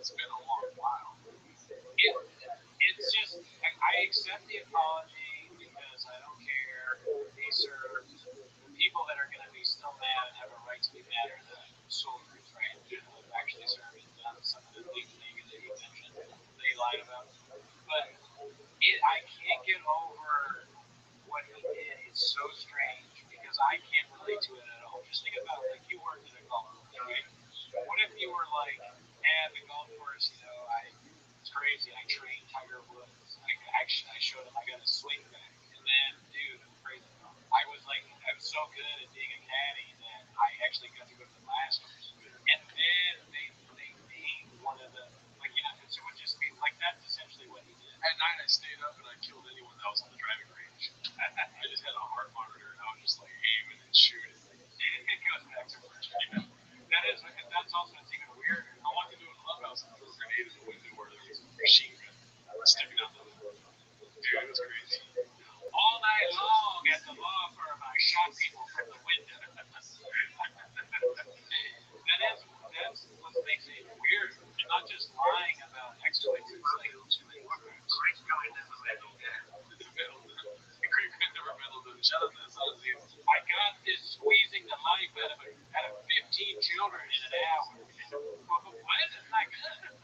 it's been a long while. It's just, I accept the apology because I don't care. These are people that are going to be still mad and have a right to be mad are the soldiers, right? Who have actually served and done some of the things that you mentioned they lied about. But I can't get over what he did. It's so strange because I can't relate to it at all. Just think about like you worked at a golf course, right? What if you were like, the golf course, it's crazy. I trained Tiger Woods. I showed him I got a swing back, and then dude, crazy. I was so good at being a caddy that I actually got to go to the Masters, and then they made one of the so it would just be like that's essentially what he did. At night, I stayed up and I killed anyone that was on the driving range. I just had a heart monitor and I was just like aiming and shooting. It goes back to work. That's also it's even weirder. I walked into a clubhouse and threw a grenade in the window where there was a machine gun sticking out the window. Dude, it was crazy. All night long at the law firm, I shot people from the window. That's what makes it weird. You're not just lying about exploits. It's like great guy never meddled. The great guy never meddled with each other. I got this squeezing the life out of 15 children in an hour. What? It's not good.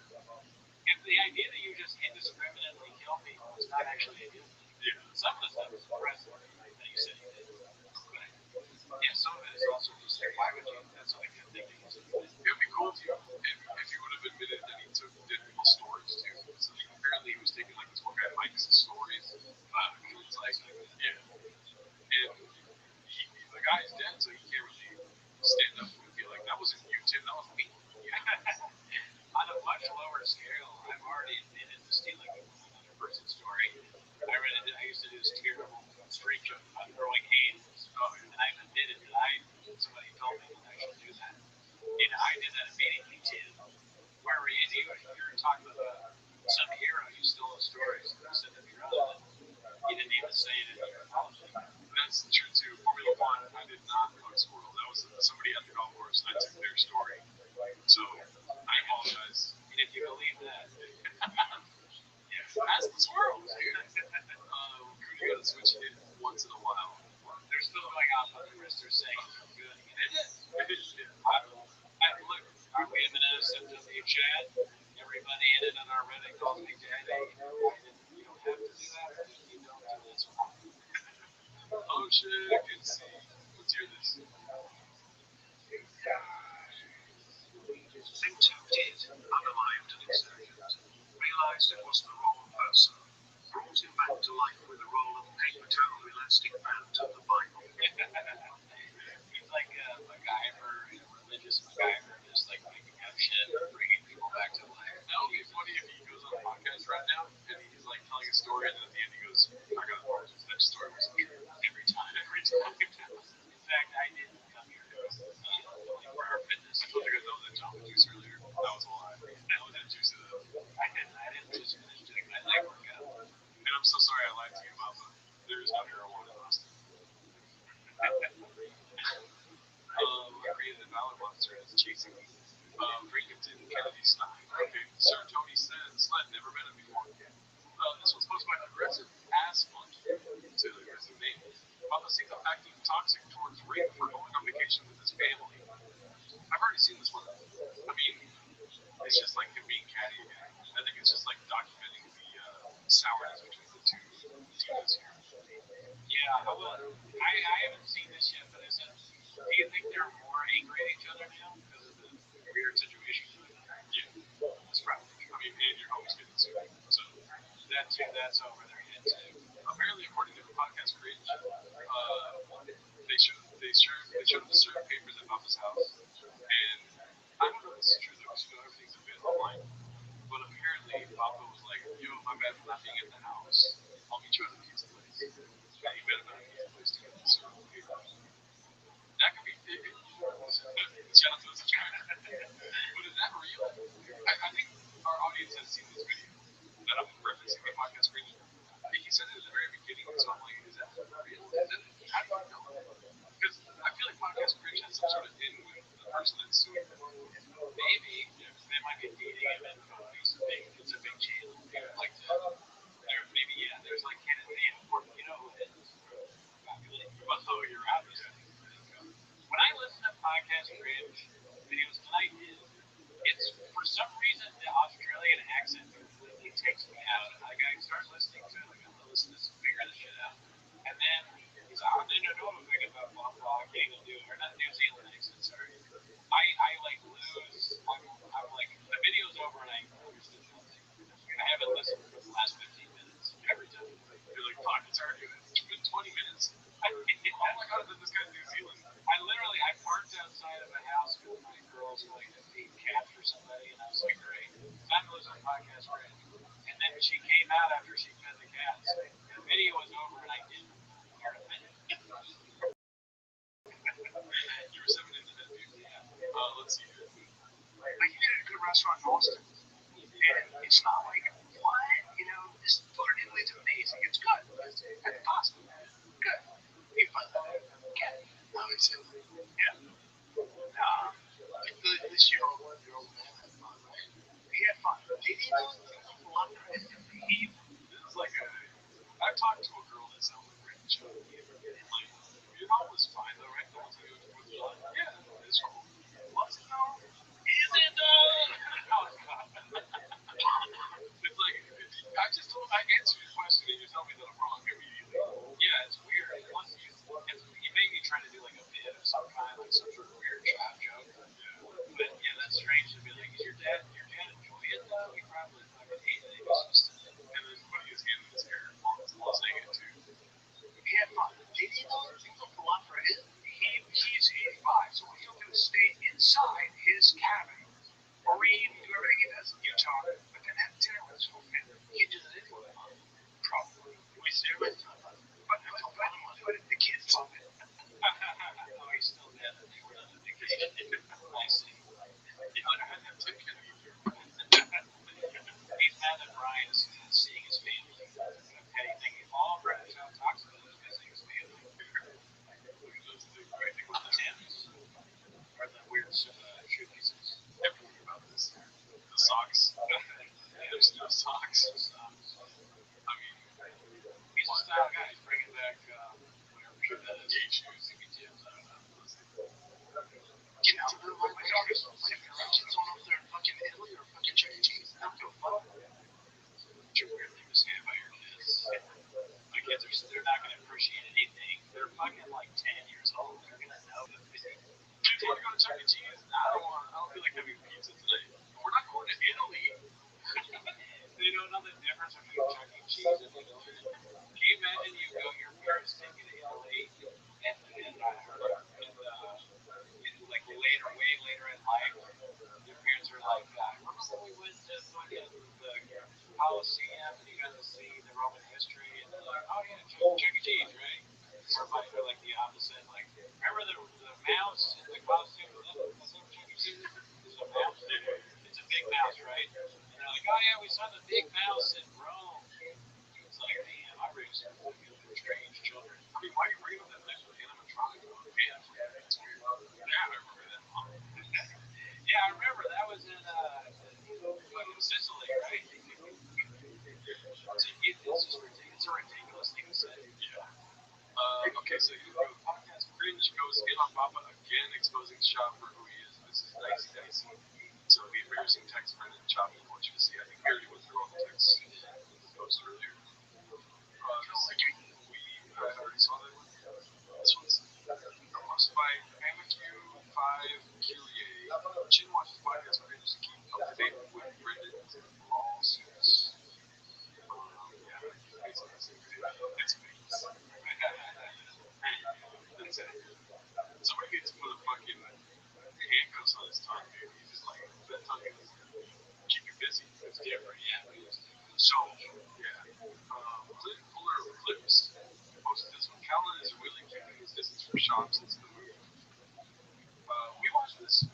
If the idea that you just indiscriminately kill people is not actually a good thing. Yeah. Some of the stuff is impressive that you said you did. But some of it is also just like, why would you? That's not a good thing that you said. It would be cool if you would have admitted that he took dead people's stories too. So apparently he was taking like this one guy Mike's stories. It's like, yeah. And the guy's dead, so he can't really stand up and be like, that wasn't you, Tim, that was me. On a much lower scale, I've already admitted to stealing another person's story. I used to do this terrible streak of throwing hands, and I've admitted that somebody told me that I should do that. And I did that immediately too. Where were you? You were talking about some hero you stole a story, so you said to me, you didn't even say it in your apology. That's true too. Formula One, I did not bug Squirrel. That was somebody at the golf course, and I took their story. So I apologize. And if you believe that, that's the Squirrels, dude. You gotta switch it in once in a while. They're still going off on the wrist. They're saying it's good. Look, are we in a symptom chat? Everybody in it on our Reddit calls me daddy. You don't have to do that, but if you don't do this one. Oh shit, I can see. Let's hear this. Think who did unalive an insurgent, realised it was the wrong person, brought him back to life with a roll of paper towel elastic band and the Bible. He's like a MacGyver, a religious MacGyver, just like making up shit, bringing people back to life. That would be funny if he goes on a podcast right now and he's like telling a story and then at the end he goes, I got apologize, that story was true. Every time. In fact, I didn't come here for our fitness. I told you guys I was at Jamba Juice earlier. That was a lie. I was at Juice It Up. I didn't just finish doing my leg workout. And I'm so sorry I lied to you about that. There is no marijuana in Austin. I created a dollar monster as chasing me. Frankington Kennedy Stein. Okay. Sir Tony says, Sled, never met him before. This was posted by Aggressive Ass Monkey. It's an aggressive name. Papa Sika acting toxic towards Rick for going on vacation with his family. I've already seen this one. I mean, it's just like him being catty again. I think it's just like documenting the sourness between the two teams here. Yeah, well, I haven't seen this yet, but do you think they're more angry at each other now because of the weird situation? Yeah. That's probably true. I mean, and your home's getting sued. So that's over their head too. Apparently, according to the podcast Cringe, they showed the certain papers at Papa's house, and I don't know if this is true though, because everything's a bit online. But apparently, Papa was like, "Yo, my bad for not being at the house. I'll meet you at a pizza place." And he met him at a pizza place to get the certain papers. That could be big. Shout out to the subscriber. But is that real? I think our audience has seen this video that I'm referencing the podcast Cringe. He said it at the very beginning, so I'm like, is that real? How do you know? Because I feel like podcast Cringe has some sort of in with the person that's suing. Maybe they might be meeting him in It's a big channel. Like there's like Kennedy and you know who it is. Oh, you're out this thing. When I listen to podcast cringe videos tonight, it's for some reason the Australian accent completely takes me out. Like I start listening to it, like I'm gonna listen to this, figure this shit out, and then he's I didn't know anything about Papua New or not New Zealand accent. Sorry, I like lose. I'm like the video's over and I understood nothing. I haven't listened for the last 15 minutes every time. You're like, fuck, it's already been 20 minutes. Oh my god, this guy's New Zealand. I parked outside of a house with my girls going to feed cats for somebody, and I was like, great, time to listen to podcast Red. And then she came out after she fed the cats. The video was over, and I didn't start a minute. You were 7 into that, dude. Yeah. Let's see here. Like, you get a good restaurant in Austin, and it's not like, what? You know, this food in Italy is amazing. It's good. It's pasta. Good. You find that again. Obviously. Yeah. Like this year-old man had fun, right? He had fun. Did he know This is like I've talked to a girl that sounds like Rick Chubb. Like, your mom was fine though, right? The ones that go to 4th of July? Yeah, it's cool. What's it though? Is it though? Oh, God. It's like, I answered your question and you tell me that I'm wrong immediately. Yeah, it's weird. You make me try to do like a bit of some kind, like some sort of weird child joke. Yeah. But yeah, that's strange to be like, is your dad enjoy it though? He probably fucking hated it. He was just And then putting his hand in his hair while saying it too. he had fun? Did he know things are a lot for him? He's 85, so what he'll do is stay inside his cabin, read, do everything he does in Utah, but then have dinner with his whole family. He did it anyway. Probably. We see every time. But the kids love it. oh, he's still dead. And they were on vacation. I see. He's mad that Brian is seeing his family. Petty thinking, all Brandon John talks about is visiting his family. Look at those things. I think The Tims are the weird shoelaces. everything about this. The socks. There's no socks. I mean, He's a style guy. He's bringing back whatever shit that is. gay shoes. Tims, I don't know. Get out of my daughters. Like, if your kids don't over there in fucking Italy or fucking Chuck E. Cheese, they don't give a fuck. It's a weird thing to say about your kids. My kids they're not going to appreciate anything. They're fucking like 10 years old. They're going to know the thing. Do you want to go to Chuck E. Cheese? I don't feel like having pizza today. We're not going to Italy. They don't know the difference between Chuck E. Cheese and Italy. Can you imagine your parents take you to Italy and like way later in life, your parents are like, remember when we went to fucking the Coliseum and you got to see the Roman history and they're like, oh yeah, Chuck E. Cheese, right? Or like the opposite, like, remember the mouse in the Coliseum? Is that Chuck E. Cheese? Is it a mouse? It's a big mouse, right? And they're like, oh yeah, we saw the big mouse in Rome. It's like, damn, I raised some fucking strange children. I mean, why are you bringing up that nice animatronic? Yeah, it's weird. Yeah, I remember that. Yeah, I remember that was in Sicily, right? It's just ridiculous. It's a ridiculous thing to say. Yeah. Okay, so here we go. Podcast cringe goes in on Papa again, exposing Chop for who he is. This is dicey. So the embarrassing text Brendan Chop didn't want you to see. I think we already went through all the texts in the post earlier. I already saw that one. This one's posted by AMQ5QA. Chin watches podcast cringe to keep up to date with Brendan's lawsuits. Yeah, basically the same thing. It's me. That's it. Somebody needs to put a fucking handcuffs on his tongue, dude. He's just like, that tongue is keep you busy. It's different, yeah. So, yeah. Clint Fuller Clips posted this one. Callan is really keeping his distance from Shop since the movie. We watched this.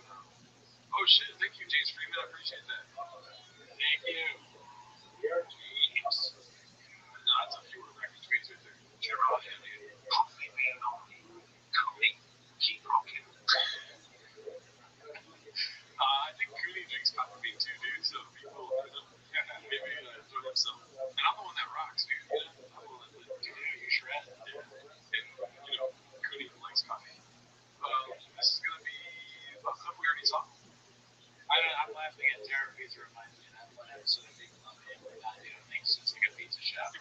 Oh shit, thank you, James Freeman. I appreciate that. Thank you. James. Lots of fewer record tweets right there. Gerard Elliott, Coffee Bean Cody, keep rocking. I think Cody he drinks coffee too, dude. So people, maybe throw him some. And I'm the one that rocks, dude. I'm the one that you shred. Yeah. And Cooney likes coffee. This is gonna be about stuff we already saw. I'm laughing at Terror Pizza reminds me of that one episode of People Love Family Don thinks it's like a pizza shop.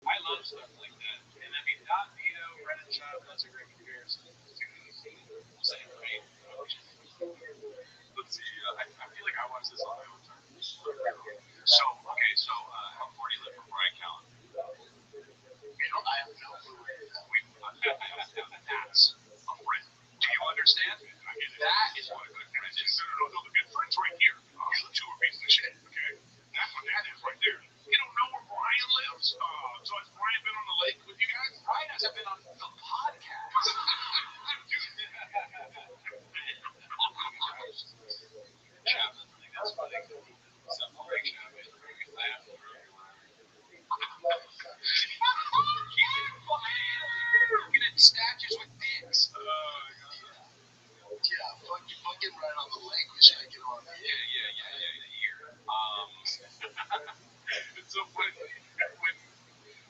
I love stuff like that. And I mean, Don Vito, Brennan Schaub, that's a great comparison. Same rate. Let's see. I feel like I watched this on my own time. So, how far do you live from Brian Callen? I have no clue. That's a friend. Do you understand? That is what a good friend is. No, the good friend's right here. You two are pieces of shit, okay? That's what that is right there. You don't know where Brian lives? So has Brian been on the lake with you guys? Brian hasn't been on the podcast. That's funny. Some break shop is really laugh. Looking at statues with dicks. Yeah, fucking right on the lake. We should get on that. Here. It's so funny when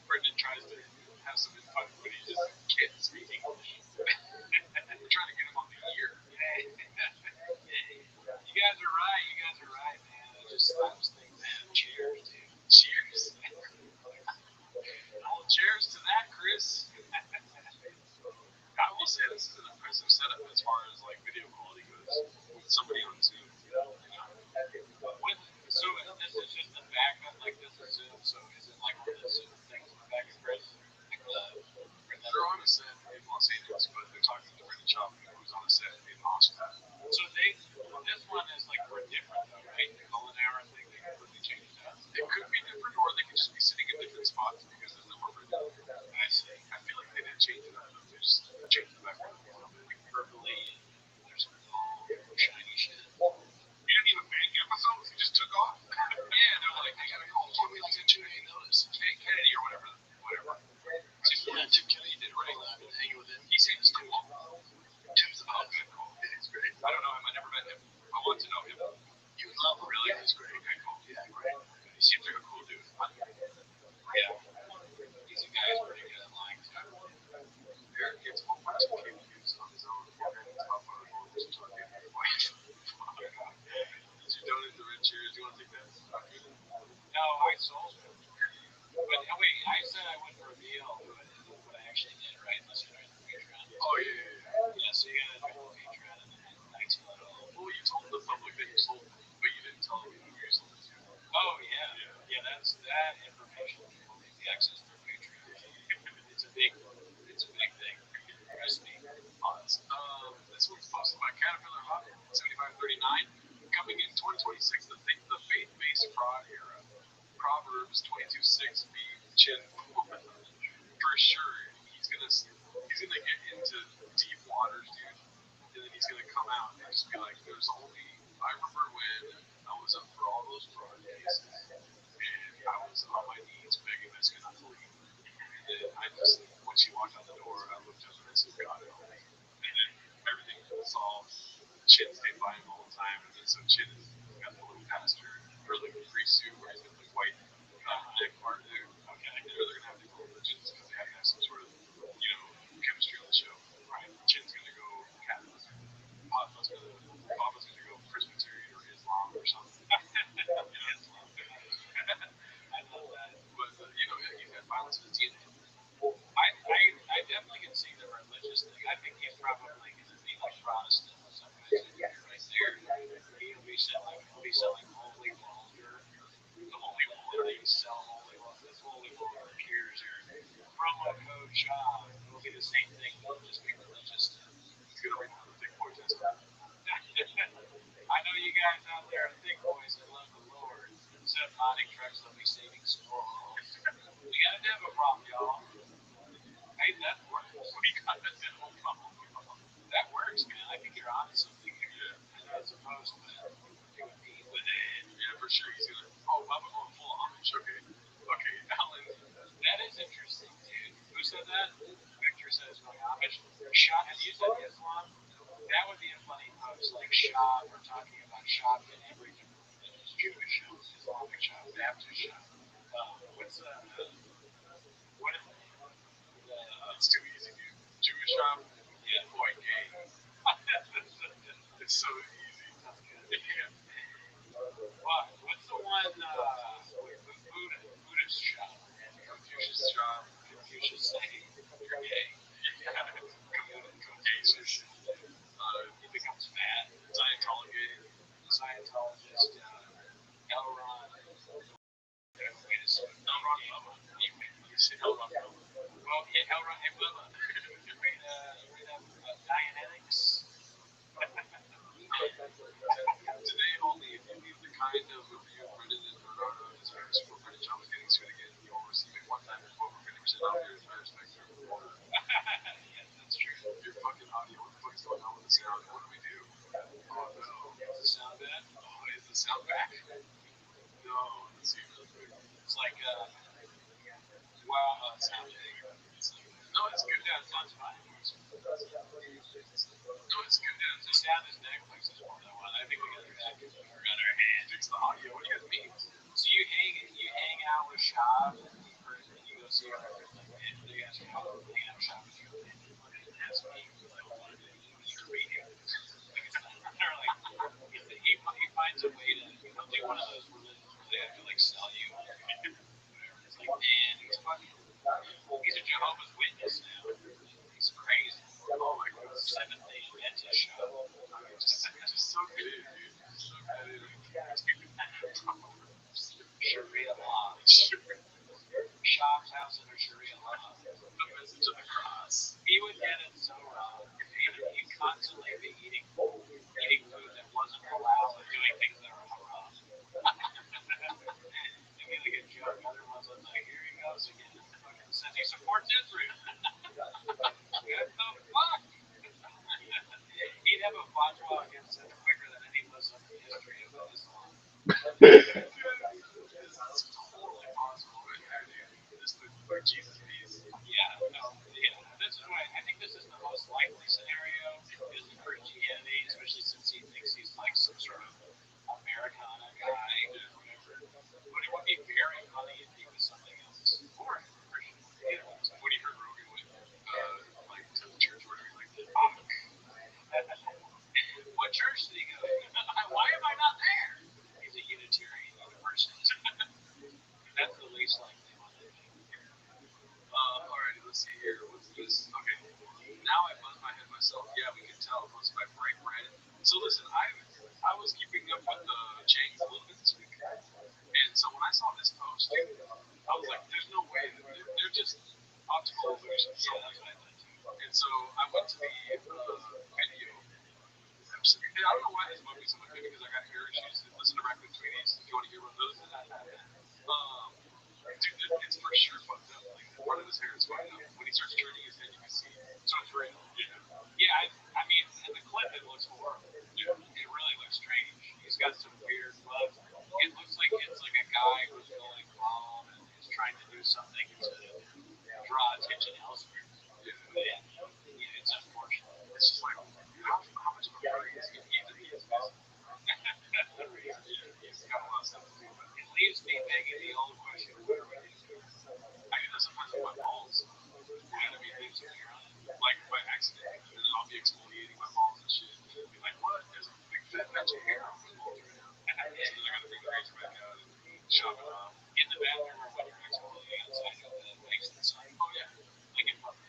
Brendan tries to have some fun, but he just can't speak English. We're trying to get him on the ear. You guys are right, man. I was thinking, man, cheers, dude. Cheers. Well, cheers to that, Chris. I will say this is an impressive setup as far as like video quality goes. With somebody on Zoom. So this is just a backup, like this is Zoom. So is it like one of the Zoom things in the back of Chris? They're on a set in Los Angeles, but they're talking to Brendan Schaub, who's on a set in Austin. So this one is like we're different though, right? The golden hour thing, they completely changed it up. It could be different, or they could just be sitting in different spots because there's no more Brendan. I see. I feel like they didn't change it up. They just changed the background a little bit. Like purpley, and there's some gold, shiny shit. You didn't even bank episodes? You just took off? Yeah, they're like, they gotta call Give me like a 2-day notice. Kennedy or whatever. Yeah, Tim Kennedy did it right. I've been hanging with him. He seems cool. Tim's the best. Cool. Yeah, he's great. I don't know him. I never met him. I want to know him. You would love him. Really? Yeah, he's great. Okay, cool. Yeah, great. He seems like a cool dude. Yeah. He's a guy who's pretty good at lying too. Eric gets 1.2K views on his own. And it's about 5 followers to target. Did you donate the red chairs? Do you want to take that? No, I sold it. But wait, I said I wouldn't reveal what I actually did, right? Unless you join the Patreon. Oh, yeah. Yeah, so you gotta join the Patreon and then I tell it all. Well, you told the public that you sold it, but you didn't tell them who you sold it to. Oh, yeah. Yeah, that information will be access to Patreon. It's a big thing. Trust me. This one's posted by Caterpillar Hot 7539. Coming in 2026, the faith-based fraud era. Proverbs 22:6 be chin for sure. He's gonna get into deep waters, dude, and then he's gonna come out and just be like, I remember when I was up for all those fraud cases, and I was on my knees begging this guy not to leave. And then when she walked out the door, I looked up and I said, God help me. And then everything was solved. Chin stayed by him all the time, and then so Chin got the little pastor or like the free suit where he's got the white neck part there. Okay, I knew they're gonna have to go religions because they have to have some sort of chemistry on the show. Right. Chin's gonna go Catholic. Papa's gonna go Presbyterian or Islam or something. Islam. I love that. But he's got violence in his DNA. I definitely can see the religious thing. I think he's probably gonna be like Protestant or something right there. He'll be selling holy water. The holy water they sell holy water. This holy water appears here. Promo code Shaw. It'll be the same thing. It'll just be religious. He's gonna read the Thick Boy Testament. I know you guys out there are thick boys that love the Lord. Instead of modding trucks, they'll be saving souls. We got a demo problem, y'all. Hey, that works. We got a demo problem. That works, man. I think you're onto something here. Yeah. As opposed to doing me with it. Yeah, for sure. He's gonna. Oh, Baba going full Amish. Okay, Alan. That is interesting, dude. Who said that? Victor says going Amish. Shot. Have you said Islam? That would be a funny post. there's like shop. We're talking about shop in every different religion. Jewish shop, Islamic shop, Baptist shop. What's what is It's too easy, dude. Jewish shop, yeah, boy, gay. It's so easy. that's good. Yeah. What's the one? Buddhist shop. Confucius shop. Confucius saying you're gay. Yeah. Communication. He becomes mad. Scientologist. Scientologist. Elron. Wait a second. Elron Bubba. You say Elron Bubba. Well, yeah, Elron and Bubba. You read Dianetics. Today only, if you leave the kind of review Brendan and Bernardo and his parents before Brendan John was getting sued again, you will receive a one-time quote for 50% off your entire spectrum. Yes, that's true. Your fucking audio, what the fuck is going on with the sound? What do we do? Oh no. Does it sound bad? Oh, is the sound back? No, let's see. It's like, wow, sound big. No, it's good. Yeah, it sounds fine. No, it's good. The sound is Netflix is more than one. I think we got that because we were on our hands. Fix the audio. What do you guys mean? So you hang out with Shab and you go see her like they ask you how to hang out with Shab and you go and ask me like what to do. You're reading. Like it's not they're like he finds a way to he'll do one of those religions where they have to like sell you whatever. It's like man, he's fucking he's a Jehovah's Witness now. He's crazy. Oh my god. Seventh Day Adventist show. Just so good, dude. Just so good. Sharia law. Shop's house under Sharia law. The message of the cross. He would get it so wrong. He'd constantly be eating food that wasn't halal and doing things that are haram. It'd be like a joke. Other ones was like, here he goes again. Fucking says he supports Israel. What the fuck? He'd have a fatwa against it quicker than any Muslim in the history of Islam. That's totally possible right there, dude. Just the Jesus piece. Yeah, no, yeah. This is why I think this is the most likely scenario is for Christianity, especially since he thinks he's like some sort of Americana guy or whatever. But it would be very funny if he was something else. Or Christian. Either one. When he heard Rogan went, like to the church where he's like, Fuck. What church did he go to? Why am I not there? He's a Unitarian Universalist. That's the least likely one, I think. alrighty, let's see here. What's this? Okay. Now I buzz my head myself. Yeah, we can tell. Posted by Bright Red. So listen, I was keeping up with the chains a little bit this week. And so when I saw this post, dude, I was like, there's no way that they're just optical illusions. Yeah, that's what I thought too. And so I went to the video. And I don't know why this movie so much because I got hair issues. Listen to Record Tweeties if you want to hear one of those. Dude, it's for sure fucked up. Like the part of his hair is fucked up. When he starts turning his head, you can see. So it's real. Yeah, I mean, in the clip it looks horrible. Yeah. It really looks strange. He's got some weird bugs. It looks like it's like a guy who's going wrong and is trying to do something to draw attention elsewhere. Yeah, it's unfortunate. It's just like, how much of a hurry is he? He's busy. He's got a lot of stuff to do. But It leaves me begging the old question: what are we doing? I do that sometimes with my balls. Why do we do something wrong? Like by accident. And then I'll be exfoliating my balls and shit. And be like, what? There's a big fat patch of hair on my balls right now. So then I gotta bring the razor back out and chop it off. In the bathroom or when you're exfoliating outside of the face and sun? Oh yeah. Like in public?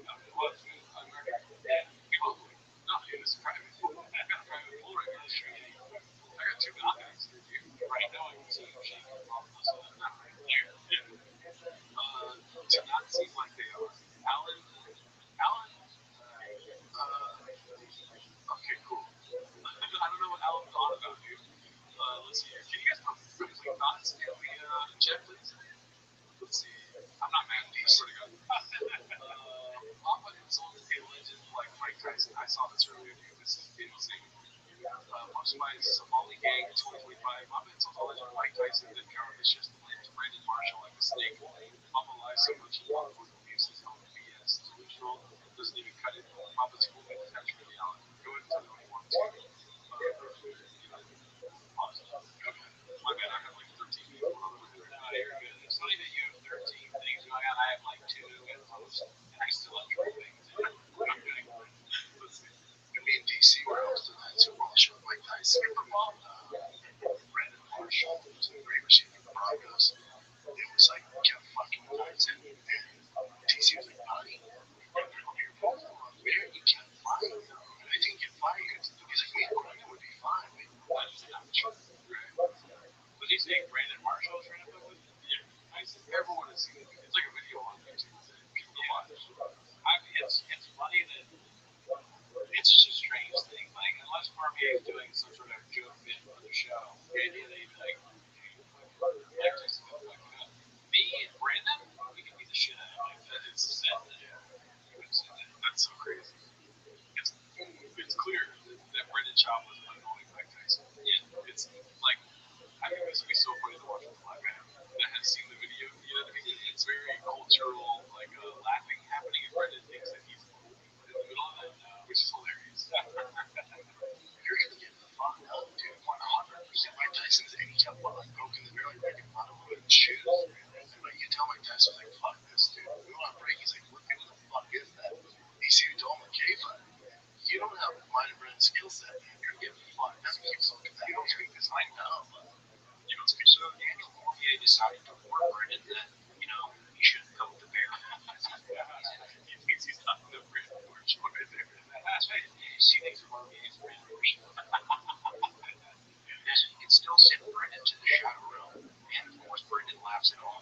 No, what? I'm ready. Yeah. People, no, dude, it's private pool. I've got a private pool right now. I got 2 balconies here, dude. Right now I can see you shaking your ball. So I'm not right there. To not seem like they are. Alan, okay, cool. I don't know what Alan thought about, dude. Let's see here. Can you guys put quickly thoughts in the chat, please? Let's see. I'm not mad at you, I swear to God. Papa insulted a legend like Mike Tyson. I saw this earlier, dude. This is insane. Posted by Somali Gang 2025. Papa insulted a legend Mike Tyson, then cowardly shifts the blame to Brandon Marshall like a snake. Papa lies so much he believes his own BS. Delusional. Doesn't even cut it. Papa's fully detached from reality. Go ahead and tell me what you want to. saying Brandon Marshall is trying to fuck with Tyson? Everyone has seen it. It's like a video on YouTube that people can watch. It's funny that it's just a strange thing. Like, unless Cormier is doing some sort of joke bit for the show, and they'd be like, hey, Mike Tyson got fucked up. Me and Brandon, we can beat the shit out of Mike. That is set. That's so crazy. It's clear that Brendan Schaub was annoying Mike Tyson. Yeah. It's like, I think this would be so funny to watch with a black guy that has seen the video. You know what I mean? It's very cultural, like laughing happening, and Brendan thinks that he's cool in the middle of it, which is hilarious. You're gonna get fucked up, dude. 100%. Mike Tyson's anytime like poking the bear, like making fun of him and shoes. Like you tell Mike Tyson, like, fuck this, dude. We want to break. He's like, what the fuck is that? You see, he told him, okay, but you don't have mine and Brendan's skill set, man. You're gonna get fucked. That's what keeps looking at. You don't speak this. I know, but You don't speak So Daniel Cormier decided to warn Brendan that, he shouldn't poke the bear. He thinks he's not the Brendan Marshall right there. She thinks Cormier is Brandon Marshall. You can still send Brendan to the shadow realm, and of course Brendan laughs it off.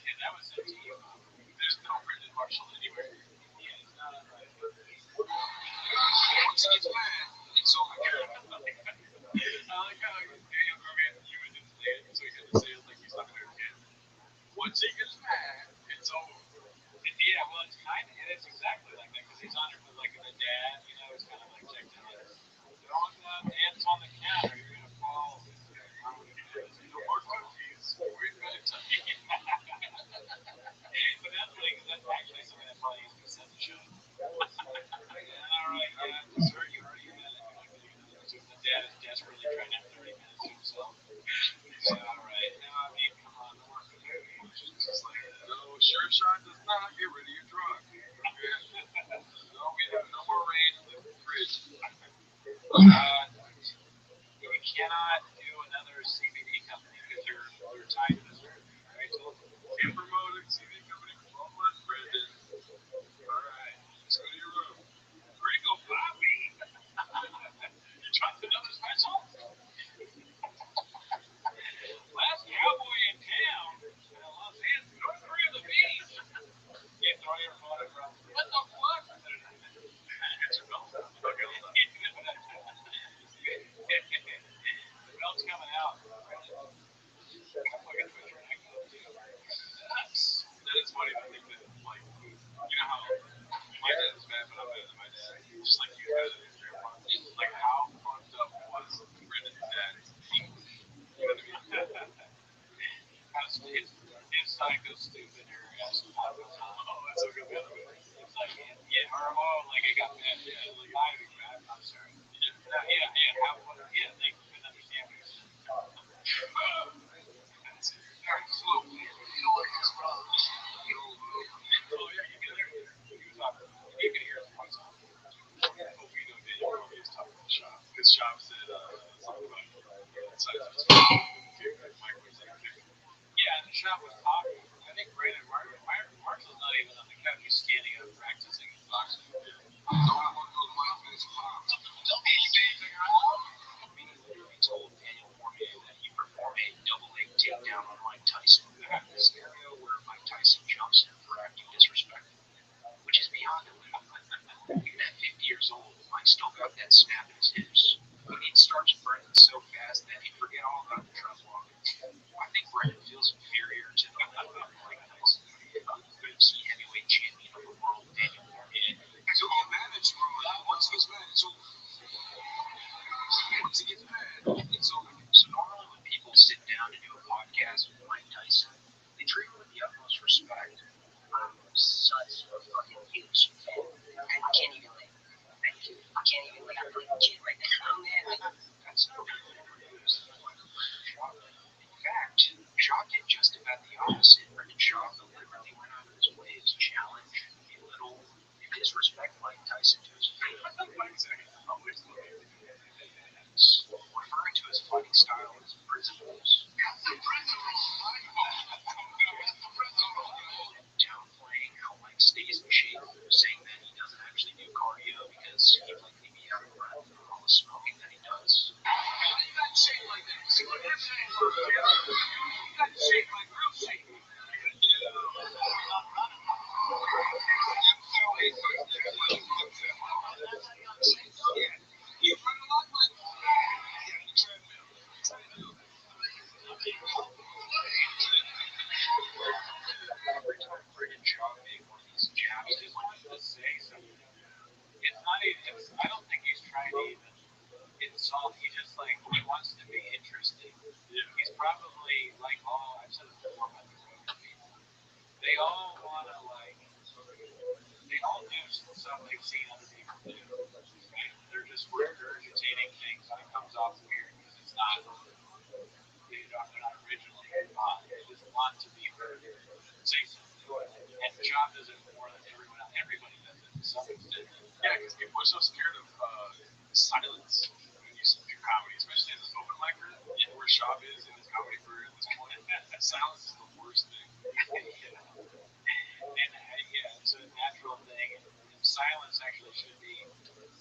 And that was it to you. There's no Brendan Marshall anywhere. Yeah, he's not right. Once he gets mad, it's over. I like how Daniel Cormier even didn't say it, so he had to say it like he's talking to a kid. Once he gets mad, it's over. Yeah, well, it's exactly like that because he's on it with like the dad, he's kind of like checked in like, don't hands on the counter, you're gonna fall. No more cookies. We're going to But that's actually something that probably needs to be said to show. All right, yeah, dessert, you already had it. You're not gonna get another dessert. The dad is desperately trying to have 30 minutes to himself. All right, now I mean, come on, no more cookies. just like, no, sure shot does not get rid of your drug. No, we have no more rain in the fridge. You cannot do another CBD company because they're tied to dessert. Right? Can't promote a TV company for 12 months, Brendan. All right, let's go to your room. Gringo Bobby. You dropped another special? Last cowboy in town, Los Angeles, North Korea, the beach. You throw your phone across. What the fuck? It's your belt down. Fuck else up. The belt's coming out. Fucking Twitter and I go too. Nuts. That is funny to think that, like, you know how my dad is bad, but I'm better than my dad. Just like you had it in your grandpa. Like, how fucked up was Brendan's dad's English? You know what I mean? His side goes stupid or somehow goes on. Oh, that's so good. It's like, yeah, or like it got bad. Yeah, like I'm sorry. They couldn't understand what you're saying. That's it. Slow. You know what his brother? Oh, yeah, you can hear it. You can hear the voice on. Oh, we know Daniel Cormier is talking to Shop. Because Shop said something about size of his Mike was like, Yeah, and the shop was talking. I think Brandon Marshall's not even on the couch. He's standing up practicing his boxing. He literally told Daniel Cormier that he performed a double leg takedown on Mike Tyson. The scenario where Mike Tyson jumps him for acting disrespectful, which is beyond illegal. Even at 50 years old, Mike still got that snap in his hips. He starts Brendan so fast that he forget all about the trust walk. I think Brendan feels inferior to the Mike Tyson, UFC heavyweight champion of the world, Daniel Cormier. So he'll manage once he gets mad. So once he gets mad, it's over. So normally when people sit down to do a podcast with Mike Tyson, they treat him with the utmost respect. I'm such a fucking huge fan. I can't even thank you. I can't even I'm like a kid right now, man. That's not really news. In fact, Shaw did just about the opposite. Brendan Shaw deliberately went out of his way to challenge, belittle, and disrespect Mike Tyson to his face. seen other people do. Right? They're just regurgitating things, and it comes off weird because it's not. They're not originally thought. They just want to be heard, say something. And Chop does it more than everyone else. Everybody does it to some extent. Yeah, because people are so scared of silence when you do comedy, especially as an open micer, where Shab is in his comedy career at this point. Silence is the worst thing. And it's a natural thing. And silence actually should be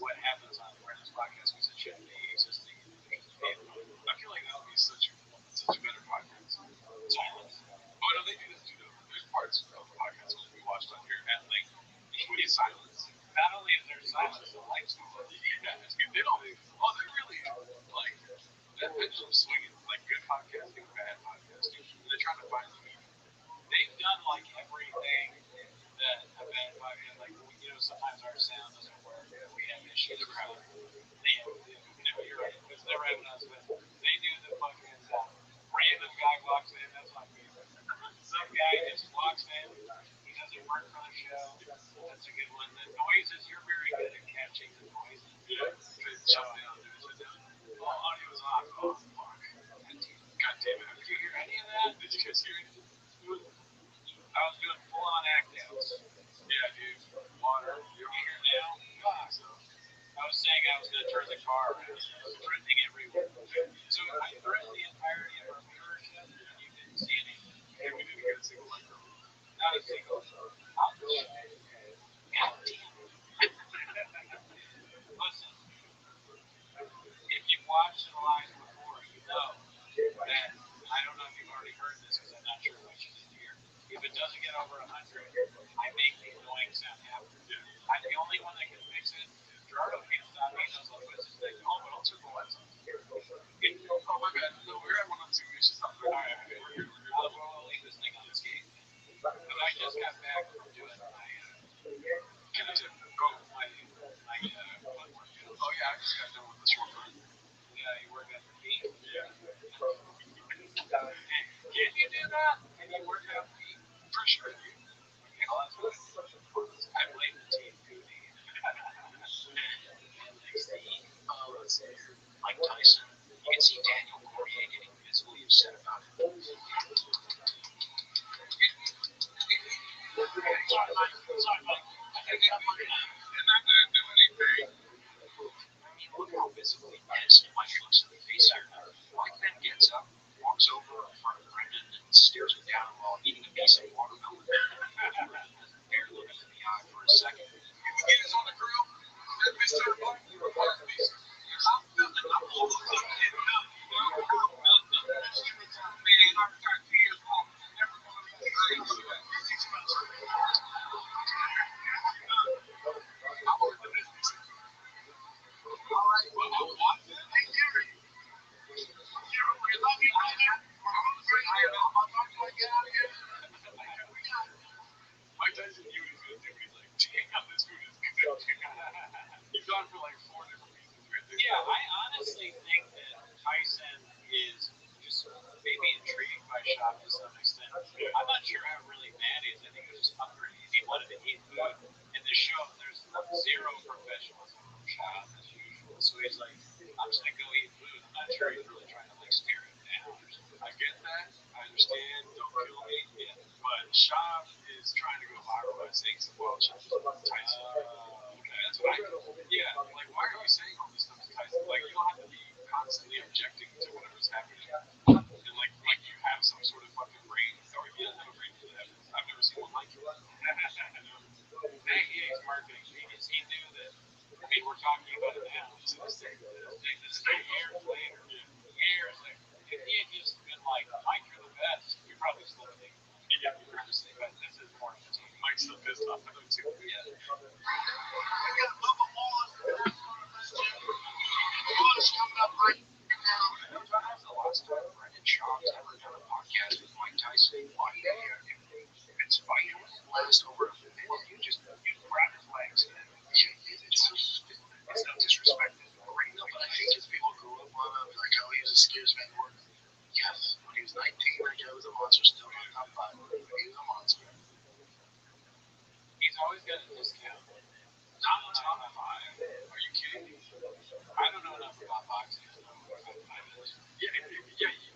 what happens on this podcast because it shouldn't be existing individuals. I feel like that would be such a better podcast. Silence. Oh no, they do this too though. There's parts of the podcast when we watched on here at length. We get silence. Not only is there silence, the lights go on. Yeah, they don't. Oh, they really like that pendulum swinging. Like good podcasting, bad podcasting. And they're trying to find the medium. They've done like everything that a bad podcast, like sometimes our sound doesn't work. We have issues. Never have. You're right. It's never happened to us, but they do the fucking random guy walks in. That's my favorite. Some guy just walks in. He doesn't work for the show. That's a good one. The noises. You're very good at catching the noises. Yeah. Shut down. Shut down. Oh, audio is off. Oh, fuck. God damn it. Did you hear any of that? Did you guys hear anything? I was doing full-on act outs. Yeah, dude. Water. You hear now? Fuck. So. I was saying I was going to turn the car around. I was threatening everyone. So I threatened the entirety of our viewership, and you didn't see anything. And we didn't get a single like them. Not a single. God damn. Listen, if you've watched the live before, you know that I don't know if you've already heard this because I'm not sure what you did here. If it doesn't get over 100, I make the annoying sound happen. I'm the only one that can fix it. Gerardo can't stop me. He knows what's his thing. Oh, but I'll circle that. Oh, my bad. No, we're at 102. We should stop. All right, okay. We're good. We'll leave this thing on the skate. But I just got back from doing my foot workout. Oh, yeah, I just got done with the short run. Yeah, you work out your feet? Yeah. Can you do that? Can you work out feet? For sure, dude. Okay, well, that's what I blame the team duty. Let's see here. Mike Tyson. You can see Daniel Cormier getting visibly upset about it. Look how visibly pissed Mike looks in the face here. Mike then gets up, walks over in front of Brendan, and stares him down while eating a piece of watermelon. Bear look him in the eye for a second. Get us on the grill. Mr. Black, you were part of me. I'm overlooking it. Mike Tyson knew what he was going to do. He's like, damn, this food is good. He's gone for like 4 different reasons right there. Yeah, I honestly think that Tyson is just maybe intrigued by Shop to some extent. I'm not sure how really mad he is. I think he was just hungry. He wanted to eat food. In the show, there's zero professionalism from Shop as usual. So he's like, I'm just going to go eat food. I'm not sure he's really trying to like stare him down or something. I get that. I understand. Don't kill me. Yeah. But Shab is trying to go viral by saying some wild shit to Tyson. Okay, that's what I know. Yeah. Like, why are you saying all this stuff to Tyson? Like, you don't have to be constantly objecting to whatever's happening. And like you have some sort of fucking brain. Or he doesn't have a brain for that. I've never seen one like you. Maybe he's marketing genius. He knew that. I mean, we're talking about it now. This is years later. Years later. If he had just been like, Mike, you're the best, we probably still think. Yeah. But this is more entertaining. Mike's still pissed off at him too. Yeah. Coming up right now. That's the last time Brendan Schaub's ever done a podcast with Mike Tyson. It's funny. It wouldn't last over a minute. You grab his legs and it's no disrespect. No, but I think if people grew up on him, like, oh, he was a scares man word. Yes, when he was 19, that guy was a monster. Still not top 5. He was a monster. He's always got a discount. Not top 5? Are you kidding me? I don't know enough about boxing to know what top 5 is. Yeah,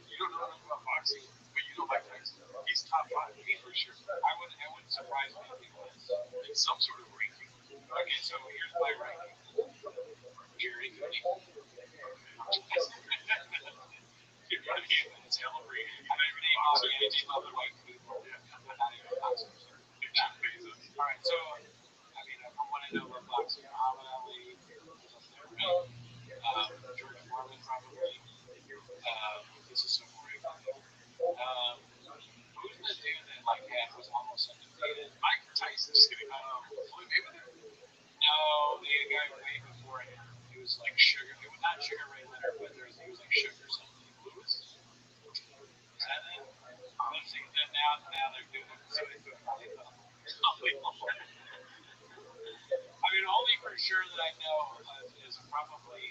you don't know enough about boxing, but you know Mike Tyson. He's top 5, for sure. I wouldn't surprise me if he was. In some sort of ranking. Okay, so here's my ranking. Jerry Cody. You're not even in celebrating. I didn't name all the white people. But not even boxers. All right, so I mean, from what I know about boxing, Muhammad Ali was up there, right? George Foreman probably. This is so boring. Who's the dude that like was almost undefeated? Mike Tyson, just kidding. Floyd Mayweather? No, the guy way before him. He was like Sugar. It was not Sugar Ray Leonard, but he was like Sugar something. Lewis? Is that it? Let's see. Then now they're doing it. So they put Khalifa. I mean, only for sure that I know is probably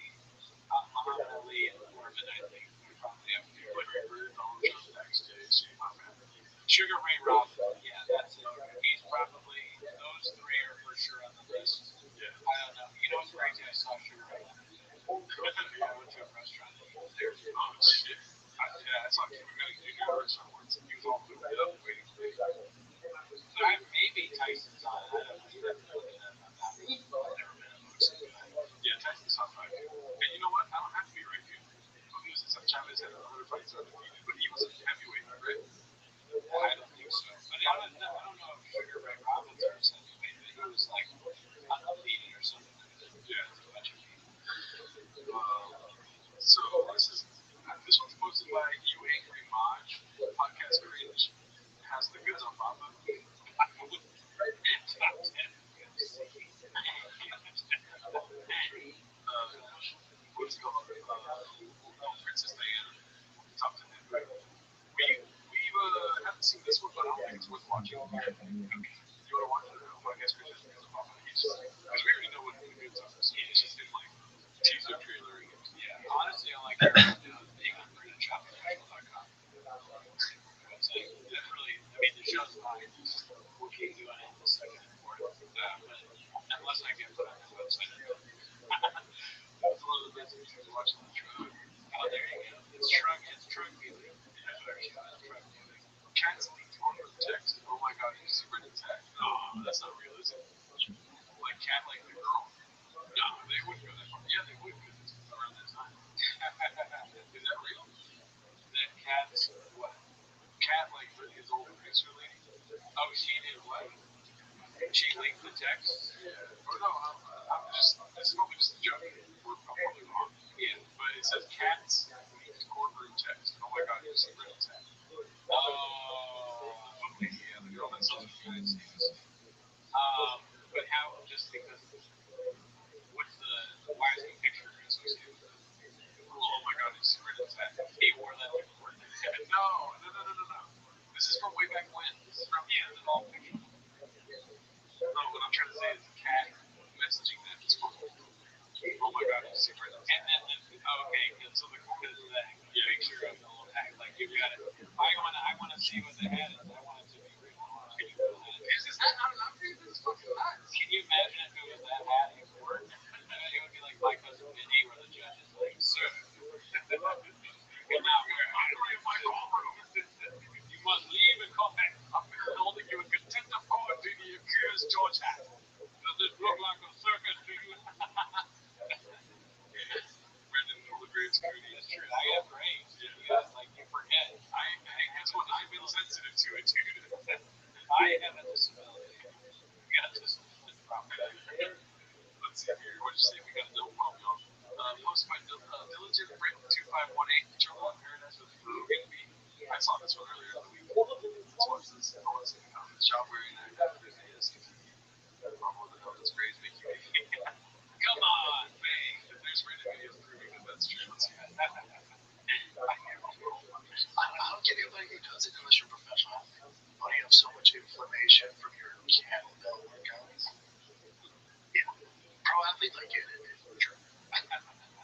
Muhammad Ali and Foreman. I think would probably have to. Larry Bird, Donald Trump backstage. Sugar Ray Robinson. Yeah, that's it. He's probably those 3 are for sure on the list. Yeah. I don't know. You know what's crazy? I saw Sugar Ray Leonard today. I went to a restaurant and he was there. Oh shit. I saw Cuba Gooding Jr. at a restaurant once. He was all moved up waiting for me. So maybe Tyson's on. I don't know. You have to look it up. I've never been a boxing guy. Yeah, Tyson's top 5. And you know what? I don't have to be right here. Julio Cesar Chavez had 100 fights undefeated, but he was a heavyweight, right? I don't think so. But I don't know if Sugar Ray Robinson was heavyweight, but he was like undefeated or something like that. Yeah. That's a bunch of people. So this one's posted by You Angry Maj, podcast cringe. Has the goods on Papa. Top 10. What's it called? Princess Diana. Top 10 heavyweight. We haven't seen this one, but I don't think it's worth watching. Okay. You want to watch it? Podcast cringe has the goods on Papa. Because we already know what the goods are. So it's just in like teaser trailer. Yeah, honestly, I like being on BritishOperational.com. Website. That's really, I mean, the show's fine. We'll keep doing it in the second and fourth. But unless I get put on the website. That's one of the best things to watch on the truck. Oh, there you go. It's truck music. Truck music. Cats leaked corporate text. Oh my god, you see Brendan tag? No, that's not real, is it? Like cat, like the girl? No, they wouldn't go that far. Yeah, they would because it's around that time. Is that real? That cat's what? Cat, like his old producer lady? Oh, she did what? She leaked the text? Yeah. Or no, I'm just, this is probably just a joke. We're probably wrong. Yeah. But it says cats leaked courtroom text. Oh my god, you see Brendan tag? Oh. Yeah, the girl that sells the United States. But how, just because, why is the picture associated with it? Oh my god, you see Brendan tag? He wore that to court. No. This is from way back when. This is from The whole picture. No, what I'm trying to say is the cat messaging that is cool. Oh my god, you see Brendan tag? And then okay, so because of that picture of the little tag, like you got it. I wanna see what the hat is. I want it to be real. Is this hat not enough for you? This is fucking nuts. Can you imagine if it was that hat in court? It would be like my cousin Vinny, where the judge is like, sir, you cannot wear my courtroom. You must leave and come back. I'm holding you in contempt of court to the accused George hat. Does this look like a circus to you? Brendan Hildebrand's Cootie. That's true. I have brains. You forget. Guess what? I've been sensitive to it, dude. I have a disability. You got a disability problem. Let's see here. What'd you say? We got a no problem, y'all. Posted by Diligent Brit 2518. Trouble in Paradise with Rogan B. I saw this one earlier in the week. Let's watch this. I want to see the job wearing that. There's ASCP. What the hell does grades make you make? Come on, man. If there's Reddit videos proving that that's true, let's see that. I don't get anybody who does it unless you're a professional athlete. But you have so much inflammation from your kettlebell workouts. Yeah. Pro athlete, I get it. Sure.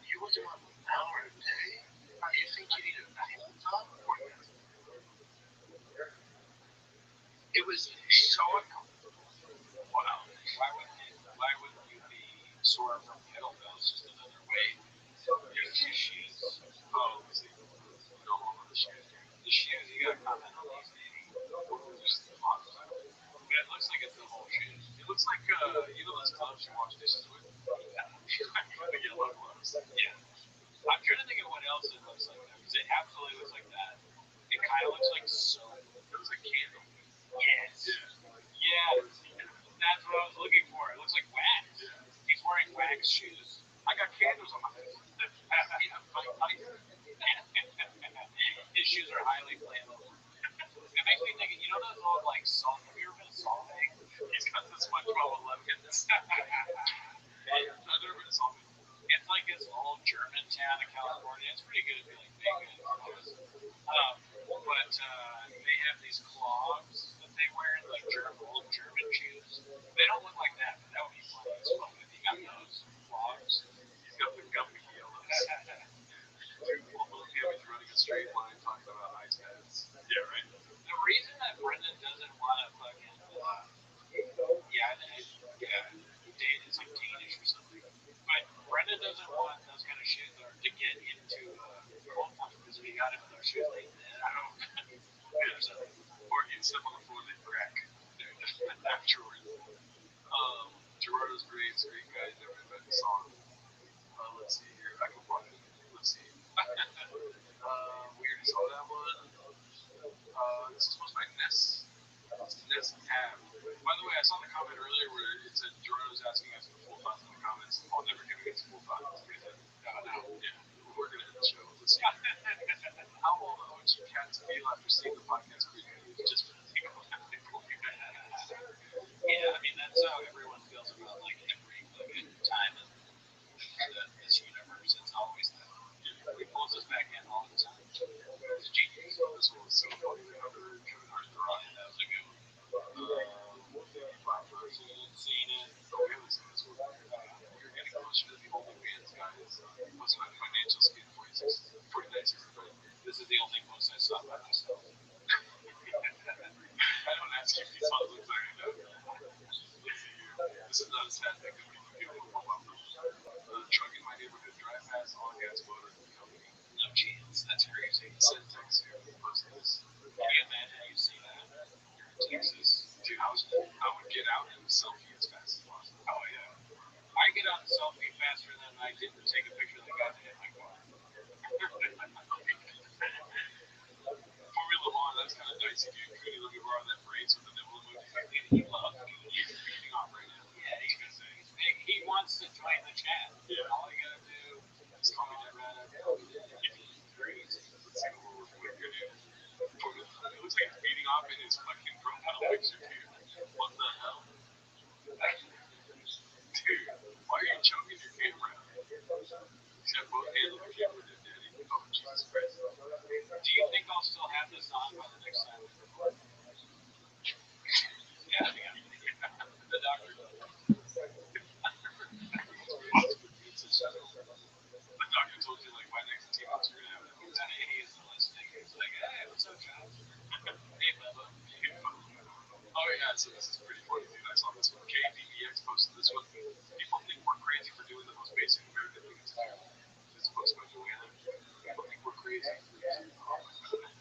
You work out an hour a day? You think you need a full-time workout? It was so uncomfortable. Wow. Why wouldn't you sore from kettlebells, just another way. There's the shoes. Oh, let me see. No, I'm on the shoes. The shoes, you gotta comment on these, maybe. Just the bottom. But it looks like it's the whole shoe. It looks like, you know those gloves you wash dishes with? The yellow gloves. Yeah. I'm trying to think of what else it looks like, because it absolutely looks like that. It kind of looks like soap. It looks like candle. Yes. Yeah. Yes. That's what I was looking for. It looks like wax. Yeah. He's wearing wax shoes. I got candles on my feet. His shoes are highly flammable. It makes me think, you know those old, like, salt, have you ever been to Salt Lake? He's got the SpongeBob 11s. I've never been to Salt Lake. It's like this old German town in California. It's pretty good if you like bacon. But they have these clogs that they wear, like old German shoes. They don't look like that, but that would be funny as fuck if you got those clogs. He's got the gumpy yellows. Dude, he's running a straight line talking about ice pads. Yeah, right? The reason that Brendan doesn't want to fucking, it's like Danish or something. But Brendan doesn't want those kind of shoes to get into cold point, because if he got into those shoes like that, I don't know. Or he'd step on the floor and they'd crack. Afterwards. Gerardo's great. It's a great guy. Never met the song. Let's see here. I can watch it. Let's see. We already saw that one. This is supposed to be Ness. It's Ness Tab. By the way, I saw the comment earlier where it said Gerardo's asking us for full thoughts in the comments. I'll never give you full thoughts. No. Yeah. We're going to end the show. Let's see. How will the OG cats feel after seeing the podcast preview? Just for the take a look at it. Yeah, I mean, that's how everyone feels about, like, every fucking time in this universe. It's always that. He pulls us back in all the time. It's genius. This one was so funny. That was a good one. Seen it. Oh, we haven't seen this one. You're getting closer to the OnlyFans, guys. What's my financial skin? 49.65. This is the only post I saw by myself. I don't ask you if you saw the looks already know. Let's see here. This is not a sad thing. People will pop up. Truck in my neighborhood, drive past all gas motor company. No chance. That's crazy. Send text here. Post this. Can you imagine you see that? You're in Texas. Dude, I would get out and selfie as fast as possible. Oh, yeah. I get out and selfie faster than I did to take a picture of the guy that hit my car. Formula One, that's kind of dicey, dude. Could let me borrow that brace with the nibble emoji? He loves He's beating off right now. Yeah, he's big. He wants to join the chat. Yeah. All you gotta do is call me that right now. Very easy. Let's see what we're going to do. It looks like he's beating off in his fucking profile picture, dude. What the hell? Dude, why are you choking your camera? You have both hands on the camera, daddy. Oh, Jesus Christ. Do you think I'll still have this on by the next time we record? Yeah. The doctor does. The doctor told you, like, my next 2 months you're going to have it. He isn't listening. He's like, hey, what's up, John? Hey, Bubba. Oh, yeah, so this is pretty funny, dude. I saw this one. KDEX posted this one. People think we're crazy for doing the most basic American thing to do. This post by Joanna. People think we're crazy. Oh, my God.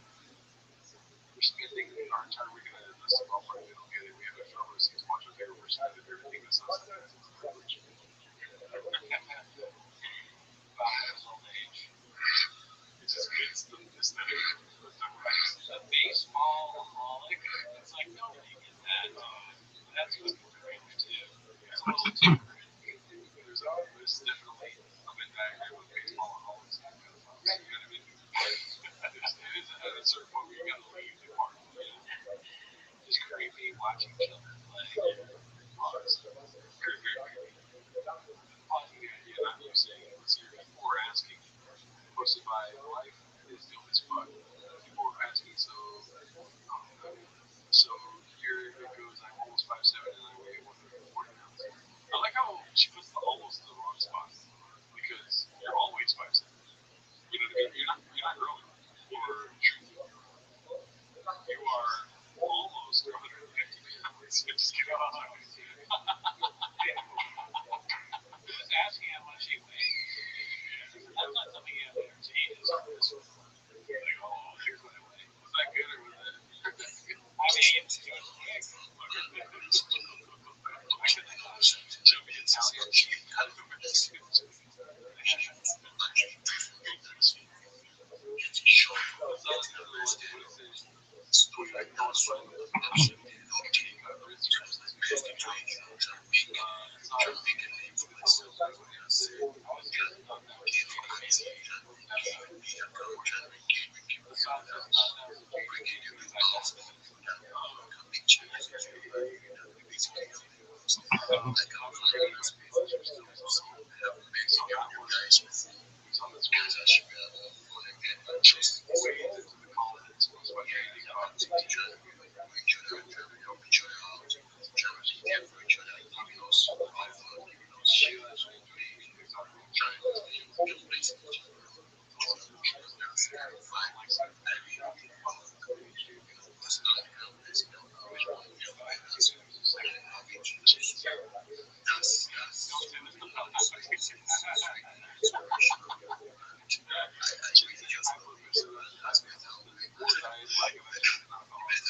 We're spending our entire weekend at a list of all parties. We don't get it. We have a fellow seats watch our favorite. We're spending everything that's not something that's privilege. Old age. It's just it's the aesthetic. The baseball holic. It's like nobody gets that. That's what's great too. It's a little too great. There's definitely a Venn diagram The sun does not have to be completely digested. Not for any recipes are still so that one. So that's where it wades into the colonies. That's what they think about. Like if I drink an alcoholic,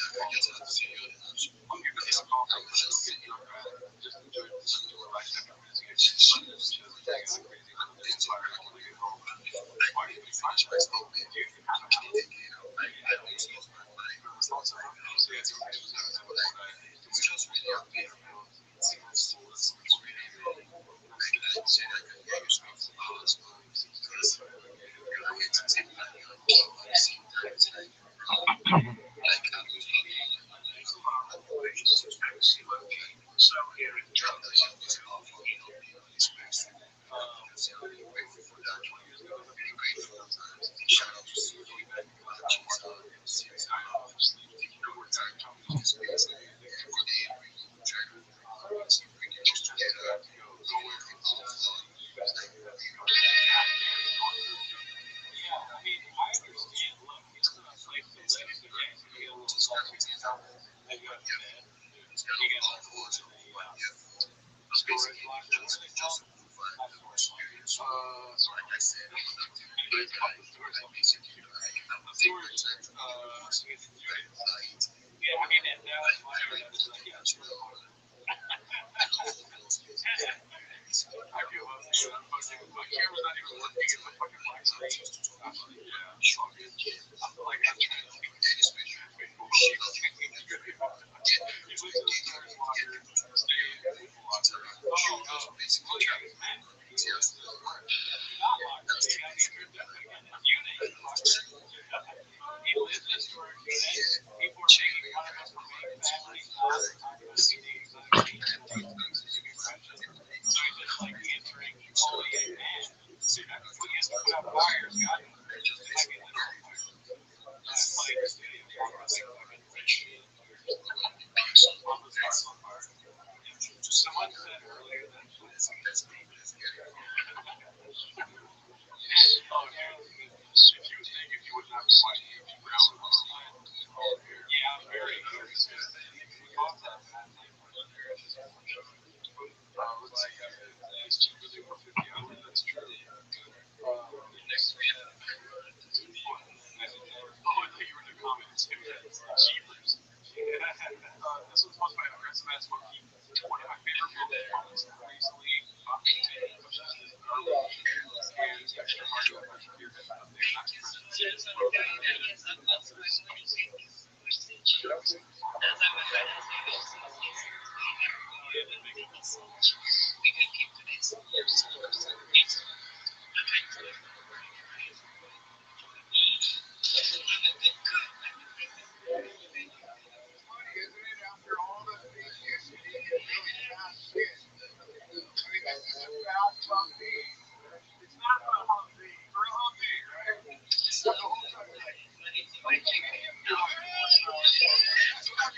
I'll give myself coffee, but I don't get drunk on it. Just enjoy it to relax after music. It's just fun and chill. I get crazy. I'm just tired when I get home. Why are you getting tired? Dude, you have to. Also, obviously, I do things that I would do it just really up there. See high school, that's so much reading. And I see that so much. So here in Germany, Yeah, I mean, I understand. Look, it's a place to live, so yeah, it's gonna get a little salty. Then you got the bed, you got the storage locker. What do they call it? Not storage locker. It's called the storage locker. The storage. I think it's units. Yeah, I mean, and now it's funny that it's like, yeah, it's really hard. I feel up, dude. I'm fucking. My camera's not even working. It's a fucking black screen. I'm like, yeah, it's all good. I'm like, I'm trying to think. Oh shit! You went to the storage locker, stay in the food locker. Oh, yeah, it's Matt. Not locker. They got named unit locker. He lives in a storage unit. People are making fun of us for being fat when he's not. They're talking about eating exotic meat. He's a good question. So he's just like answering only a man. We have to put out fires, God. Just like a literal fire. That's funny to see. Fucking rich Mama's house on fire. Someone said earlier that. Oh, dude. If you would think if you would not be watching YouTube Brown would online. Yeah, I'm very curious. We both have that. Let's see. It's cheaper than 150 hours. That's true. Next we have. Oh, I thought you were in the comments. Jeepers. This was posted by Aggressive Ass Monkey. One of my favorite building moments recently. And extra hard to imagine your head up there. Not to after all the things you get really fast shit. I mean, this is a fast Humvee. It's not a Humvee. For a Humvee, right? So the whole time, like kicking him down. Okay, so since we'll have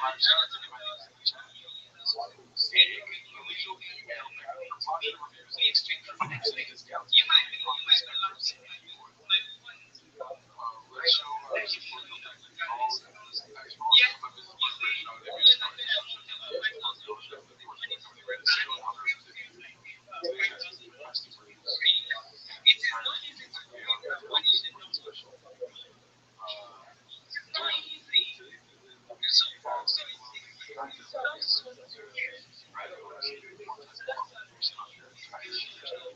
5 stars, anybody in the chat? Illegal email for posture reviews and exchange for financial discounts. You might be on the spectrum. Let's show support the fact that all We're the same amount of today. Today has the best versions, and it's kind of beyond that nothing special. Uh, today, the fats that you want to make the kind of base to spread over 1% on your entire shirt. 50%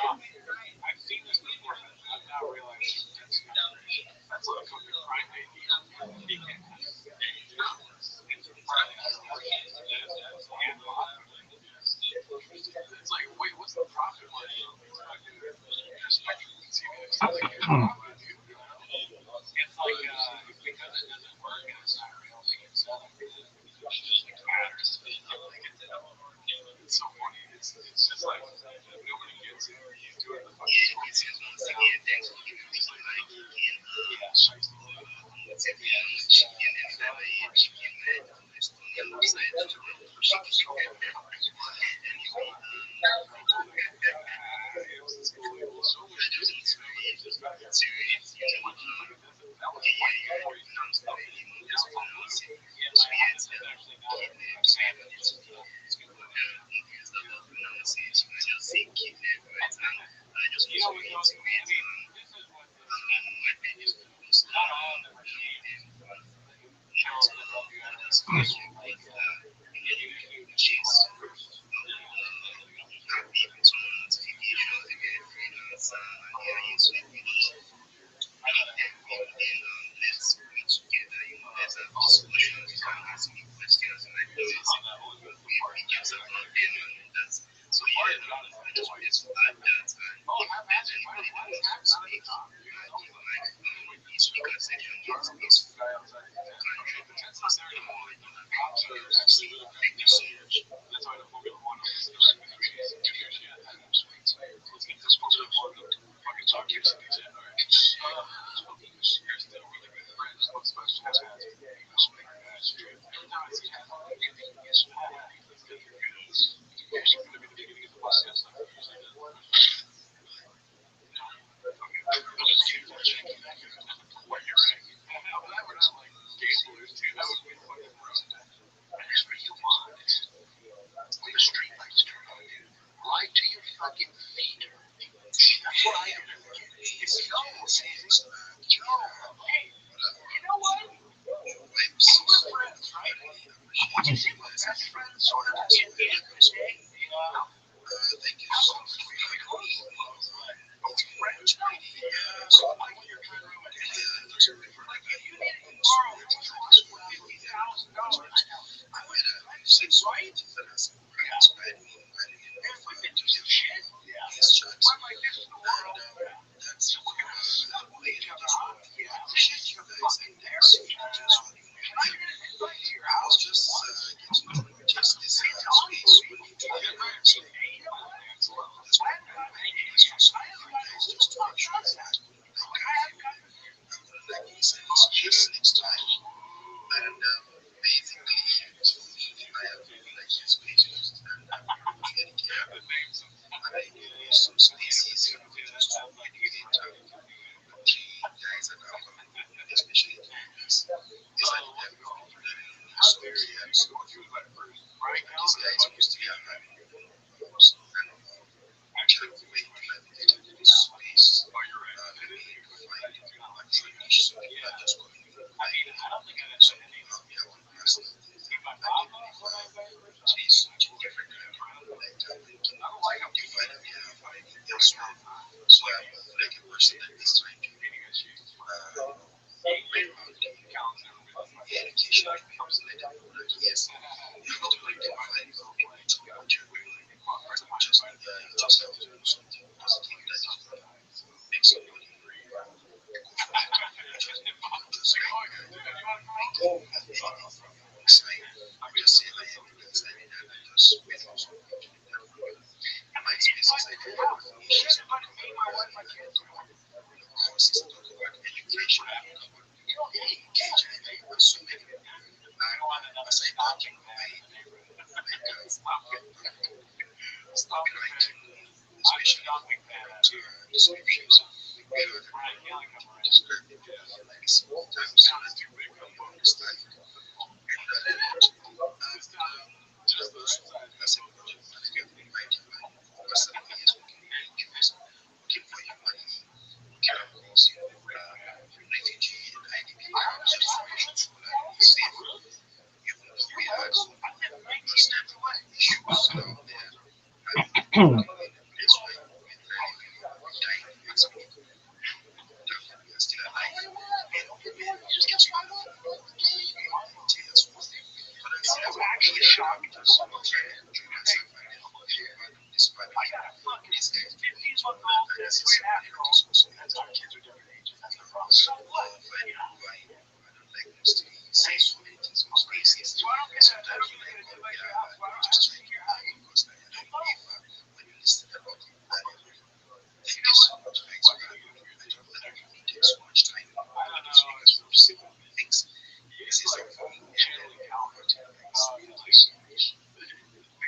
off. I've seen this before, but I've now realized that's kind of great. That's like a prime day deal. Yes. It's And it's like, wait, what's the profit margin on these fucking spectrum TVs? Like, it's like because it doesn't work and it's not real, they can sell it. It matters. it's so funny. It's just like nobody gets it. You do it in the fucking store. It's just like Yeah. shiesty thing. It's unbelievable. So much business, man. It's just got to too much money. That was white before he started stuff. Now it's all blue. Yeah, my office is actually not a fan of it. It's good. You know, I mean, this is what not all of them are shades. Shows that help you out. Like, you can cheese first. Oh, I imagine. Why is that not at the top? Dude, it's always on the top. Wait, this guy outside the tent. Okay, the tent's not there anymore. The cops are actually really cutting down the edge. That's why the Formula One is like the new shit. Let's get this Formula One fucking talk here. You're still really good friends. What's special has been every time I see hats, I'm like, yes, that's good. It's gonna be the beginning of the podcast. Like it usually does. Okay, I'll just keep checking. What you're right. Now, that we're not like gamblers too. That would be fucking rough. Whatever you want. When the street lights turn on, dude, right to your fucking feet. That's what I am. It's yo, hey, you know what? We're friends, right? Would you say we're best friends sort of at the end of the day? How close are we really close? Are we friends now? So why when you're trying to ruin it? Like if you needed to borrow $50,000, I would have right? Yeah. If we did do some shit, why am I giving the world? So we're gonna snuggle each other, huh? Yeah. Shit, you're fucking there. Can I get an invite to your house? How dare you? You invite first. Right now, actually, oh, you're right. Yeah. I mean, I don't think I'd invite any of them. If my mom knows what I invite first, I don't like them. Meaning I choose. Stop it, man. I'm stopping that here. Brian Kelly come around. Sounds too big for the book. That's why when people dying like so many people, definitely are still alive. And man, you just get smart on details was there. But I'm still actually shocked because some of them Germans have my little this part I got fucking this guy 15-month-old and 3.5-year-old. That's our kids are different ages. That's the problem. So what? But you know, I don't like most to say so many things about races. So I don't get sometimes you like, oh yeah, just trying to because I don't know if when you listen about that thank you so much, thanks for having me. I don't let everything take so much time. I don't know. Because we have so many things. This is our phone channeling talent. Thank you so much.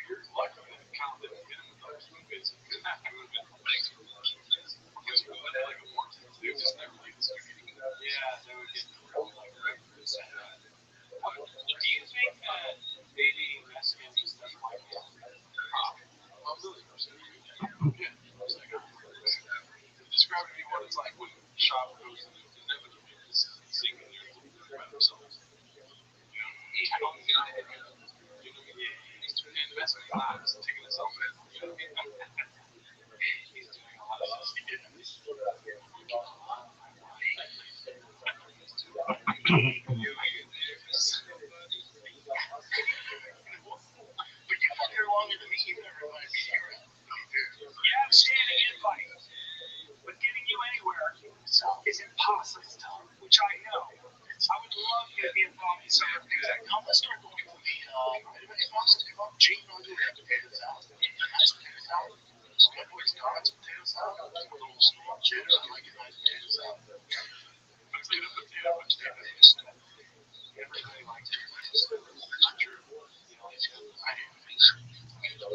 You're lucky that Cal didn't hit him with those movies. Because that would have been thanks for watching this. Because we would have like a Morton. They would just never leave the studio. Yeah, they would get real like records. Do you think that maybe Mexican just doesn't like him? A million percent. Yeah. It's like, describe to me what it's like when Shop goes into inevitably this single year by themselves. You know, I don't get out of here. You know what I mean? Yeah. He's doing the investment lives, taking himself in. You know what I mean? He's doing a lot of But you've been here longer than me. You never wanted me here. You have a standing invite, but getting you anywhere is impossible, which I know. I would love you to be involved in some of the things I know. Let's start going for the if I'm cheating on you, we have to pay this out. Nice potatoes out. Squidward's cards, potatoes out. With a little small chips, I like it nice potatoes out. Potato. Everybody likes it. That's not true. You know, it's good. I didn't think so. I think there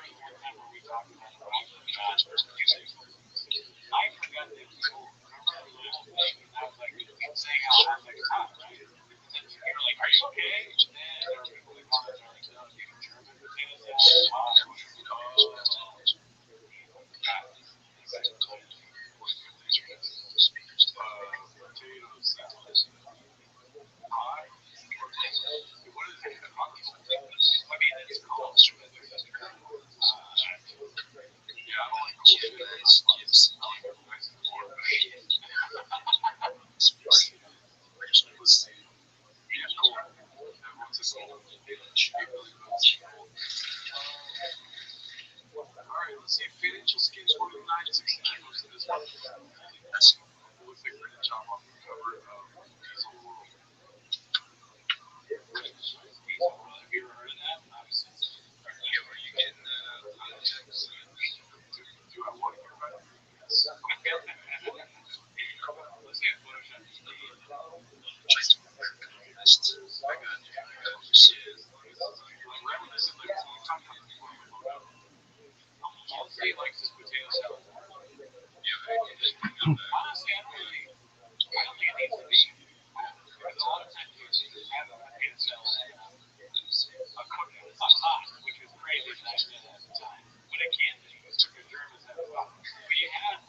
was one time where we talked about the Rothschild'S. I forgot that people remember the whole thing, and I was like, saying how hard like it's hot, right? And then you were like, "Are you okay?" And then there were people that commented like, "No, dude, German potato salad, hot." Potato salad. Hot. What is it? I mean, it's called Yeah, I don't like cold shit. Chips. I like it nice and warm. Yeah, cold. Everyone says cold. It really was cold. Alright, let's see. Financial Skins 10969 goes to this one. That's a prolific written job off the cover of Diesel World. Have you ever heard of that? Obviously. Yeah, are you getting context? Do I want to hear about it? Yes. Let's get Photoshop. Try to remember the list. I got shit. I'm reminiscing like it's a long time coming before my photo. He likes his potato salad. Yeah, I did. Honestly, I don't think it needs to be. Because a lot of times you have a potato salad at a cookout. It's not hot, which is crazy that I did at the time. But it can be, because Germans have fun. But you have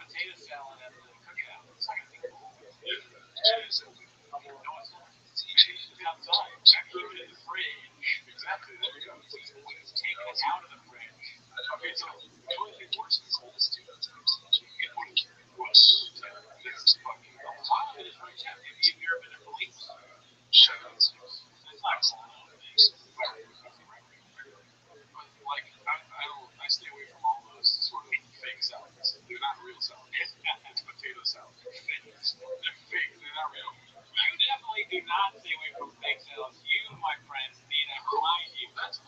potato salad at the cookout. It's not going to be cool. Yeah, it is. No, it's not. It's outside. Actually, in the fridge. Exactly, there you go. When you take it out of the fridge. Okay, so the only thing worse than cold is 2 times. It was really tight. This is fucking A lot of it is right now. Have you ever been to Philippe's? shout out to It's not cold. like I stay away from all those sort of fake salads. They're not real salads. It's potato salad. They're fake. They're not real. You definitely do not stay away from fake salads. You, my friend, need to remind you that's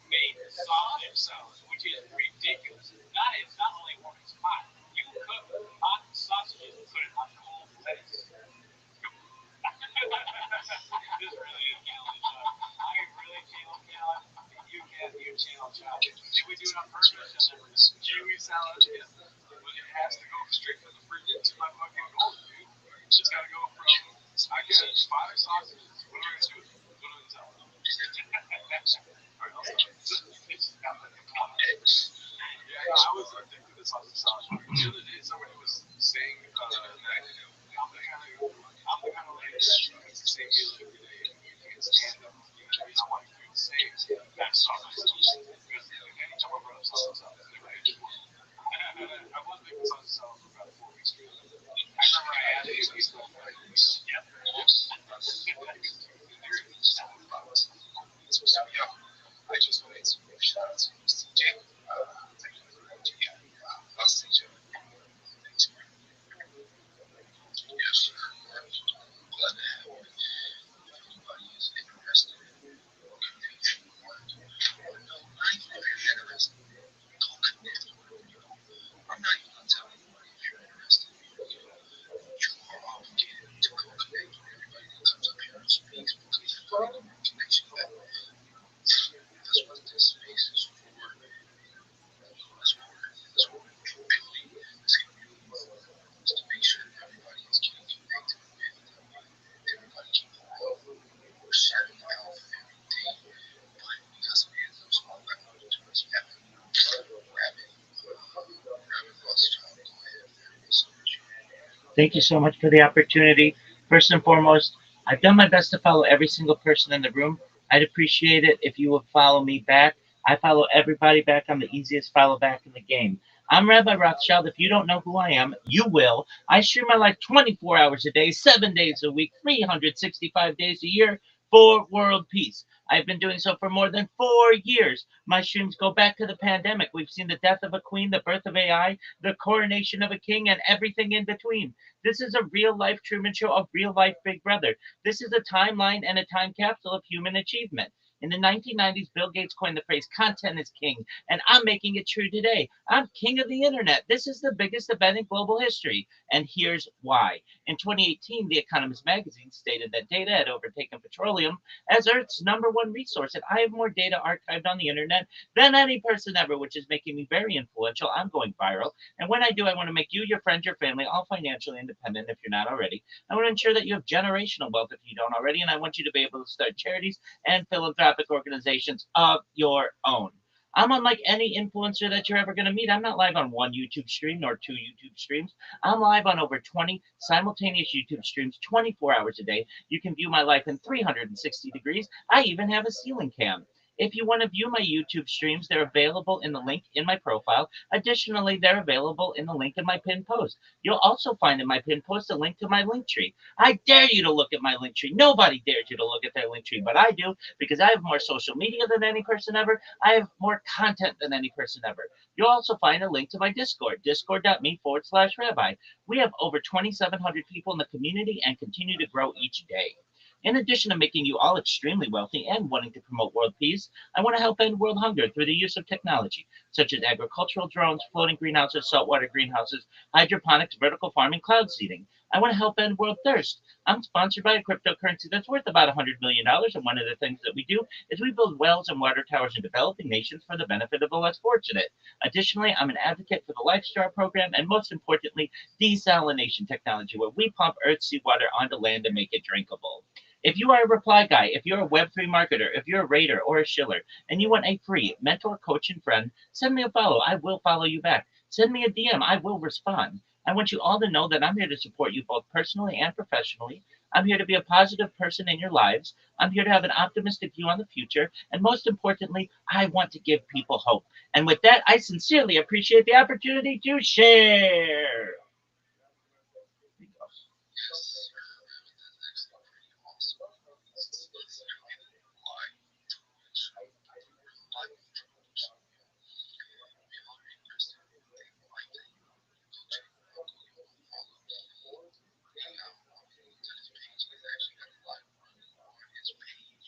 made sausage salad, which is ridiculous. It's not only warm, it's hot. You cook hot sausages and put it on cold lettuce. This really is challenge. I really channel challenge. You channel challenge. Did we do it on purpose? Kiwi salad, yeah. But it has to go straight from the fridge into my fucking bowl, dude. It's got to go from, I get 5 sausages. What am I going to do with them? Put them in the salad. Alright, I'll stop. Yeah, I was addicted to sausage salad. The other day, somebody was saying that I'm the kind of lady that eats the same meal every day and you can't stand them. Thank you so much for the opportunity. First and foremost, I've done my best to follow every single person in the room. I'd appreciate it if you would follow me back. I follow everybody back. I'm the easiest follow back in the game. I'm Rabbi Rothschild. If you don't know who I am, you will. I stream my life 24 hours a day, 7 days a week, 365 days a year for world peace. I've been doing so for more than 4 years. My streams go back to the pandemic. We've seen the death of a queen, the birth of AI, the coronation of a king, and everything in between. This is a real life Truman Show, a real life Big Brother. This is a timeline and a time capsule of human achievement. In the 1990s, Bill Gates coined the phrase content is king, and I'm making it true today. I'm king of the internet. This is the biggest event in global history, and here's why. In 2018, The Economist magazine stated that data had overtaken petroleum as Earth's number one resource, and I have more data archived on the internet than any person ever, which is making me very influential. I'm going viral. And when I do, I want to make you, your friends, your family all financially independent if you're not already. I want to ensure that you have generational wealth if you don't already. And I want you to be able to start charities and philanthropic organizations of your own. I'm unlike any influencer that you're ever going to meet. I'm not live on one YouTube stream nor two YouTube streams. I'm live on over 20 simultaneous YouTube streams 24 hours a day. You can view my life in 360 degrees. I even have a ceiling cam. If you want to view my YouTube streams, they're available in the link in my profile. Additionally, they're available in the link in my pinned post. You'll also find in my pinned post a link to my link tree. I dare you to look at my link tree. Nobody dares you to look at their link tree, but I do because I have more social media than any person ever. I have more content than any person ever. You'll also find a link to my Discord, discord.me/rabbi. We have over 2,700 people in the community and continue to grow each day. In addition to making you all extremely wealthy and wanting to promote world peace, I want to help end world hunger through the use of technology, such as agricultural drones, floating greenhouses, saltwater greenhouses, hydroponics, vertical farming, cloud seeding. I want to help end world thirst. I'm sponsored by a cryptocurrency that's worth about $100 million, and one of the things that we do is we build wells and water towers in developing nations for the benefit of the less fortunate. Additionally, I'm an advocate for the LifeStar program and, most importantly, desalination technology, where we pump Earth's seawater onto land to make it drinkable. If you are a reply guy, if you're a Web3 marketer, if you're a raider or a shiller, and you want a free mentor, coach, and friend, send me a follow. I will follow you back. Send me a DM. I will respond. I want you all to know that I'm here to support you both personally and professionally. I'm here to be a positive person in your lives. I'm here to have an optimistic view on the future. And most importantly, I want to give people hope. And with that, I sincerely appreciate the opportunity to share. Yes, that's actually pretty awesome. It's really the life transformation, real life transformation. If you are interested in things like that, go check him out. Go give him a follow. Hang out. Look at his page. He's actually got a live running on his page.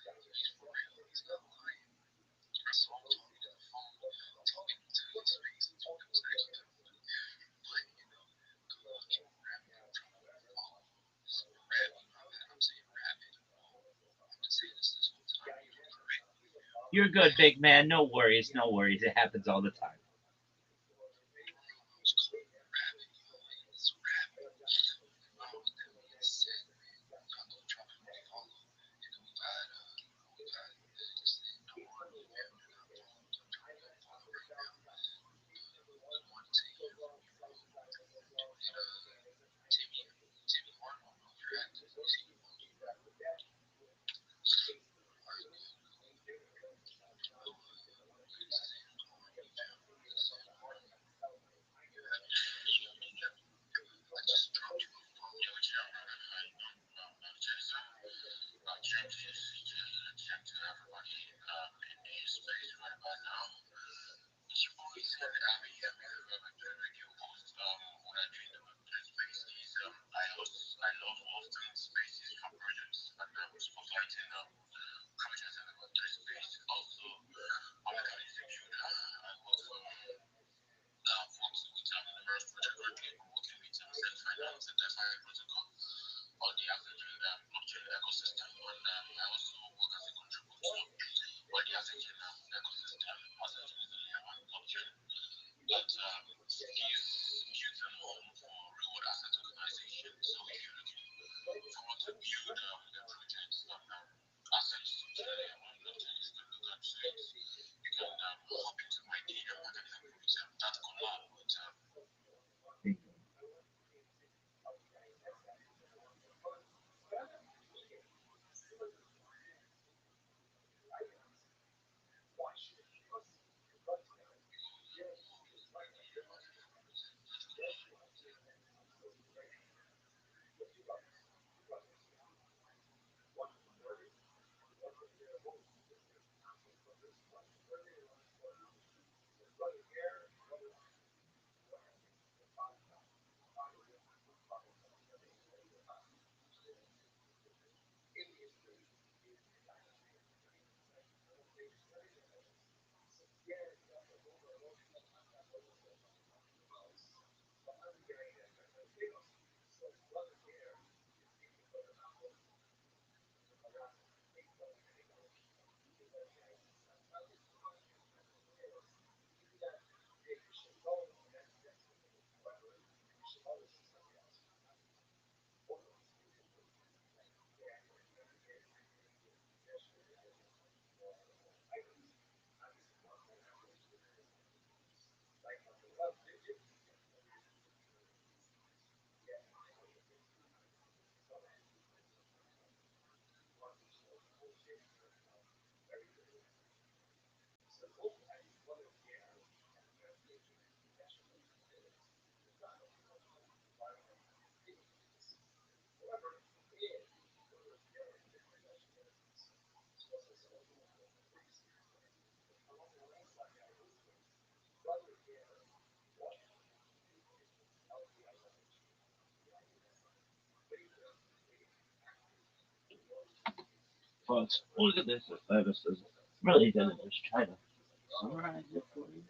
So he's for real. He's not lying. I saw him talking to the phone, talking to his face. It was actually kind of funny. But go look at Rabbit. I'm trying to follow him. Rabbi, my bad. I'm saying Rabbit. I've been saying this whole time. You don't correct me. You're good, big man. No worries. No worries. It happens all the time. For real, I was calling him Rabbit, y'all. It's Rabbit. With that being said, man, y'all go drop him a follow. We got Nahani, man. We're not followed. I'm trying to get him follow right now. But good morning to you. Dude, Timmy Hart, I don't know if you're active. Let me see your emoji. All right, good, cool. Well, greetings to the Harmony family. Greetings to the Harmony. Yeah, I just dropped you a follow. Yeah, what you got, brother? How you doing? Jason, Jim to everybody in the space right about now. It's your boy, Scotty Abby. I'm your radio host. What I do in the space is I love hosting spaces for projects and spotlighting projects in the Web3 space. Also, I'm a Canadian computer. I work for folks which I'm in the first project currently. We're working with Self Finance and DeFi protocol on the African blockchain ecosystem. And I also work as a contributor on the African ecosystem. African is the layer one blockchain that gives built and home for reward asset tokenization. So if you're looking forward to build a project Folks, look at this. This is really gonna just try to summarize it for you.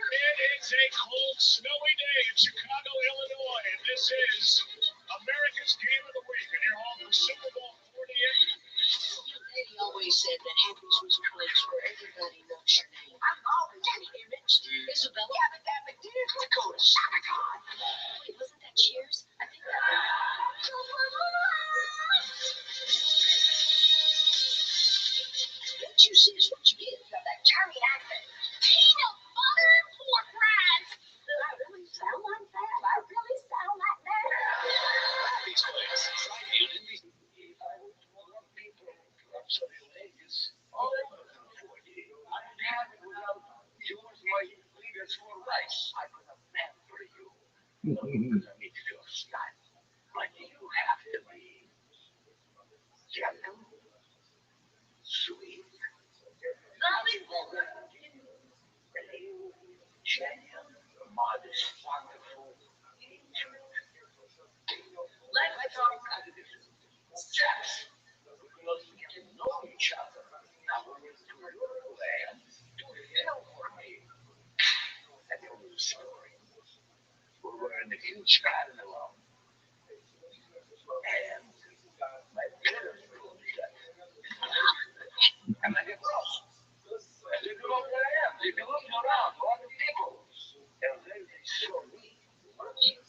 It is a cold, snowy day in Chicago, Illinois, and this is America's Game of the Week, and you're home for Super Bowl 48. Lady always said that heaven's was a place where everybody knows your name. I'm always Danny Emmons, Isabella, Dakota, Shaka Khan. Wait, wasn't that Cheers? I think that What you see is what you get. You got that charming accent. Peanut butter and pork rinds. Do I really sound like that? Do I really sound like that? These places, If I was one of people from Saudi Arabia, all of them for you. I don't have it without yours, my leaders for rice. I could have meant for you. No, it doesn't need to feel style. But you have to be gentle, sweet, loving, genuine, modest, wonderful, intimate. Let's talk sex. Because we get to know each other. Now we're going to a little land. Do a hill for me. And there was a story. We were in a huge garden alone. And my parents told me that. And I get lost. And they go where I am. They be looking around, all the people. And then they saw me working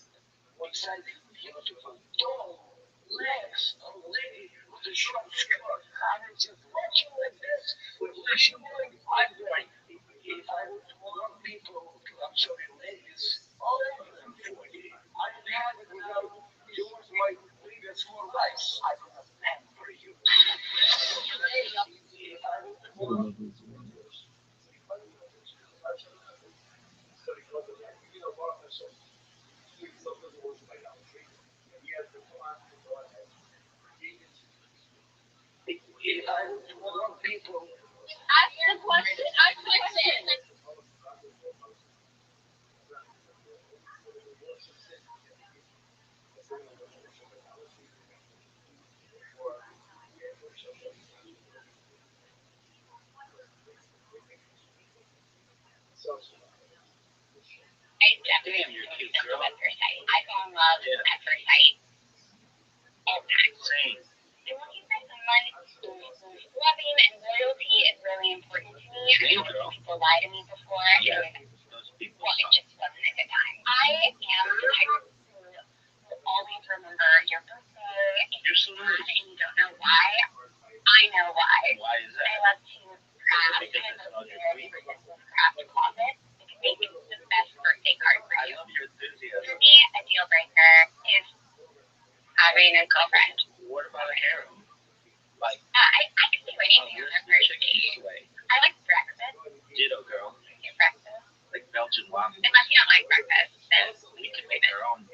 beside this beautiful, tall legs of a lady with a short skirt. And I'm just watching like this. With what she doing, I'm going. If I was one people, I'm sorry, ladies, all of them for you. I don't have it without yours, my leaders for rice. I could have meant for you. If I was one if I was one people, Ask the question. I clicked it. I damn, definitely you're cute, don't girl. love at first sight. I fall in love at first sight all the time. Same. I'm looking for someone who's loving, and loyalty is really important to me. I Same, know girl. people lied to me before, Yeah. and Those people well, it suck. just wasn't a good time. I am the type of person who will always remember your birthday, and You're so sad, nice. and you don't know why. I know why. Why is I that? love to craft, Because and I it's love on to your do feet. this craft closet. I can make the best birthday card for I you. love your For enthusiasm. me, a deal breaker is having a girlfriend. What about a harem? Like, I can do anything you're on a first chicken date. sway. I like breakfast. Ditto, girl. I get breakfast. Like Belgian waffles. Unless you don't like breakfast, then We can make our own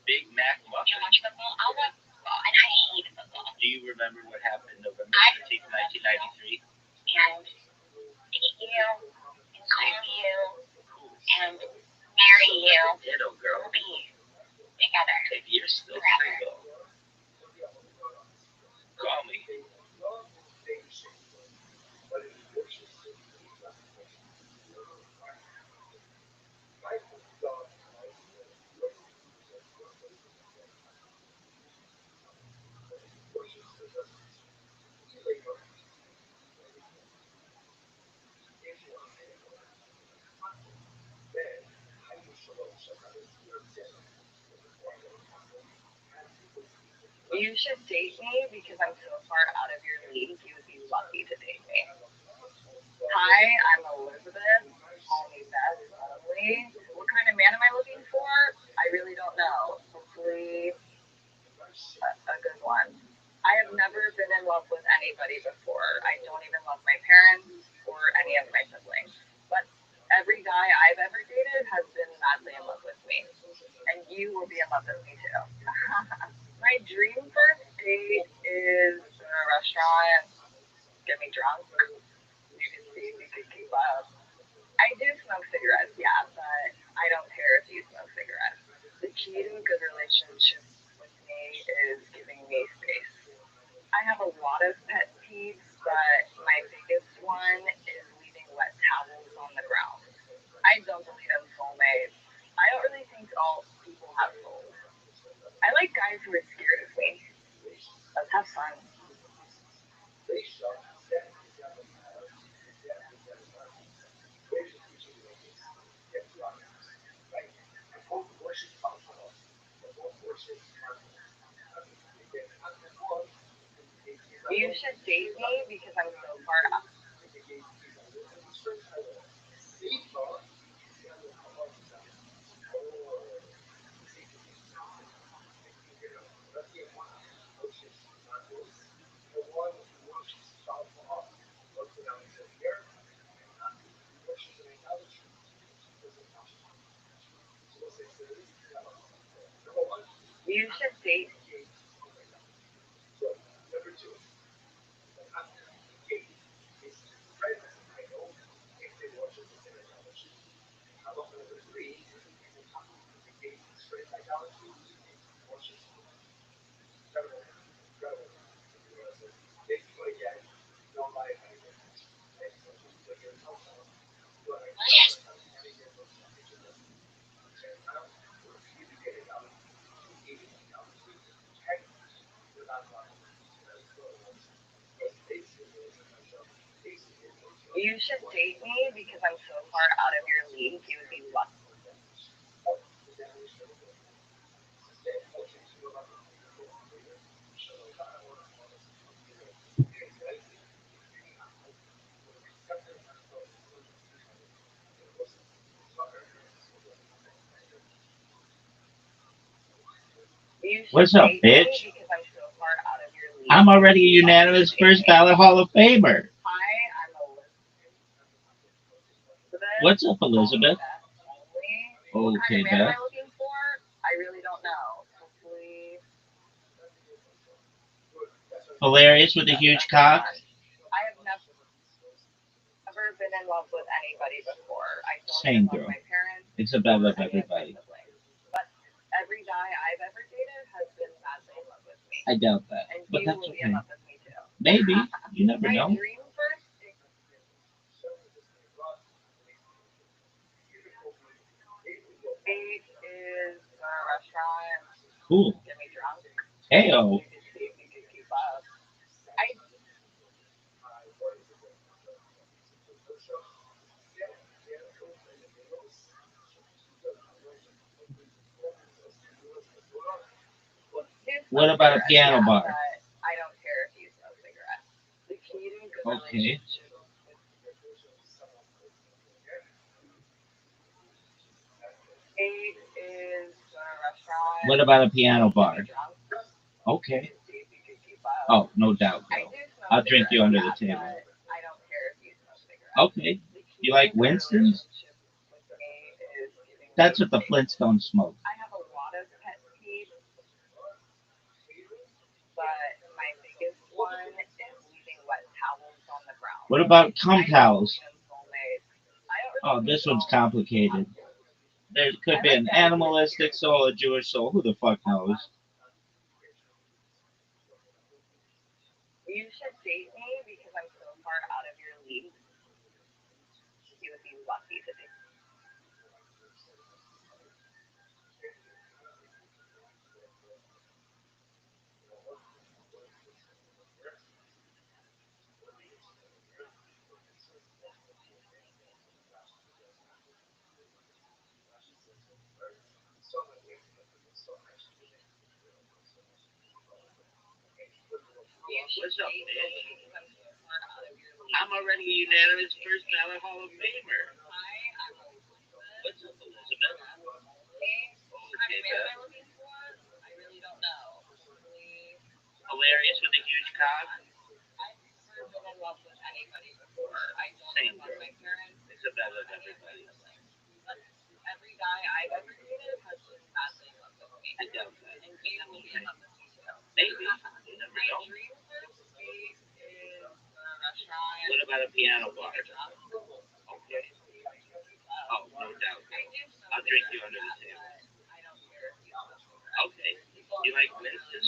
Big Mac you muffin. watch football. I'll watch football, and I hate football. Do you remember what happened November I- 13th, 1993? And date you, and call you, Cool. and marry you. Ditto, girl. We'll be together. If you're still Forever. single, call me. You should date me because I'm so far out of your league. You would be lucky to date me. Hi, I'm Elizabeth. Call me Beth only. What kind of man am I looking for? I really don't know. Hopefully, a good one. I have never been in love with anybody before. I don't even love my parents or any of my siblings. But every guy I've ever dated has been madly in love with me. And you will be in love with me too. My dream first date is in a restaurant, get me drunk. You can see if you can keep up. I do smoke cigarettes, yeah, but I don't care if you smoke cigarettes. The key to a good relationship with me is giving me space. I have a lot of pet peeves, but my biggest one is leaving wet towels on the ground. I don't believe in soulmates. I don't really think all people have souls. I like guys who are scared of me. Let's have fun. You should date me because I'm so far up. You should date. You should date me because I'm so far out of your league. You would be lucky. You should What's up, date me bitch? because I'm so far out of your league. I'm You would already a be lucky to unanimous date first me. ballot Hall of Famer. Hi, I'm Elizabeth. What's up, Call me Elizabeth? Beth only. What kind of Okay, man am I Beth. looking for? I really don't know. Hopefully, Hilarious with a huge a good cock. one. I have never been in love with anybody before. I don't even Same love girl. my parents Except I or love any of my everybody. siblings. But every guy I've ever dated has been madly in love with me. I doubt that. And But you that's will be in okay. love with me too. Maybe. You never My know. dream first date is a restaurant, Cool. get me drunk. Heyo. You can see if you can keep up. I do What smoke about a cigarettes, piano yeah, bar? but I don't care if you smoke cigarettes. The key to a good Okay. relationship with date is a restaurant, What about a piano get me bar? drunk. You Okay. can see if you can keep up. Oh, no doubt, I girl. do smoke I'll drink you cigarettes, under the yeah, table. but I don't care if you smoke cigarettes. Okay. The key You to a like good Winston's? relationship with me is giving me That's what the space. Flintstones smoke. I have a lot of pet peeves, but my biggest one is leaving wet towels on the ground. What about cum I don't towels? believe in soulmates. I don't really Oh, think this one's all people have complicated. souls. There could I be like an guys who are animalistic scared of soul, me. a Jewish soul. Who the fuck Have knows? fun. You should date me because I'm so far out of your league. You would be lucky to date. What's up, bitch? I'm already a unanimous first ballot Hall of Famer. What's up, Elizabeth? Okay, Beth. Hilarious with a huge cock. Same. Except I love everybody. I doubt that. Maybe. You never know. What about a piano bar? Okay. Oh, no doubt. I'll drink you under the table. Okay. You like Winston?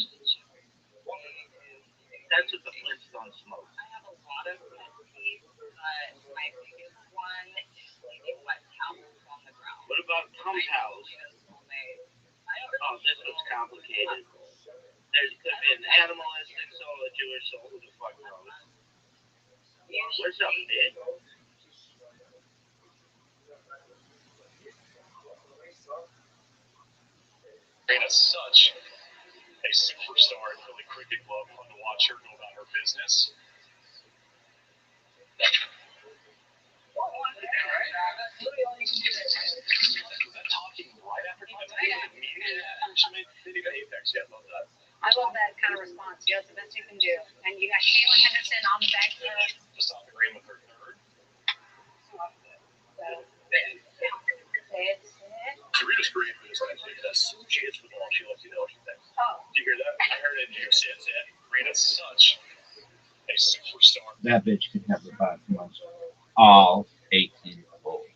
That's what the Flintstones smoke. What about pump house? Oh, this one's complicated. There could be an animalistic soul, a Jewish soul, who the fuck knows? What's up, bitch? And as such, a superstar in Philly cricket club, fun to watch her go about her business. Talking right after my she made Apex yet, love that. I love that kind of response. Yeah, it's the best you can do. And you got Caitlin Henderson on the back there. Just off agreeing with her third. Serena's great for this next week. She hits for the ball. She lets you know what she thinks. Oh. Did you hear that? I heard it. You said it. Serena's such a superstar. That bitch could have about all 18 holes.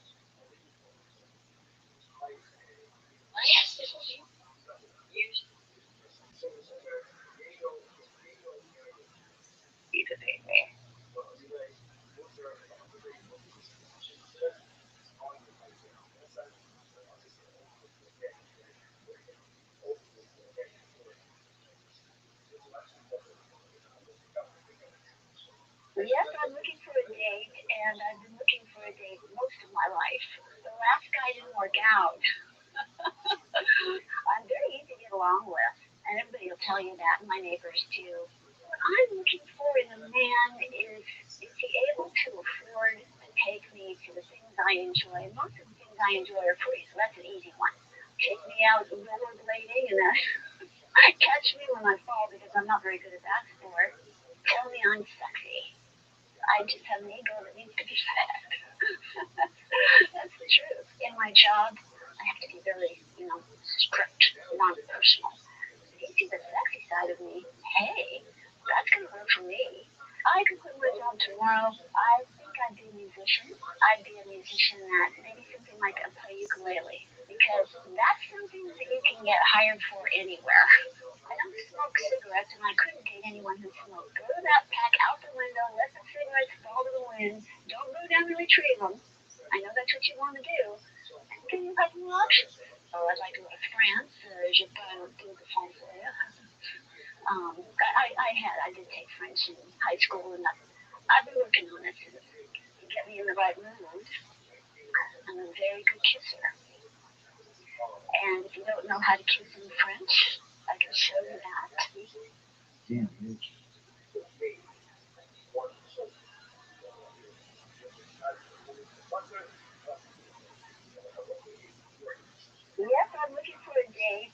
You could hate me. Yes, I'm looking for a date, and I've been looking for a date most of my life. The last guy didn't work out. I'm very easy to get along with, and everybody will tell you that, and my neighbors too. What I'm looking for in a man is he able to afford to take me to the things I enjoy? Most of the things I enjoy are free, so that's an easy one. Take me out rollerblading and catch me when I fall because I'm not very good at that sport. Tell me I'm sexy. I just have an ego that needs to be fed. That's the truth. In my job, I have to be very, strict, non-personal. If you see the sexy side of me, hey, that's going to work for me. I could quit my job tomorrow. I think I'd be a musician. I'd be a musician that maybe something like a play ukulele, because that's something that you can get hired for anywhere. I don't smoke cigarettes, and I couldn't date anyone who smoked. Throw that pack out the window, let the cigarettes fall to the wind. Don't go down and retrieve them. I know that's what you want to do. And then you have more options. Oh, I'd like to go to France. Je parle tout de français. I did take French in high school, and I've been working on it to get me in the right mood. I'm a very good kisser. And if you don't know how to kiss in French, I can show you that. Damn, bitch. Yes, I'm looking for a date.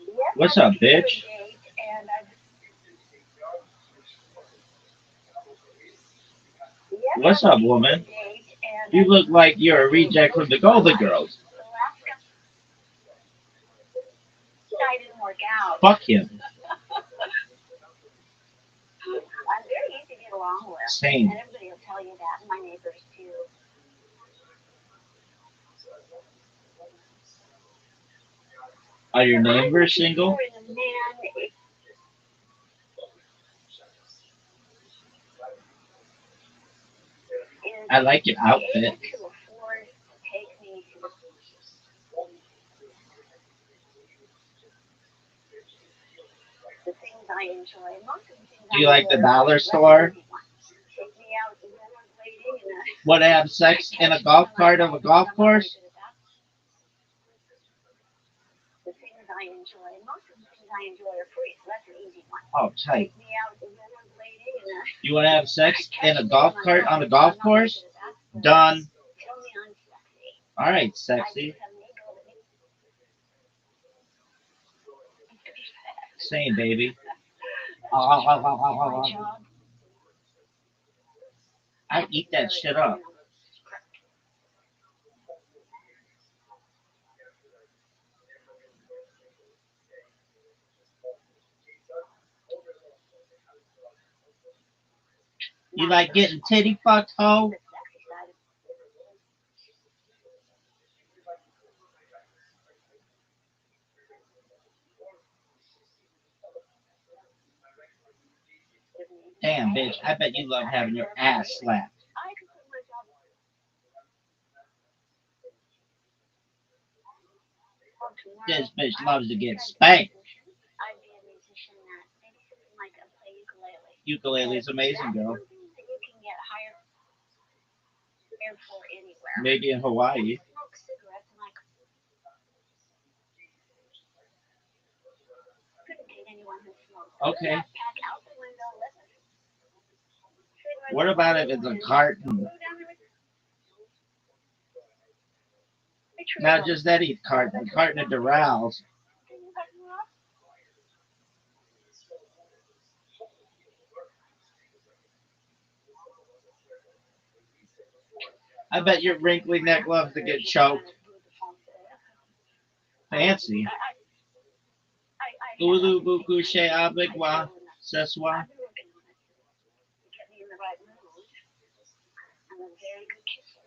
Yes, What's I'm up, looking for a bitch? date, and yes, What's I'm up, looking for a woman? date, and You look like you're a reject from the Golden Girls. the last guy didn't work out. Fuck him. I'm very easy to get along with. Same. And everybody will tell you that, and my neighbors too. Are your neighbors single? I like your outfit. The things I I enjoy, most of the things Do I you like the enjoy dollar are store? easy ones. Take me out rollerblading and Want to have sex in a golf cart of a golf course? the things I enjoy, most of the things I enjoy are free, so that's an easy one. Oh, tight. Take me out rollerblading and You want to have sex in a catch me golf when I'm cart on the not golf I'm not very course? good at that. But Done. tell me I'm sexy. All right, I just sexy. have an ego that makes Same, baby. that's my job. I eat that shit up. You like getting titty fucked, ho? Damn, bitch. I bet you love having your ass slapped. I could put myself on tomorrow. This bitch loves to get spanked. I'd be a musician that maybe something like a play ukulele. Ukulele's amazing, girl. That's something that you can get hired for anywhere. Maybe in Hawaii. I smoke cigarettes and I couldn't date anyone who smoked. Okay. Pack out the window, listen. What about if it's a carton? Not just any carton, a carton of Dural's. I bet your wrinkly neck loves to get choked. Fancy. Ulu buku she abigwa seswa.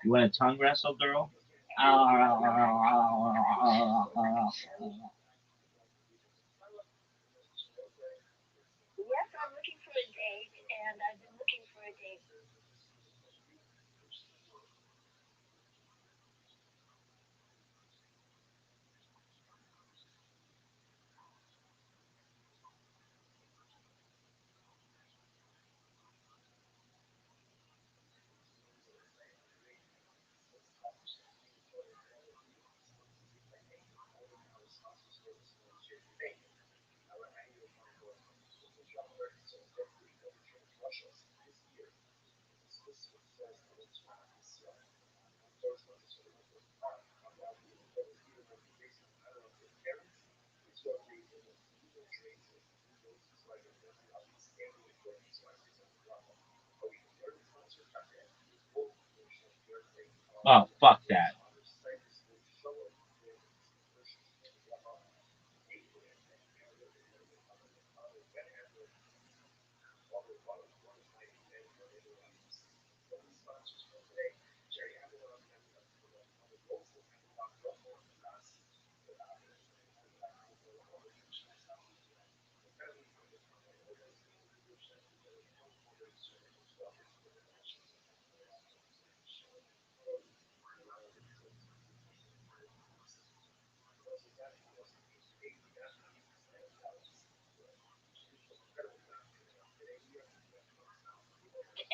You want a tongue wrestle, girl? Yes, I'm looking for a date, and I've been looking for a date. Oh, fuck that.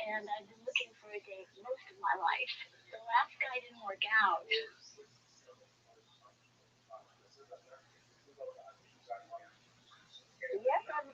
And I've been looking for a date most of my life. The last guy didn't work out. Yes, I'm.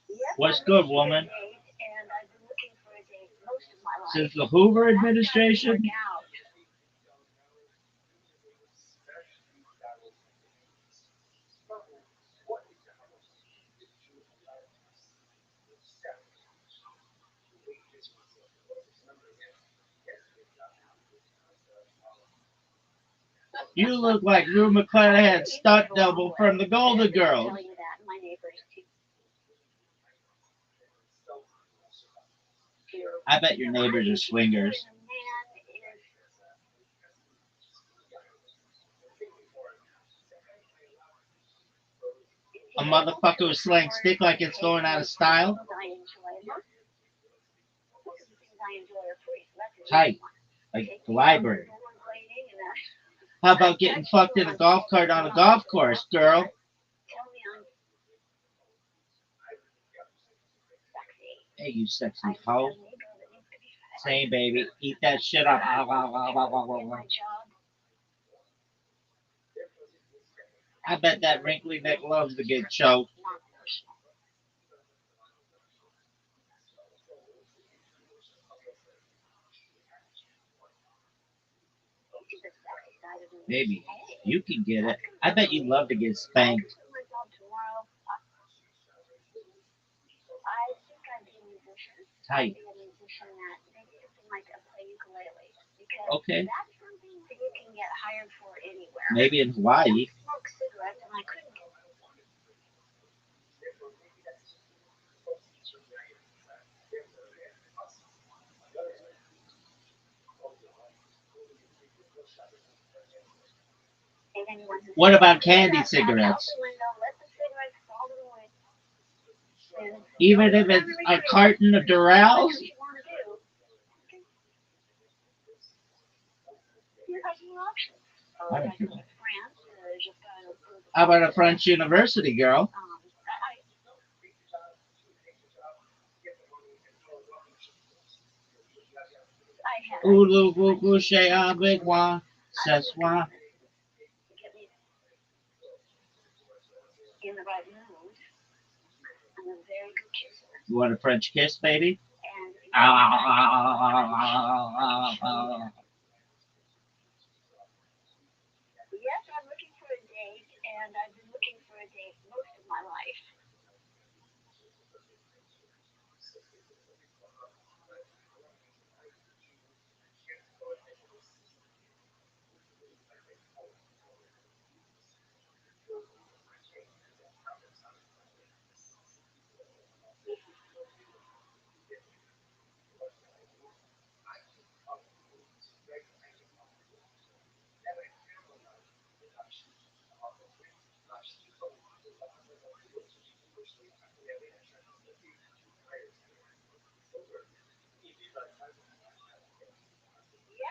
Yes, What's I'm good, looking for a woman? date, and I've been looking for a date most of my life. Since the Hoover The last guy didn't administration? work out. You look like Rue McClanahan's stunt double from the Golden Girls. Telling you that my neighbors too. I bet your neighbors are swingers. motherfucker with slang stick like it's going out of style. Tight, like the library. How about getting fucked in a golf cart on a golf course, girl? Hey, you sexy hoe. Same, baby. Eat that shit up. I bet that wrinkly neck loves to get choked. Baby, you can get it. I bet you love to get spanked. Tight. Okay. Maybe in Hawaii. What about candy cigarettes? Even if it's a carton of Dural's? How about a French university girl? Oulu Gugu Shea Abigwa Seswa. You want a French kiss, baby?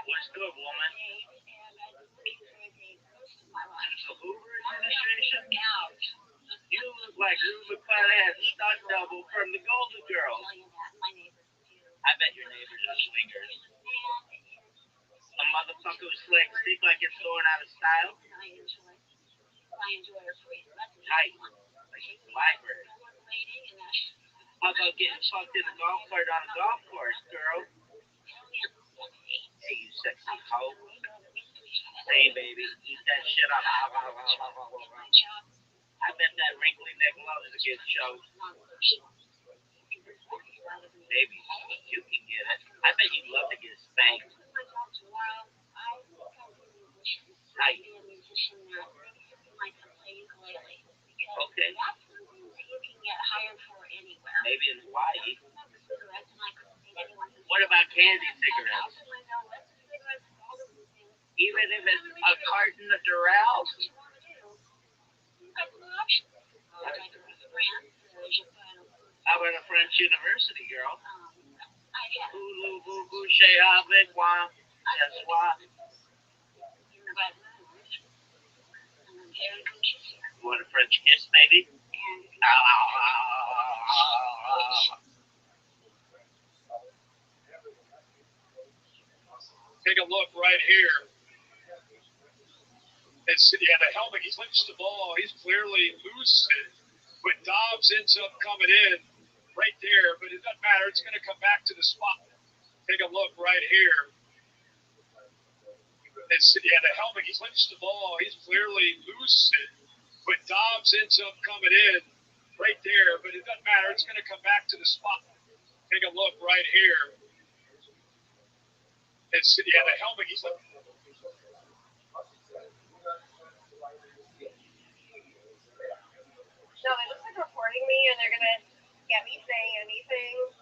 What's good, woman? So Uber administration? You look like Ruben Flathead's stunt double from the Golden Girls. I bet your neighbors are swingers. A motherfucker with slang stick like it's going out of style. Tight, like the library. How about getting fucked in a golf cart on a golf course, girl? Hey, you sexy hoe. Same, baby. Eat that shit up. I bet that wrinkly neck loves to get choked. Baby, you can get it. I bet you love to get spanked. Tight. Okay. Maybe in Hawaii. What about candy cigarettes? Even if it's a carton of Dural's? How about a French university girl? Oulu Gugu Shea Abigwa Seswa. You want a French kiss, baby? Take a look right here. The helmet. He clinched the ball. He's clearly loose it. But Dobbs ends up coming in right there. But it doesn't matter. It's going to come back to the spot. Take a look right here. The helmet. He clinched the ball. He's clearly loose it. But Dobbs ends up coming in right there. But it doesn't matter. It's going to come back to the spot. Take a look right here. The helmet. He's No, they just like recording me and they're gonna get me saying anything.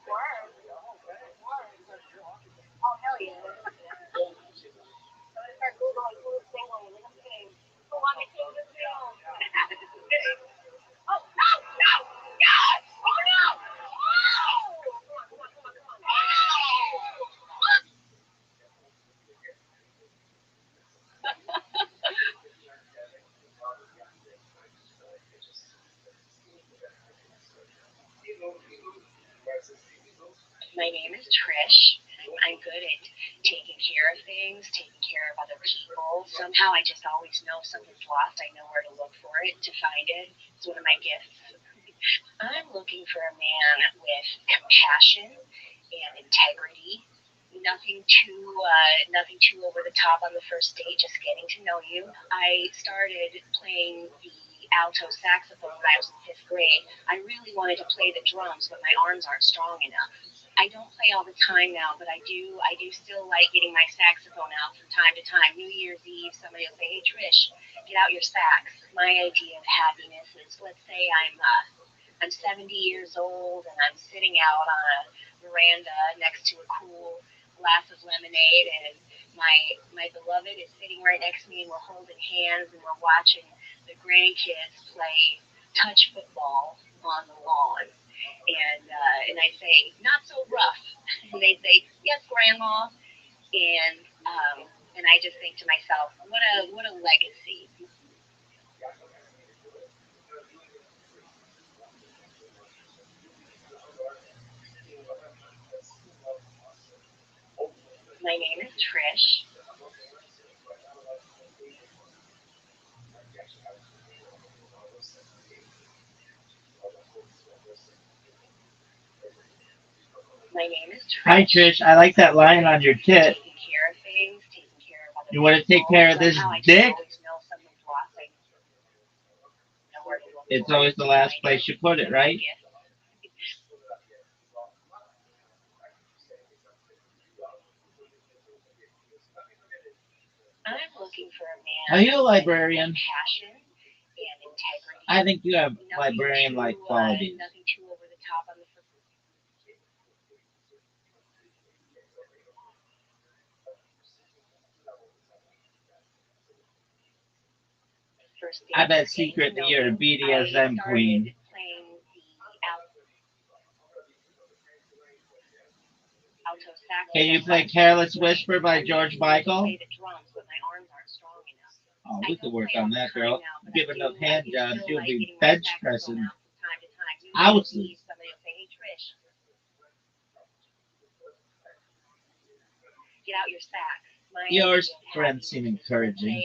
Word. Oh, hell yeah. I'm gonna start Googling who's single. I'm kidding. Who want me to this video? name is Trish. I'm good at taking care of things, taking care of other people. Somehow I just always know if something's lost, I know where to look for it, to find it. It's one of my gifts. I'm looking for a man with compassion and integrity. Nothing too over the top on the first date. Just getting to know you. I started playing the alto saxophone when I was in fifth grade. I really wanted to play the drums, but my arms aren't strong enough. I don't play all the time now, but I do still like getting my saxophone out from time to time. New Year's Eve, somebody will say, "Hey Trish, get out your sax." My idea of happiness is, let's say I'm 70 years old and I'm sitting out on a veranda next to a cool glass of lemonade, and my beloved is sitting right next to me, and we're holding hands and we're watching the grandkids play touch football on the lawn. And I say, "Not so rough." And they say, "Yes, Grandma." And I just think to myself, what a legacy. My name is Trish. My name is Trish. Hi, Trish. I like that line on your tit. Taking care of things, taking care of other You want to take people. care of this Somehow I just dick? always know something's lost. I know where to look It's for always it, the to last find place it. you put it, right? Yes. I'm looking for a man Are you a with librarian? passion and integrity. I think you have Nothing librarian-like qualities. nothing too over the top on the first date. I bet Just getting to secretly know you're a you. I BDSM started queen. playing the alto saxophone. Can you when I play was in fifth Careless grade. Whisper by I George really wanted to Michael? play the drums, but my arms aren't strong enough. Oh, I we could don't work play all on the that, time girl. now, but Give I enough do hand jobs, still you'll like be getting my bench saxophone pressing out from time to time. New Year's ounces. Eve, somebody will say, "Hey Trish, get out your sax." My Yours idea of friends happiness seem is, let's say encouraging.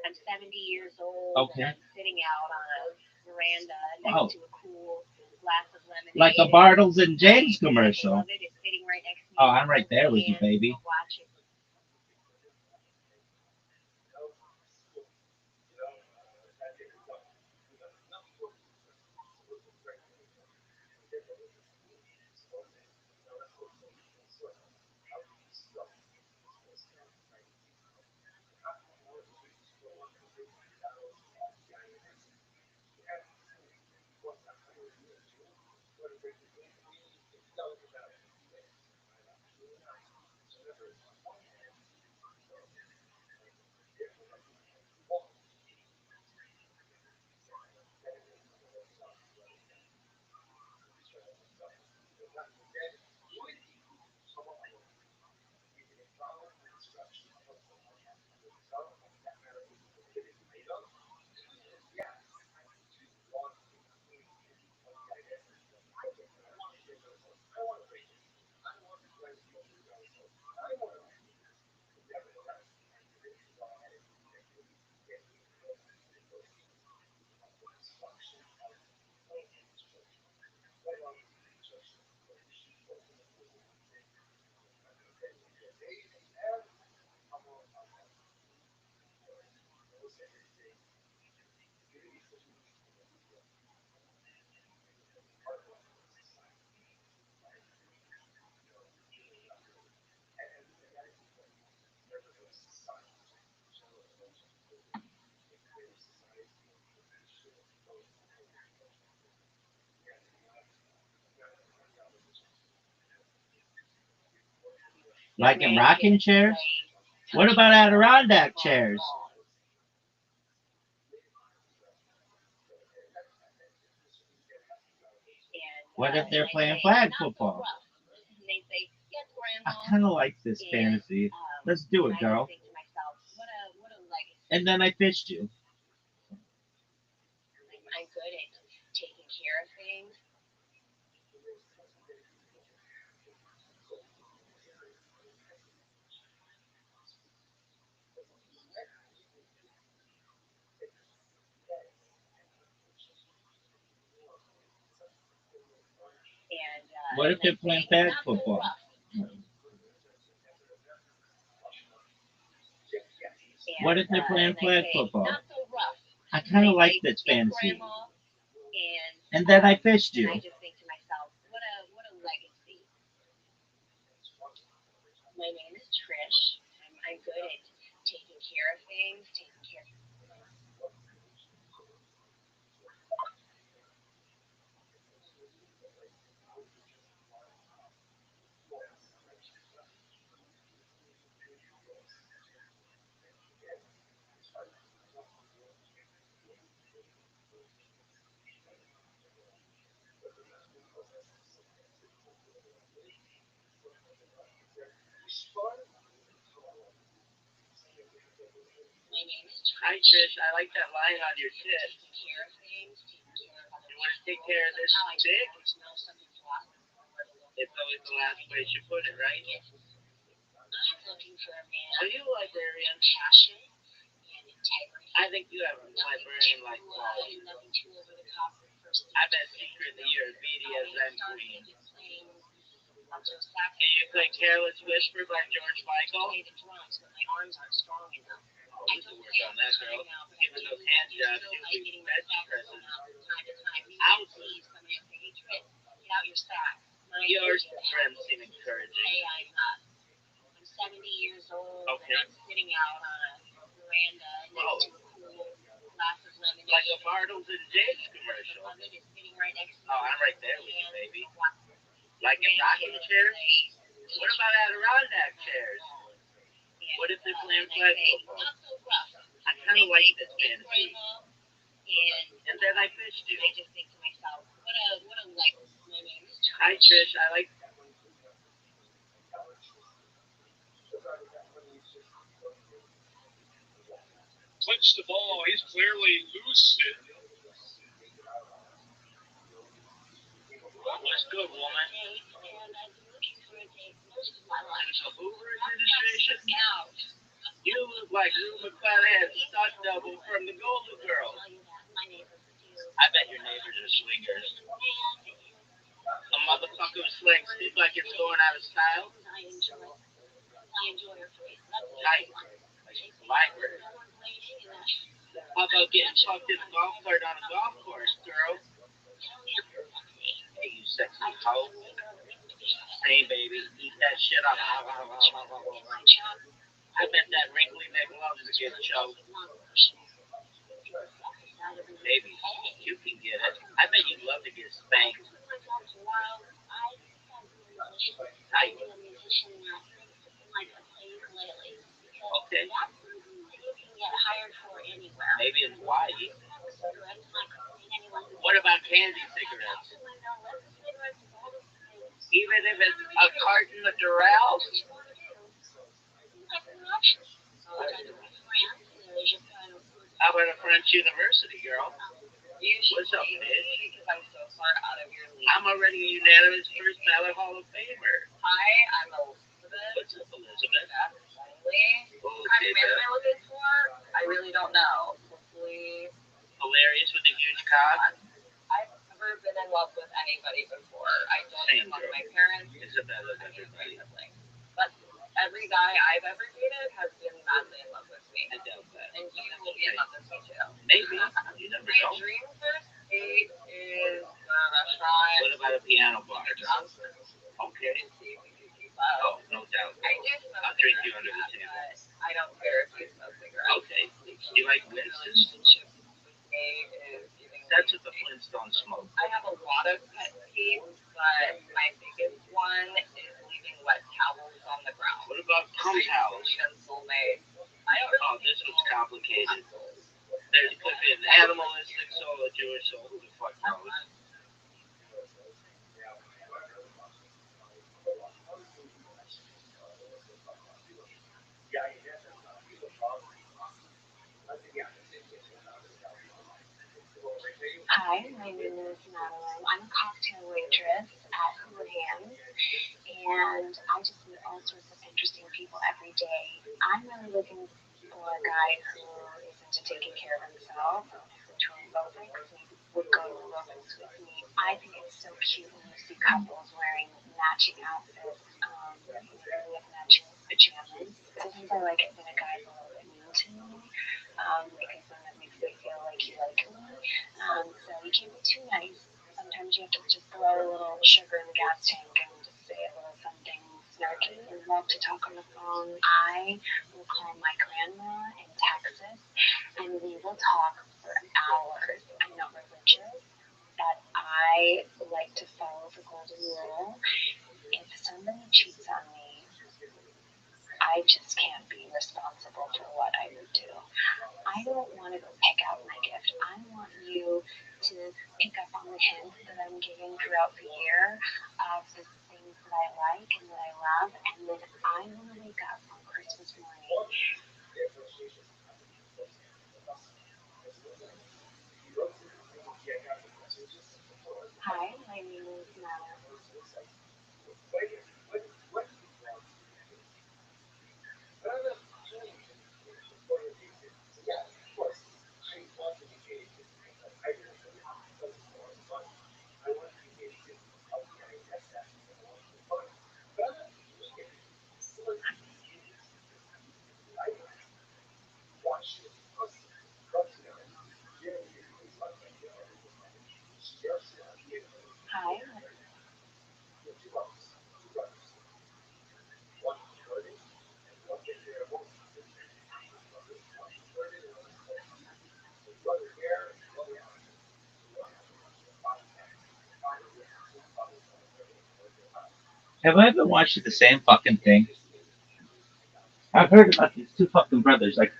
I'm 70 years old and Okay. I'm sitting out on a veranda Wow. next to a cool glass of lemonade. Like a Bartles and James My commercial. beloved is sitting right next to me. Oh, I'm right there with you, baby. We're watching. Like in rocking chairs? What about Adirondack chairs? What if they're playing flag football? And they say, "Yes, I Grandma." kind of like this And fantasy. Let's do it, I just girl. think to myself, what a legacy. And then I fished you. I'm good at taking care of things. What if they're playing flag football? What if they're playing flag football? I kind of like this fantasy. And then I fished you. I just think to myself, what a legacy. My name is Trish. I'm good at taking care of things, taking care of my name is Hi, Trish. Trish. I like that line on your tit. Taking care of things, taking care of other You want to take people. care of this Somehow I just dick? always know something's wrong. It's always the last place you put it, right? I'm looking for a man Are you a librarian? with passion and integrity. I think you have librarian-like qualities. Nothing too over the top for the first I bet secretly you're a BDSM queen. playing alto sax. Can you play Careless Whisper by George Michael? Play the drums, but my arms aren't strong enough. Oh, you can work on that, girl. Giving those hand jobs, you'll be bed presses. Out. Please come in and say, hey, Trish, get out your sax. Your friends seem encouraging. Hey, I'm 70 years old, Okay. and I'm sitting out on a veranda next to a cool glass of lemonade. Like a Bartles and James commercial. Love it, it's sitting right next to Oh, I'm right there with you, baby. Like in rocking chairs? What about Adirondack chairs? What if they're playing flag football? Not so rough. I kind of like this fantasy. And then I fished you. I just think to myself, what a legacy. My name is Trish. Hi, Trish. I like. Clinch the ball. He's clearly loose. What's good, woman? And I've been looking for a date most of my life. There's a Hoover administration. Now, You look like Rue McClanahan's stunt double from the Golden Girls. tell you that my neighbors do. I bet your neighbors are swingers. A motherfucker who slings stick like it's going out of style. I enjoy her face. That's the Tight. Like a library. How about getting fucked in a golf cart on a golf course, girl? Hey, you sexy hoe. Hey, baby, eat that shit up. I bet that wrinkly neck loves to get choked. Baby, you can get it. I bet you'd love to get spanked. Tight. Okay. Maybe in Hawaii. What about candy cigarettes? Even if it's a carton of Dural's? How about a French university, girl? What's up, bitch? Because I'm so far out of your league. I'm already a unanimous first ballot Hall of Famer. Hi, I'm Elizabeth. What's up, Elizabeth? What kind of man am I looking for? I really don't know. Hopefully, Hilarious with a huge cock. I've never been in love with anybody before. I don't Same, love girl. my parents. Isabella, everybody. But every guy I've ever dated has been madly in love with me. I doubt that. And you will be in love with me too. Maybe. You never My know. dream first date is a restaurant. What about a piano bar? Drums. Okay. Oh, Oh, no doubt. I do smoke I'll drink you cigarettes, under the table. but I don't care if you smoke cigarettes. Okay. You like Winston's? Relationship with me is giving That's what the Flintstones smoke. I have a lot of pet peeves, but my biggest one is leaving wet towels on the ground. What about cum towels? And soulmate. I don't really Oh, this one's complicated. There could be an animalistic soul, a Jewish soul, who the fuck knows? Hi, my name is Madeline. I'm a cocktail waitress at Hoover Hands, and I just meet all sorts of interesting people every day. I'm really looking for a guy who is into taking care of himself, who's romantic, maybe would go to Logan's with me. I think it's so cute when you see couples wearing matching outfits. Maybe we have matching pajamas. Sometimes I like it when a guy's a little bit mean to me, because then that makes me feel like you like me. So you can't be too nice. Sometimes you have to just throw a little sugar in the gas tank and just say a little something snarky. And love to talk on the phone. I will call my grandma in Texas and we will talk for hours. I'm not religious, but I like to follow the golden rule. If somebody cheats on me, I just can't be responsible for what I would do. I don't want to go pick out my gift. I want you to pick up on the hints that I'm giving throughout the year of the things that I like and that I love, and then I want to wake up on Christmas morning. Hi, my name is Nana. Hi. Have I ever watched the same fucking thing? I've heard about these two fucking brothers like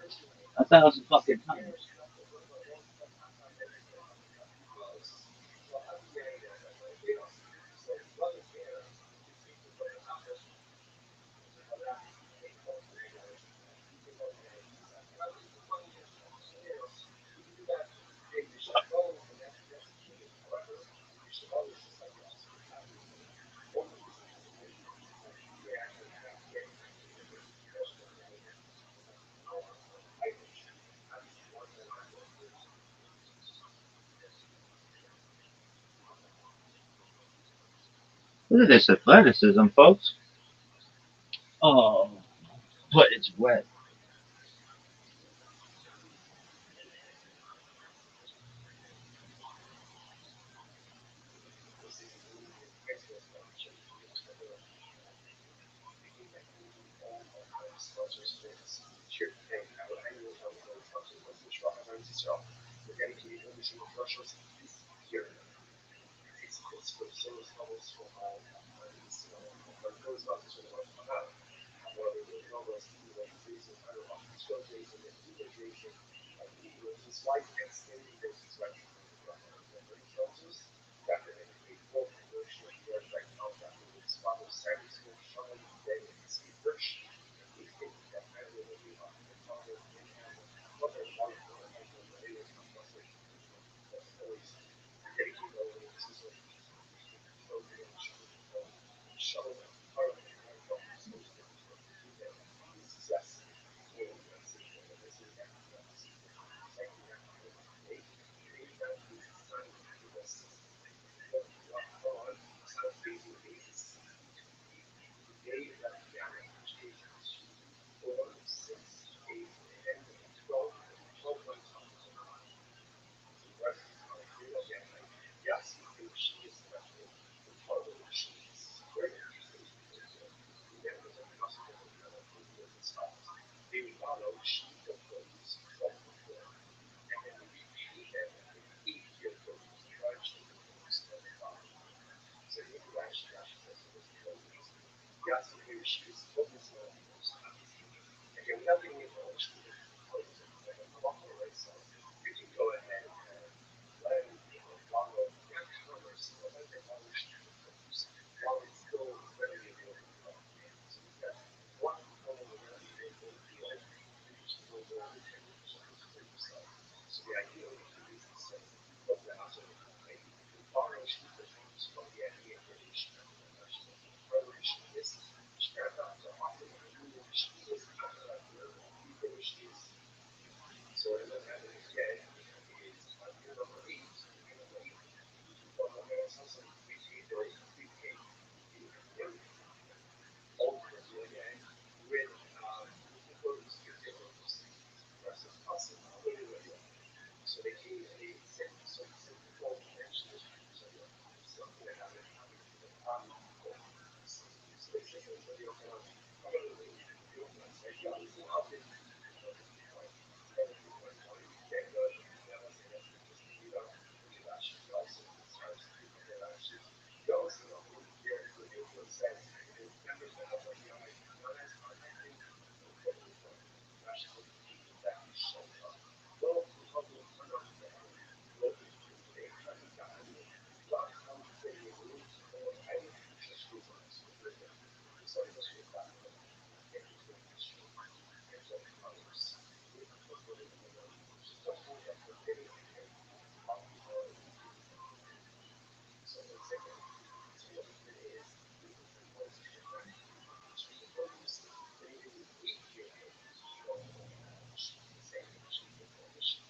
1,000 fucking times. Look at this athleticism, folks. Oh, but it's wet. So I've been like very like get good, and I say that because you actually also starts and then actually you also know your influence says the members that have like young as content is very important. You actually look at the people that are showing up. Well, Republicans are not bad. Look at they try to guide it. A lot of times you get in a room and like I didn't have to trust group on this very well. So I just went back and it was like extra. And so others, they put what they put on. So I know that when they hear talking about so let's say that so what it is, people can always connect to the beliefs. But even if we hear things, we don't match the same energy with the mission.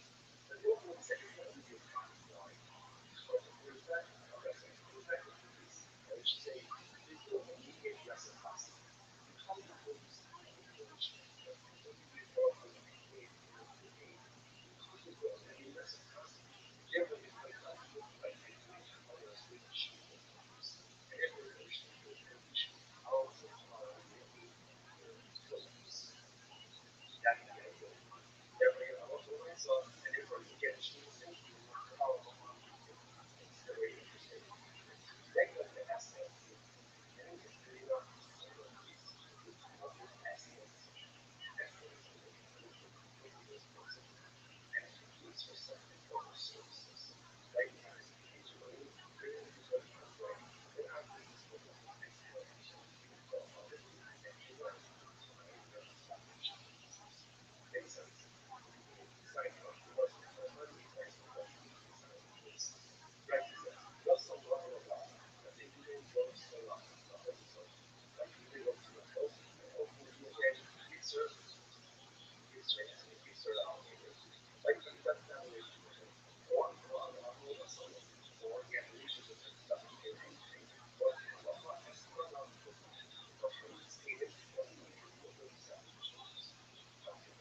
But the only ones that can only be kind of like, so there's that, okay, so there's that kind of piece. I would say there's no immediate reciprocity. You come to beliefs of information, like when you get brought up and gave the aid, you come to build that in reciprocity. Therefore, it's like we have others with achievable beliefs. And every understand that we should also follow the aid their beliefs. That's the idea. Therefore, you know, also myself, and therefore you get a chance to be more powerful on people. It's the way that you say it. That goes to aspect too. And then just really not so the piece of this aspect. Aspect is what it is person. Expertise for something over services. Right? Because if you believe you're going to do what God's way, then how can you expect us to exploit you go above and beyond that you learn? So now you're going to stop pushing the business. Makes sense? And besides, the person that knows money is asking questions besides the case. Right? He says, thus Allah Allah. فتجد الجوز الله الله so like you can go to a post and ultimately look at get served get chance and get served allocated. Like that's not the way to look at it. Or Allah Rasul. Or you have relationship with doesn't get anything. But Allah has put on the book. Muhammad stated what he needed to fulfill the salvation of his country.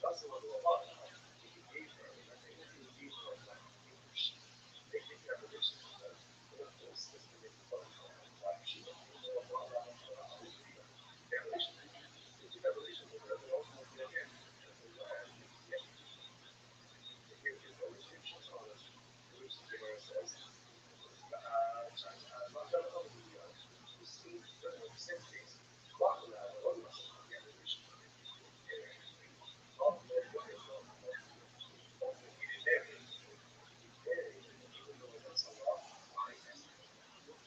That's what Allah if he gave her, let's say he gave her a wife, he gave her sheep. They didn't have relations with her. But of course, this is the wife. She was being the that relationship. If you have relations with her, then ultimately again, that's what God has to get to. Here's no restrictions on us, which the Gemara says, which means the sense is, one must get a relationship with you. Ultimately, what is love? Ultimately, getting married. Getting married, even though that's a law, why has to be book.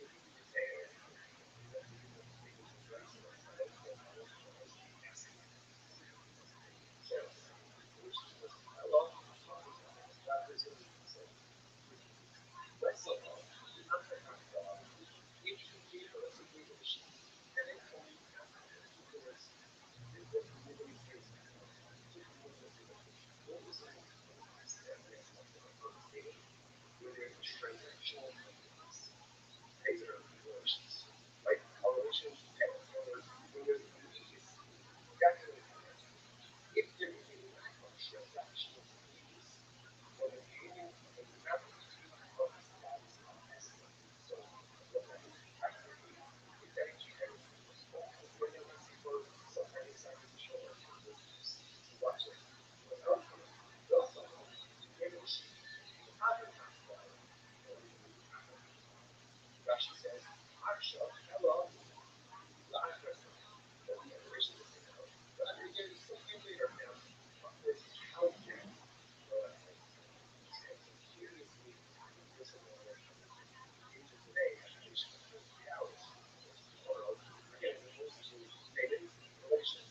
If you get married, you have to do what the things in Christ, so that's not everyone knows the aspect. So, which is what Allah talking about. God basically said, that's so long. I'm not talking about if he gave her, let's say, gave her the sheep, and then told you not to have intercourse, then what would he say to that? What would he say to that? What was the aspect of her faith where there's a transactional element? These are relations. Like our relations when there's immediacy. That's what it is. If there is a lack of transactional immediacy, or the payment does not materialize as aspect. So what that is practically is that you have when they let's say for some kind of sacrificial or beliefs. Watch this. When Allah, thus Allah, you gave the sheep. Rashi says, Aksha, hello, La'akrasa. Well, we have relations with him. But again, it's still came later now. Let's count that. Understand? So curiously, this is one that even today has relations with realities. Or again, as opposed to negative relations.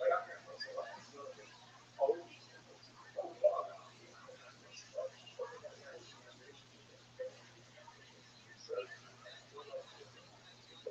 Like I have so I have nothing. All these things. Oh God, what did that guy do in relationship with? So that's one of them.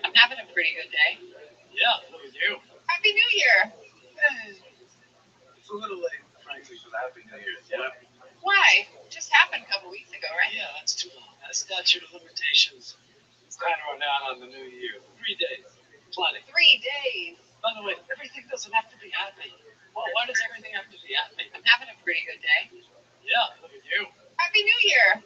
I'm having a pretty good day. Yeah, look at you. Happy New Year. It's a little late, frankly, for the Happy New Year. Yeah. Why? Just happened a couple weeks ago, right? Yeah, that's too long. That statute of limitations. It's time to run out on the New Year. 3 days. Plenty. 3 days. By the way, everything doesn't have to be happy. Well, why does everything have to be happy? I'm having a pretty good day. Yeah, look at you. Happy New Year.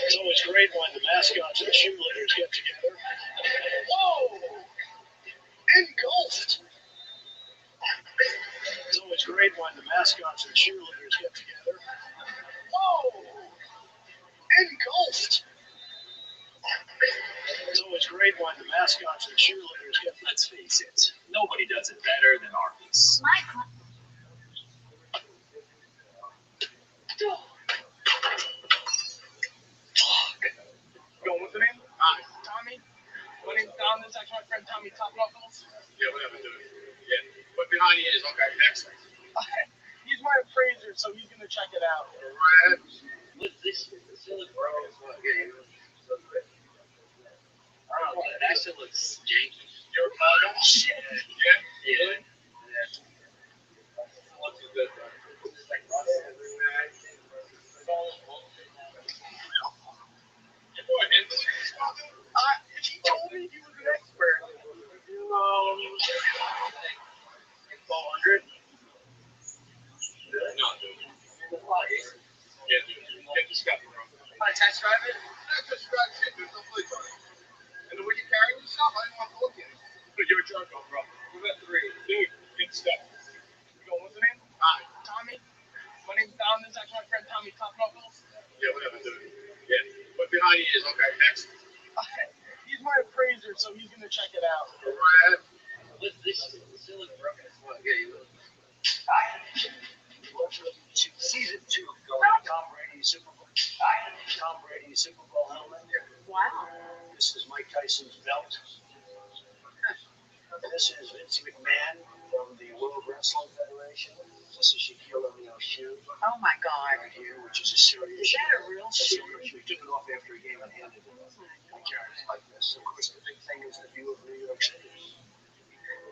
It's always great when the mascots and the cheerleaders get together. Whoa! Engulfed! It's always great when the mascots and cheerleaders get together. Whoa! Engulfed! It's always great when the mascots and cheerleaders get. Let's face it, nobody does it better than Arby's. Going with the name? Hi. Tommy. My name's Don. This is actually my friend Tommy Top Knuckles. Yeah, whatever, dude. Yeah. But behind you is okay. Next. He's my appraiser, so he's gonna check it out. Red. This silly bro is what? Yeah, Oh, that actually looks janky. You're oh shit. Yeah. Yeah. Not too good, though. Your boy Henry. He told me he was an expert. 1200. No, dude. Yeah, dude. Get the stuff, bro. I test drive it. Not just drive shit, dude. Don't believe it. And the way you carry yourself, I didn't want to look at it. But you're a drunk, bro. We're at 3. Dude, get the stuff. Going with the name? Hi. Tommy. My name's Don. This is actually my friend Tommy Top Knuckles. Yeah, whatever, dude. Yeah. But behind you is okay. Next. He's my appraiser, so he's gonna check it out. Red. this silly bro is what? Yeah, Welcome to season 2 of going Tom Brady's Super Bowl. Tom Brady's Super Bowl helmet. Wow. This is Mike Tyson's belt. This is Vince McMahon from the World Wrestling Federation. This is Shaquille O'Neal's shoe Oh my God. right here, which is a serious Is shoe. that a real That's a shoe? real shoe. He took it off after a game and handed it. I carry it like this. Of course, the big thing is the view of New York City.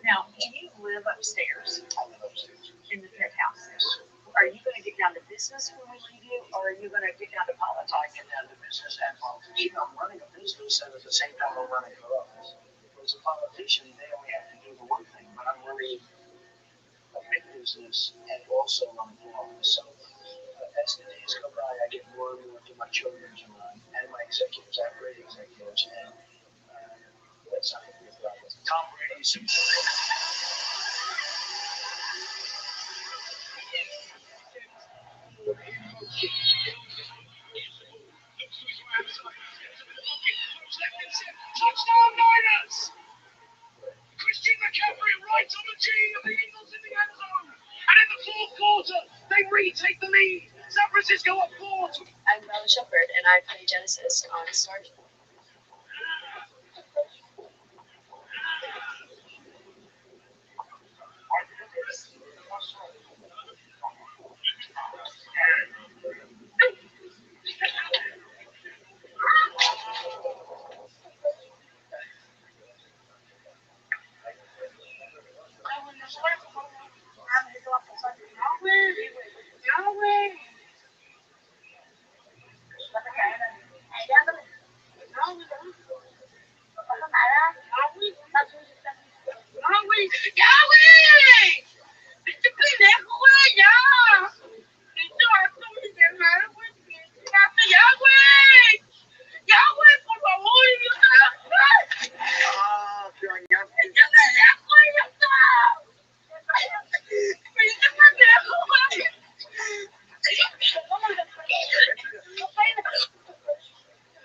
Now, do you live upstairs I live upstairs. in the penthouse? Are you going to get down to business when we leave you, or are you going to get down to politics? I get down to business and politics. I'm running a business, and at the same time, I'm running for office. As a politician, they only have to do the one thing, but I'm running a big business and also running for office. So as the days go by, I get more and more to my children to run, and my executives. I have great executives, and that's not going to be a problem. Tom Brady's. Touchdown Niners! Christian McCaffrey right on the tee of the Eagles in the end zone. And in the fourth quarter, they retake the lead. San Francisco up 4. I'm Rabbi Shepherd, and I play Genesis on Star Trek.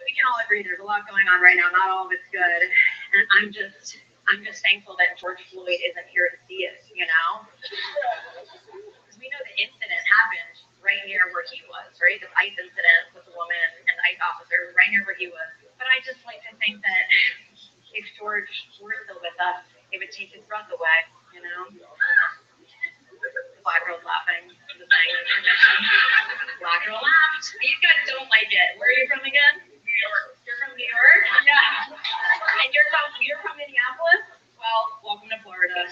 We can all agree there's a lot going on right now. Not all of it's good, and I'm just thankful that George Floyd isn't here to see it. You know, because we know the incident happened right near where he was, right? The ICE incident with the woman and the ICE officer right near where he was. But I just like to think that if George were still with us, it would take his breath away. You know. The black girl's laughing. The thing. Black girl laughed. These guys don't like it. Where are you from again? New York. You're from New York? Yeah. And you're from Minneapolis? Well, welcome to Florida.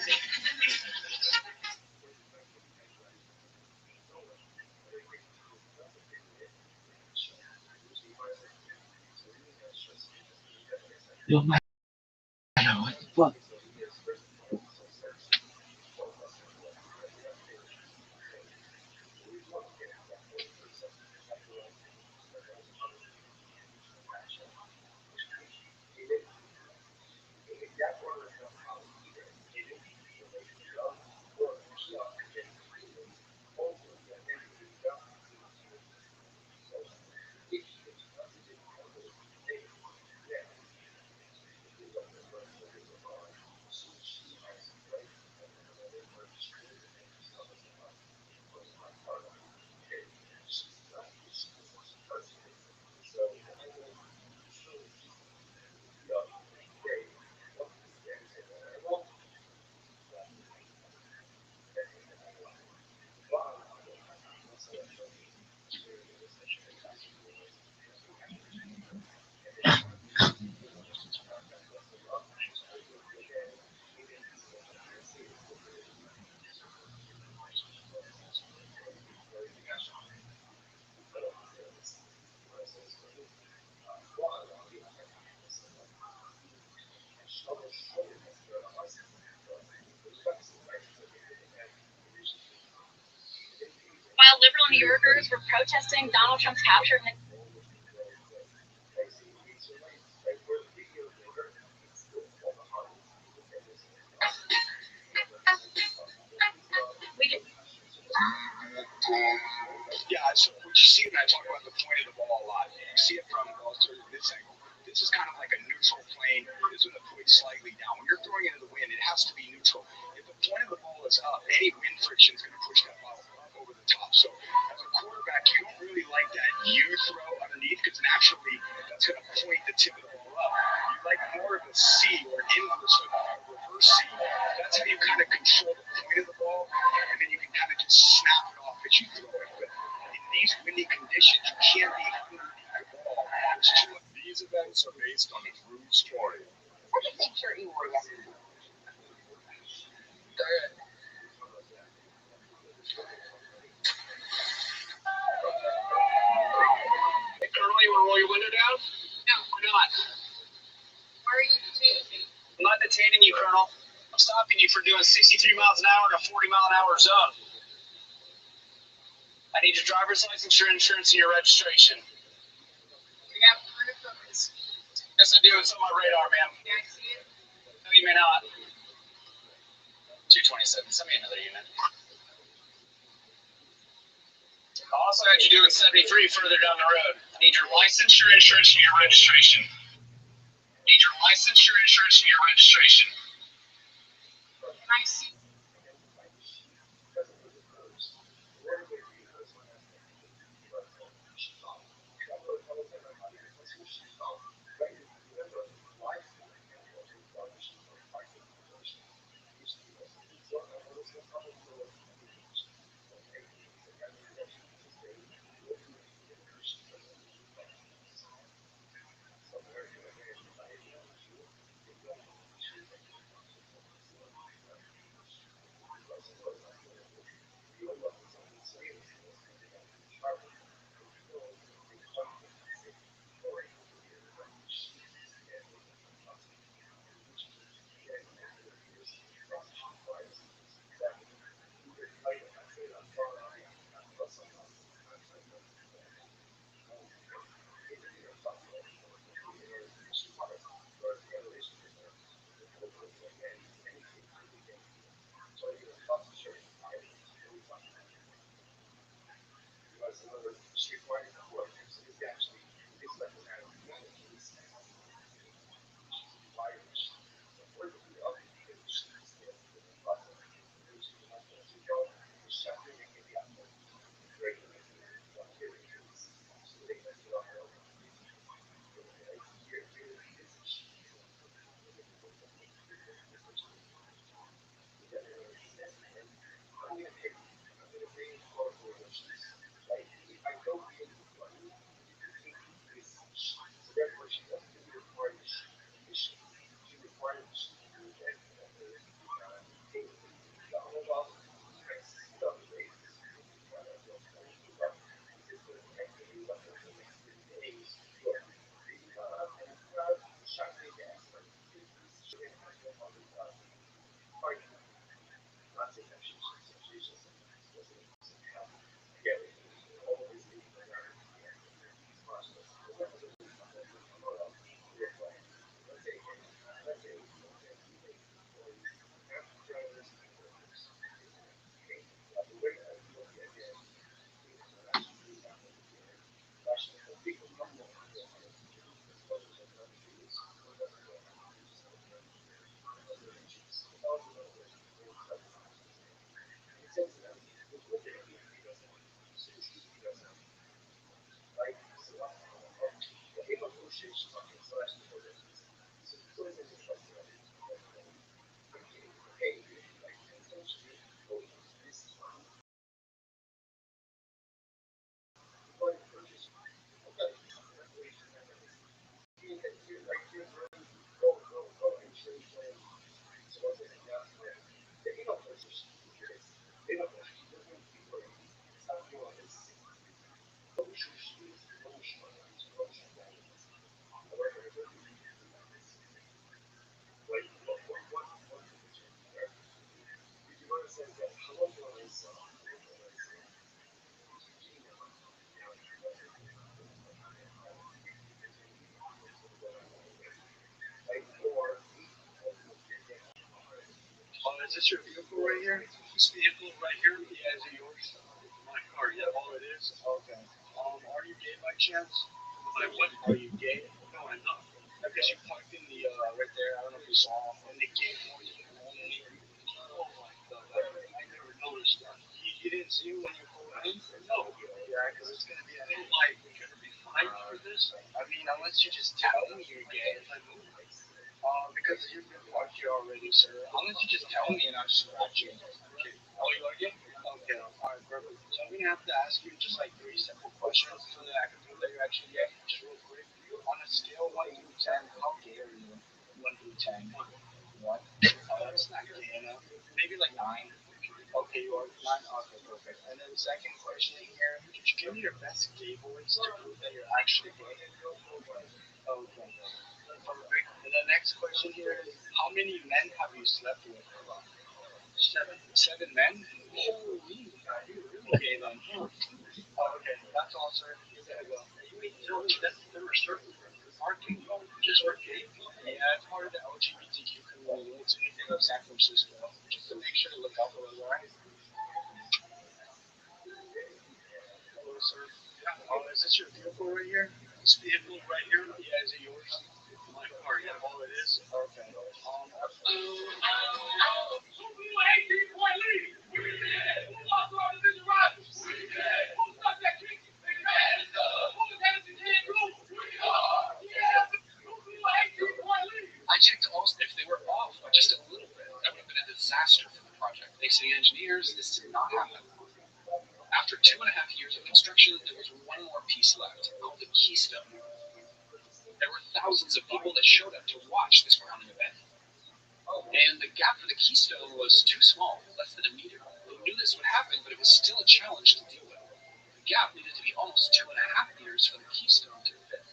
No matter what the fuck. While liberal New Yorkers were protesting Donald Trump's capture of Yeah, so what you see when I talk about the point of the ball a lot, you see it from this angle. This is kind of like a neutral plane. This is with the point slightly down. When you're throwing into the wind, it has to be neutral. If the point of the ball is up, any wind friction is going to push that ball over the top. So as a quarterback, you don't really like that U throw underneath because naturally that's going to point the tip of the ball up. You like more of a C or an inverse, a reverse C. That's how you kind of control the point of the ball, and then you can kind of just snap it off as you throw it. But in these windy conditions, you can't be underneath the ball. These events are based on a true story. What do you think shirt you wore yesterday? for doing 63 miles an hour in a 40-mile-an-hour zone. I need your driver's license, your insurance, and your registration. You have proof of this? Yes, I do. It's on my radar, ma'am. Can I see it? No, you may not. 227. Send me another unit. I also had you doing 73 further down the road. I need your license, your insurance, and your registration. I need your license, your insurance, and your registration. Can I see? Is this your vehicle right here? This vehicle right here? Yeah, is it yours? My car, yeah, all it is? Okay. Are you gay by chance? Like what? Are you gay? No, I'm not. Because you parked in the, right there, I don't know if you saw, in the gate portion only. Oh my god, I never noticed that. You didn't see it when you pulled in? No. Yeah, because it's going to be a thing like, you're going to be fined for this? I mean, unless you just tell me you're gay. Like, because you've been parked here already, sir. Unless you just tell me and I'll scratch you. Okay. Oh, you are gay? Okay, alright, perfect. So I'm gonna have to ask you just like three simple questions so that I can prove that you're actually gay. Just real quick. On a scale 1 through 10, how gay are you? 1 through 10. 1? Oh, that's not gay enough. Maybe like 9. Okay, you are 9? Okay, perfect. And then second question here, could you give me your best gay voice to prove that you're actually gay? Okay. Perfect. And the next question here is, how many men have you slept with? 7 men? Holy, you really gay then. Oh, okay, that's all, sir. Yeah, well, you know, that's the restricted. Parking just for gay people. Yeah, it's part of the LGBTQ community. It's anything of San Francisco. Just to make sure to look out for us, alright? Hello, sir. Yeah, is this your vehicle right here? This vehicle right here? Yeah, is it yours? My car, yeah. Oh, it is? Okay. I checked all if they were off by just a little bit. That would have been a disaster for the project. Thanks to the engineers, this did not happen. After 2.5 years of construction, there was one more piece left, called the Keystone. There were thousands of people that showed up to watch this crowning event. And the gap for the Keystone was too small, less than a meter. They knew this would happen, but it was still a challenge to deal with. The gap needed to be almost 2.5 meters for the Keystone to fit.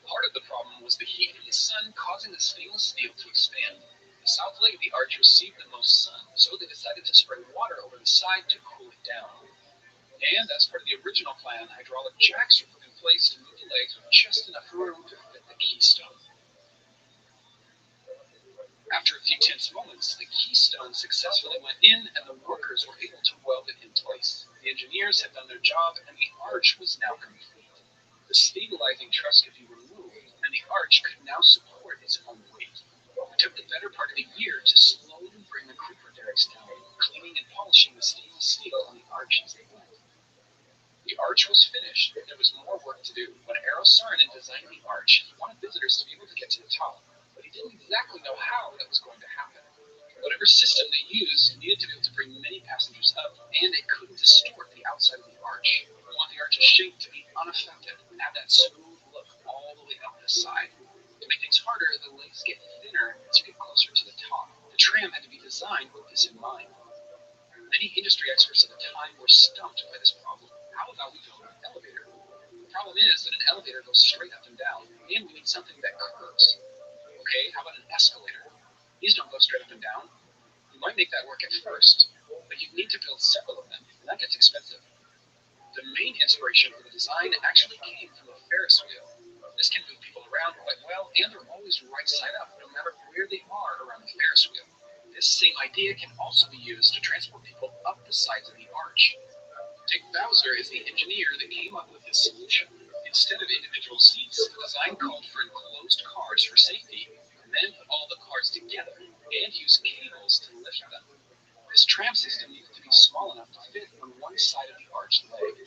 Part of the problem was the heat from the sun causing the stainless steel to expand. The south leg of the arch received the most sun, so they decided to spray water over the side to cool it down. And as part of the original plan, hydraulic jacks were put in place to move the legs with just enough room to fit the Keystone. After a few tense moments, the Keystone successfully went in and the workers were able to weld it in place. The engineers had done their job and the arch was now complete. The stabilizing truss could be removed and the arch could now support its own weight. It took the better part of a year to slowly bring the creeper derricks down, cleaning and polishing the stainless steel on the arch as they went. The arch was finished, but there was more work to do. When Eero Saarinen designed the arch, he wanted visitors to be able to get to the top, but he didn't exactly know how that was going to happen. Whatever system they used needed to be able to bring many passengers up, and it couldn't distort the outside of the arch. We want the arch's shape to be unaffected and have that smooth look all the way up the side. To make things harder, the legs get thinner as you get closer to the top. The tram had to be designed with this in mind. Many industry experts at the time were stumped by this problem. How about we build an elevator? The problem is that an elevator goes straight up and down, and we need something that curves. Okay, how about an escalator? These don't go straight up and down. You might make that work at first, but you need to build several of them, and that gets expensive. The main inspiration for the design actually came from a Ferris wheel. This can move people around quite well, and they're always right side up, no matter where they are around the Ferris wheel. This same idea can also be used to transport people up the sides of the arch. Dick Bowser is the engineer that came up with this solution. Instead of individual seats, the design called for enclosed cars for safety, and then put all the cars together and use cables to lift them. This tram system needed to be small enough to fit on one side of the arch leg.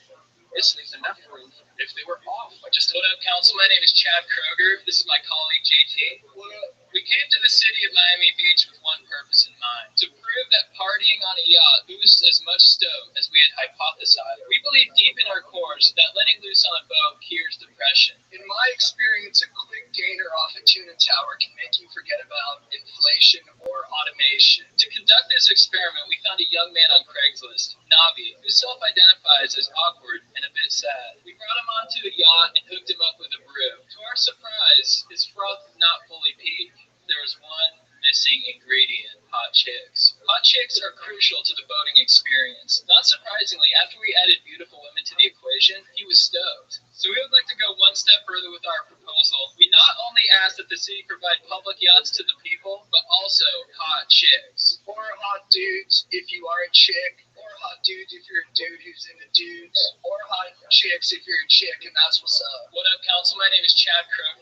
This leaves enough room if they were off by just. What up, Council? My name is Chad Kroger. This is my colleague JT. What up? We came to the city of Miami Beach with one purpose in mind: to prove that partying on a yacht boosts as much stoke as we had hypothesized. We believe deep in our cores that letting loose on a boat cures depression. In my experience, a quick gainer off a tuna tower can make you forget about inflation or automation. To conduct this experiment, we found a young man on Craigslist, Navi, who self-identifies as awkward and a bit sad. We brought him onto a yacht and hooked him up with a brew. To our surprise, his froth did not fully peak. There was one missing ingredient: hot chicks. Hot chicks are crucial to the boating experience. Not surprisingly, after we added beautiful women to the equation, he was stoked. So we would like to go one step further with our proposal. We not only ask that the city provide public yachts to the people, but also hot chicks. Or hot dudes if you are a chick. Or hot dudes if you're a dude who's into dudes. Or hot chicks if you're a chick and that's what's up. What up, Council? My name is Chad Crook.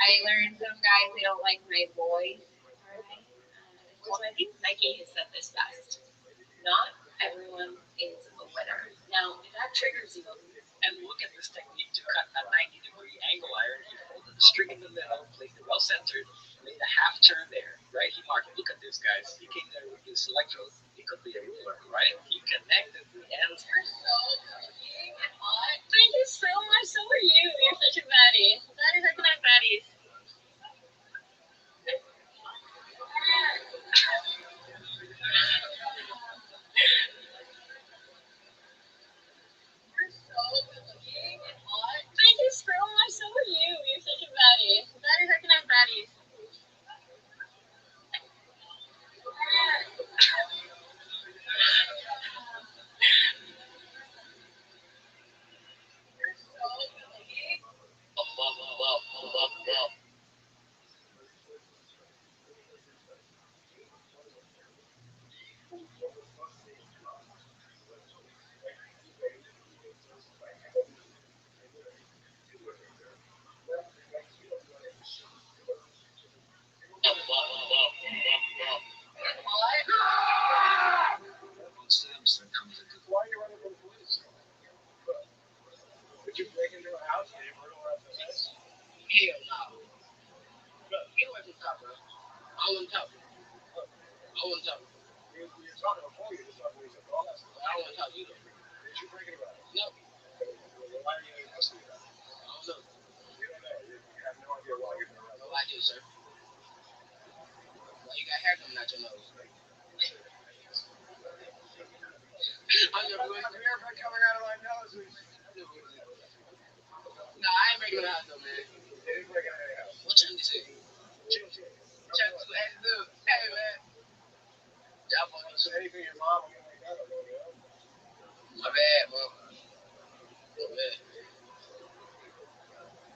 I learned some guys they don't like my voice. Alright. Well, I think Nike has said this best. Not everyone is a winner. Now, if that triggers you, And look at this technique to cut a 90-degree angle iron. He folded the string in the middle, placed it well centered, made a half turn there, right? He marked, look at this, guys. He came there with this electrode. He could be a ruler, right? He connected the ends. you're so cute and hot. Thank you so much. So are you. You're such a baddie. Baddies are not baddies. Hell no. Bro, get away from the top, bro. I want to talk. I want to talk. You're talking before you just talking to me. All that stuff. I don't want to talk to you though. Did you break it about it? No. Why are you asking me that? I don't know. You don't know. You have no idea why you're doing that. No idea, sir. Why you got hair coming out your nose? I'm never going to hair coming out of my nose. No, I ain't breaking it out though, man. It is breaking it out. What you need to say? Chill. Hey, man. Y'all fucking say anything your mom or anything like that, I don't know. My bad, bro. My bad.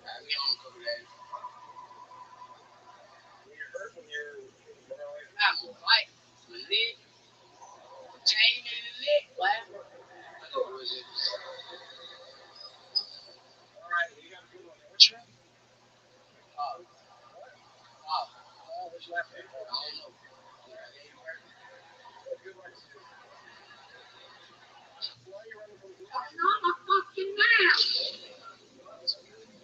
I'll be home a couple days. When you're hurt, when you're I'm white, my leg, chain in the leg, what? What was it? Alright, you got a good one. What's your name? What's your last name? I don't know. Good luck to you. Why are you running from the police? I'm not a fucking man. It's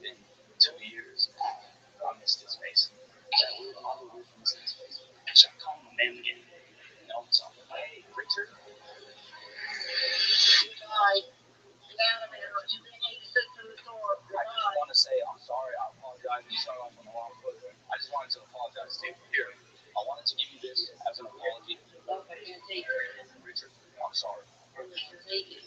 been 2 years. I missed his face. That weird auto roof missed his face. Actually, I'm calling my man again. No, it's on. Hey, Richard? Hi. You've been 86 in the store. I just want to say I'm sorry. I apologize. You started off on the wrong foot. I just wanted to apologize to you. Here, I wanted to give you this as an apology. Look, I can't take it. Richard, I'm sorry. I can't take it.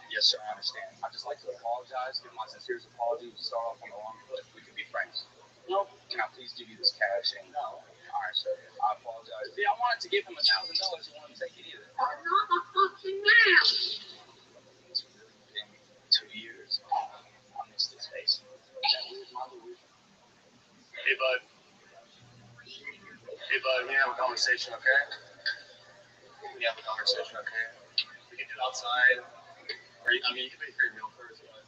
Yes, sir, I understand. I'd just like to apologize, give my sincerest apology. We start off on the wrong foot. We can be friends. Nope. Can I please give you this cash? And no. All right, sir. I apologize. See, I wanted to give him $1,000. You wanted to take it either. I'm not a fucking man. It's really been 2 years. I missed his face. Hey, bud. Hey, bud. We have a conversation, okay? We have a conversation, okay? We can do it outside. Or, I mean, you can pay for your meal first, but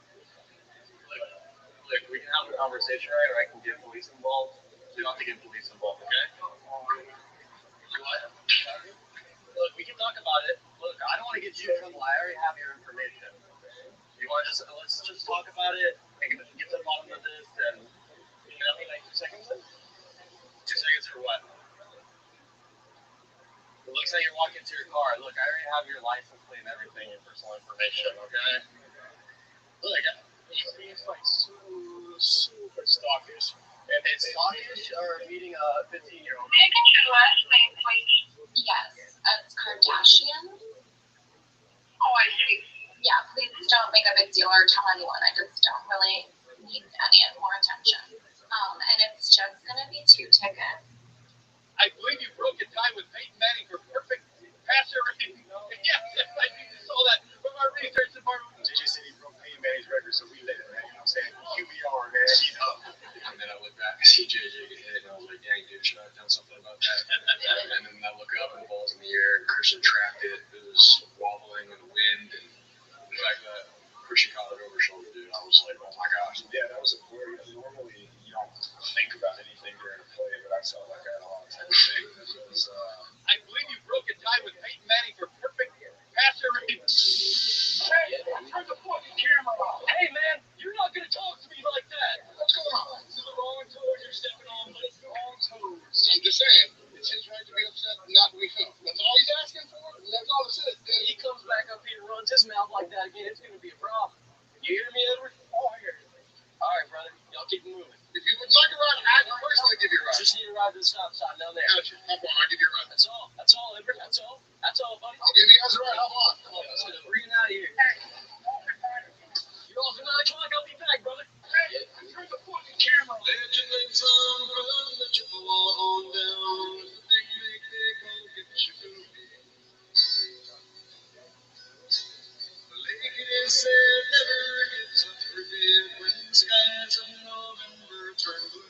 look, we can have a conversation, right? Or I can get police involved. You don't have to get police involved, okay? You what? Look, we can talk about it. Look, I don't want to get you in trouble. I already have your information. You want to let's just talk about it and get to the bottom of this and you know me like 2 seconds? 2 seconds for what? It looks like you're walking to your car. Look, I already have your license plate and everything, your personal information, okay? Look, he seems like super stockish. And it's stockish or meeting a 15-year-old? May I get your last name, please? Yes, it's Kardashian. Oh, I see. Yeah, please don't make a big deal or tell anyone. I just don't really need any more attention. And it's just gonna be 2 tickets. I believe you broke a tie with Peyton Manning for perfect passer rating. Yes, I saw that from our research department. JJ said he broke Peyton Manning's record, so we let it, man. You know what I'm saying? QBR, man. You know. And then I look back and see JJ get hit, and I was like, dang, dude, should I have done something about that? And then I look up, and the ball's in the air, and Christian trapped it. It was wobbling in the wind, and the fact that Christian caught it over shoulder, dude, I was like, oh my gosh. Yeah, that was a play. Normally, you don't think about anything during a play, but I saw that guy in a lot of type of thing. It was, I believe you broke a tie with Peyton Manning for perfect passer rating. Hey, turn the fucking camera off. Hey, man, you're not going to talk to me like that. What's going on? This is the wrong toes you're stepping on, but it's the wrong toes. I'm just saying, it's his right to be upset, not to be felt. That's all he's asking for, and that's all it is. If he comes back up here and runs his mouth like that again, it's going to be a problem. You hear me, Edward? Oh, I hear you. All right, brother. Y'all keep moving. If you would like a ride, I'd personally give you a ride. Just need a ride to the stop sign down there. Gotcha. Hop on. I'll give you a ride. That's all. That's all, Edward. That's all. That's all, buddy. I'll give you guys a ride. Hop on. Come on. Let's get it out of here. You're off at 9 o'clock. I'll be back, brother. Hey, turn the fucking camera on. Legend lives on from the Chippewa on down. They make their goal, get you. The lake, it is said, never gets up for bid when the skies of November turn blue.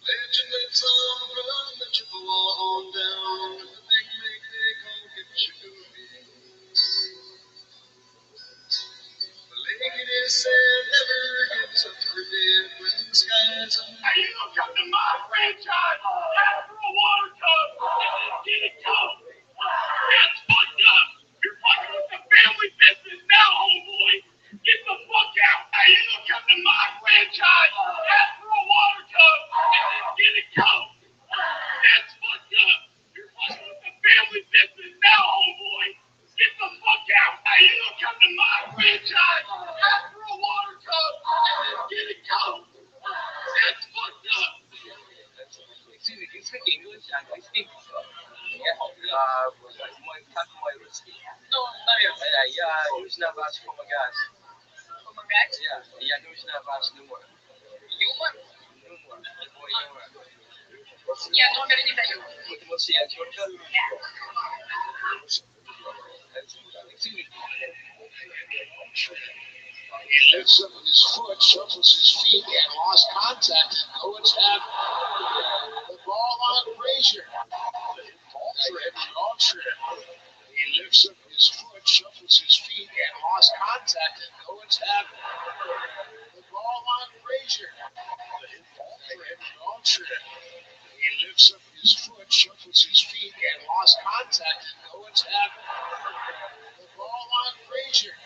Legend lives on from the Chippewa on down. The big lake, they call Gitchagoo. The lake, it is said, never gets up for bid. No, ja нужно вас помогать. Помогать? Я нужно вас номер. Юмор? Номер. Твой номер. Я номер не даю. Потому что я тетка. He lifts up with his foot, shuffles his feet, and lost contact, and Owens have the ball on Frazier. Ultra. He lifts up his foot, shuffles his feet, and lost contact, and Owens have the ball on Frazier. Ultra. He lifts up his foot, shuffles his feet, and lost contact, and Owens have the ball on Frazier.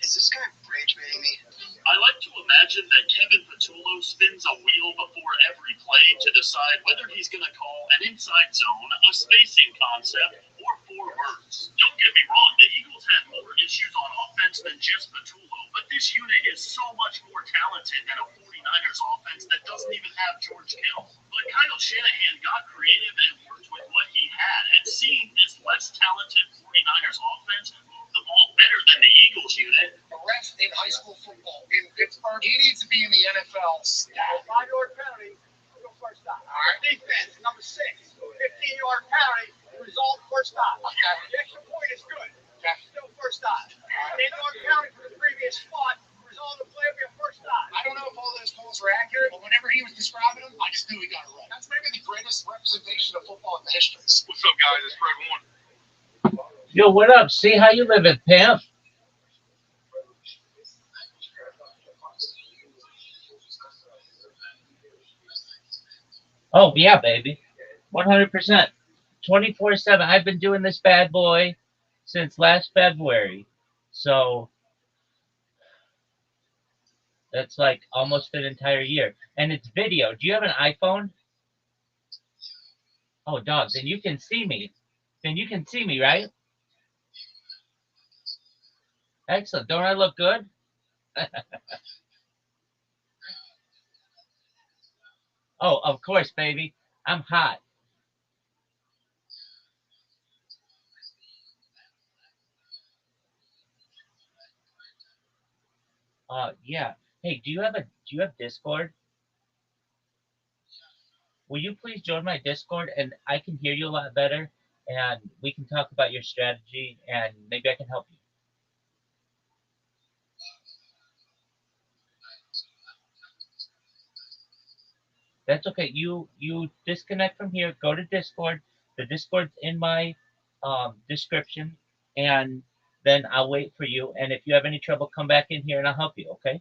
Is this guy rage baiting me? I like to imagine that Kevin Patullo spins a wheel before every play to decide whether he's going to call an inside zone, a spacing concept, or 4 words. Don't get me wrong, the Eagles had more issues on offense than just Patullo, but this unit is so much more talented than a 49ers offense that doesn't even have George Kittle. But Kyle Shanahan got creative and worked with what he had, and seeing this less talented 49ers offense move the ball better than the Eagles unit. A ref in high school football in Pittsburgh, he needs to be in the NFL. 5-yard penalty, go first down. All right. Defense, number 6, 15-yard penalty, result first down. The extra point is good. Still first down. 10-yard penalty for the previous spot, result of the play will be a first down. I don't know if all those calls were accurate, but whenever he was describing them, I just knew he got it right. That's maybe the greatest representation of football in the history. What's up, guys? It's Fred Warren. Yo, what up? See how you living, pimp? Oh, yeah, baby. 100%. 24/7. I've been doing this bad boy since last February. So that's like almost an entire year. And it's video. Do you have an iPhone? Oh, dog. Then you can see me. Right? Excellent. Don't I look good? Oh, of course, baby. I'm hot. Yeah. Hey, do you have Discord? Will you please join my Discord and I can hear you a lot better and we can talk about your strategy and maybe I can help you. That's okay. You disconnect from here, go to Discord. The Discord's in my description and then I'll wait for you and if you have any trouble come back in here and I'll help you, okay?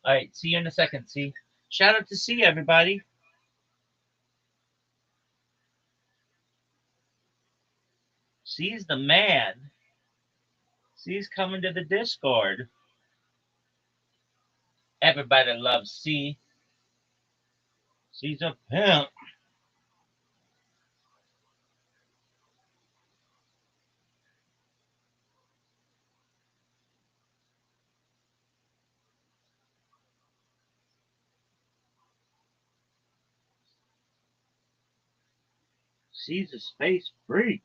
All right, see you in a second. See. Shout out to C everybody. C's the man. C's coming to the Discord. Everybody loves C. C's a pimp. C's a space freak.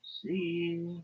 C.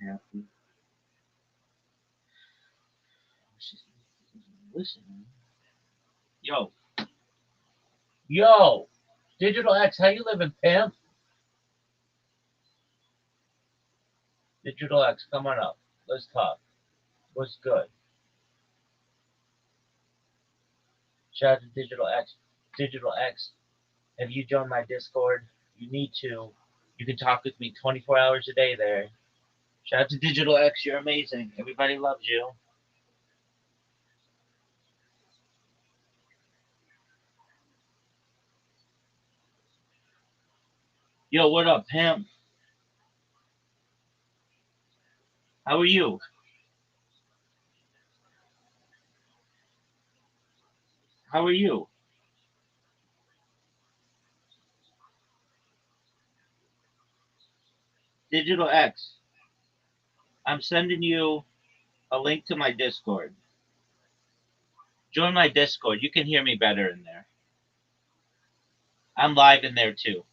happy. She's listening. Yo, yo, Digital X, how you living, pimp? Digital X, come on up. Let's talk. What's good? Shout out to Digital X. Digital X, have you joined my Discord? You need to. You can talk with me 24 hours a day there. Shout out to Digital X, you're amazing. Everybody loves you. Yo, what up, pimp? How are you? How are you? Digital X, I'm sending you a link to my Discord. Join my Discord. You can hear me better in there. I'm live in there too.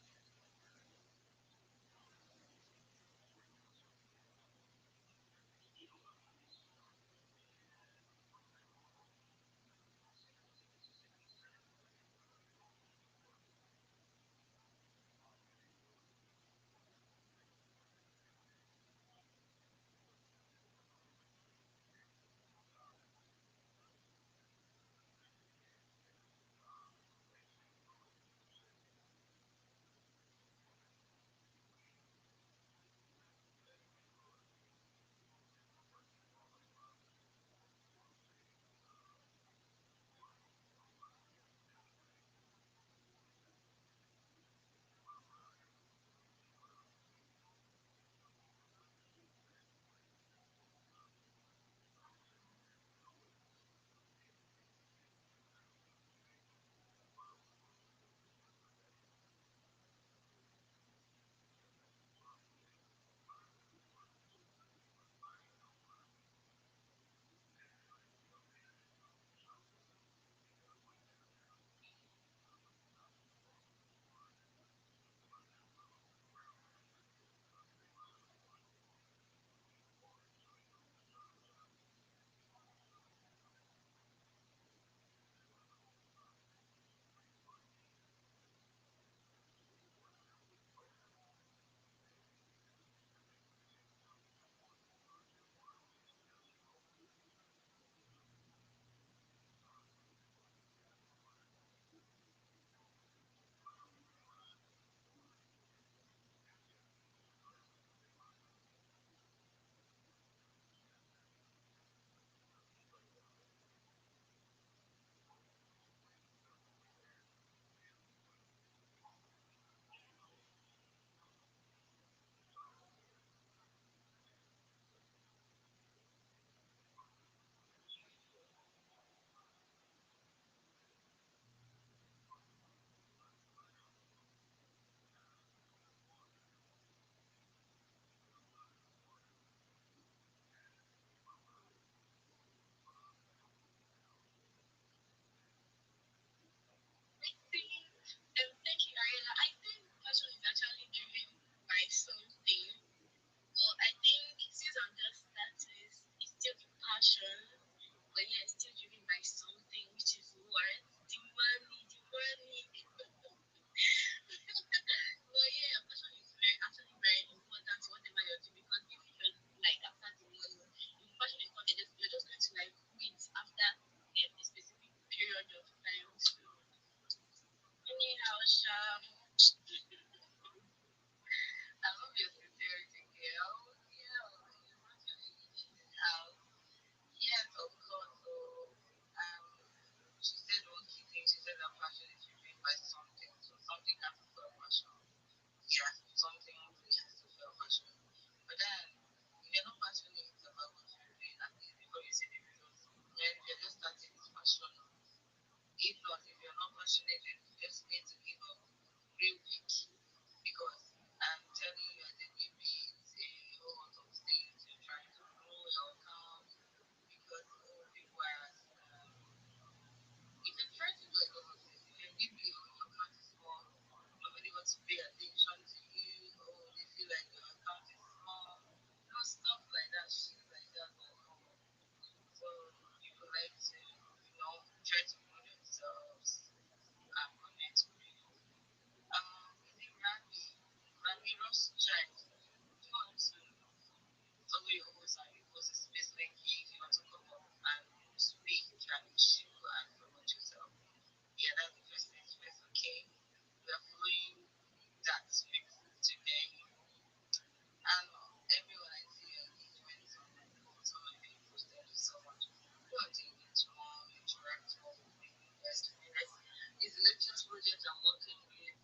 project I'm working with,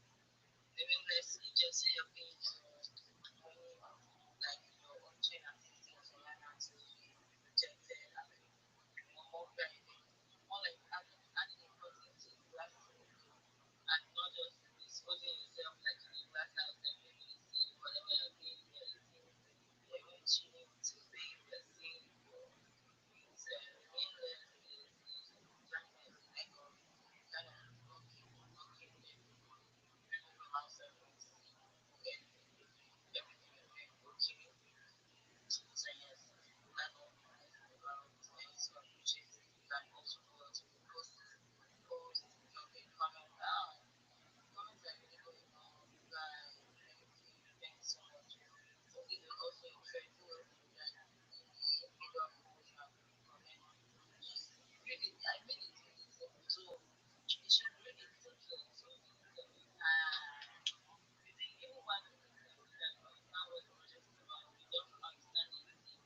maybe let's say just helping to like on-chain assistance or learn to be rejected and more private, more like adding importance to the glass and not just exposing yourself like in a glass house and maybe seeing whatever you're doing, you're eating, you're even chilling with your babe, you're seeing it's meaningless, it's dryness, like kind of looking remove your house service and everything you're doing okay. So yes, that's all about any sort of purchase. You can also go out to post, drop a comment. Comments are really going on. You guys, everything. Thank you so much. So this is also interesting that in the middle of the post now, comment. Just read it. I made it really simple. So you should read it simple. So simple. You think even one thing that understand what the project is about, you don't understand anything.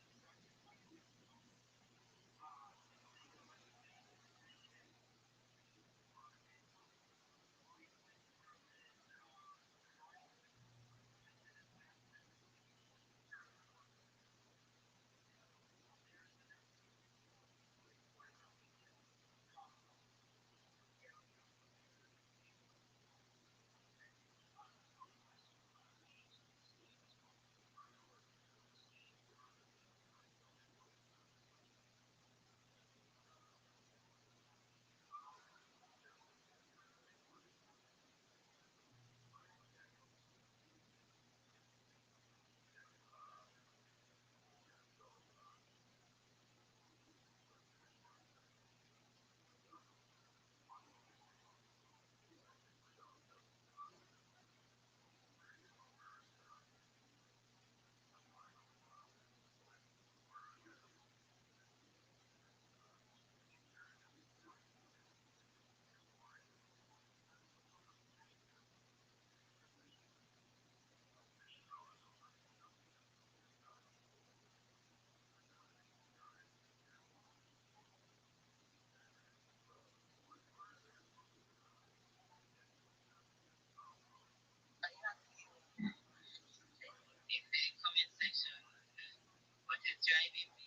I have seen in the comment section what is driving me.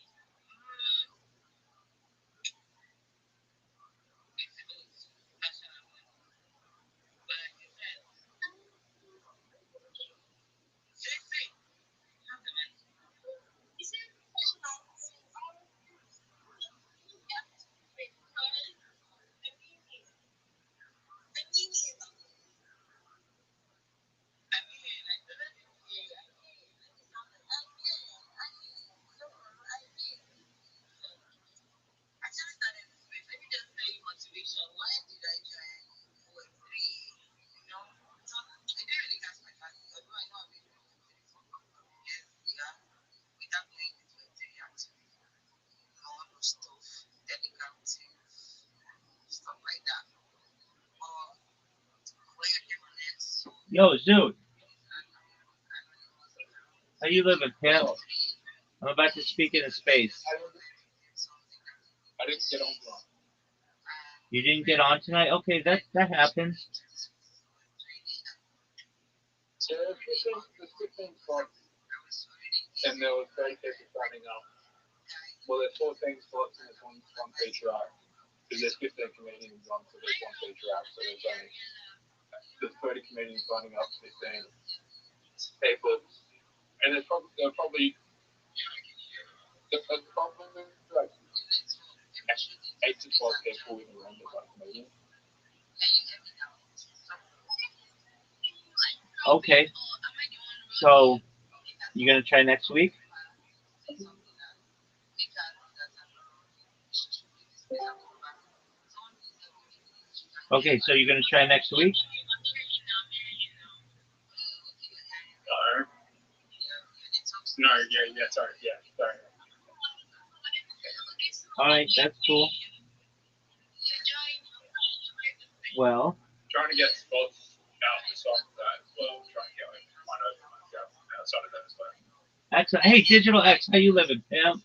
Visibility, passion and money. But like you said, seriously, have the money. I mean, I said that yeah, I just started this space. Let me just tell you motivation. Why did I join Web3? You know, so I didn't really catch my class, although I know I've been doing Web3 for a couple of years. Yeah, without knowing this Web3 actually, all those stuff, dedicative, stuff like that. But when I came on it, so Yo, Zoot, how you Web3 living, pal? I'm about to speak in a space. something that I didn't get on wrong. You didn't get on tonight? Okay, that happens. There's two things slots, and there was 30 cases signing up. Well, there's 14 slots and there's one page drive. Because there's 15 comedians on, so there's one page drive. So there's 30 comedians signing up, 15 people. And there's probably like 8 to 12 people in the room that like comedian. Okay. So, you gonna try next week? Okay, so you're gonna try next week? No, yeah, sorry, sorry. All right, that's cool. Well, Trying to get spots out besides that as well. Trying to get like one over myself outside of that as well. excellent. Hey, Digital X, how you living, pal?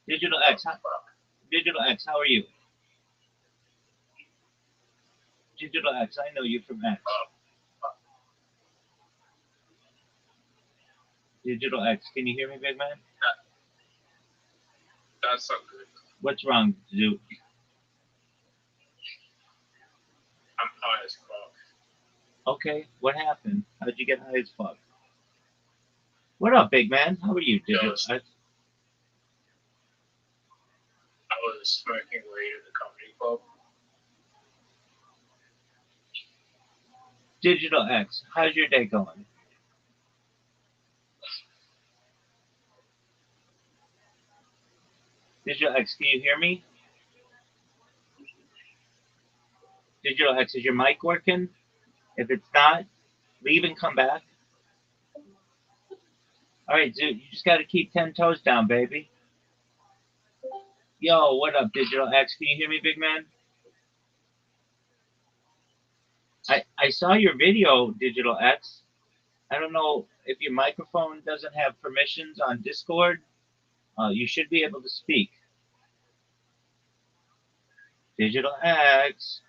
Digital X, how are you? Digital X, I know you from X. Digital X, can you hear me, big man? That's so good. What's wrong, Zoo? I'm high as fuck. Okay, what happened? How'd you get high as fuck? What up, big man? How are you, Digital X? I was smoking weed at the comedy club. Digital X, how's your day going? Digital X, can you hear me? Digital X, is your mic working? If it's not, leave and come back. All right, Zoo, you just got to keep 10 toes down, baby. Yo, what up, Digital X? Can you hear me, big man? I saw your video, Digital X. I don't know if your microphone doesn't have permissions on Discord. You should be able to speak. Digital X.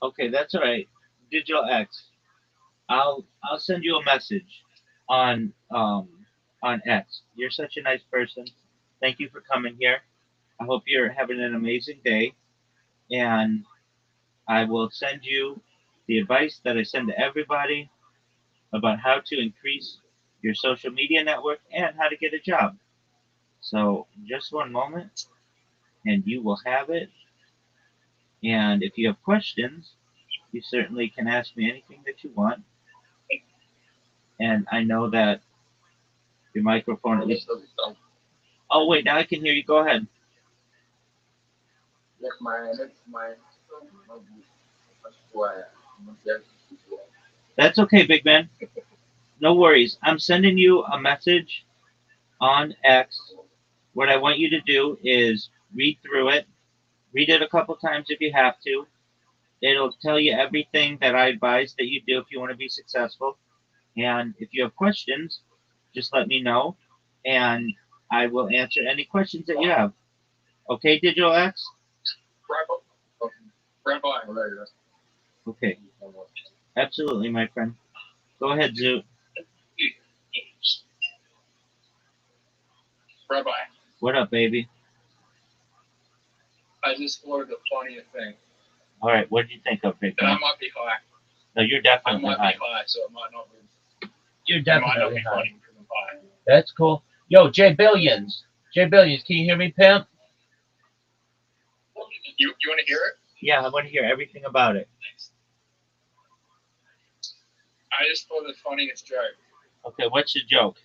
Okay, that's all right. Digital X. I'll send you a message on X. You're such a nice person. Thank you for coming here. I hope you're having an amazing day, and I will send you the advice that I send to everybody about how to increase your social media network and how to get a job. So just one moment, and you will have it. And if you have questions, you certainly can ask me anything that you want. And I know that your microphone at least. Oh wait, now I can hear you. Go ahead. That's okay, big man. No worries. I'm sending you a message on X. What I want you to do is read through it. Read it a couple times if you have to. It'll tell you everything that I advise that you do if you want to be successful. And if you have questions, just let me know, and I will answer any questions that you have. Okay, Digital X? Rabbi. Okay. Absolutely, my friend. Go ahead, Zoo. Rabbi, What up, baby? I just ordered the funniest thing. All right, what did you think of, big And I man? might be high. No, you're I definitely might high. be high, so it might not be. You're It might not definitely be high. funny because I'm high. That's cool. Yo, J Billions. J Billions, can you hear me, pimp? You want to hear it? Yeah, I want to hear everything about it. I just thought the funniest joke. Okay, what's the joke?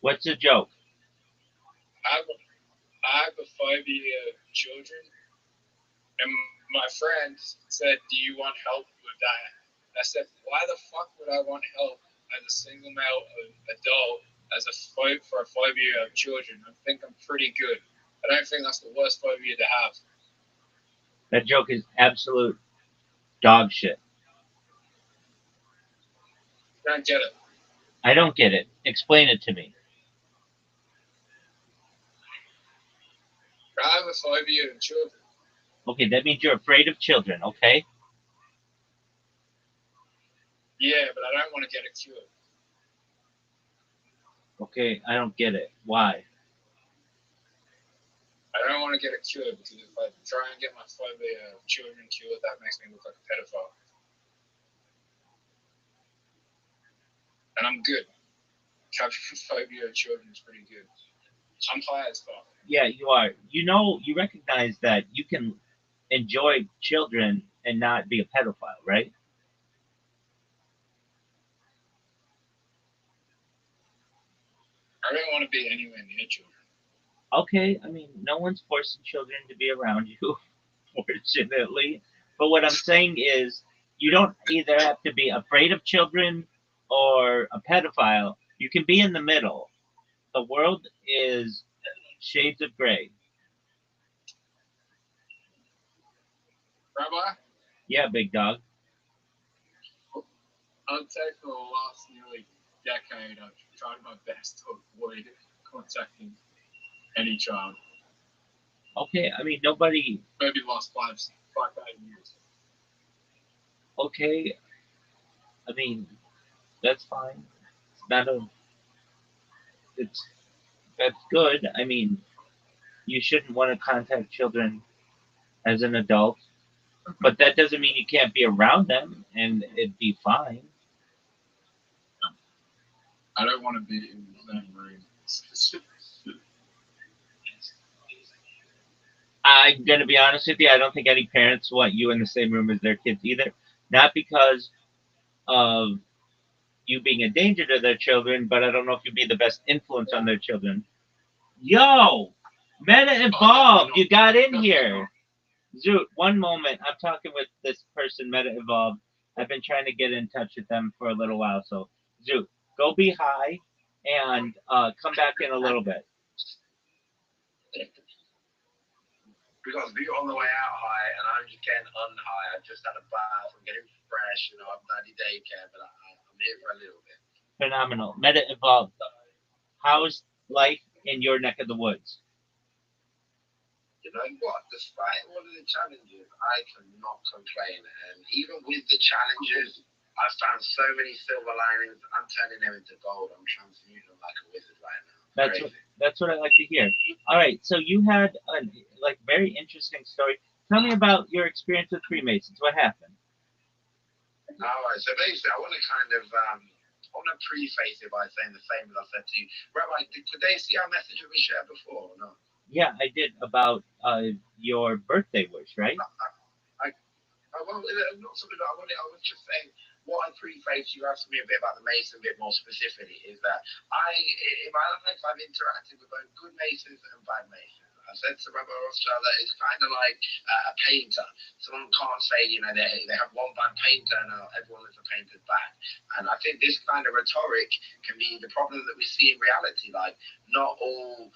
What's the joke? I have a phobia of children, and my friend said, "Do you want help with that?" I said, "Why the fuck would I want help as a single male adult for a phobia of children? I think I'm pretty good. I don't think that's the worst phobia to have." That joke is absolute dog shit. I don't get it. I don't get it. Explain it to me. I have a phobia of children. Okay, that means you're afraid of children, okay? Yeah, but I don't want to get it cured. Okay, I don't get it. Why? I don't want to get it cured because if I try and get my phobia of children cured, that makes me look like a pedophile. And I'm good. Having a phobia of children is pretty good. I'm high as fuck. Yeah, you are. You know, you recognize that you can enjoy children and not be a pedophile, right? I don't want to be anywhere near children. Okay, I mean, no one's forcing children to be around you, fortunately. But what I'm saying is, you don't either have to be afraid of children or a pedophile. You can be in the middle. The world is shades of gray. Rabbi, Yeah, big dog. I'd say for the last nearly decade, I've tried my best to avoid contacting any child. Okay, I mean nobody. Maybe lost 5 years. Okay, I mean that's fine. It's not a. It's that's good. I mean you shouldn't want to contact children as an adult, but that doesn't mean you can't be around them and it'd be fine. I don't want to be in the same room. I'm gonna be honest with you. I don't think any parents want you in the same room as their kids either. Not because of you being a danger to their children, but I don't know if you'd be the best influence on their children. Yo, Meta Evolved, you got in here. Zoot, one moment. I'm talking with this person, Meta Evolved. I've been trying to get in touch with them for a little while. So, Zoot, go be high and come back in a little bit. Because we're on the way out high and I'm just getting unhigh. I just had a bath. I'm getting fresh. I'm daddy daycare, but I'm here for a little bit. Phenomenal. Meta Evolved. How's life in your neck of the woods? You know what? Despite all of the challenges, I cannot complain. And even with the challenges, I've found so many silver linings. I'm turning them into gold. I'm transmuting them like a wizard right now. That's what I like to hear. All right, so you had a very interesting story. Tell me about your experience with Freemasons. What happened? All right, so basically, I want to preface it by saying the same as I said to you. Rabbi, did they see our message that we shared before or not? Yeah, I did about your birthday wish, right? Well, not something that I was just saying, what I preface, you asked me a bit about the Mason a bit more specifically, is that in my life, I've interacted with both good Masons and bad Masons. I said to Rabbi Rothschild that it's kind of like a painter. Someone can't say, they have one bad painter and everyone that's a painter's bad. And I think this kind of rhetoric can be the problem that we see in reality. Like, not all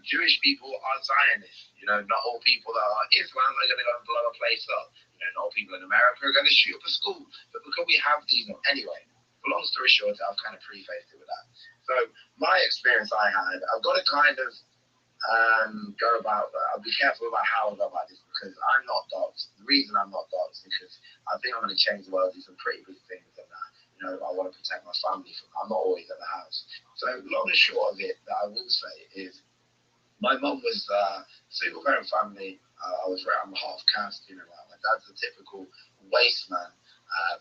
Jewish people are Zionists. Not all people that are Islam are going to go and blow a place up. Not all people in America are going to shoot up a school. But because we have these, anyway, for long story short, I've kind of prefaced it with that. So my experience I had, I've got to kind of go about that. I'll be careful about how I go about this because I'm not doxxed. The reason I'm not doxxed is because I think I'm going to change the world, do some pretty big things and that. I want to protect my family from. I'm not always at the house. So long and short of it, that I will say is, my mum was single parent family. I'm half caste. My dad's a typical waste man.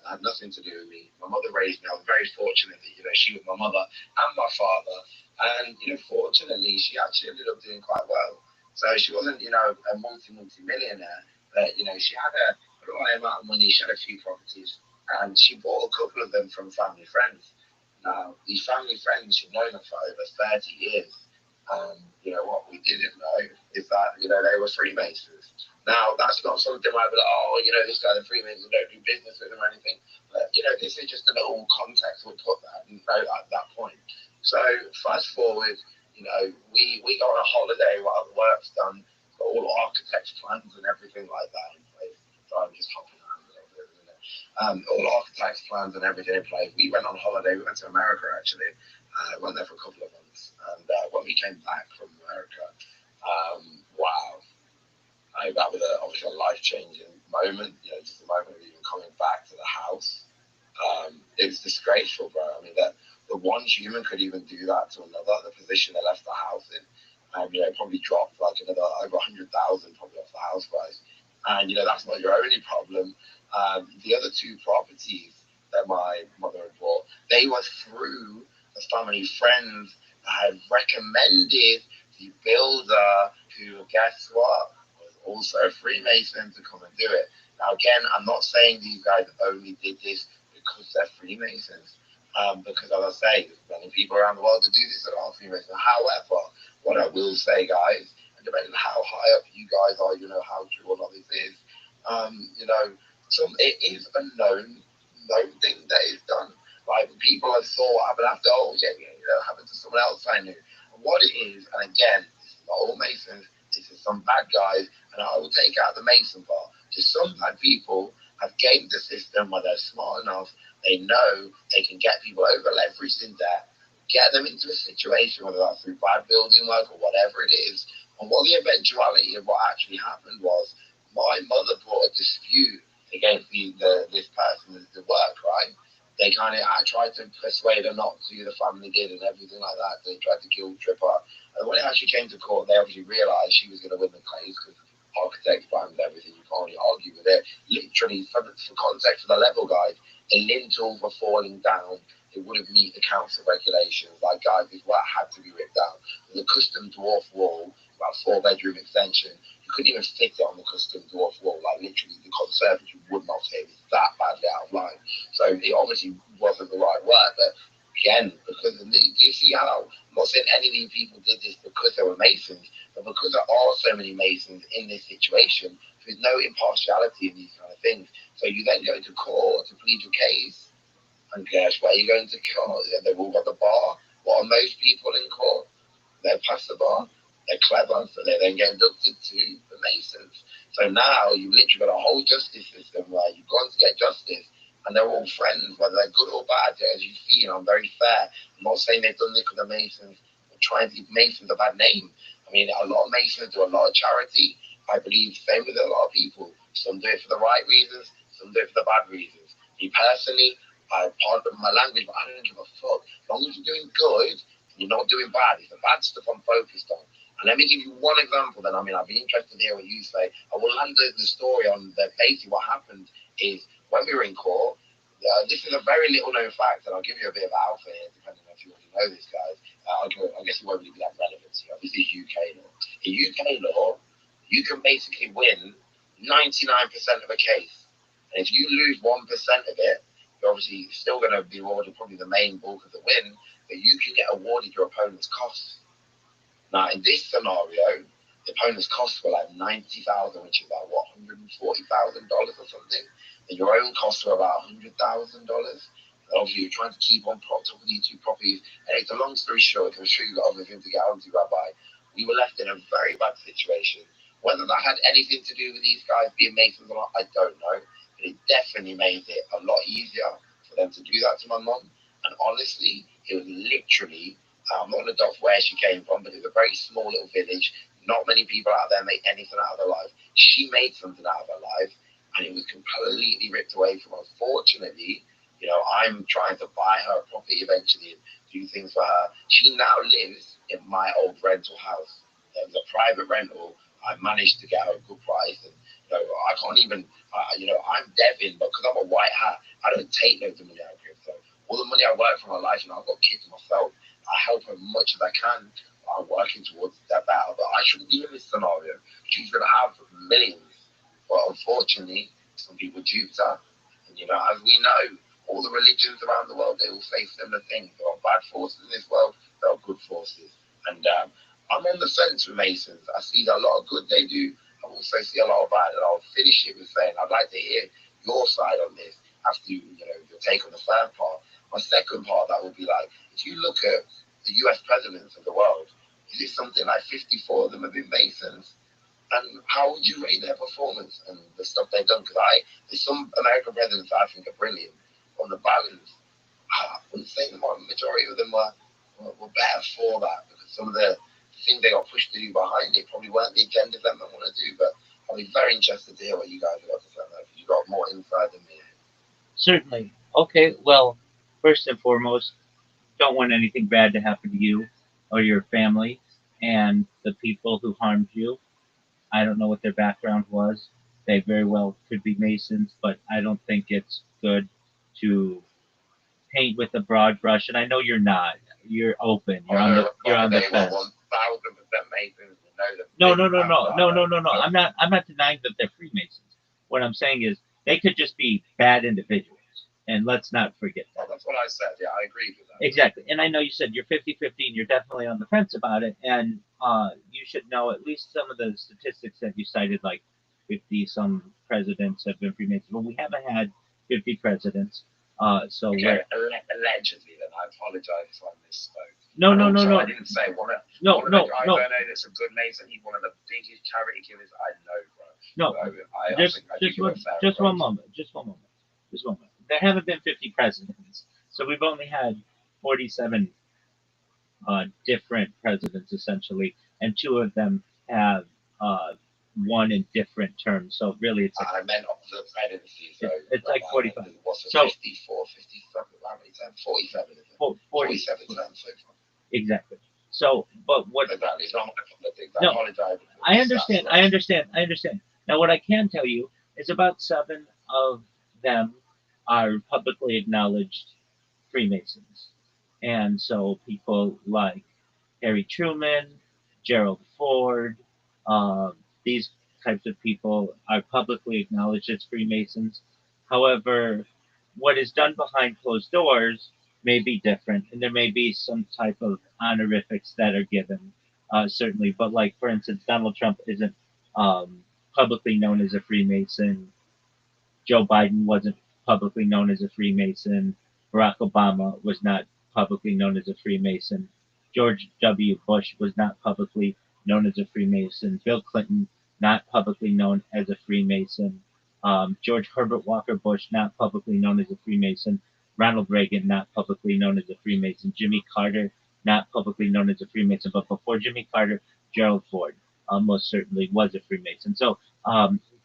Had nothing to do with me. My mother raised me. I was very fortunate that she was my mother and my father. And fortunately, she actually ended up doing quite well. So she wasn't a multi-millionaire, but she had a right amount of money. She had a few properties, and she bought a couple of them from family friends. Now these family friends, she'd known them for over 30 years. What we didn't know is that they were Freemasons. Now that's not something where I'd be like, this guy's a Freemason, don't do business with him or anything. But this is just a little context we'll put that at that point. So fast forward, we go on a holiday while the work's done, got all architects' plans and everything like that in place. So I'm just hopping around a little bit, isn't it? All architects' plans and everything in place. We went on holiday. We went to America actually. Went there for a couple of months, and when we came back from America, wow, that was obviously a life-changing moment. Just the moment of even coming back to the house. It was disgraceful, bro. I mean, that the one human could even do that to another, the position they left the house in, it probably dropped like another over 100,000 probably off the house price. And that's not your only problem. The other two properties that my mother had bought, they were through the family friends that had recommended the builder who, guess what, was also a Freemason to come and do it. Now, again, I'm not saying these guys only did this because they're Freemasons. Because, as I say, there's many people around the world that do this that aren't Freemasons. However, what I will say, guys, and depending on how high up you guys are, how true or not this is, it is a known thing that is done. Like, people have saw what happened after, happened to someone else I knew. And what it is, and again, this is not all Masons, this is some bad guys, and I will take out the Mason part. Just some bad people have gamed the system where they're smart enough, they know they can get people over leveraged in debt, get them into a situation, whether that's through bad building work or whatever it is, And what the eventuality of what actually happened was my mother brought a dispute against this person at the work, right? They kind of, I tried to persuade her not to, the family did, and everything like that. They tried to guilt trip her. And when it actually came to court, they obviously realised she was going to win the case because architects, plans, everything, you can't really argue with it. Literally, for context, for the level guide, the lintels were falling down. It wouldn't meet the council regulations. Like, guys, this work had to be ripped down. The custom dwarf wall, about 4-bedroom extension, you couldn't even fit it on the custom dwarf wall. Like, literally, the conservatory would not fit. It was that badly out of line. So it obviously wasn't the right work. But again, because do you see how I'm not saying any of these people did this because they were Masons, but because there are so many Masons in this situation, there's no impartiality in these kind of things. So you then go to court to plead your case, and guess where you're going to court? They've all got the bar. What are most people in court? They're past the bar. They're clever, so they then get inducted to the Masons. So now you've literally got a whole justice system where you've gone to get justice, and they're all friends, whether they're good or bad. As you see, I'm very fair. I'm not saying they've done this for the Masons. I'm trying to give Masons a bad name. I mean, a lot of Masons do a lot of charity. I believe same with a lot of people. Some do it for the right reasons, some do it for the bad reasons. Me personally, I pardon my language, but I don't give a fuck. As long as you're doing good, you're not doing bad. It's the bad stuff I'm focused on. And let me give you one example. Then, I mean, I'd be interested to hear what you say. I will land the story on that. Basically, what happened is when we were in court. This is a very little known fact, and I'll give you a bit of alpha here, depending on if you already know this, guys. I guess it won't really be that relevant to you. This is UK law. In UK law, you can basically win 99% of a case, and if you lose 1% of it, you're obviously still going to be awarded probably the main bulk of the win, but you can get awarded your opponent's costs. Now, in this scenario, the opponent's costs were like 90,000, which is about what, $140,000 or something, and your own costs were about $100,000. Obviously, you're trying to keep on top of these two properties, and it's a long story short. I'm sure you've got other things to get onto, Rabbi. We were left in a very bad situation. Whether that had anything to do with these guys being Masons or not, I don't know. But it definitely made it a lot easier for them to do that to my mom. And honestly, it was literally I'm not going to dox where she came from, but it's a very small little village. Not many people out there make anything out of their life. She made something out of her life, and it was completely ripped away from her. Fortunately, I'm trying to buy her a property eventually and do things for her. She now lives in my old rental house. It was a private rental. I managed to get her a good price, and I can't even. I'm Devin, but because I'm a white hat, I don't take loads of money out of crypto. All the money I work for my life, and I've got kids myself. I help her as much as I can. I'm working towards that battle, but I shouldn't be in this scenario. She's going to have millions, but unfortunately, some people duped her. And as we know, all the religions around the world, they all say similar things. There are bad forces in this world. There are good forces, and I'm on the fence with Masons. I see a lot of good they do. I also see a lot of bad, and I'll finish it with saying I'd like to hear your side on this after your take on the third part. My second part that would be like, if you look at the US presidents of the world, is it something like 54 of them have been Masons? And how would you rate their performance and the stuff they've done? Because there's some American presidents I think are brilliant. On the balance, I wouldn't say the majority of them were better for that because some of the things they got pushed to do behind it probably weren't the agendas that they want to do. But I'll be very interested to hear what you guys have got to say on that because you got more insight than me. Certainly. Okay, well, first and foremost, don't want anything bad to happen to you or your family and the people who harmed you. I don't know what their background was. They very well could be Masons, but I don't think it's good to paint with a broad brush. And I know you're not. You're open. You're on the fence. 1,000% Masons know them. No. I'm not denying that they're Freemasons. What I'm saying is they could just be bad individuals. And let's not forget that. Oh, that's what I said. Yeah, I agree with that. Exactly. And I know you said you're 50-50 and you're definitely on the fence about it. And you should know at least some of the statistics that you cited, like 50 some presidents have been Freemasons. Well, we haven't had 50 presidents. So okay, allegedly, then I apologize if I misspoke. No. I didn't say one of the guys I know that's a good Mason. He's one of the biggest charity givers I know, bro. No, just one moment. There haven't been 50 presidents, so we've only had 47 different presidents essentially, and two of them have one in different terms. So really, it's like I meant of the presidency, so it's like 45. what's it, So 54, 57, how many times? 47, isn't it? 40, 47 times so far. exactly. So, but what? Exactly, it's not my politics. I No, apologize. I understand. I understand. I understand. Now, what I can tell you is about 7 of them are publicly acknowledged Freemasons, and so people like Harry Truman, Gerald Ford, these types of people are publicly acknowledged as Freemasons. However, what is done behind closed doors may be different, and there may be some type of honorifics that are given, certainly. But, like, for instance, Donald Trump isn't publicly known as a Freemason. Joe Biden wasn't publicly known as a Freemason. Barack Obama was not publicly known as a Freemason. George W. Bush was not publicly known as a Freemason. Bill Clinton, not publicly known as a Freemason. George Herbert Walker Bush, not publicly known as a Freemason. Ronald Reagan, not publicly known as a Freemason. Jimmy Carter, not publicly known as a Freemason. But before Jimmy Carter, Gerald Ford most certainly was a Freemason. So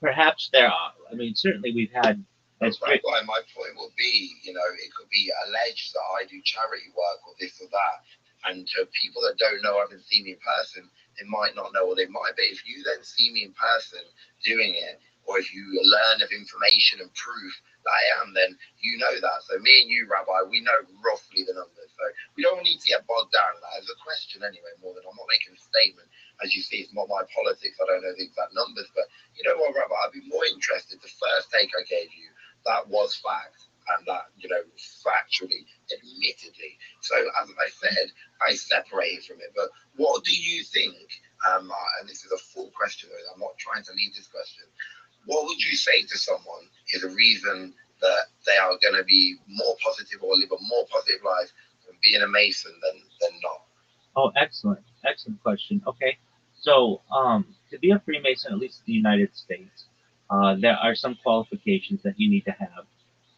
perhaps there are. I mean, certainly we've had as Right, why my point would be, it could be alleged that I do charity work or this or that, and to people that don't know, haven't seen me in person, they might not know, or they might. But if you then see me in person doing it, or if you learn of information and proof that I am, then you know that. So me and you, Rabbi, we know roughly the numbers. So we don't need to get bogged down in that. As a question anyway, more than I'm not making a statement. As you see, it's not my politics. I don't know the exact numbers, but you know what, Rabbi, I'd be more interested. The first take I gave you, that was fact, and that, factually, admittedly. So as I said, I separated from it. But what do you think, and this is a full question, I'm not trying to lead this question, what would you say to someone is a reason that they are going to be more positive or live a more positive life than being a Mason than not? Oh, excellent, excellent question. Okay, so to be a Freemason, at least in the United States, there are some qualifications that you need to have.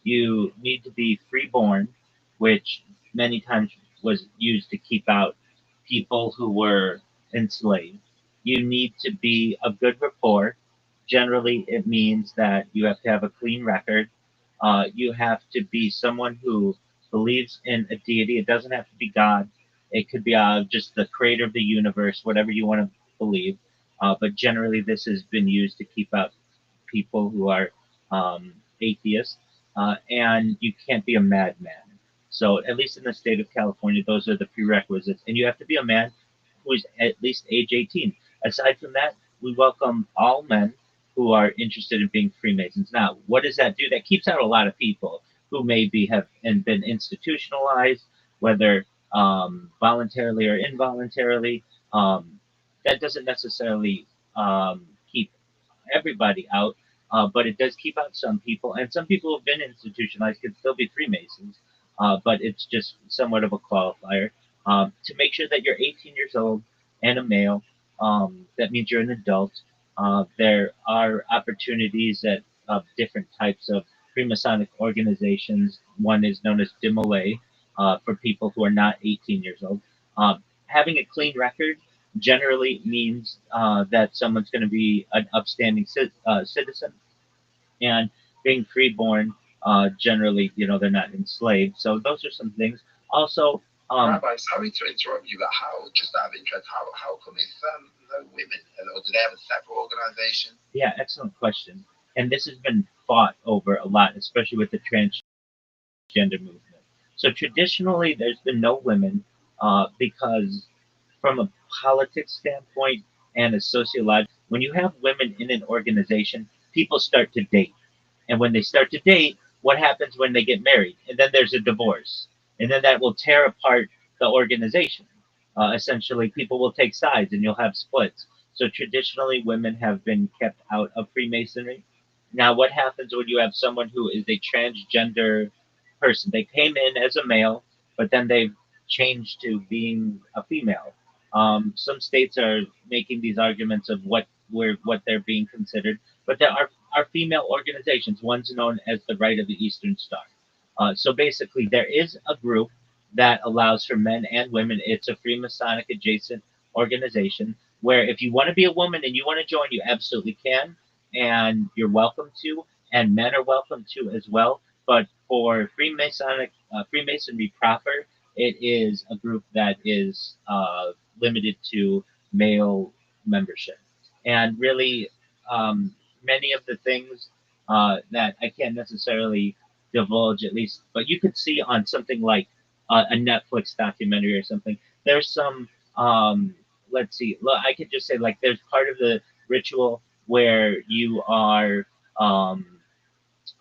You need to be freeborn, which many times was used to keep out people who were enslaved. You need to be of good rapport. Generally, it means that you have to have a clean record. You have to be someone who believes in a deity. It doesn't have to be God. It could be just the creator of the universe, whatever you want to believe. But generally, this has been used to keep out people who are atheists, and you can't be a madman. So, at least in the state of California, those are the prerequisites. And you have to be a man who is at least age 18. Aside from that, we welcome all men who are interested in being Freemasons. Now, what does that do? That keeps out a lot of people who maybe have been institutionalized, whether voluntarily or involuntarily. That doesn't necessarily keep everybody out, but it does keep out some people. And some people who have been institutionalized can still be Freemasons, but it's just somewhat of a qualifier. To make sure that you're 18 years old and a male, that means you're an adult. There are opportunities at different types of Freemasonic organizations. One is known as DIMOLA for people who are not 18 years old. Having a clean record generally means that someone's going to be an upstanding citizen, and being freeborn generally, they're not enslaved. So those are some things. Also, Rabbi, sorry to interrupt you, but how, just out of interest, how come it's no women? Or do they have a separate organization? Yeah, excellent question. And this has been fought over a lot, especially with the transgender movement. So traditionally, there's been no women because from a politics standpoint and a sociological, when you have women in an organization, people start to date. And when they start to date, what happens when they get married? And then there's a divorce. And then that will tear apart the organization. Essentially, people will take sides and you'll have splits. So traditionally, women have been kept out of Freemasonry. Now, what happens when you have someone who is a transgender person? They came in as a male, but then they've changed to being a female. Some states are making these arguments of what they're being considered, but there are female organizations. One's known as the Rite of the Eastern Star. So basically, there is a group that allows for men and women. It's a Freemasonic adjacent organization. where if you want to be a woman and you want to join, you absolutely can, and you're welcome to, and men are welcome to as well. But for Freemasonry proper, it is a group that is limited to male membership, and really many of the things that I can't necessarily divulge, at least, but you could see on something like a Netflix documentary or something. There's some let's see. I could just say like there's part of the ritual where you are um,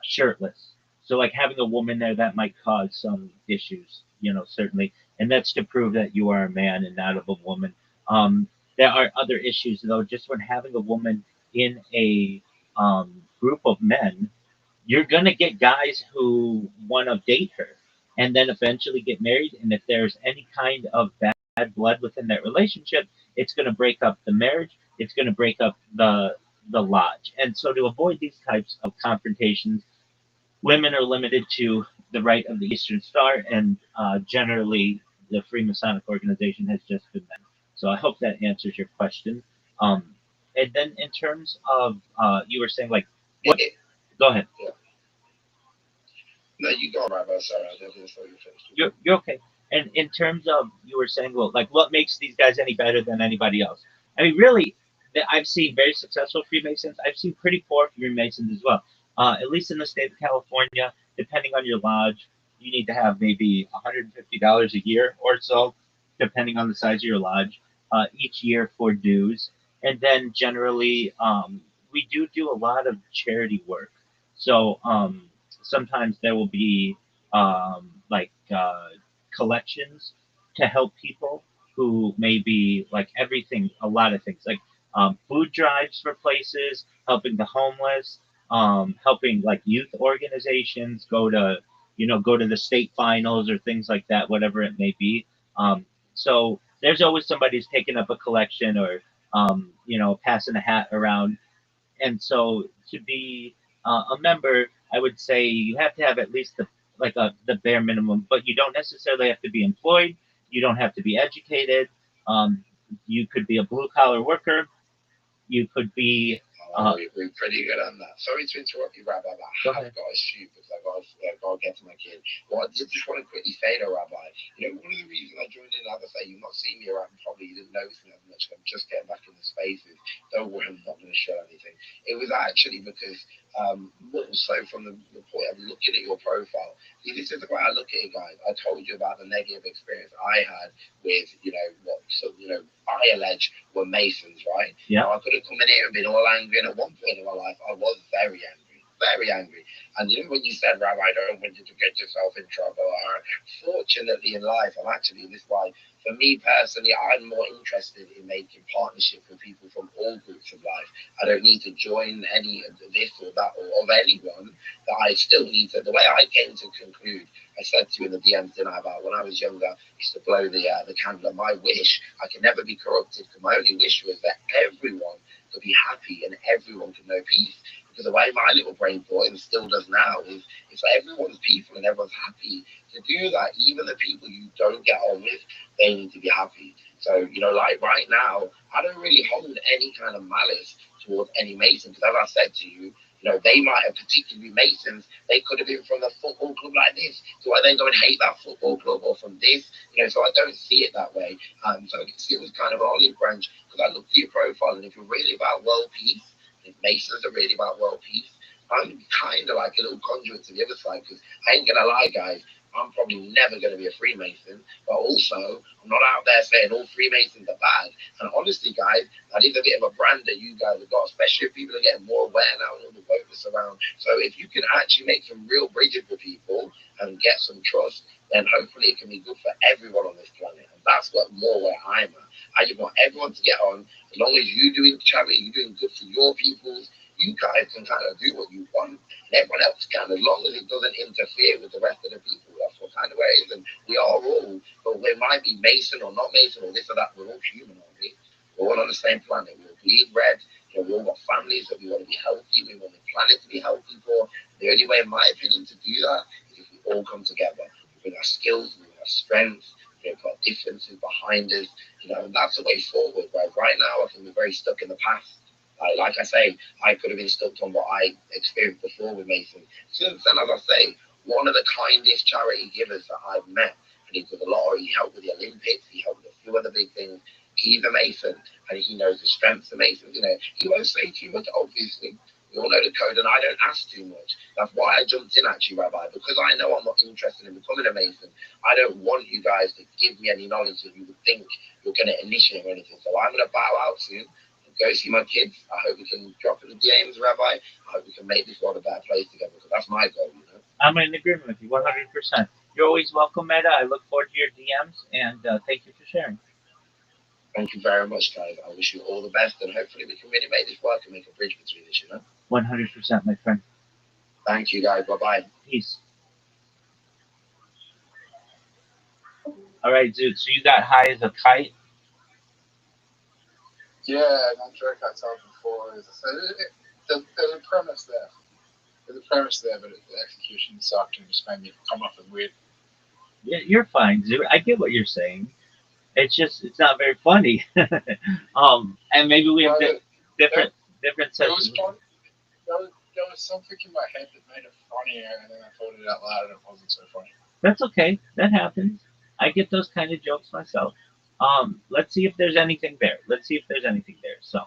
shirtless. So like having a woman there that might cause some issues, certainly, and that's to prove that you are a man and not of a woman. There are other issues though. Just when having a woman in a group of men, you're gonna get guys who want to date her, and then eventually get married. And if there's any kind of bad blood within that relationship, it's gonna break up the marriage. It's gonna break up the lodge. And so to avoid these types of confrontations, women are limited to the rite of the Eastern Star, and generally the Freemasonic organization has just been men. So I hope that answers your question. Um, and then in terms of you were saying like what? Go ahead. Yeah. No, you go, Rabbi. Sorry, I didn't say you finished. You're okay. And in terms of you were saying, well, like what makes these guys any better than anybody else? I mean, really, I've seen very successful Freemasons. I've seen pretty poor Freemasons as well. At least in the state of California, depending on your lodge, you need to have maybe $150 a year or so, depending on the size of your lodge, each year for dues. And then generally, we do a lot of charity work. So sometimes there will be like collections to help people who may be like everything, a lot of things like food drives for places, helping the homeless, helping like youth organizations go to the state finals or things like that, whatever it may be. So there's always somebody who's taking up a collection or passing a hat around. And so to be a member, I would say you have to have at least the bare minimum, but you don't necessarily have to be employed. You don't have to be educated. Um, you could be a blue collar worker. You could be. We're pretty good on that. Sorry to interrupt you, Rabbi, but I have got to shoot because I've got to get to my kid. Well, I just want to quickly say to Rabbi, one of the reasons I joined in, as I say, you've not seen me around, probably you didn't notice me as much. I'm just getting back in the spaces. Don't worry, I'm not going to show anything. It was actually because, also from the point of looking at your profile, see, this is the way I look at it, guys. I told you about the negative experience I had with, I allege were Masons, right? Yeah. Now, I could have come in here and been all angry, and at one point in my life, I was very angry, very angry. And when you said, Rabbi, I don't want you to get yourself in trouble, fortunately in life, I'm actually this way. For me personally, I'm more interested in making partnership with people from all groups of life. I don't need to join any of this or that or of anyone. That I still need to. The way I came to conclude, I said to you in the DMs tonight about when I was younger, I used to blow the candle. My wish, I could never be corrupted. Because my only wish was that everyone could be happy and everyone could know peace. Because the way my little brain thought, and still does now, is if everyone's peaceful and everyone's happy, to do that, even the people you don't get on with, they need to be happy. So, like right now, I don't really hold any kind of malice towards any Mason. Because as I said to you, they might have particularly Masons. They could have been from a football club like this. Do I then go and hate that football club or from this? So I don't see it that way. So it was kind of an olive branch because I looked at your profile, and if you're really about world peace, if Masons are really about world peace, I'm kind of like a little conduit to the other side because I ain't gonna lie, guys. I'm probably never going to be a Freemason, but also I'm not out there saying all Freemasons are bad. And honestly, guys, that is a bit of a brand that you guys have got, especially if people are getting more aware now and all the voters around. So if you can actually make some real bridges with people and get some trust, then hopefully it can be good for everyone on this planet. And that's what more where I'm at. I just want everyone to get on. As long as you're doing charity, you're doing good for your peoples, you guys can kind of do what you want, and everyone else can, as long as it doesn't interfere with the rest of the people. That's what kind of way it is. And we are all, but we might be Mason or not Mason or this or that, we're all human, aren't we? We're all on the same planet. We all bleed red. We all got families that we want to be healthy. We want the planet to be healthy for. The only way, in my opinion, to do that is if we all come together. We bring our skills, we bring our strengths, got differences behind us, and that's the way forward. Right now, I think we're very stuck in the past. Like I say, I could have been stuck on what I experienced before with Mason. Since then, as I say, one of the kindest charity givers that I've met, and he did a lot. He helped with the Olympics. He helped with a few other big things. He's a Mason, and he knows the strengths of Masons. He won't say too much, obviously. We all know the code, and I don't ask too much. That's why I jumped in at you, Rabbi, because I know I'm not interested in becoming a Mason. I don't want you guys to give me any knowledge that you would think you're going to initiate or anything. So I'm going to bow out soon and go see my kids. I hope we can drop in the DMs, Rabbi. I hope we can make this world a better place together, because that's my goal. I'm in agreement with you 100%. You're always welcome, Meta. I look forward to your DMs, and thank you for sharing. Thank you very much, guys. I wish you all the best, and hopefully we can really make this work and make a bridge between us. 100%, my friend. Thank you, guys. Bye-bye. Peace. All right, dude. So you got high as a kite? Yeah, I'm sure I told before. There's a premise there. There's a premise there, but the execution sucked and just made me come off as weird. Yeah, you're fine, dude. I get what you're saying. It's just it's not very funny. And maybe we have different There senses. was fun. There was something in my head that made it funnier, and then I thought it out loud, and it wasn't so funny. That's okay. That happens. I get those kind of jokes myself. Let's see if there's anything there. So,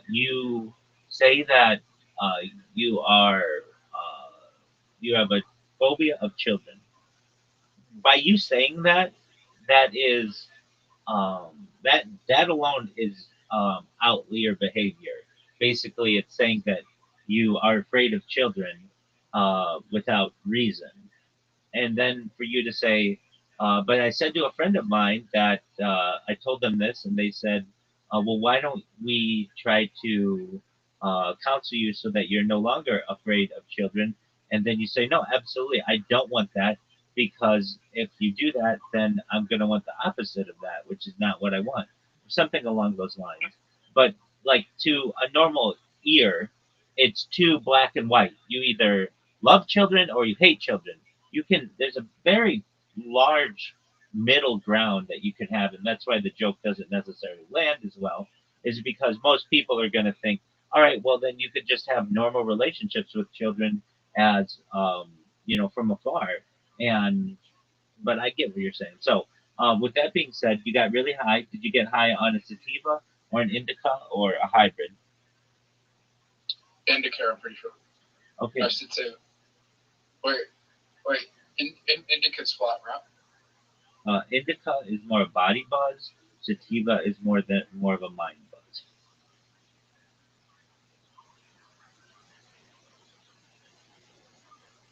you say that you are you have a phobia of children. By you saying that, that is that alone is outlier behavior. Basically, it's saying that you are afraid of children without reason. And then for you to say, but I said to a friend of mine that I told them this, and they said, well, why don't we try to counsel you so that you're no longer afraid of children? And then you say, no, absolutely, I don't want that, because if you do that, then I'm going to want the opposite of that, which is not what I want, something along those lines. But like to a normal ear, it's too black and white. You either love children or you hate children. There's a very large middle ground that you can have, and that's why the joke doesn't necessarily land as well, is because most people are going to think, all right, well then you could just have normal relationships with children as from afar. And but I get what you're saying. So with that being said, you got really high. Did you get high on a sativa or an indica or a hybrid? Indica, I'm pretty sure. Okay. I should say. Wait. Indica's flat, right? Indica is more a body buzz. Sativa is more of a mind buzz.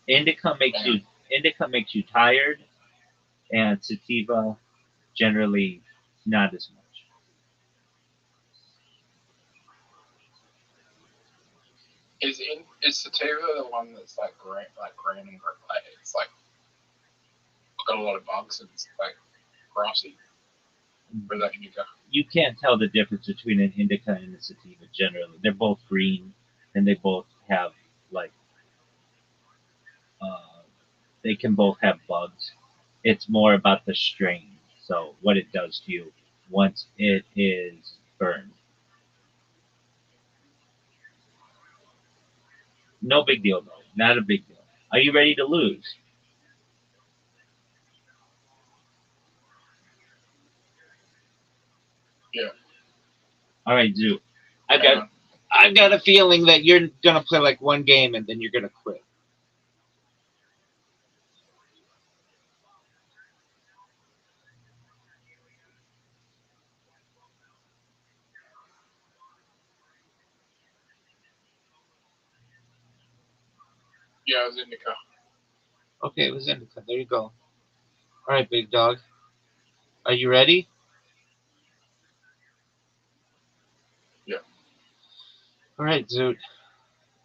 Indica makes you tired, and sativa generally not as much. Is sativa the one that's like green and green? Like it's like got a lot of bugs and it's like grassy. Or is that indica? You can't tell the difference between an indica and a sativa generally. They're both green, and they both have like they can both have bugs. It's more about the strain. So what it does to you once it is burned. No big deal though. Not a big deal. Are you ready to lose? Yeah. All right, Zoo. I've got a feeling that you're gonna play like one game and then you're gonna quit. Yeah, it was indica. Okay, it was indica. There you go. All right, big dog. Are you ready? Yeah. All right, Zoot.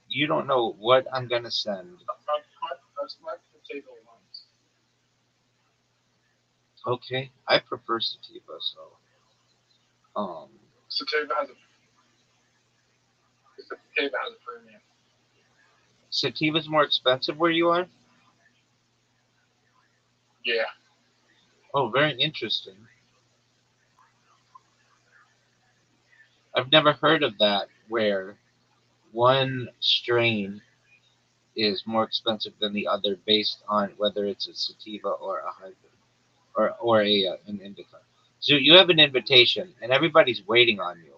You don't know what I'm gonna send. I smoked sativa once. Okay, I prefer sativa, so Sativa has a premium. Sativa's more expensive where you are? Yeah. Oh, very interesting. I've never heard of that where one strain is more expensive than the other based on whether it's a sativa or a hybrid or an indica. So you have an invitation, and everybody's waiting on you.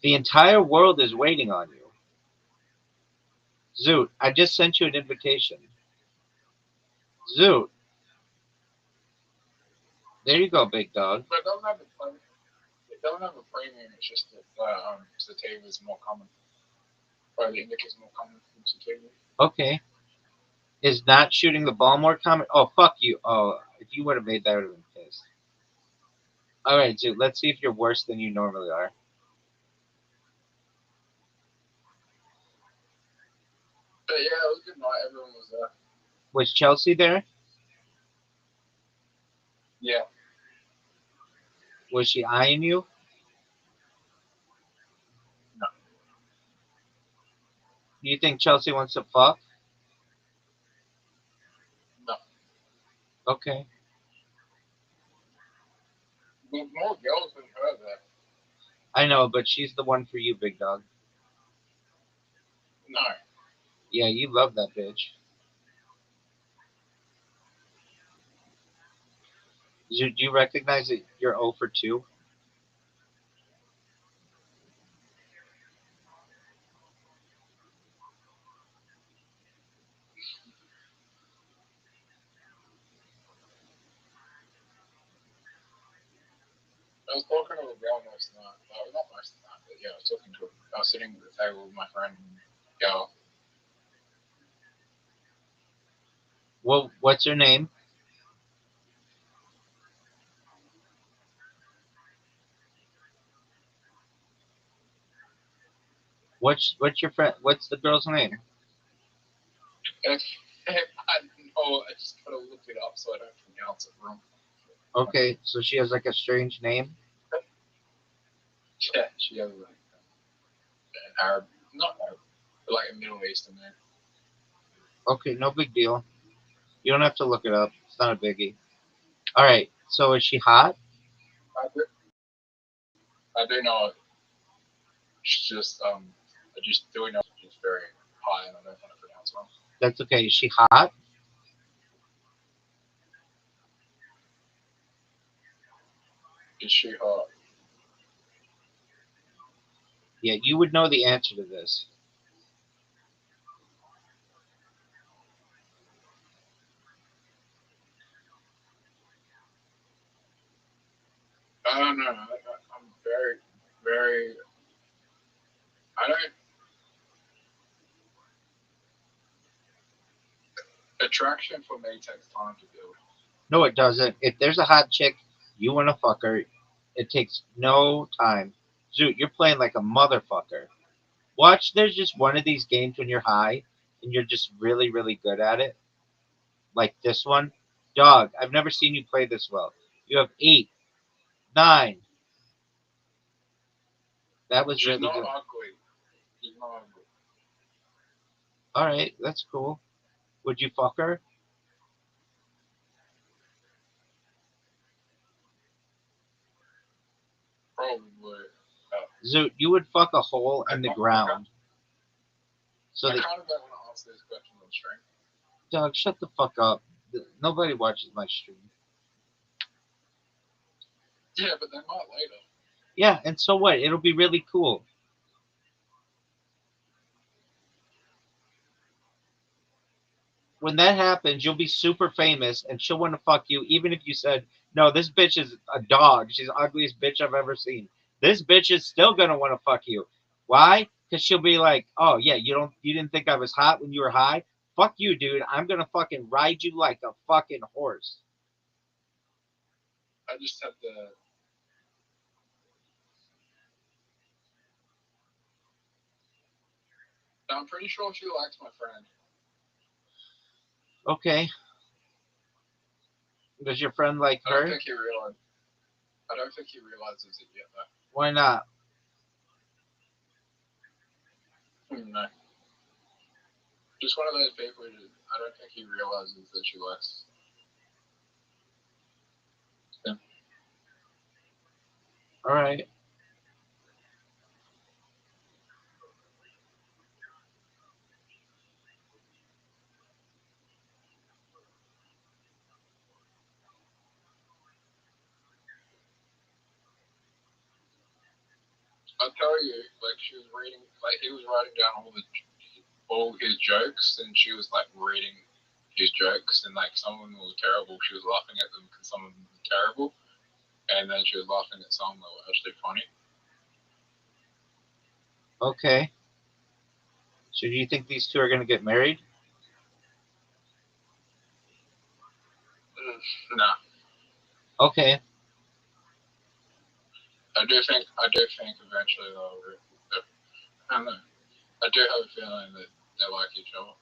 The entire world is waiting on you. Zoot, I just sent you an invitation. Zoot, there you go, big dog. But it doesn't have a premium. It's just that sativa is more common. Or the indica is more common than sativa. Okay. Is not shooting the ball more common? Oh, fuck you. Oh, if you would have made that, I would have been pissed. Alright, Zoot, let's see if you're worse than you normally are. But yeah, it was a good night. Everyone was there. Was Chelsea there? Yeah. Was she eyeing you? No. Do you think Chelsea wants to fuck? No. Okay. There's more girls than her there. I know, but she's the one for you, big dog. No. Yeah, you love that bitch. Do you recognize that you're 0 for 2? I was talking to a girl most of the night. Well, not most of the night, but yeah, I was talking to her. I was sitting at the table with my friend and girl. Well, what's her name? What's your friend? What's the girl's name? And I know, I just gotta look it up so I don't pronounce it wrong. Okay, so she has like a strange name. Yeah, she has like an Arab, not Arab, but like a Middle Eastern name. Okay, no big deal. You don't have to look it up. It's not a biggie. All right. So is she hot? I do know she's just I just do know she's very high and I don't want to pronounce wrong. That's okay. Is she hot? Is she hot? Yeah, you would know the answer to this. I don't know. I'm very, very. I don't. Attraction for me takes time to build. No, it doesn't. If there's a hot chick, you want to fuck her. It takes no time. Zoot, you're playing like a motherfucker. Watch, there's just one of these games when you're high and you're just really, really good at it. Like this one. Dog, I've never seen you play this well. You have 8, 9. That was She's really not good. ugly. She's not ugly. All right, that's cool. Would you fuck her? Probably. Zoot, you would fuck a hole in the ground. So I that, kind of don't want to answer this question on stream. dog, shut the fuck up. Nobody watches my stream. Yeah, but they might later. Yeah, and so what? It'll be really cool. When that happens, you'll be super famous, and she'll want to fuck you, even if you said, "No, this bitch is a dog. She's the ugliest bitch I've ever seen." This bitch is still gonna want to fuck you. Why? Because she'll be like, "Oh yeah, you didn't think I was hot when you were high? Fuck you, dude. I'm gonna fucking ride you like a fucking horse." I just have to. I'm pretty sure she likes my friend. Okay. Does your friend like I don't her? think he realized. I don't think he realizes it yet, though. Why not? No. Just one of those people who I don't think he realizes that she likes. All right. I'll tell you, like she was reading, like he was writing down all his jokes, and she was like reading his jokes, and like some of them were terrible. She was laughing at them because some of them were terrible, and then she was laughing at some that were actually funny. Okay. So do you think these two are going to get married? No, Okay. I do think eventually I don't know. I do have a feeling that they like each other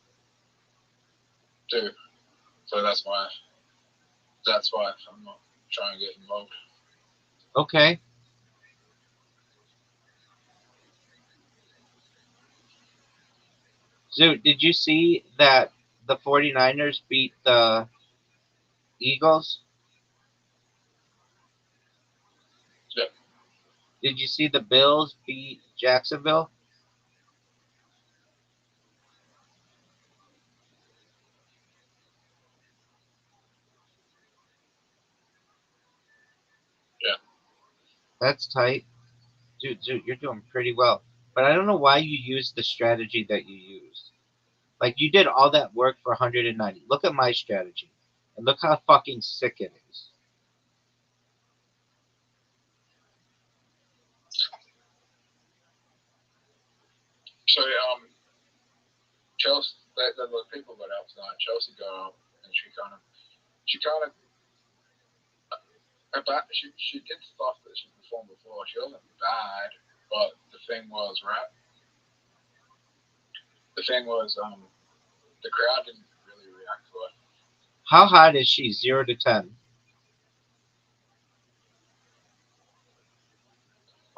too. So that's why I'm not trying to get involved. Okay. So did you see that the 49ers beat the Eagles? Yeah, Did you see the Bills beat Jacksonville? yeah. That's tight. Dude, you're doing pretty well. But I don't know why you used the strategy that you used. Like, you did all that work for 190. Look at my strategy. And look how fucking sick it is. So Chelsea, the people got out tonight. Chelsea got up, and she kind of about she did stuff that she performed before. She wasn't bad, but the thing was right. The thing was the crowd didn't really react to it. How hot is she? 0 to 10.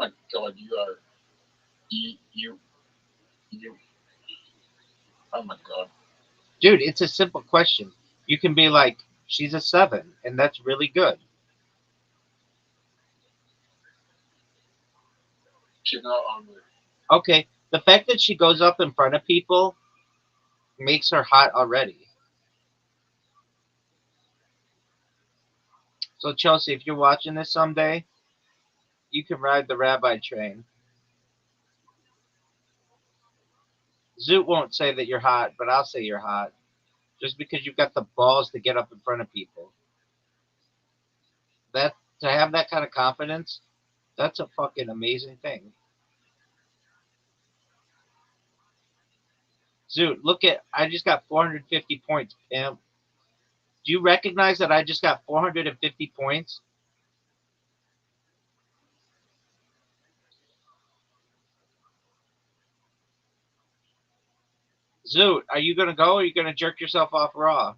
My God, you you. Oh my God. Dude, it's a simple question. You can be like, she's a 7, and that's really good. She's not ugly. Okay, the fact that she goes up in front of people makes her hot already. So, Chelsea, if you're watching this someday, you can ride the Rabbi train. Zoot won't say that you're hot, but I'll say you're hot. Just because you've got the balls to get up in front of people. That To have that kind of confidence, that's a fucking amazing thing. Zoot, look at I just got 450 points, pimp. Do you recognize that I just got 450 points? Zoot, are you gonna go or are you gonna jerk yourself off raw?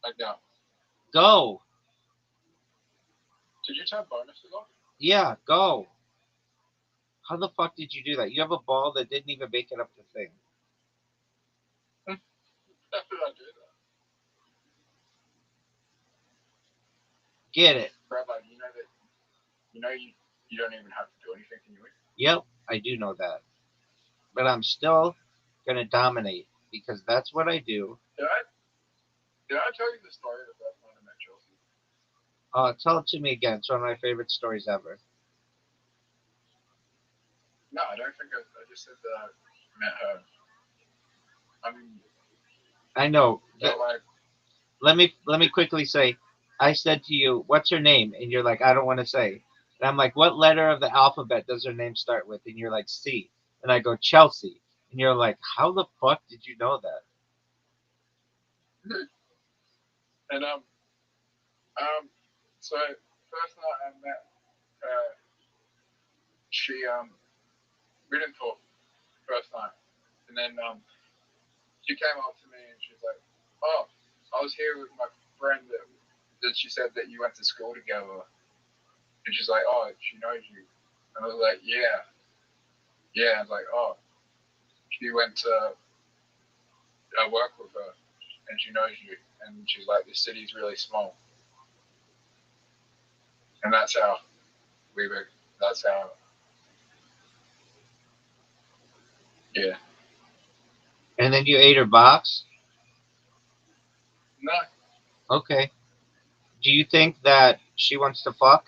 Like no. Go. Did you have bonuses on? Yeah, go. How the fuck did you do that? You have a ball that didn't even make it up the thing. How did I do that? Get it. Rabbi, you know that you don't even have to do anything, can you win? Yep, I do know that. But I'm still gonna dominate because that's what I do. Did I tell you the story of the first time I met Chelsea? Tell it to me again. It's one of my favorite stories ever. No, I don't think I just said that I met her. I mean, I know. like Let me quickly say, I said to you, "What's her name?" And you're like, "I don't want to say." And I'm like, "What letter of the alphabet does her name start with?" And you're like, "C." And I go, "Chelsea." And you're like, "How the fuck did you know that?" and so first night I met her, she we didn't talk first night, and then she came up to me and she's like, "Oh, I was here with my friend that she said that you went to school together," and she's like, "Oh, she knows you," and I was like, "Yeah, yeah." I was like, "Oh, she went to work with her, and she knows you," and she's like, "This city's really small." And that's how we were. That's how. Yeah. And then you ate her box? No, Okay. Do you think that she wants to fuck?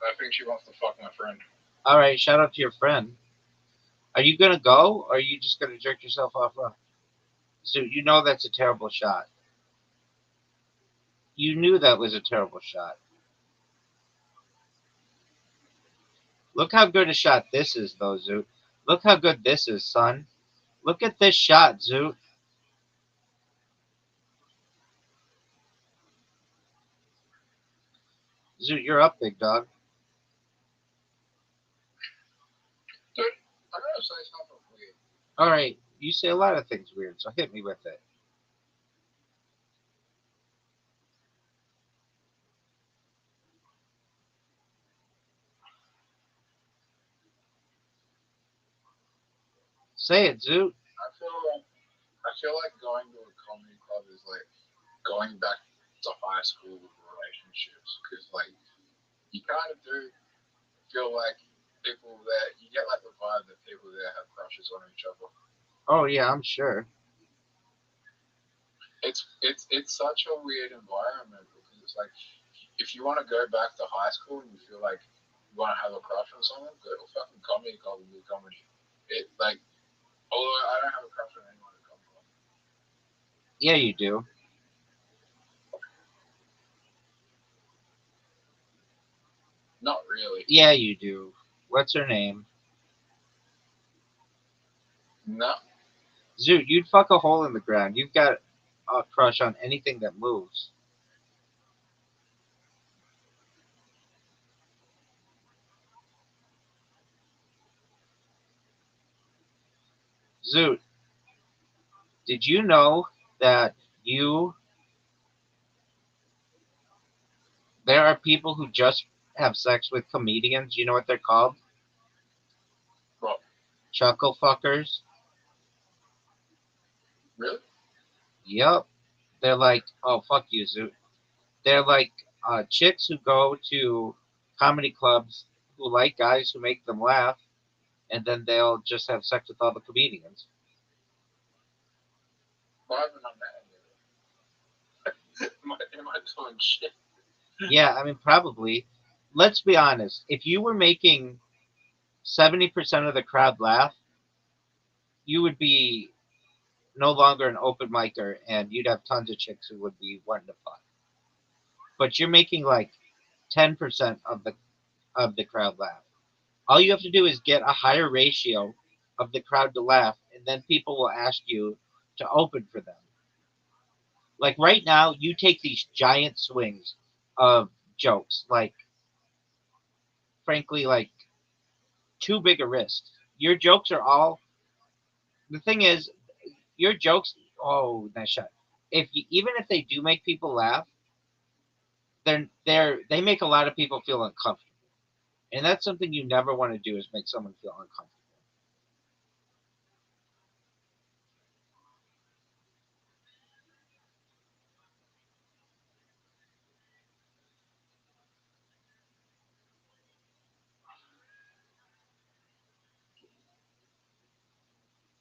I think she wants to fuck my friend. All right, shout out to your friend. Are you gonna go, or are you just gonna jerk yourself off? So you know that's a terrible shot. You knew that was a terrible shot. Look how good a shot this is, though, Zoot. Look how good this is, son. Look at this shot, Zoot. Zoot, you're up, big dog. Dude, I gotta say something weird. All right, you say a lot of things weird, so hit me with it. Say it, Zoot. I feel like going to a comedy club is like going back to high school relationships because like you kind of do feel like people there. You get like the vibe that people there have crushes on each other. Oh yeah, I'm sure. It's such a weird environment because it's like if you want to go back to high school and you feel like you want to have a crush on someone, go to a fucking comedy club and do comedy. It like although I don't have a crush on anyone at comedy club. Yeah, you do. Not really. Yeah, you do. What's her name? No. Zoot, you'd fuck a hole in the ground. You've got a crush on anything that moves. Zoot, did you know that you there are people who just have sex with comedians? You know what they're called? Well, Chuckle fuckers. really? Yup. They're like, oh fuck you, Zoot. They're like chicks who go to comedy clubs who like guys who make them laugh, and then they'll just have sex with all the comedians. Well, I haven't done that yet. Am I doing shit? Yeah, I mean, probably. Let's be honest. If you were making 70% of the crowd laugh, you would be no longer an open micer, and you'd have tons of chicks who would be wanting to fuck. But you're making like 10% of the crowd laugh. All you have to do is get a higher ratio of the crowd to laugh, and then people will ask you to open for them. Like right now, you take these giant swings of jokes, like frankly, like too big a risk. Your jokes are all. The thing is, your jokes. Oh, nice shot. If you, even if they do make people laugh, they make a lot of people feel uncomfortable, and that's something you never want to do is make someone feel uncomfortable.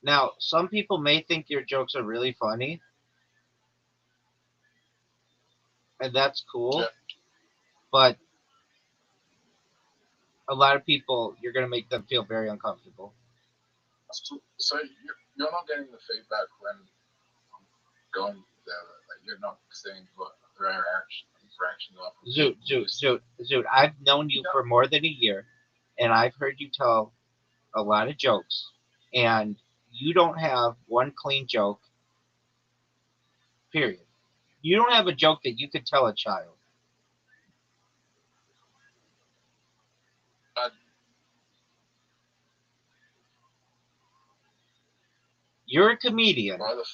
Now, some people may think your jokes are really funny, and that's cool. Yeah. But a lot of people, you're gonna make them feel very uncomfortable. So you're not getting the feedback when I'm going there. Like you're not seeing what their reactions are. Zoot. I've known you for more than a year, and I've heard you tell a lot of jokes, and you don't have one clean joke. Period. You don't have a joke that you could tell a child. I, You're a comedian by the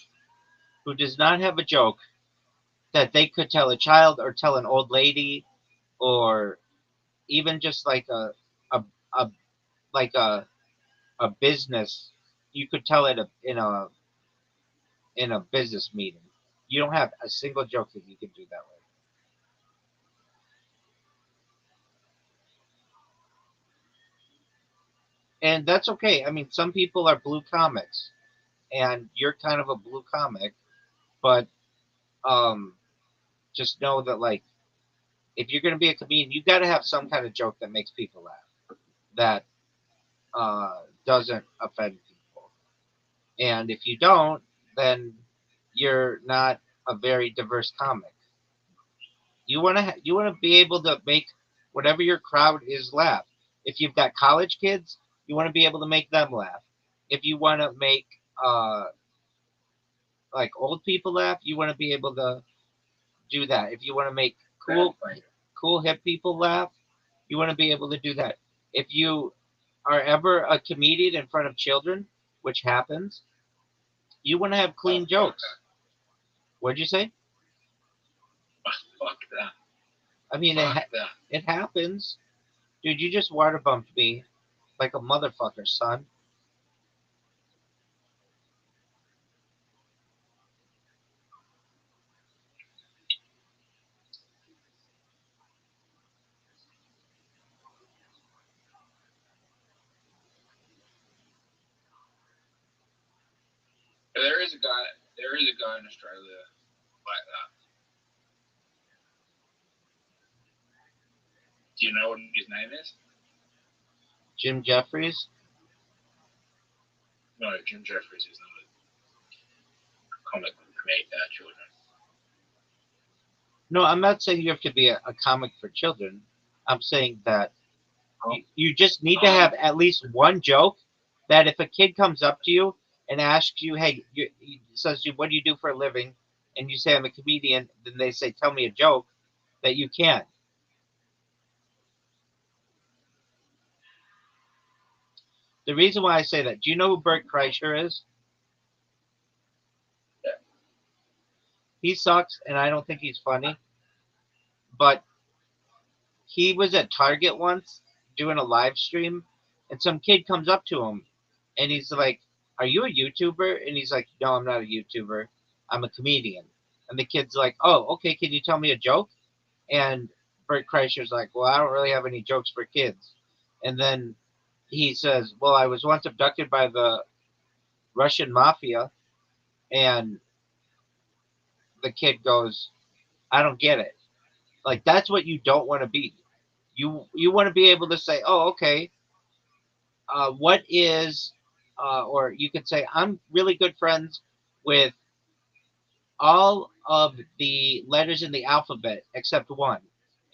who does not have a joke that they could tell a child or tell an old lady or even just like a, a like a business. You could tell it in a business meeting. You don't have a single joke that you can do that way. And that's okay. I mean, some people are blue comics, and you're kind of a blue comic, but um, just know that like if you're gonna be a comedian, you got to have some kind of joke that makes people laugh, that doesn't offend people. And if you don't, then you're not a very diverse comic. You want to be able to make whatever your crowd is laugh. If you've got college kids, you want to be able to make them laugh. If you want to make uh, like old people laugh, you want to be able to do that. If you want to make cool hip people laugh, you want to be able to do that. If you are ever a comedian in front of children, which happens, you want to have clean jokes. What'd you say? Fuck that. I mean, it happens. Dude, you just water bumped me like a motherfucker, son. There is a guy. There is a guy in Australia like that. Do you know what his name is? Jim Jeffries? No, Jim Jeffries is not a comic for children. No, I'm not saying you have to be a comic for children. I'm saying that you just need to have at least one joke that if a kid comes up to you and asks you, hey, he says to you, what do you do for a living? And you say, I'm a comedian. Then they say, tell me a joke that you can. The reason why I say that, do you know who Bert Kreischer is? Yeah. He sucks, and I don't think he's funny. But he was at Target once doing a live stream, and some kid comes up to him, and he's like, "Are you a YouTuber?" And he's like, "No, I'm not a YouTuber. I'm a comedian." And the kid's like, "Oh, okay. Can you tell me a joke?" And Bert Kreischer's like, "Well, I don't really have any jokes for kids." And then he says, "Well, I was once abducted by the Russian mafia," and the kid goes, "I don't get it." Like that's what you don't want to be. You want to be able to say, "Oh, okay. What is," or you could say, "I'm really good friends with all of the letters in the alphabet except one."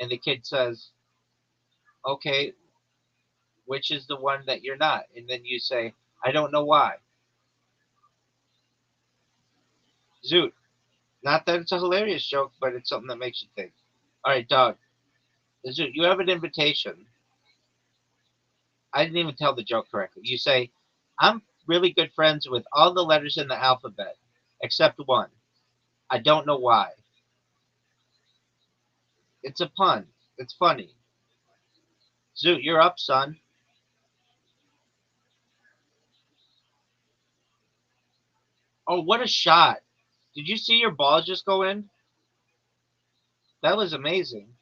And the kid says, "Okay, which is the one that you're not?" And then you say, "I don't know why." Zoot. Not that it's a hilarious joke, but it's something that makes you think. All right, dog. Zoot, you have an invitation. I didn't even tell the joke correctly. You say, "I'm really good friends with all the letters in the alphabet except one. I don't know why." It's a pun. It's funny. Zoot, you're up, son. Oh, what a shot. Did you see your ball just go in? That was amazing.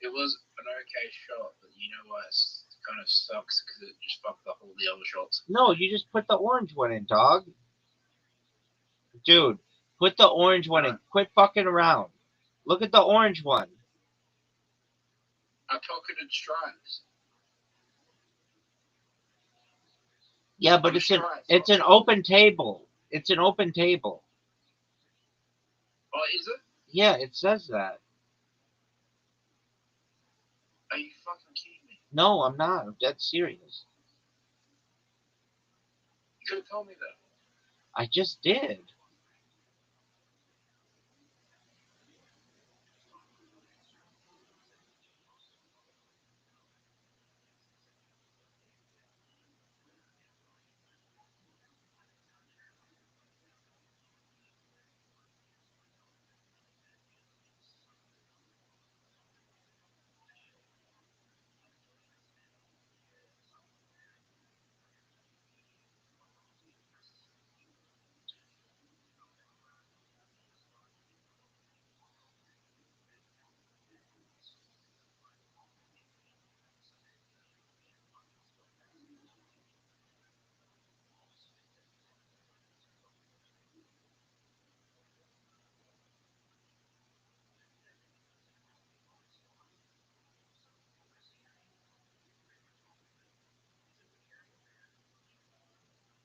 It was an okay shot, but you know what? It kind of sucks because it just fucked up all the other shots. No, you just put the orange one in, dog. Dude, put the orange one in. Quit fucking around. Look at the orange one. I pocketed stripes. Yeah, but it's an open table. It's an open table. Oh, is it? Yeah, it says that. Are you fucking kidding me? No, I'm not. I'm dead serious. You could have told me that. I just did.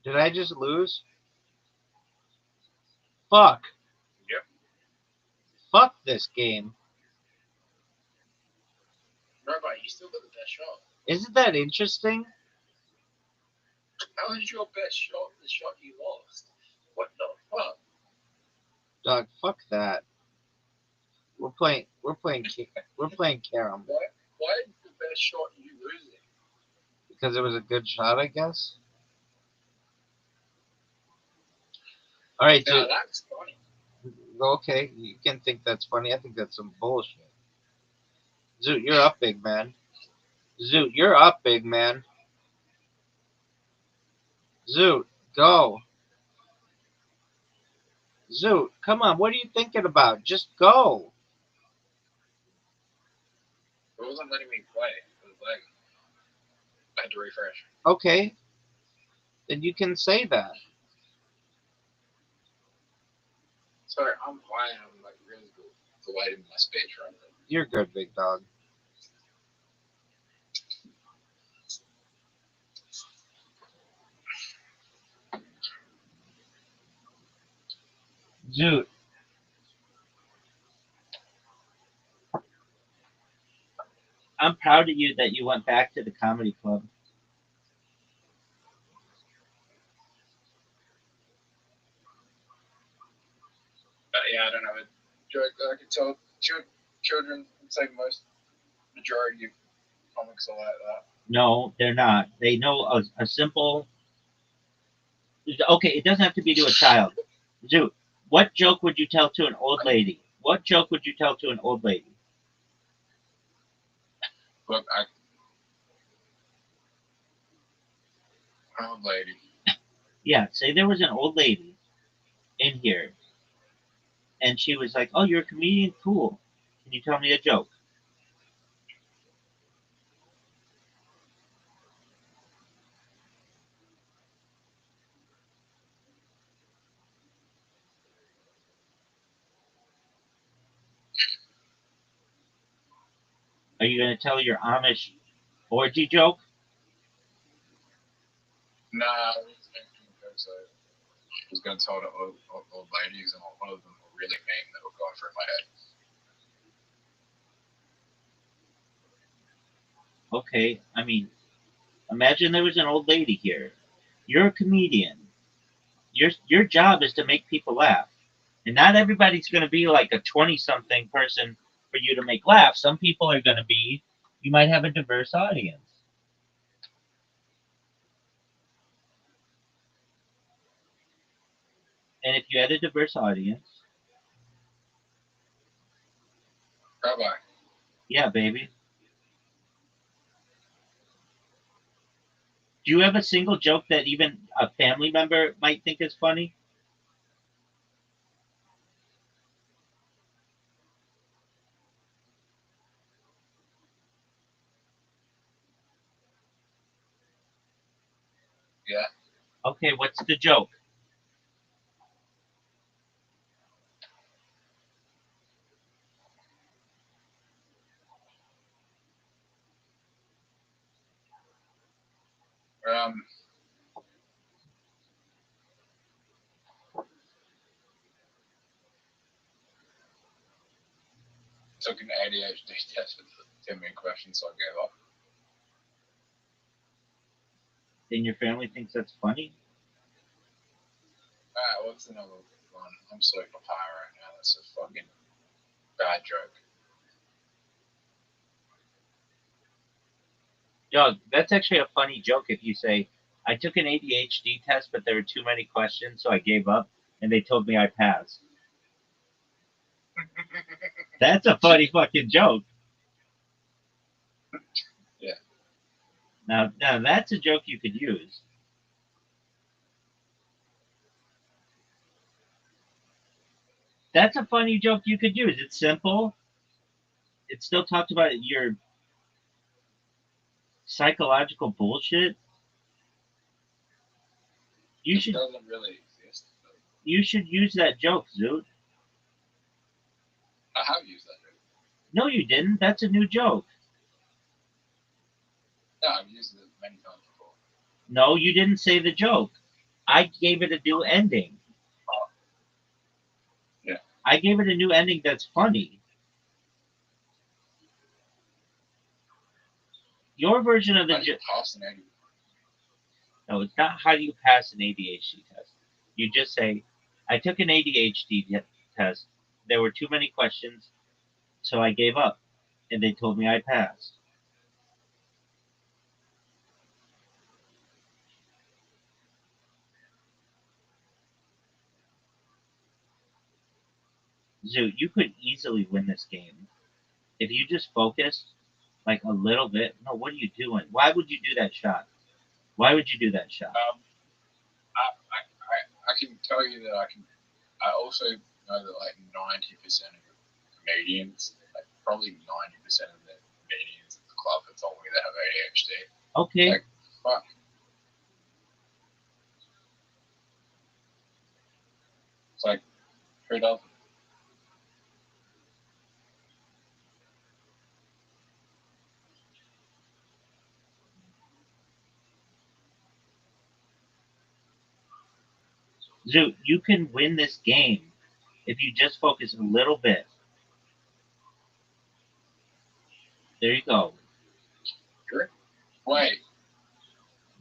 Did I just lose? Fuck. Yep. Fuck this game. Rabbi, you still got the best shot. Isn't that interesting? How is your best shot the shot you lost? What the fuck? Dog, fuck that. We're playing carom. Why is the best shot you losing? Because it was a good shot, I guess. Alright, Now dude. that's funny. Okay, you can think that's funny. I think that's some bullshit. Zoot, you're up, big man. Zoot, you're up, big man. Zoot, go. Zoot, come on. What are you thinking about? Just go. It wasn't letting me play. It was like I had to refresh. Okay. Then you can say that. Sorry, I'm quiet. I'm like really delighted in my speech right now. You're good, big dog. Zoot. I'm proud of you that you went back to the comedy club. Yeah, I don't know. I could tell children would say most majority of comics are like that. No, they're not. They know a simple. Okay, it doesn't have to be to a child. Zoot, what joke would you tell to an old lady? What joke would you tell to an old lady? Look, old lady. Yeah, say there was an old lady in here, and she was like, "Oh, you're a comedian? Cool. Can you tell me a joke?" Are you going to tell your Amish orgy joke? Nah, I was thinking because I was going to tell the old ladies, and one of them were really mean that were going through my head. Okay, I mean, imagine there was an old lady here. You're a comedian. Your job is to make people laugh. And not everybody's going to be like a 20-something person for you to make laugh. Some people are going to be, you might have a diverse audience. And if you had a diverse audience, Rabbi, yeah, baby. Do you have a single joke that even a family member might think is funny? yeah. Okay, what's the joke? Took an ADHD test with 10 million questions, so I gave up. And your family thinks that's funny? Alright, what's another one? I'm so high right now. That's a fucking bad joke. Yo, that's actually a funny joke if you say, I took an ADHD test, but there were too many questions, so I gave up, and they told me I passed. That's a funny fucking joke. Yeah. Now that's a joke you could use. That's a funny joke you could use. It's simple. It still talks about your psychological bullshit. You It should doesn't really exist. you should use that joke, Zoot. I have used that joke. No, you didn't. That's a new joke. No, I've used it many times before. No, you didn't say the joke. I gave it a new ending. Yeah. I gave it a new ending that's funny. Your version of the no, it's not how do you pass an ADHD test. You just say, I took an ADHD test. There were too many questions, so I gave up, and they told me I passed. Zoo, you could easily win this game if you just focused like a little bit. No, what are you doing? Why would you do that shot? Why would you do that shot? I can tell you that I also know that like 90% of comedians, like probably 90% of the comedians at the club have told me they have ADHD. Okay. Like, fuck. It's like, who doesn't? Zoo, you can win this game if you just focus a little bit. There you go. Sure. Wait.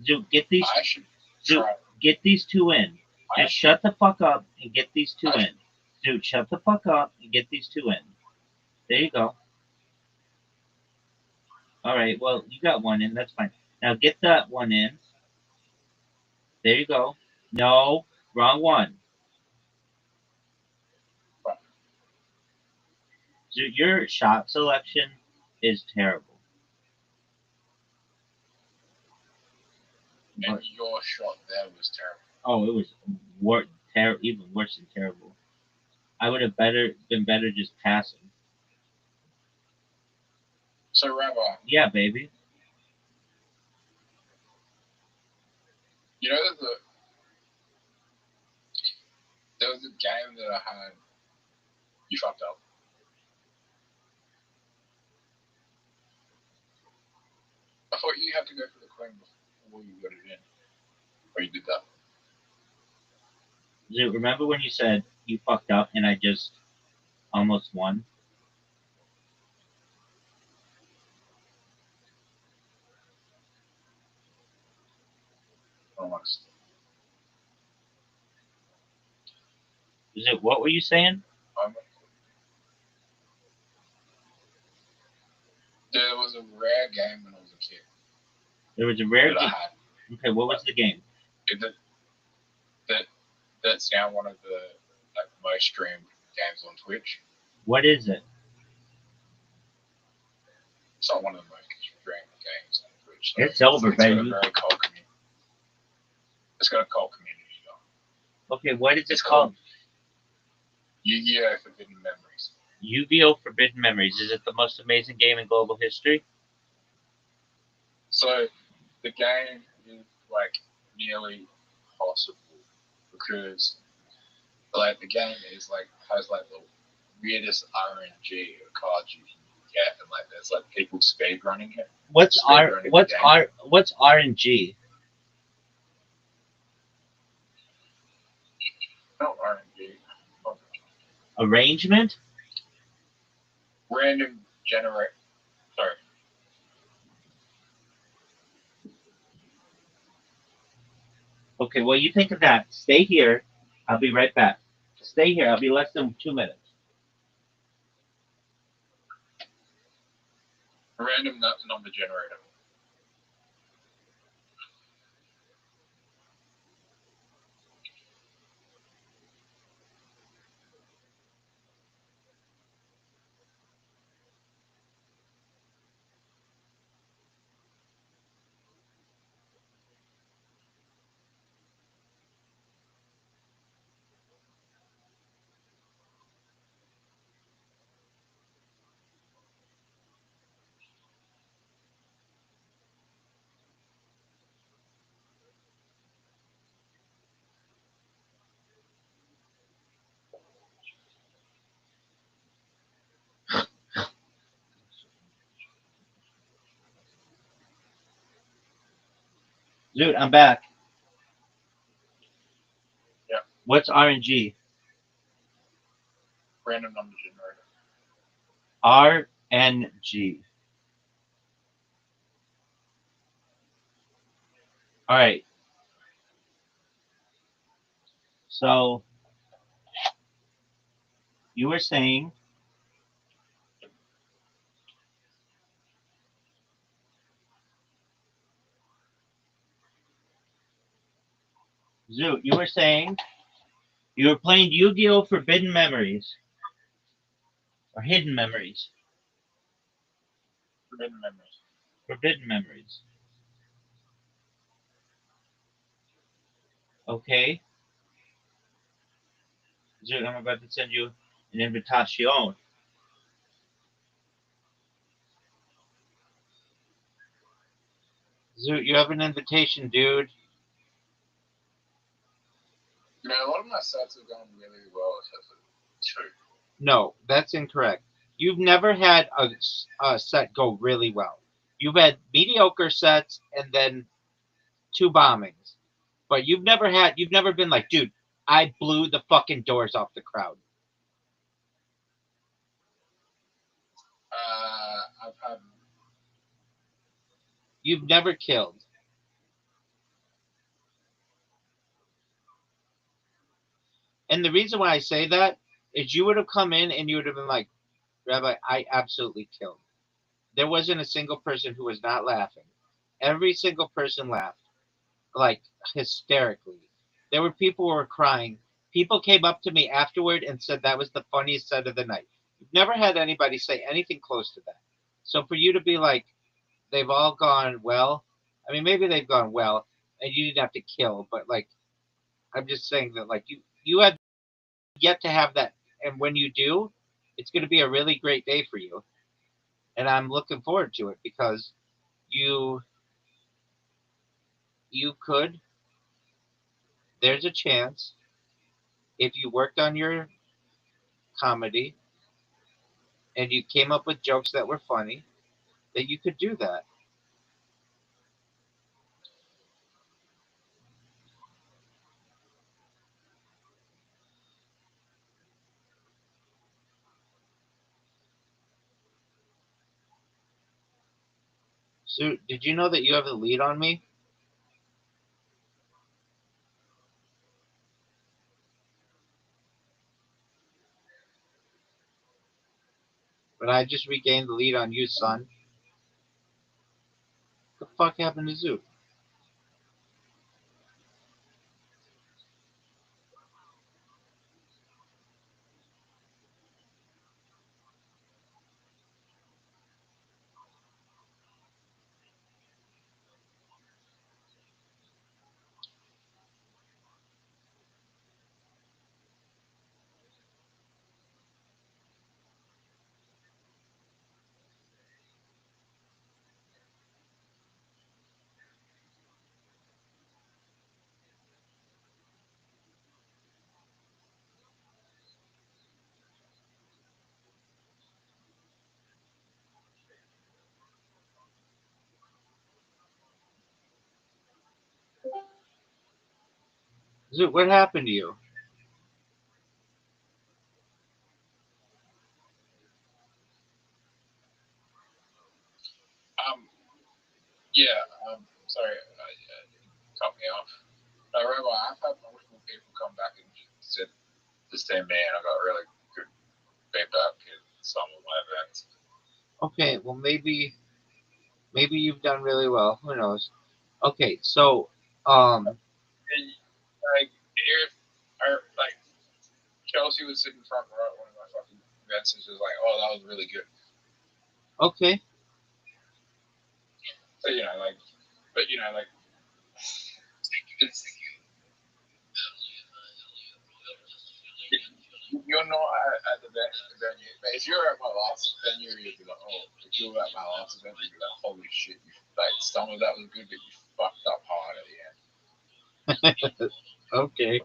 Zoo, get these. I should Zoo, try. get these two in. Just shut the fuck up and get these two in. Dude, shut the fuck up and get these two in. There you go. All right, well, you got one in. That's fine. Now get that one in. There you go. No, wrong one. Dude, your shot selection is terrible. And your shot there was terrible. Oh, it was even worse than terrible. I would have been better just passing. So, Rabbi. Yeah, baby. You know that there was a game that I had. You fucked up. I thought you had to go for the queen before you got it in. Or you did that. Dude, remember when you said you fucked up and I just almost won? Almost. What were you saying? There was a rare game when I was a kid. There was a rare game. Okay, what was the game? That's now one of the most streamed games on Twitch. What is it? It's not one of the most streamed games on Twitch. It's over, baby. Got a very cult community. It's got a cult community though. Okay, what is it called? Yu-Gi-Oh! Forbidden Memories. Yu-Gi-Oh! Forbidden Memories. Is it the most amazing game in global history? So, the game is like nearly possible because like the game is like has like the weirdest RNG of cards you can get, and like there's like people speed running it. What's RNG? Not RNG. Arrangement? Random generate. Sorry. Okay, well, you think of that. Stay here. I'll be right back. Stay here. I'll be less than 2 minutes. Random number generator. Dude, I'm back. What's RNG? Random number generator. RNG. All right. So you were saying Zoo, you were saying you were playing Yu-Gi-Oh! Forbidden Memories or Hidden Memories. Forbidden memories. Forbidden Memories. Okay. Zoo, I'm about to send you an invitation. Zoo, you have an invitation, dude. Man, a lot of my sets have gone really well except for 2. No, that's incorrect. You've never had a set go really well. You've had mediocre sets and then 2 bombings. But you've never been like, dude, I blew the fucking doors off the crowd. I've had. You've never killed. And the reason why I say that is you would have come in and you would have been like, Rabbi, I absolutely killed. There wasn't a single person who was not laughing. Every single person laughed, like hysterically. There were people who were crying. People came up to me afterward and said that was the funniest set of the night. You've never had anybody say anything close to that. So for you to be like, they've all gone well, I mean, maybe they've gone well, and you didn't have to kill, but like, I'm just saying that like you have yet to have that, and when you do, it's going to be a really great day for you, and I'm looking forward to it because you could. There's a chance if you worked on your comedy and you came up with jokes that were funny that you could do that. So, did you know that you have the lead on me? But I just regained the lead on you, son. What the fuck happened to Zoot? Zoot, what happened to you? Yeah. Sorry, cut me off. No, Rabbi, I've had multiple people come back and just said the same man. I got really good feedback in some of my events. Okay, well maybe you've done really well. Who knows? Okay, so And like, if or like Chelsea was sitting front row at one of my fucking events, and she was like, "Oh, that was really good." okay. So like, but like, it's you're not at the venue. But if you're at my last venue, you'd be like, "Oh, if you were at my last event, you'd be like, holy shit, like some of that was good, but you fucked up hard at the end." Okay.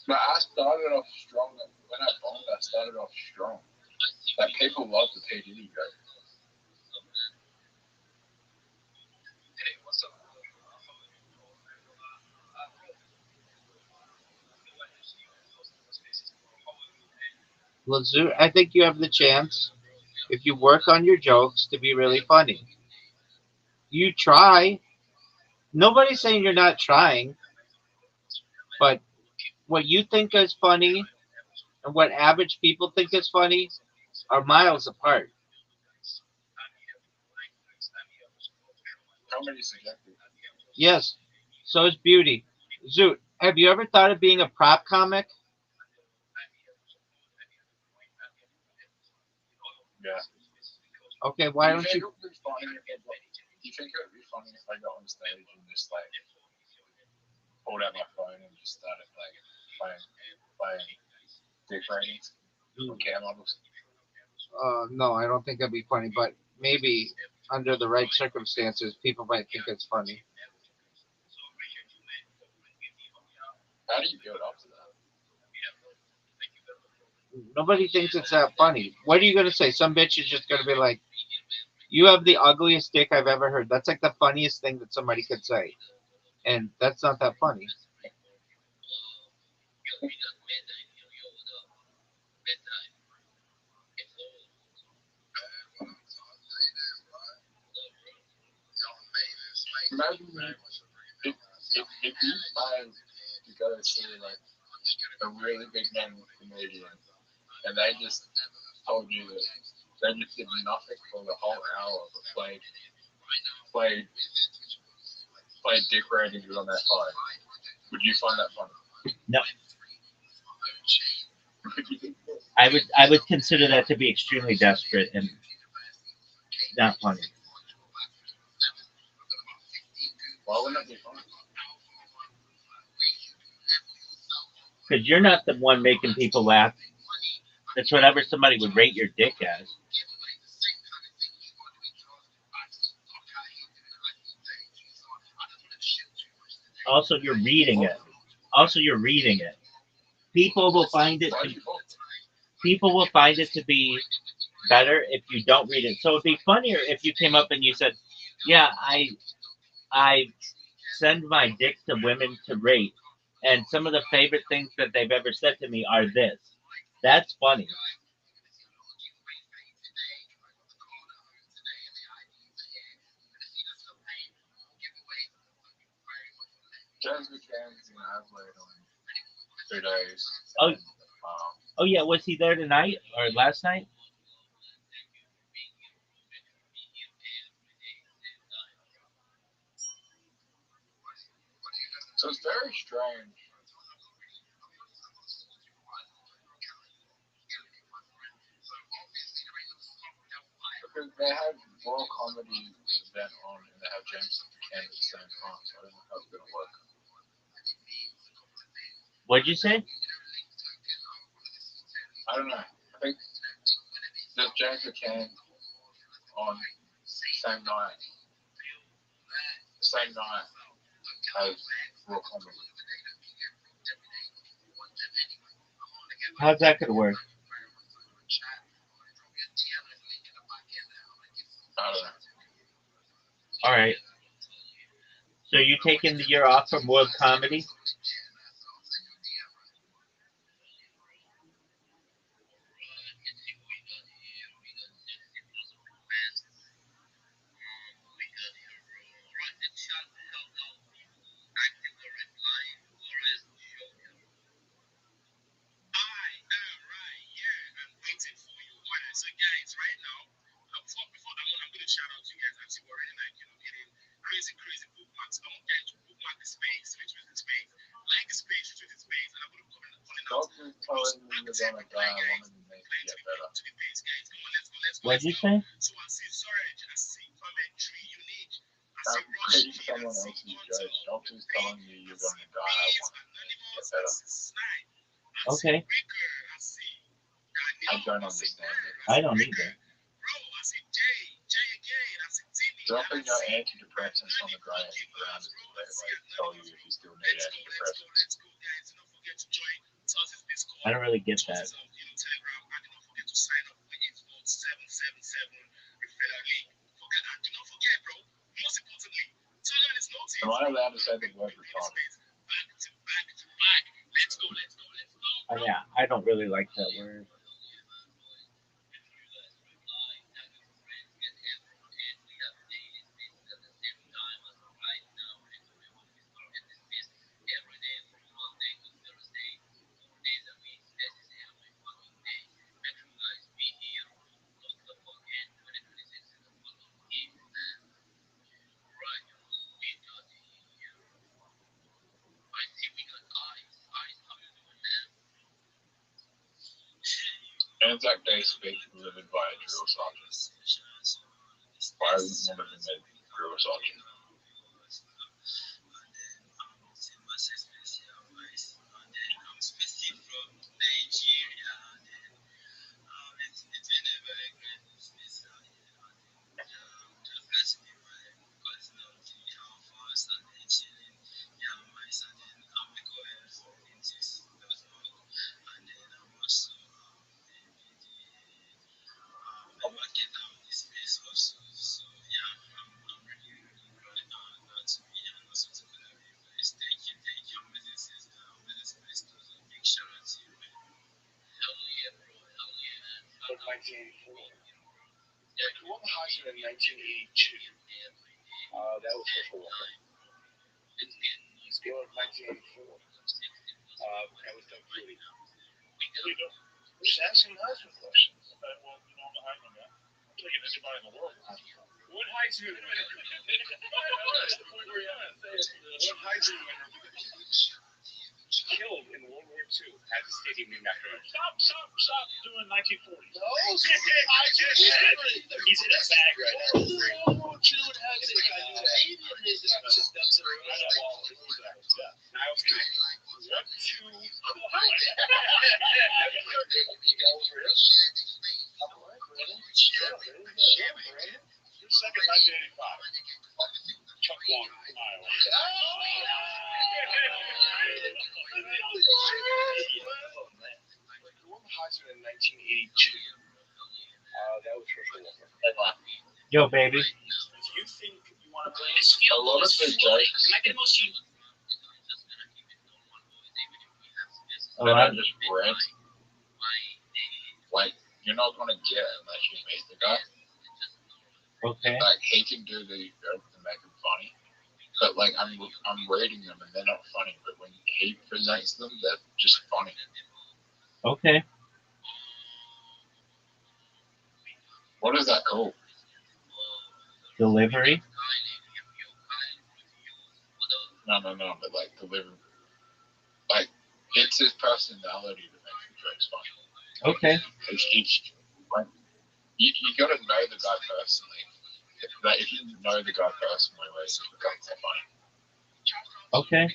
But I started off strong. When I bombed, I started off strong. Like people love the P Diddy joke. Hey, what's up? Well, I think you have the chance, if you work on your jokes, to be really funny. You try. Nobody's saying you're not trying, but what you think is funny and what average people think is funny are miles apart. Comedy's subjective. Yes, so is beauty. Zoot, have you ever thought of being a prop comic? Yeah. Okay, why Do you don't think you? it would be funny if I got, do you think it would be funny if I got on stage and just like pulled out my phone and just started like playing dick ratings on cam models? No, I don't think that'd be funny, but maybe under the right circumstances, people might think it's funny. How do you build up to that? Nobody thinks it's that funny. What are you gonna say? Some bitch is just gonna be like, "You have the ugliest dick I've ever heard." That's like the funniest thing that somebody could say, and that's not that funny. Imagine if you find to go see like a really big name comedian and they just told you that they just did nothing for the whole hour but played played dick ratings on their phone. Would you find that funny? No, Would you think that? I would consider that to be extremely desperate and not funny. Why wouldn't it be funny? Because you're not the one making people laugh. It's whatever somebody would rate your dick as. Also, you're reading it. Also, you're reading it. People will find it. Why To, do you fall? people will find it to be better if you don't read it. So it'd be funnier if you came up and you said, "Yeah, I send my dick to women to rate, and some of the favorite things that they've ever said to me are this." That's funny. James McCann's in Adelaide on 2 days. Oh, Um, oh yeah, was he there tonight or last night? so it's very strange because they have Royal Comedy event on and they have James McCann at the same time. So I don't know how it's gonna work. What'd you say? I don't know. I think there's James McCann on the same night as Royal Comedy. How's that gonna work? I don't know. All right. So you taking the year off from World Comedy? So guys, right now, before that one, I'm gonna shout out to you guys. I'm seeing already like getting crazy bookmarks. I want guys to bookmark the space, retweet the space, like the space, retweet the space, and I'm gonna calling out. Doctors telling me you're gonna die. I wanted to make you get better. To the base, guys. Come on, let's go. What'd you say? So I see Surge, I see Commentary, Unique, I Stop see Rush, repeating someone else's jokes. Doctors telling you you're gonna die. I wanted to make you get better. Okay. I don't understand it. I don't either. Dropping your antidepressants on the ground is a great way to tell you if you still need antidepressants. I don't really get that. Am I allowed to say the word retarded? Yeah, I don't really like that word. Anzac Day steak delivered by a drill sergeant. Why hasn't one of them made drill sergeant? Of 1984. Who won the Heisman in 1982? That was Herschel Walker. Steeler of 1984. That was Doug Flutie. We're just asking Heisman questions. Well, you know, I'm a guy. I'm taking anybody in the world. What Heisman winner? That's the point where you have to say it. What Heisman winner killed in World War II has a stadium named after him? Stop doing 1940. No, I just said he's in a bag right now. World War II has it. That's a wall. I was going to. What two? You go over it. Second, 1985. Chuck Long, Iowa. Who won the Heisman in 1982? That was Herschel Walker. Yo, baby. If you think you want to play this field goal, it's 40. Am I getting most cheap? And I just read, like, you're not gonna get unless you meet the guy. Okay. Like, he can do the joke to make them funny, but like I'm reading them and they're not funny. But when he presents them, they're just funny. Okay. What is that called? Delivery. No, but like deliver, like it's his personality to make the jokes funny. Okay. It's like you gotta know the guy personally. Like if you know the guy personally, like it becomes more funny. Okay.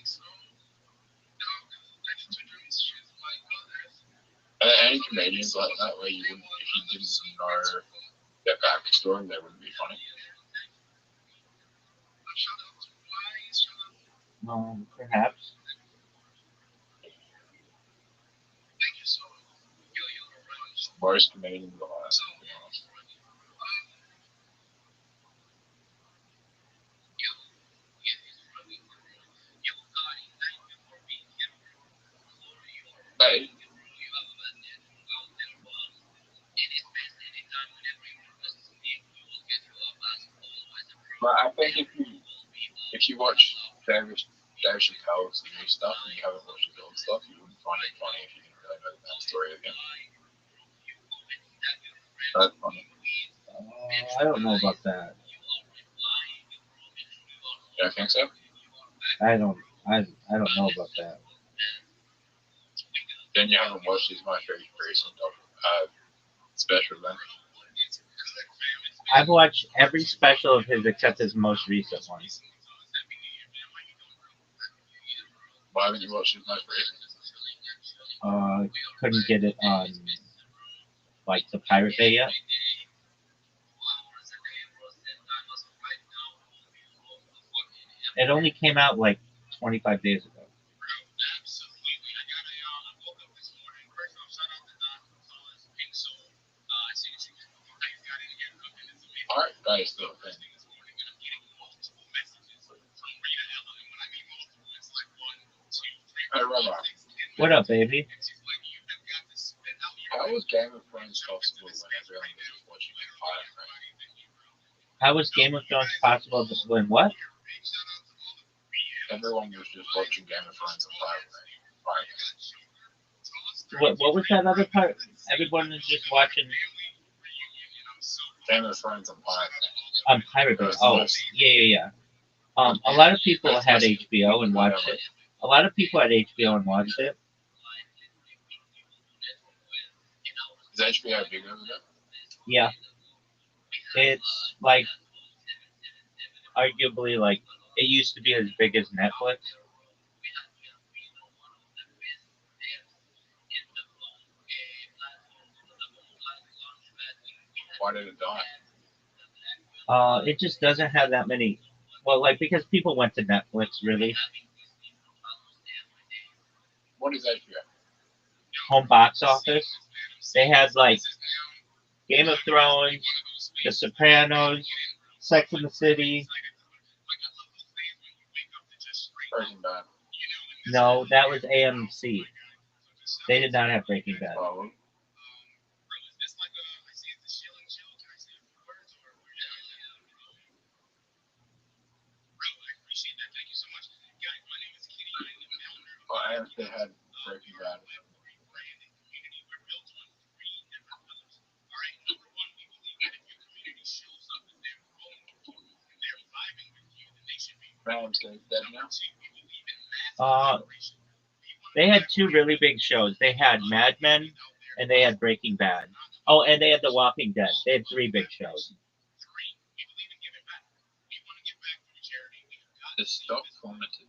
Any comedians like that, where you wouldn't, if you didn't know their backstory, they wouldn't be funny. Perhaps. Most comedians are like that, to be honest. Hey. But I think if you watch Dave Chappelle's new stuff and you haven't watched his old stuff, you wouldn't find it funny if you didn't really know the backstory of him. That's funny. I don't know about that. You don't think so? I don't know about that. Then you haven't watched his most recent special then. I've watched every special of his except his most recent one. Why haven't you watched his most recent? Couldn't get it on like the Pirate Bay yet. It only came out like 25 days ago. Alright, guys, still a thing. Hey, Rabbi. What up, baby? How was Game of Thrones possible when everyone was just watching Empire? How was Game of Thrones possible to win what? Everyone was just watching Game of Thrones Empire. What was that other part? Everyone was just watching Game of Thrones Empire. Pirate Bay. Oh, yeah. A lot of people had HBO and watched it. A lot of people had HBO and watched it. Is HBO bigger than that? Yeah, it's like arguably like it used to be as big as Netflix. Why did it die? It just doesn't have that many. Well, like because people went to Netflix really. What is HBO? Home box office. They had like Game of Thrones, The Sopranos, Sex and the City. Breaking Bad. No, that was AMC. They did not have Breaking Bad. Oh, I actually had Breaking Bad. Ramsdale's dead now. They had two really big shows. They had Mad Men and they had Breaking Bad. Oh, and they had The Walking Dead. They had three big shows. The stock plummeted.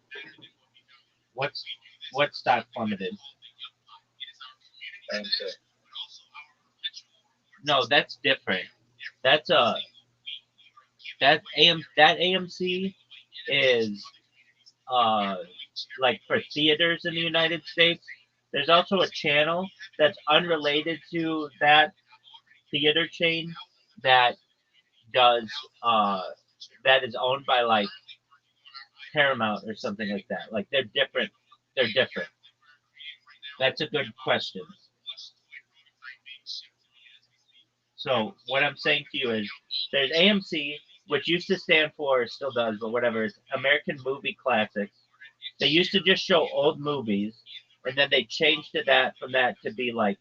What stock plummeted? AMC. No, that's different. That's that AMC is like for theaters in the United States. There's also a channel that's unrelated to that theater chain that does that is owned by like Paramount or something like that. Like they're different. They're different. That's a good question. So what I'm saying to you is there's AMC, which used to stand for, still does, but whatever, it's American Movie Classics. They used to just show old movies, and then they changed to that from that to be like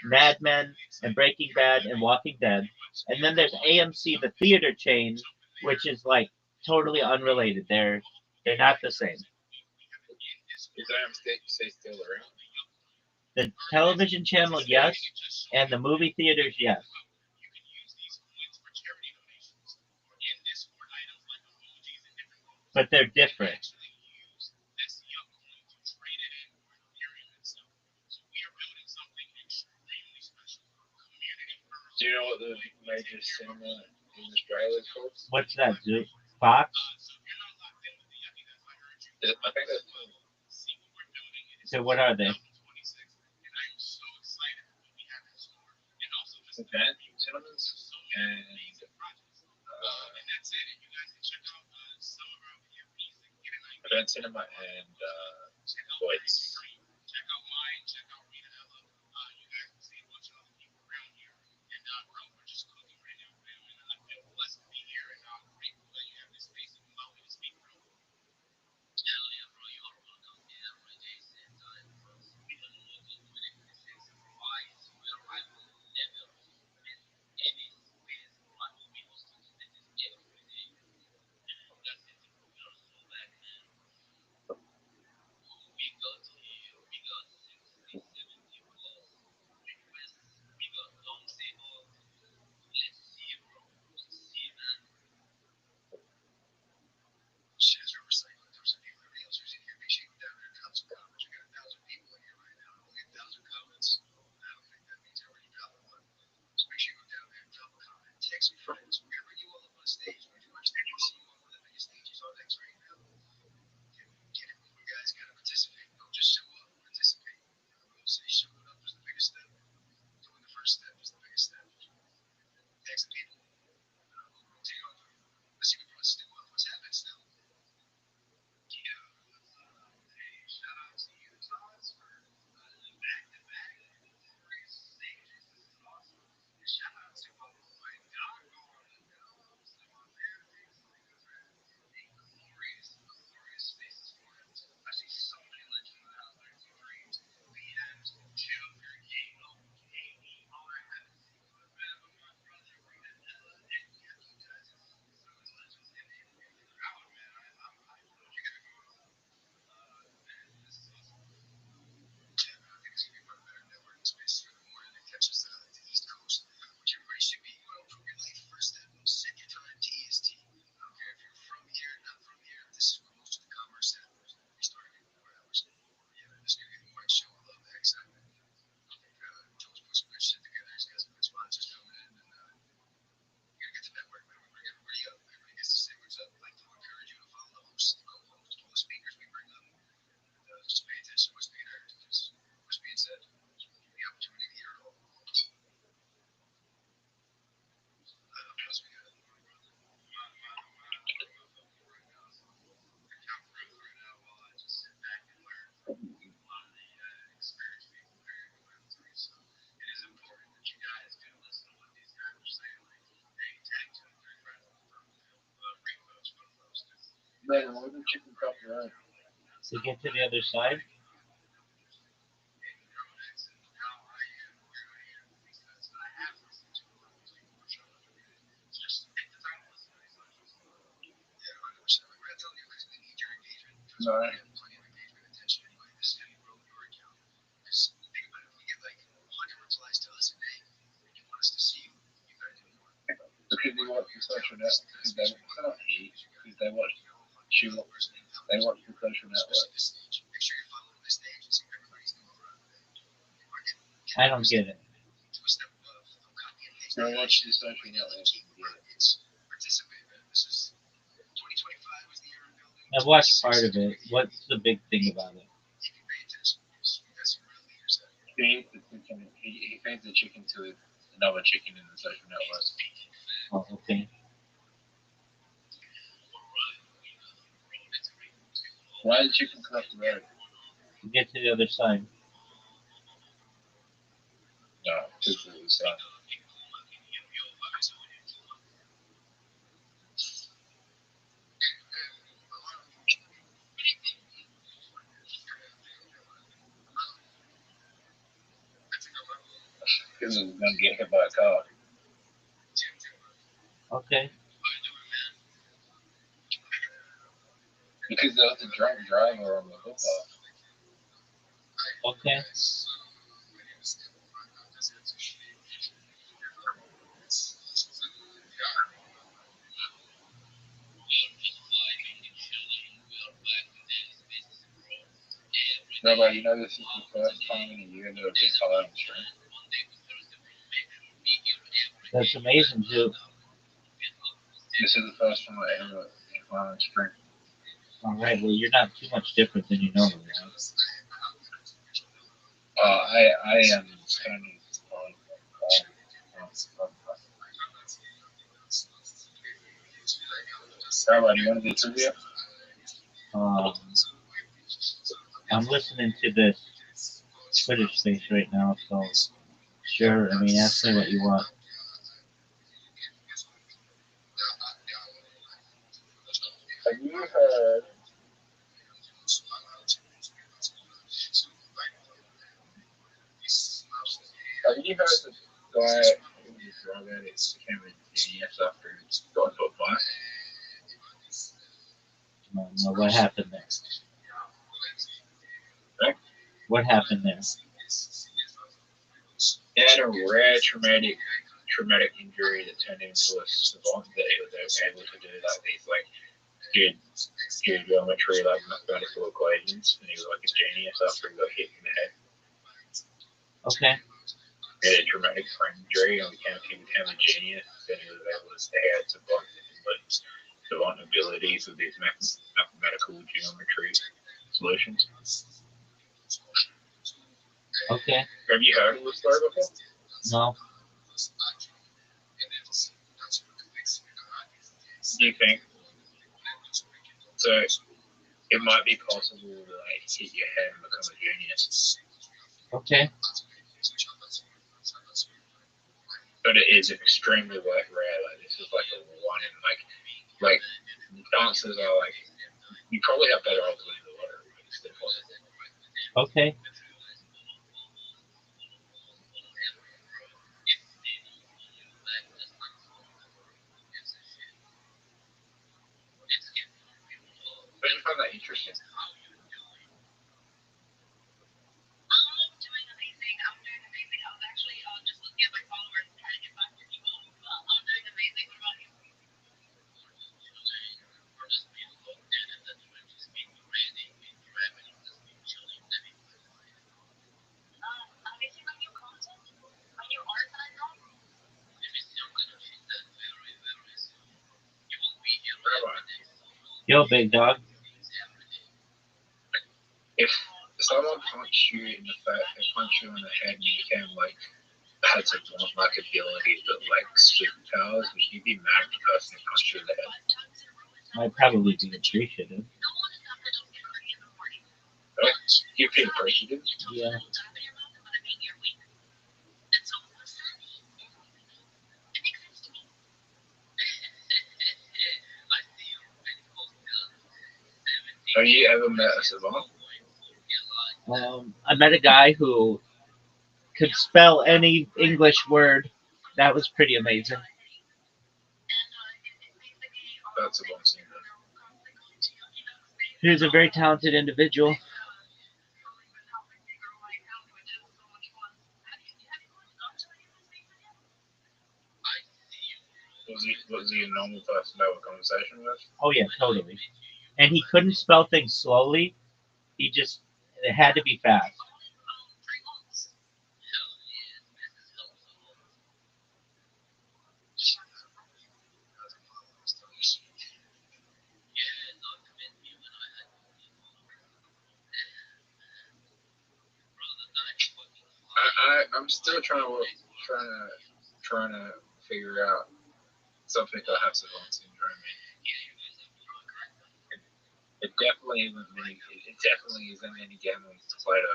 Mad Men and Breaking Bad and Walking Dead. And then there's AMC, the theater chain, which is like totally unrelated. They're not the same. Is AMC still around? The television channel, yes, and the movie theaters, yes. But they're different. Do you know what the major cinema in Australia is called? What's that? Fox? I think that's So what are they? Advanced Cinemas and Advanced Cinema and Voice. Man, what did chicken cross the road? To get to the other side? No. Because they watch the social network. Because they not he. Because they watch. She. They watch the social network. I don't get it. They watch the social network. I've watched part of it. What's the big thing about it? He feeds the chicken to another chicken in the social network. Oh, okay. Why did chicken cross the road? To get to the other side. No, just the side. Because it was going to get hit by a car. Okay. Because there was a drunk driver on the footpath. Okay. Rabbi, you know this is the first time in a year that I've been tired on stream. That's amazing, too. This is the first time I ever been tired on stream. All right. Well, you're not too much different than you normally are. I am turning on. Rabbi, do you want to do trivia? I'm listening to this Twitter space right now, so sure. I mean, ask me what you want. Have you heard? Have you heard the guy who was drug addict became a genius after he got into a fight? No, what happened there? Right? What happened there? He had a rare traumatic injury that turned him into a savant that he was able to do like these like good geometry, like mathematical equations, and he was like a genius after he got hit in the head. Okay. He had a traumatic brain injury and he became a genius, and he was able to stay out savant abilities of these mathematical geometry solutions. Okay. Have you heard of this story before? No. Do you think so? It might be possible to like hit your head and become a genius. Okay. But it is extremely rare. Like this is like a one in like chances are like you probably have better odds winning the lottery, but it's still possible. Okay. Don't you find that interesting? Yo, big dog. If someone punched you in the face, they punched you in the head and you became like had some like abilities but like superpowers, would you be mad at the person who punched you in the head? I'd probably be appreciative. Right? You'd be appreciative. Yeah. Have you ever met a savant? I met a guy who could spell any English word. That was pretty amazing. That's savant syndrome. He was a very talented individual. Was he a normal person to have a conversation with? Oh yeah, totally. And he couldn't spell things slowly. It had to be fast. I'm still trying to figure out something that has savant syndrome. It definitely isn't many. It definitely isn't many gamblers to Plato.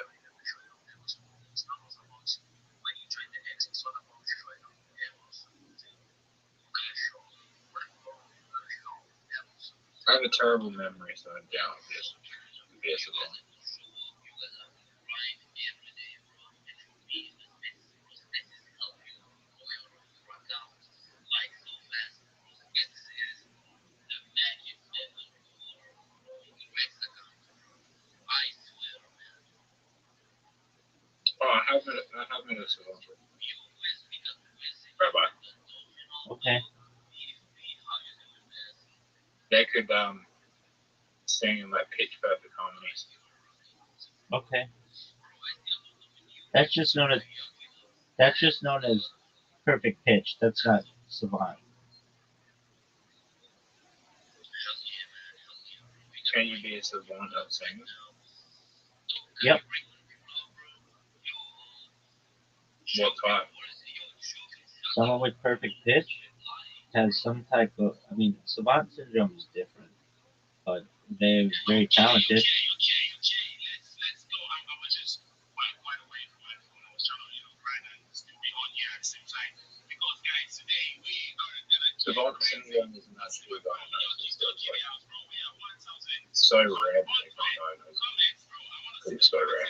I have a terrible memory, so I doubt this would be a savant. Oh, I have met a savant. Rabbi. Okay. They could sing in like pitch perfect harmonies. Okay. That's just known as perfect pitch. That's not savant. Can you be a savant at singing? Yep. What type? Someone with perfect pitch has some type of. I mean, savant syndrome is different, but they're very talented. Savant syndrome is not actually diagnosed. It's so rare that they can't diagnose it. It's so rare.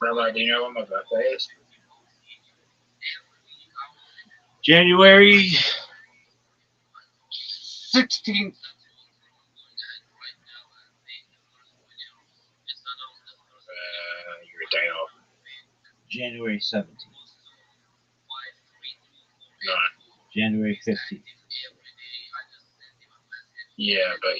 Rabbi, do you know when my birthday is? January 16th. You're a day off. January 17th. No. January 15th. Yeah, but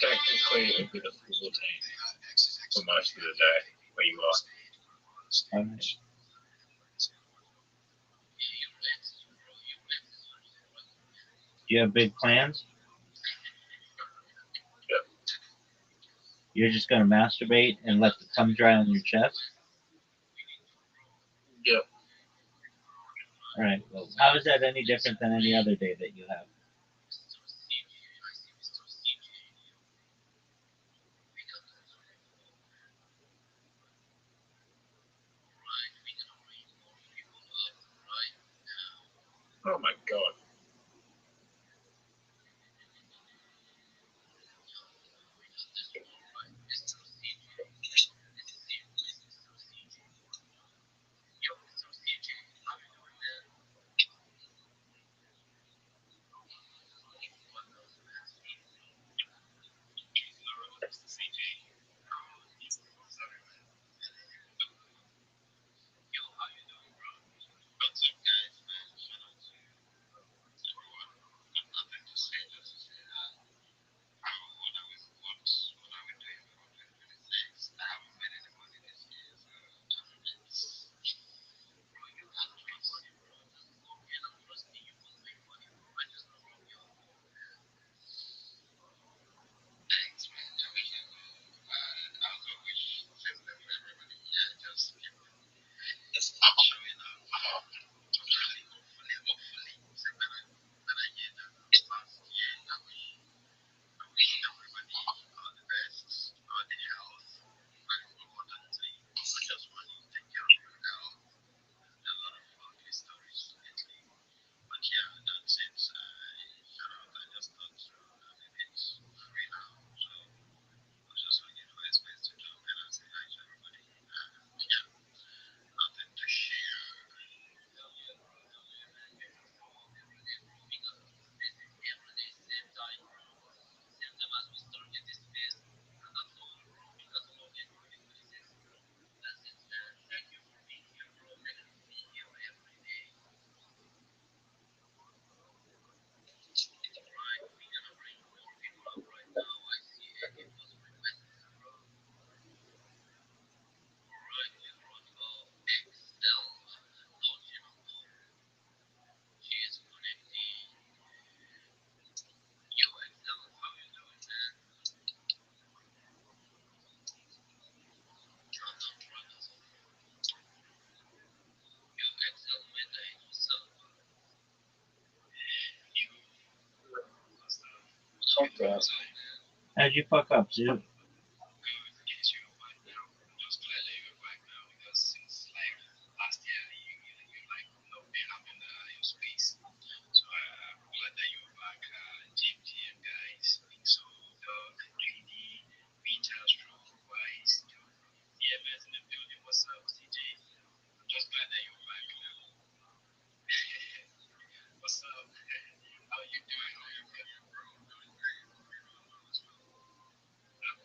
technically it would be the full team for most of the day where you are. Alright. Do you have big plans? You're just gonna masturbate and let the cum dry on your chest. Yep. All right. Well, how is that any different than any other day that you have? Oh my god. Okay. How'd you fuck up, Zoo? Just glad that you're back now because since like last year you like been up in your space. So I'm glad that you're back. GM guys, so dog, 3D, Vita, Stroke, Wise, DMS in the building. What's up, CJ? I'm just glad that you're back now. What's up? How you doing? I'm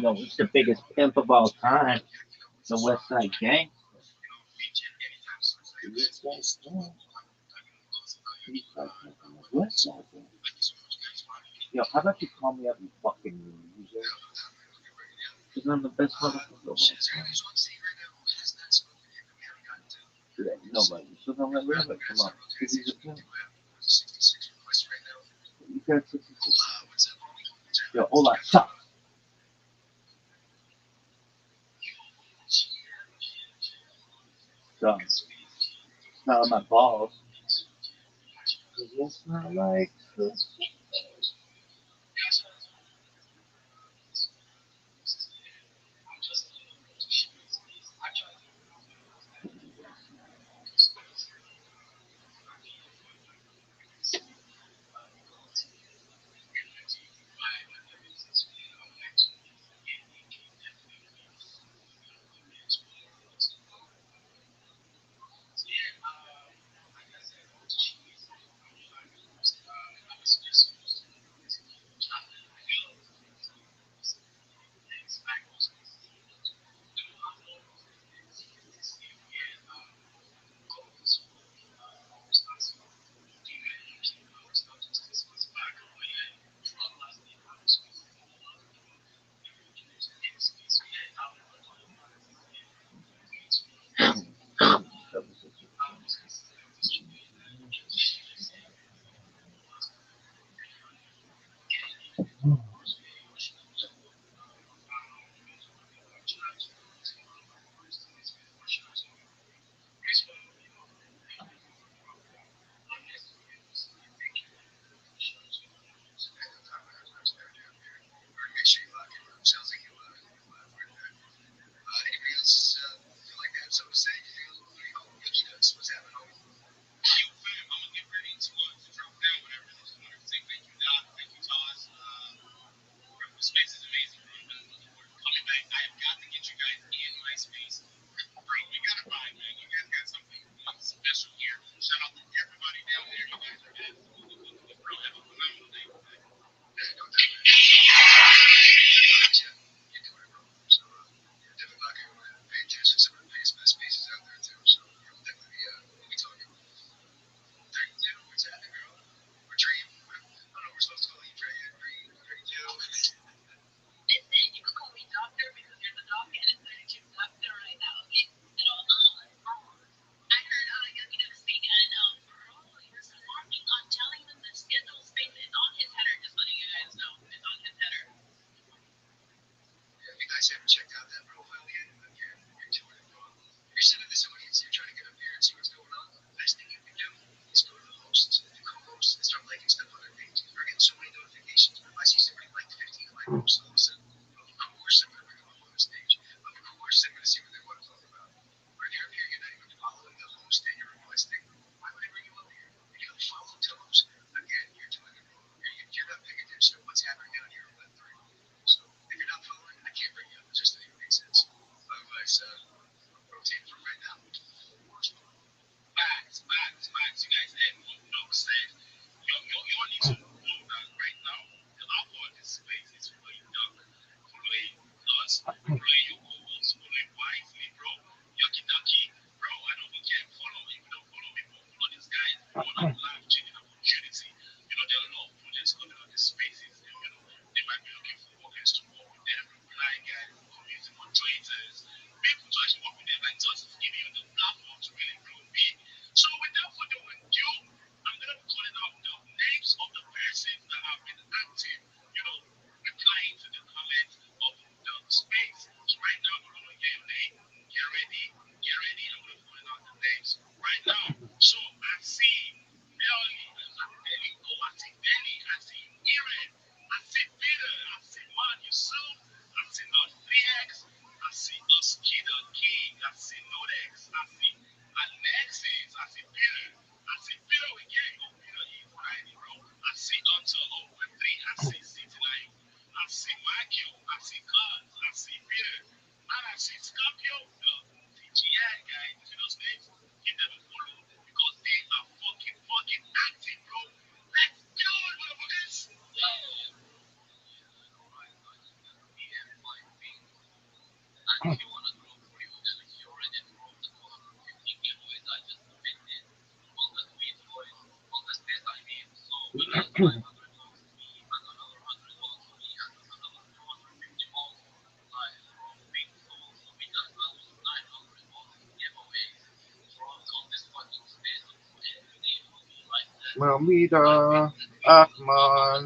Yo, it's the biggest pimp of all time. The West Side Gang. West Side Gang. Yo, how about you call me up, you fucking loser? Because I'm the best motherfucker of all time. Yeah, nobody. So don't let me have it. Come on. Because he's a pimp. You got 66. Yo, hold on. Stop. So, smell my balls. Does it smell like this? Mamita Akman.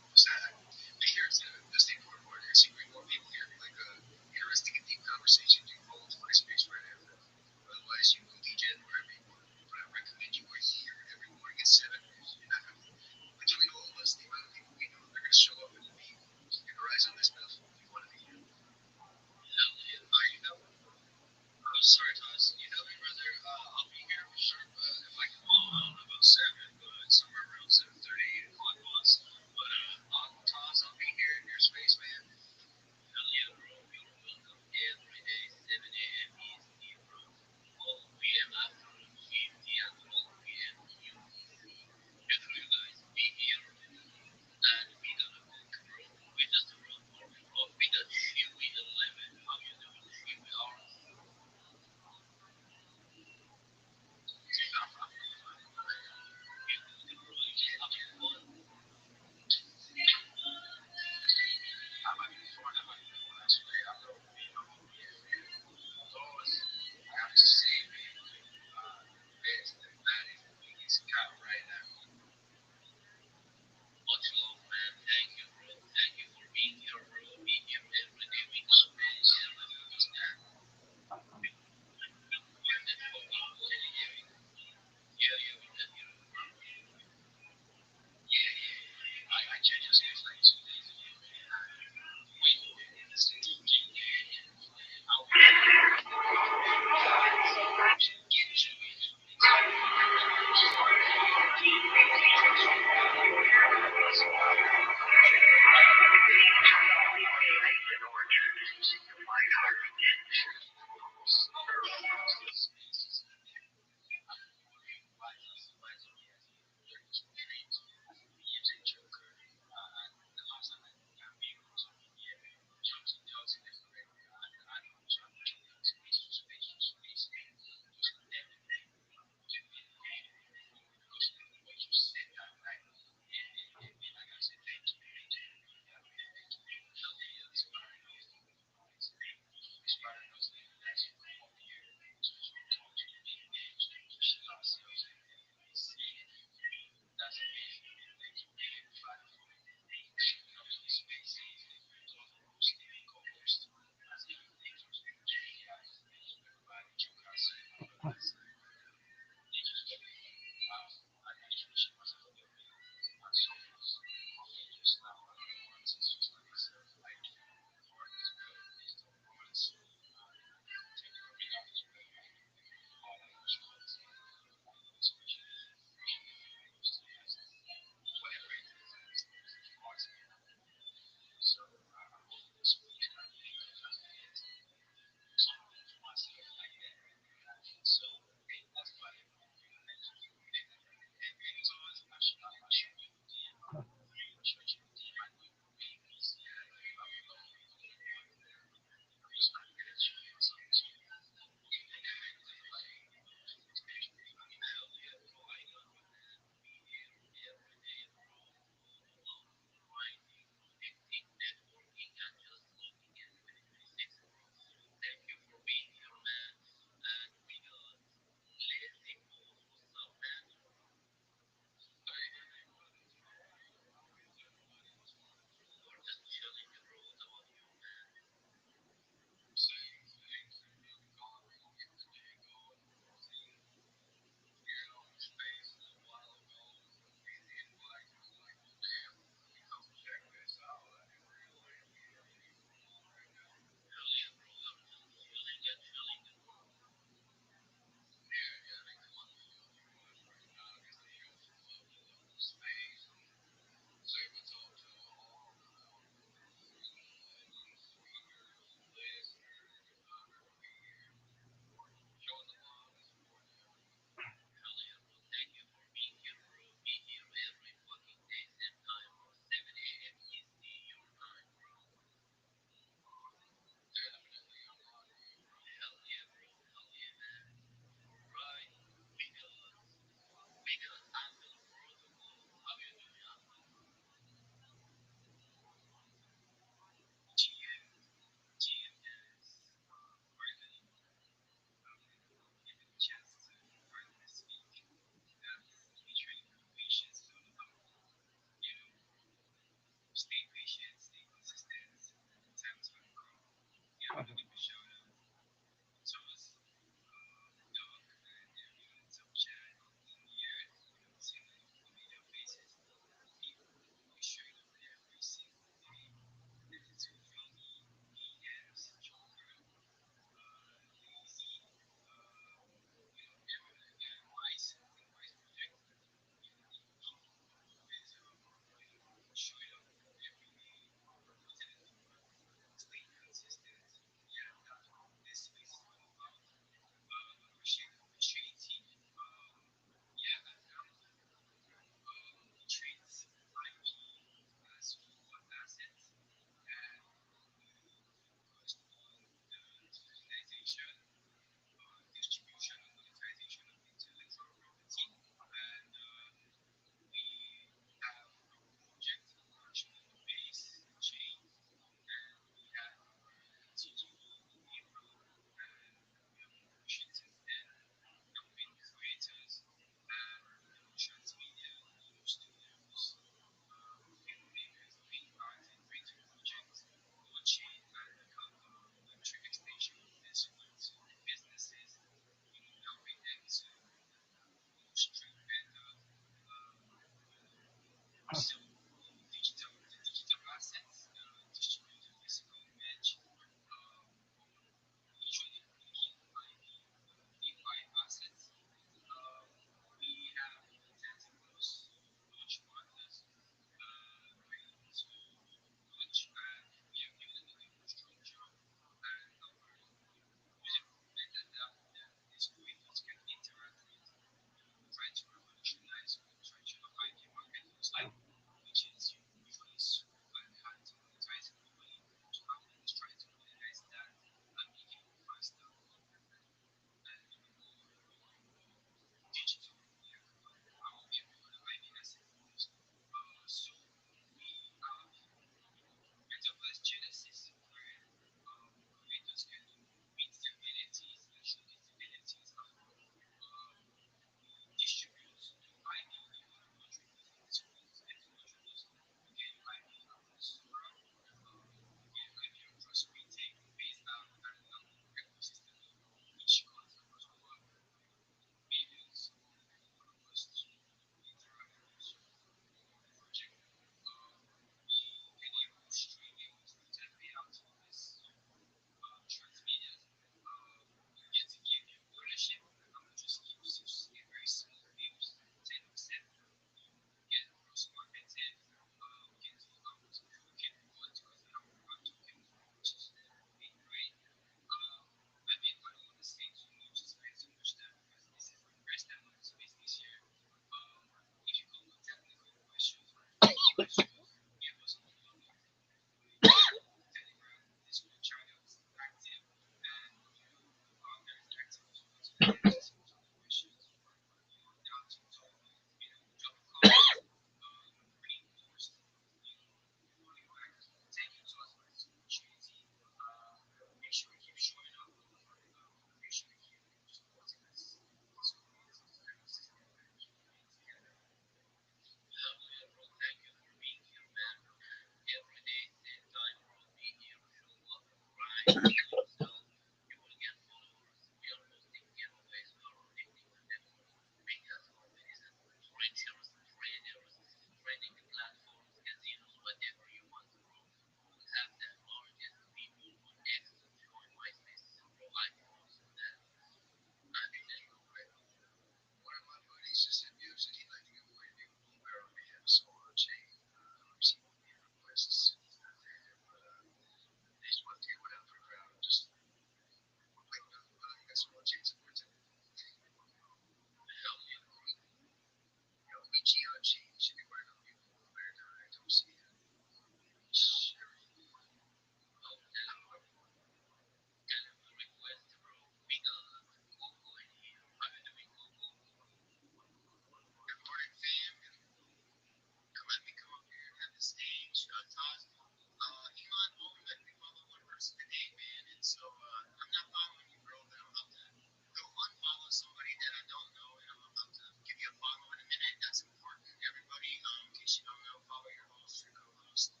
So I'm not following you, bro, but I'm about to go unfollow somebody that I don't know, and I'm about to give you a follow in a minute. That's important, everybody. In case you don't know, follow your host, your co-host.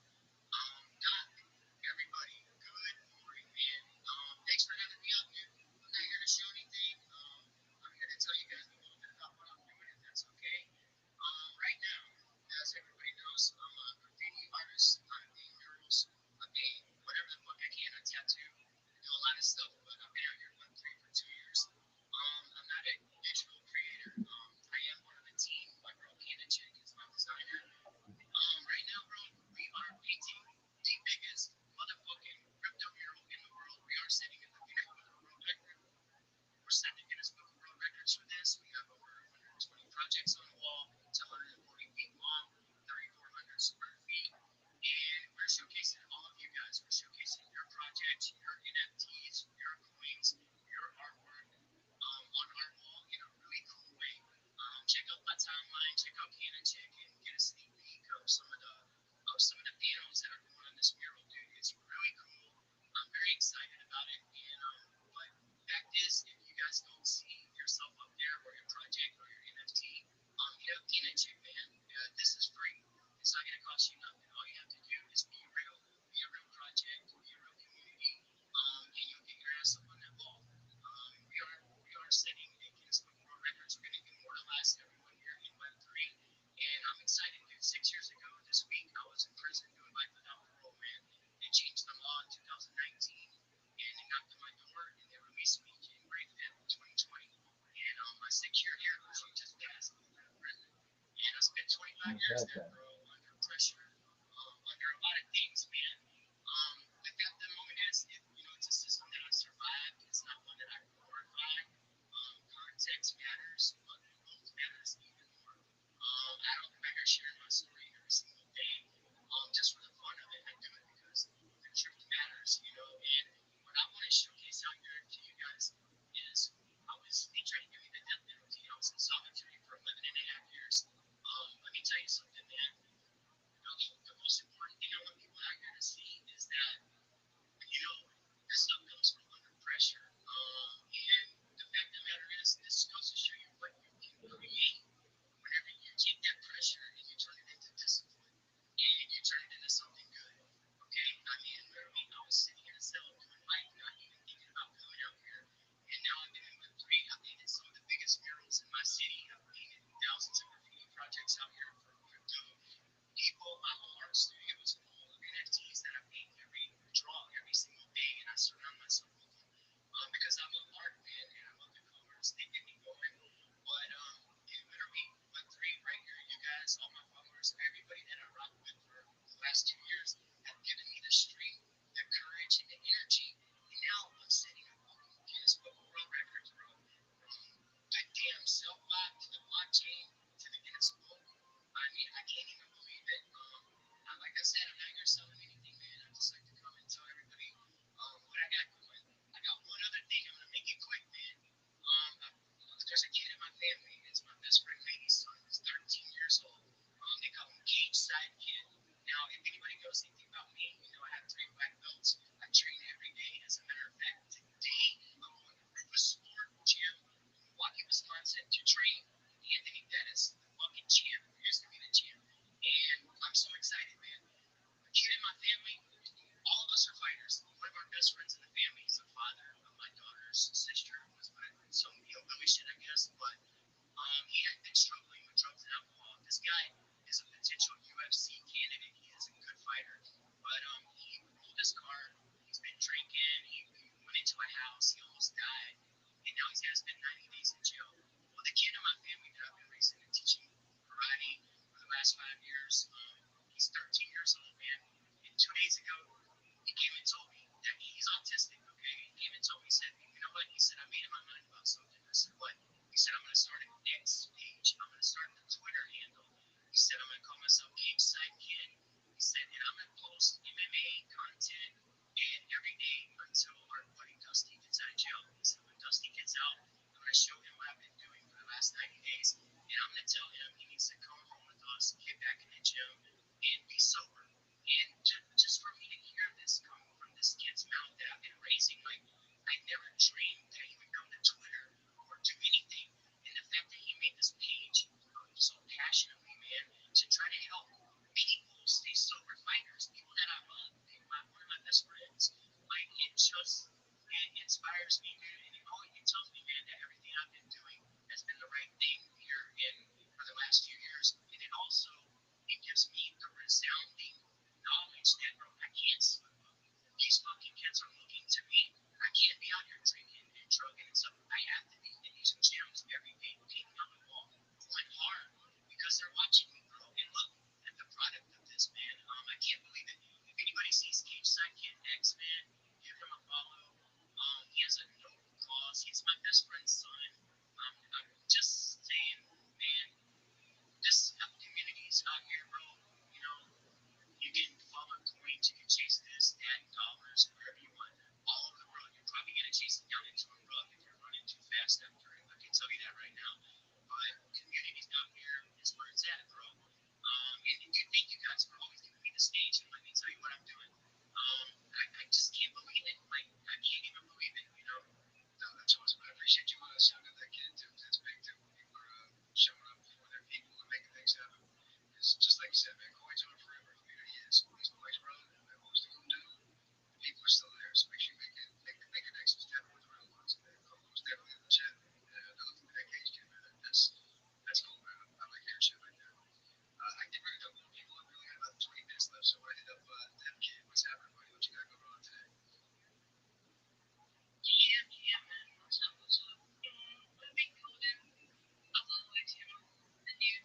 Doc, everybody, good morning, man. Thanks for having me up, man. I'm not here to show anything. I'm here to tell you guys a little bit about what I'm doing, if that's okay. Right now, as everybody knows, I'm a graffiti artist. I paint murals. I paint whatever the fuck I can. I tattoo. I do a lot of stuff, but I've been out here Web3 for 2 years. I'm not a digital creator. I am one of the team. My girl Cannon Chick is my designer. Right now, bro, we are painting the biggest motherfucking crypto mural in the world. We are setting in the Guinness Book of World Records. We're setting the Guinness Book of World Records for this. We have over 120 projects on the wall. It's 140 feet long, 3,400 square feet. And we're showcasing all of you guys. We're showcasing your projects, your NFTs, your coins, your artwork on our wall in a really cool way. Check out my timeline, check out Cannon Chick, and get a sneak peek of some of the panels that are going on this mural, dude. It's really cool. I'm very excited about it. And but the fact is, if you guys don't see yourself up there or your project or your NFT, hit up Cannon Chick, man. This is free. It's not gonna cost you nothing. All you have to do is be real, be a real project, be a real community, and you'll get your ass up on that wall. We are setting a Guinness Book of World Records. We're going to immortalize everyone here in Web3, and I'm excited, dude. 6 years ago this week, I was in prison doing life without parole, man. They changed the law in 2019, and they knocked on my door, and they released me January 5th, 2020. And my 6-year anniversary just passed out of prison. And I spent 25 years there, bro, under pressure, under a lot of things, man. The fact of the moment is, it's a system that I survived. It's not one that I glorify. Context matters, but growth matters even more. I don't come out here sharing my story every single day, just for the fun of it. I do it because the truth matters. And what I want to showcase out here to you guys is they tried to give me the death penalty. I was in solitary for 11 and a half years. Let me tell you something, man. The most important thing I want people out here to see is that this stuff comes from under pressure. And the fact of the matter is, this goes to show you what you can create whenever you take that pressure and you turn it into discipline and you turn it into something good. Okay? I mean, literally, I was sitting in a cell doing life, not even thinking about coming out here. And now I'm doing Web3. I painted some of the biggest murals in my city. I've painted thousands of graffiti projects out here for crypto people. My whole art studio is full of NFTs that I paint draw every single day, and I surround myself with them because I love art, man, and I love the colors. They get me going. But literally, Web3 right here, you guys, all my followers, everybody that I rock with for the last 2 years have given me the strength, the courage, and the energy. And now I'm setting up Guinness Book of World Records, bro. The damn cell block to the blockchain to the Guinness Book. I mean, I can't even believe it. Like I said, I'm not here selling anything, man. I just like to come and tell everybody what I got going. I got one other thing. I'm gonna make it quick, man. There's a kid in my family. It's my best friend, Lady's son. He's 13 years old. They call him Cage Side Kid. Now, if anybody knows anything about me, I have 3 black belts. I train every day. As a matter of fact, today I'm going to Rufus Sport Gym in Milwaukee, Wisconsin to train Anthony Pettis, the fucking champ, who used to be the champ. And I'm so excited, man. A kid in my family, all of us are fighters. One of our best friends in the family is the father of my daughter's sister, was some hillbilly shit, I guess. But he had been struggling with drugs and alcohol. This guy is a potential UFC candidate. He is a good fighter. But he pulled his car. He's been drinking. He went into a house. He almost died. And now he's got to spend 90 days in jail. Well, the kid in my family that I've been raising and teaching karate for the last 5 years, he's 13 years old, man. And 2 days ago, he came and told me that he's autistic, okay? He came and told me, he said, you know what? He said, I made up my mind about something. I said, what? He said, I'm going to start an X page. I'm going to start the Twitter handle. He said, I'm going to call myself Cage Side Kid. He said, and I'm going to post MMA content and every day until our buddy Dusty gets out of jail. He said, when Dusty gets out, I'm going to show him what I've been doing for the last 90 days. And I'm going to tell him he needs to come home with us, get back in the gym, and be sober. And just for me to hear this come from this kid's mouth that I've been raising, like, dream that he would come to Twitter or do anything. And the fact that he made this page so passionately, man, to try to help people stay sober, fighters, people that I love, one of my best friends. Like, it inspires me, man. And it tells me, man, that everything I've been doing has been the right thing here for the last few years. And it gives me the resounding knowledge that, bro, I can't slip up. These fucking kids are looking to me. I can't be out here drinking and drugging and stuff. I have to be in these gyms every day, taking on the wall, going hard, because they're watching me, bro. And look at the product of this, man. I can't believe it. If anybody sees Cage Sidekick X, man, give him a follow. He has a noble cause. He's my best friend's son. I'm just saying, man, this community's out here, bro. You know, you can follow coins, you can chase this, that, dollars, wherever you want. All over the world, you're probably going to chase it down into a rug if you're running too fast after it. I can tell you that right now. But communities down here is where it's at, bro. And thank you guys for always giving me the stage and letting me tell you what I'm doing. I just can't believe it. Like, I can't even believe it, you know? No, that's awesome. I appreciate you showing up that kid, too. That's big, too. People are showing up for their people and making things happen. Because just like you said, man, coins aren't forever. Community is. These boys run, and most of them do. The people are still there, so make sure you make connections, tap in with the real ones. And Coco's definitely in the chat. Another thing with that cage kid, man, that's cool, man. I like hearing shit like that. I did bring a couple more people up. We only got about 20 minutes left, so I want to hit up that kid. What's happening, buddy? What you got going on today? Yeah, man. What's up? I've been coding. I've always, the new.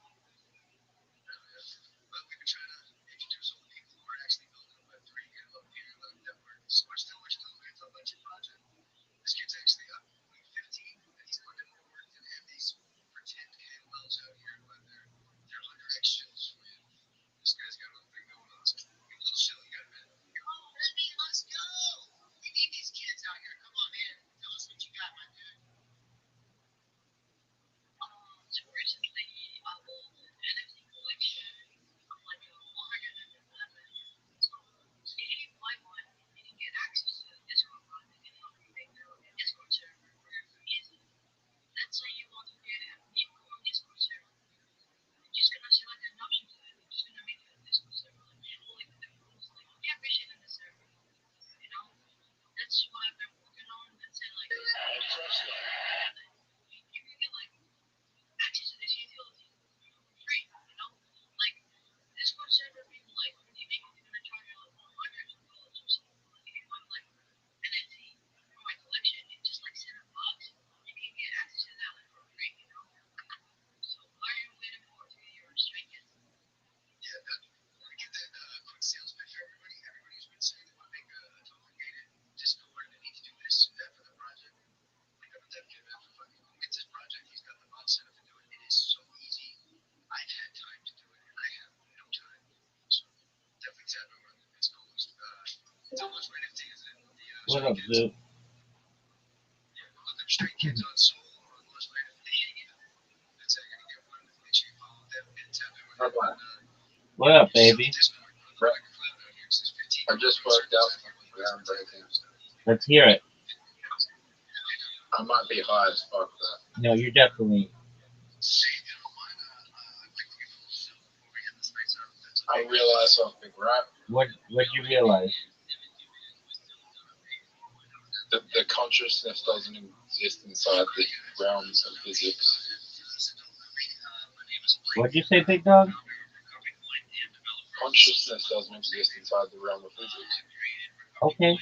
But we've been trying to introduce all the people who are actually building Web3 and Web network. So we're still learning about your project. This kid's actually up, only 15, and he's putting in more work than half these pretend KOLs out here, but they're underexposed. This guy's got a little thing going on. So give a little show you got, man. Come on, Rabbi, let's go. We need these kids out here. Come on, man. Tell us what you got, my dude. So recently, I bought an NFT collection of like 111. So if you buy one, you can get access to the Discord bot that can help you make your own Discord server for easy. Let's say you want to create a Bitcoin Discord server. You're just gonna select an option to it. You're just gonna make a Discord server fully with the rules, like everything in the server. You know, that's what I've been working on. Let's say like Discord server. You can get like access to this utility for free. You know, like Discord server people like they make it gonna charge you like $100 or something. Like if you want like NFT from my collection, it's just like $7. You can get access to that like for free. You know. So why are you waiting for to get your straight kids? Yeah, I want to get that quick sales pitch for everybody. Everybody's been saying they want to make a totally gated Discord and they need to do this, do that for their project. Like I'm a dev kid, man. For fucking who gets this project, he's got the bot set up to do it. It is so easy. I've had time to do it, and I have no time. So definitely tap in with it. It's cool. How much for NFT is it? What up, Zoo? Yeah, look up Straight Kids on Soul or on Launch Later. That's how you're gonna get one. Make sure you follow them and tap in with them. What up, baby? I just worked out groundbreaking. Let's hear it. I might be high as fuck though. No, you're definitely. I realize something, right? What'd you realize? The consciousness doesn't exist inside the realms of physics. What'd you say, big dog? Consciousness doesn't exist inside the realm of physics. Okay.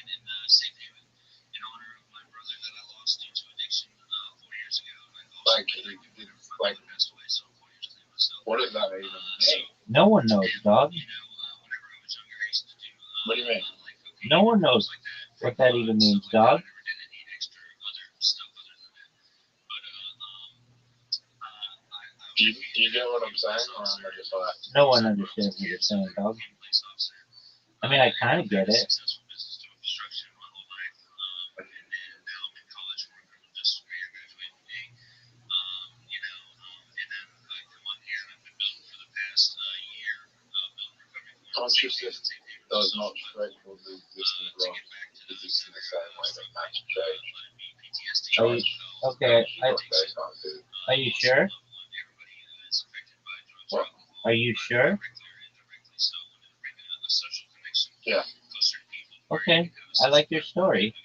Like, what does that even mean? No one knows, dog. What do you mean? No one knows what that even means, dog. Do you get what I'm saying? Or am I just like... No one understands what you're saying, dog. I mean, I kind of get it. Consciousness does not threaten the existing realm of physics in the same way that matter change. Are you okay? Are you sure? What? Are you sure? Yeah. Okay, I like your story.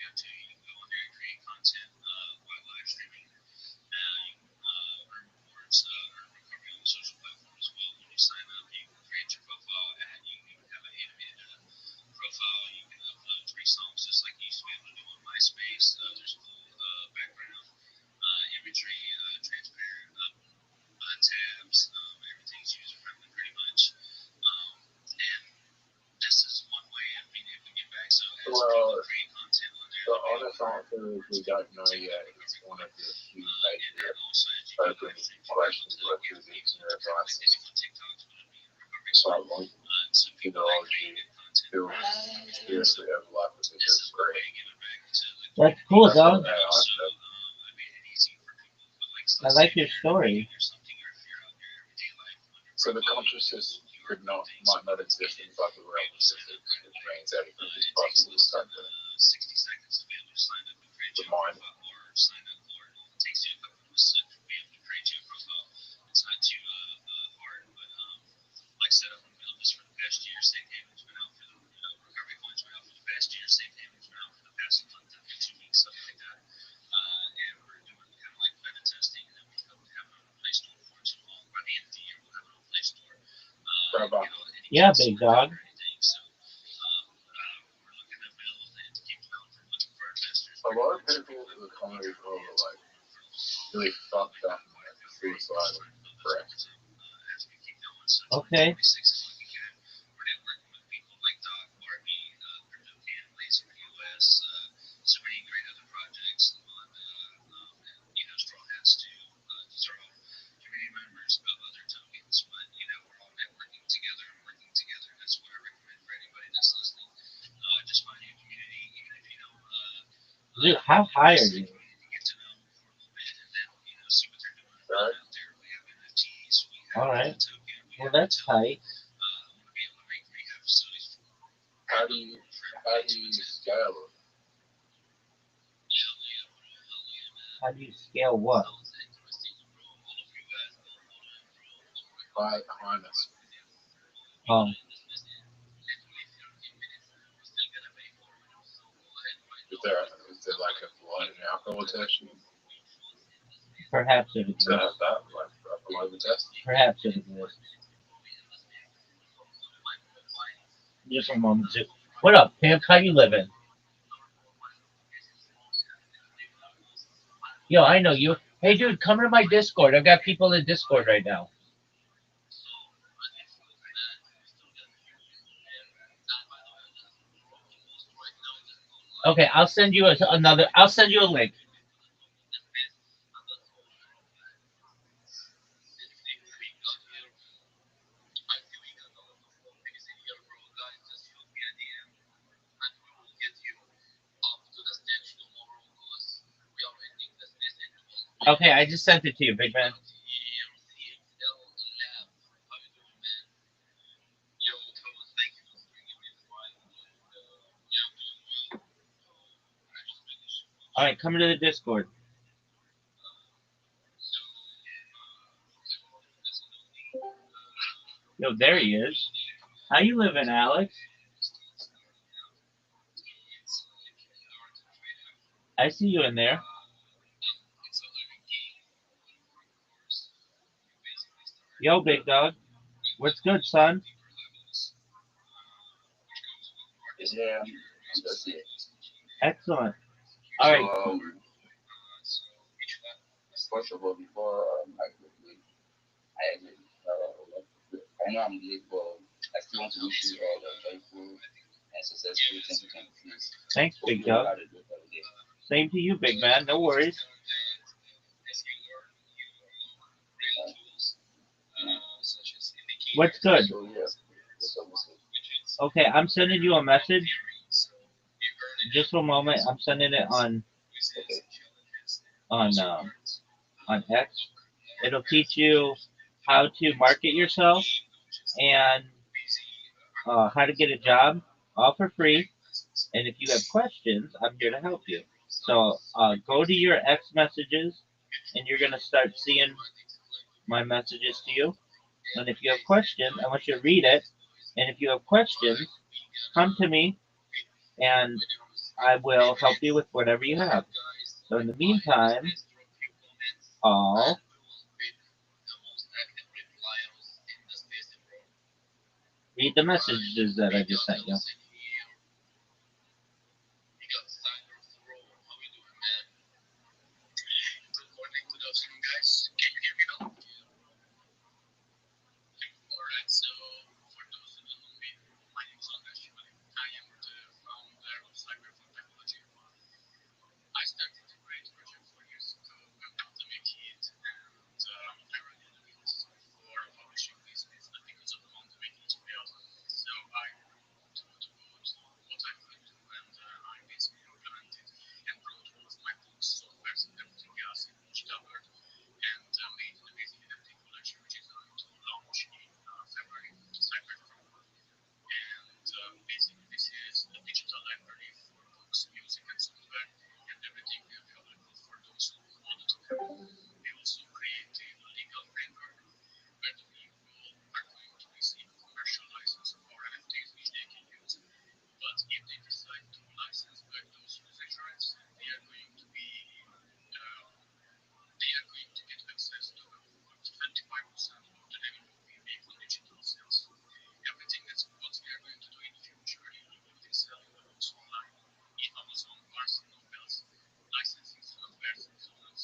Well, the honest answer is we don't know yet. It's one of the few major open questions with physics and neuroscience. So, philology feels seriously overlap with it. It's great. That's cool, That's what dog. AI said. I like your story. So the consciousness might not exist inside the realm of physics, which means anything is possible inside the mind. Rabbi. Yeah, big dog. A lot of people in the comedy world are like really fucked up and like suicidal, correct? Okay. Dude, how high are you? Right? All right. Well, that's tight. How do you scale it? How do you scale what? Highness. Um, Is there like a blood and alcohol test? perhaps it To exists. have that, like a blood test? Perhaps it exists. Just a moment. What up, pimp? How you living? Yo, I know you. Hey, dude, come to my Discord. I've got people in Discord right now. Okay, I'll send you another. I'll send you a link. Okay, I just sent it to you, big man. All right, come to the Discord. Yo, there he is. How you living, Alex? I see you in there. Yo, big dog. What's good, son? Yeah, that's it. Excellent. All right. So, first of all, before I quickly, I know I'm late, but I still want to wish you all a joyful and successful 2026. Thanks, big dog. Same to you, big man. No worries. What's good? So, yeah. Okay, I'm sending you a message. Just a moment. I'm sending it on X. It'll teach you how to market yourself and how to get a job, all for free. And if you have questions, I'm here to help you. So go to your X messages, and you're gonna start seeing my messages to you. And if you have questions, I want you to read it. And if you have questions, come to me, and I will help you with whatever you have. So in the meantime, I'll read the messages that I just sent you.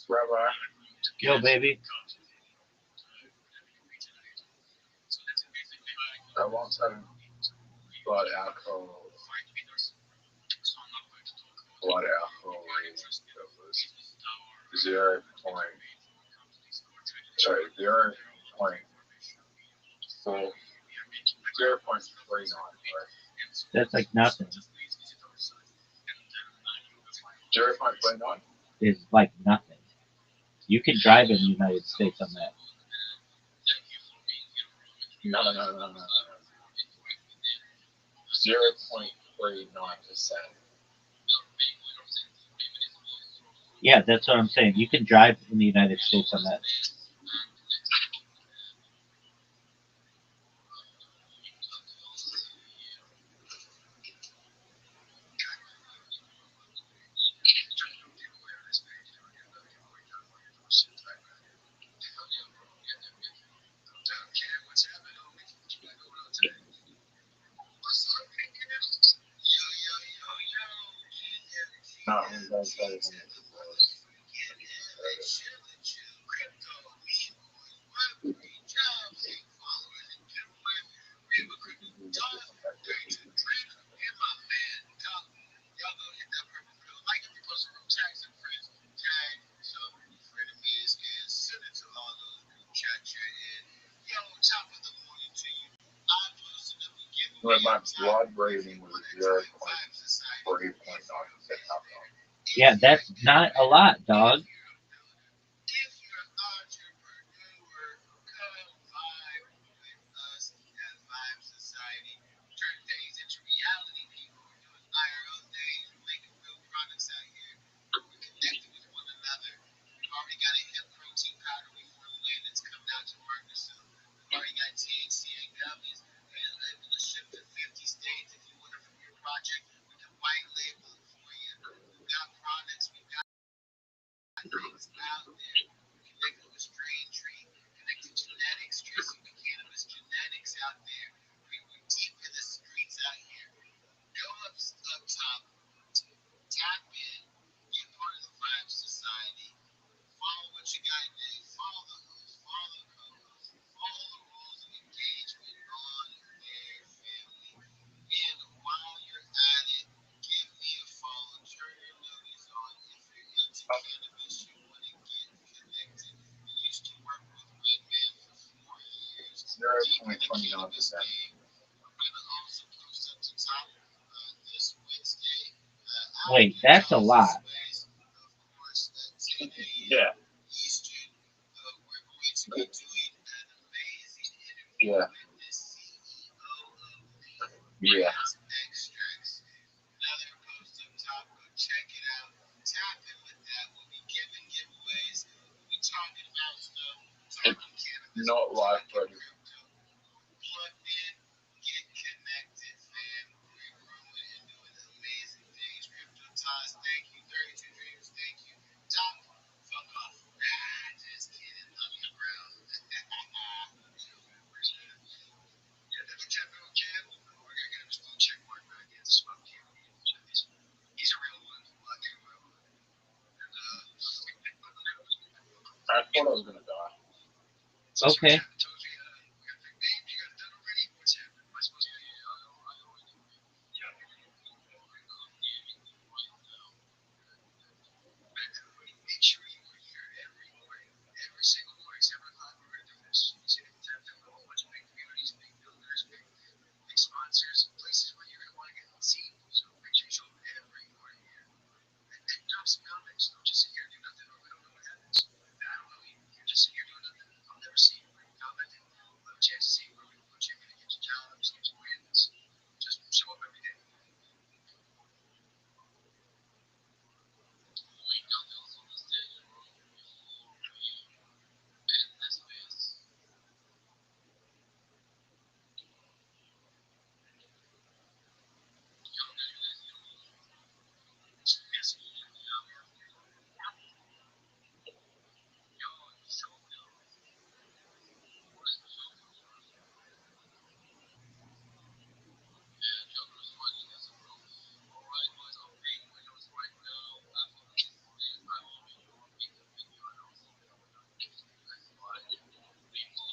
Rabbi, Yo, baby. I once had blood alcohol rate that was 0.39, right? That's like nothing. 0.39? Is like nothing. You can drive in the United States on that. No. 0.39%. Yeah, that's what I'm saying. You can drive in the United States on that. No, that's But my blood rating was 0.3.9% alcohol. Yeah, that's not a lot, dog. Zero point 29%. Wait, that's a lot. Yeah. Yeah. Yeah. It's not live, but I thought I was gonna die. Okay.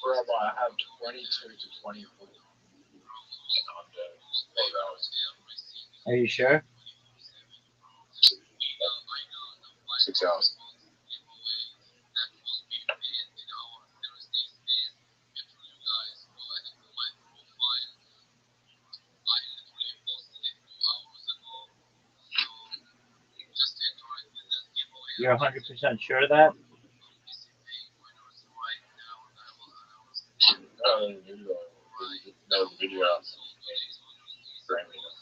Rabbi, I have 22 to 24 on the 8 hours. Are you sure? 6 hours. You're 100% sure of that? No video. Framing it.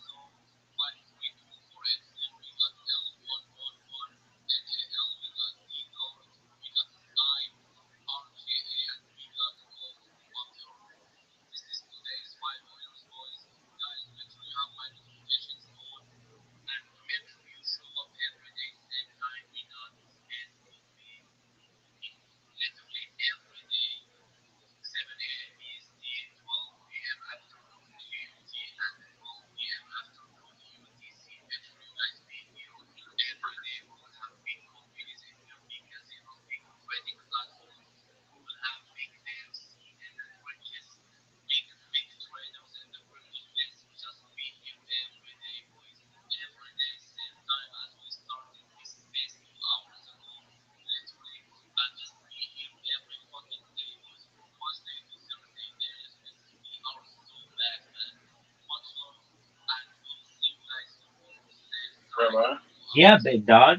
Rabbi, Yeah, big dog.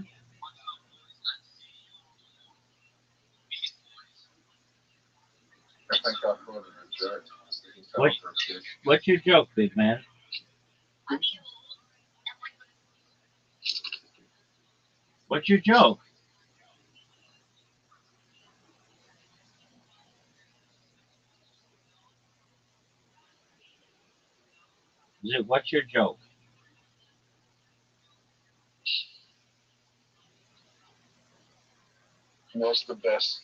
I think I caught it in a jerk. You can tell What? for a fish. What's your joke, big man? What's your joke? What's your joke? What's the best?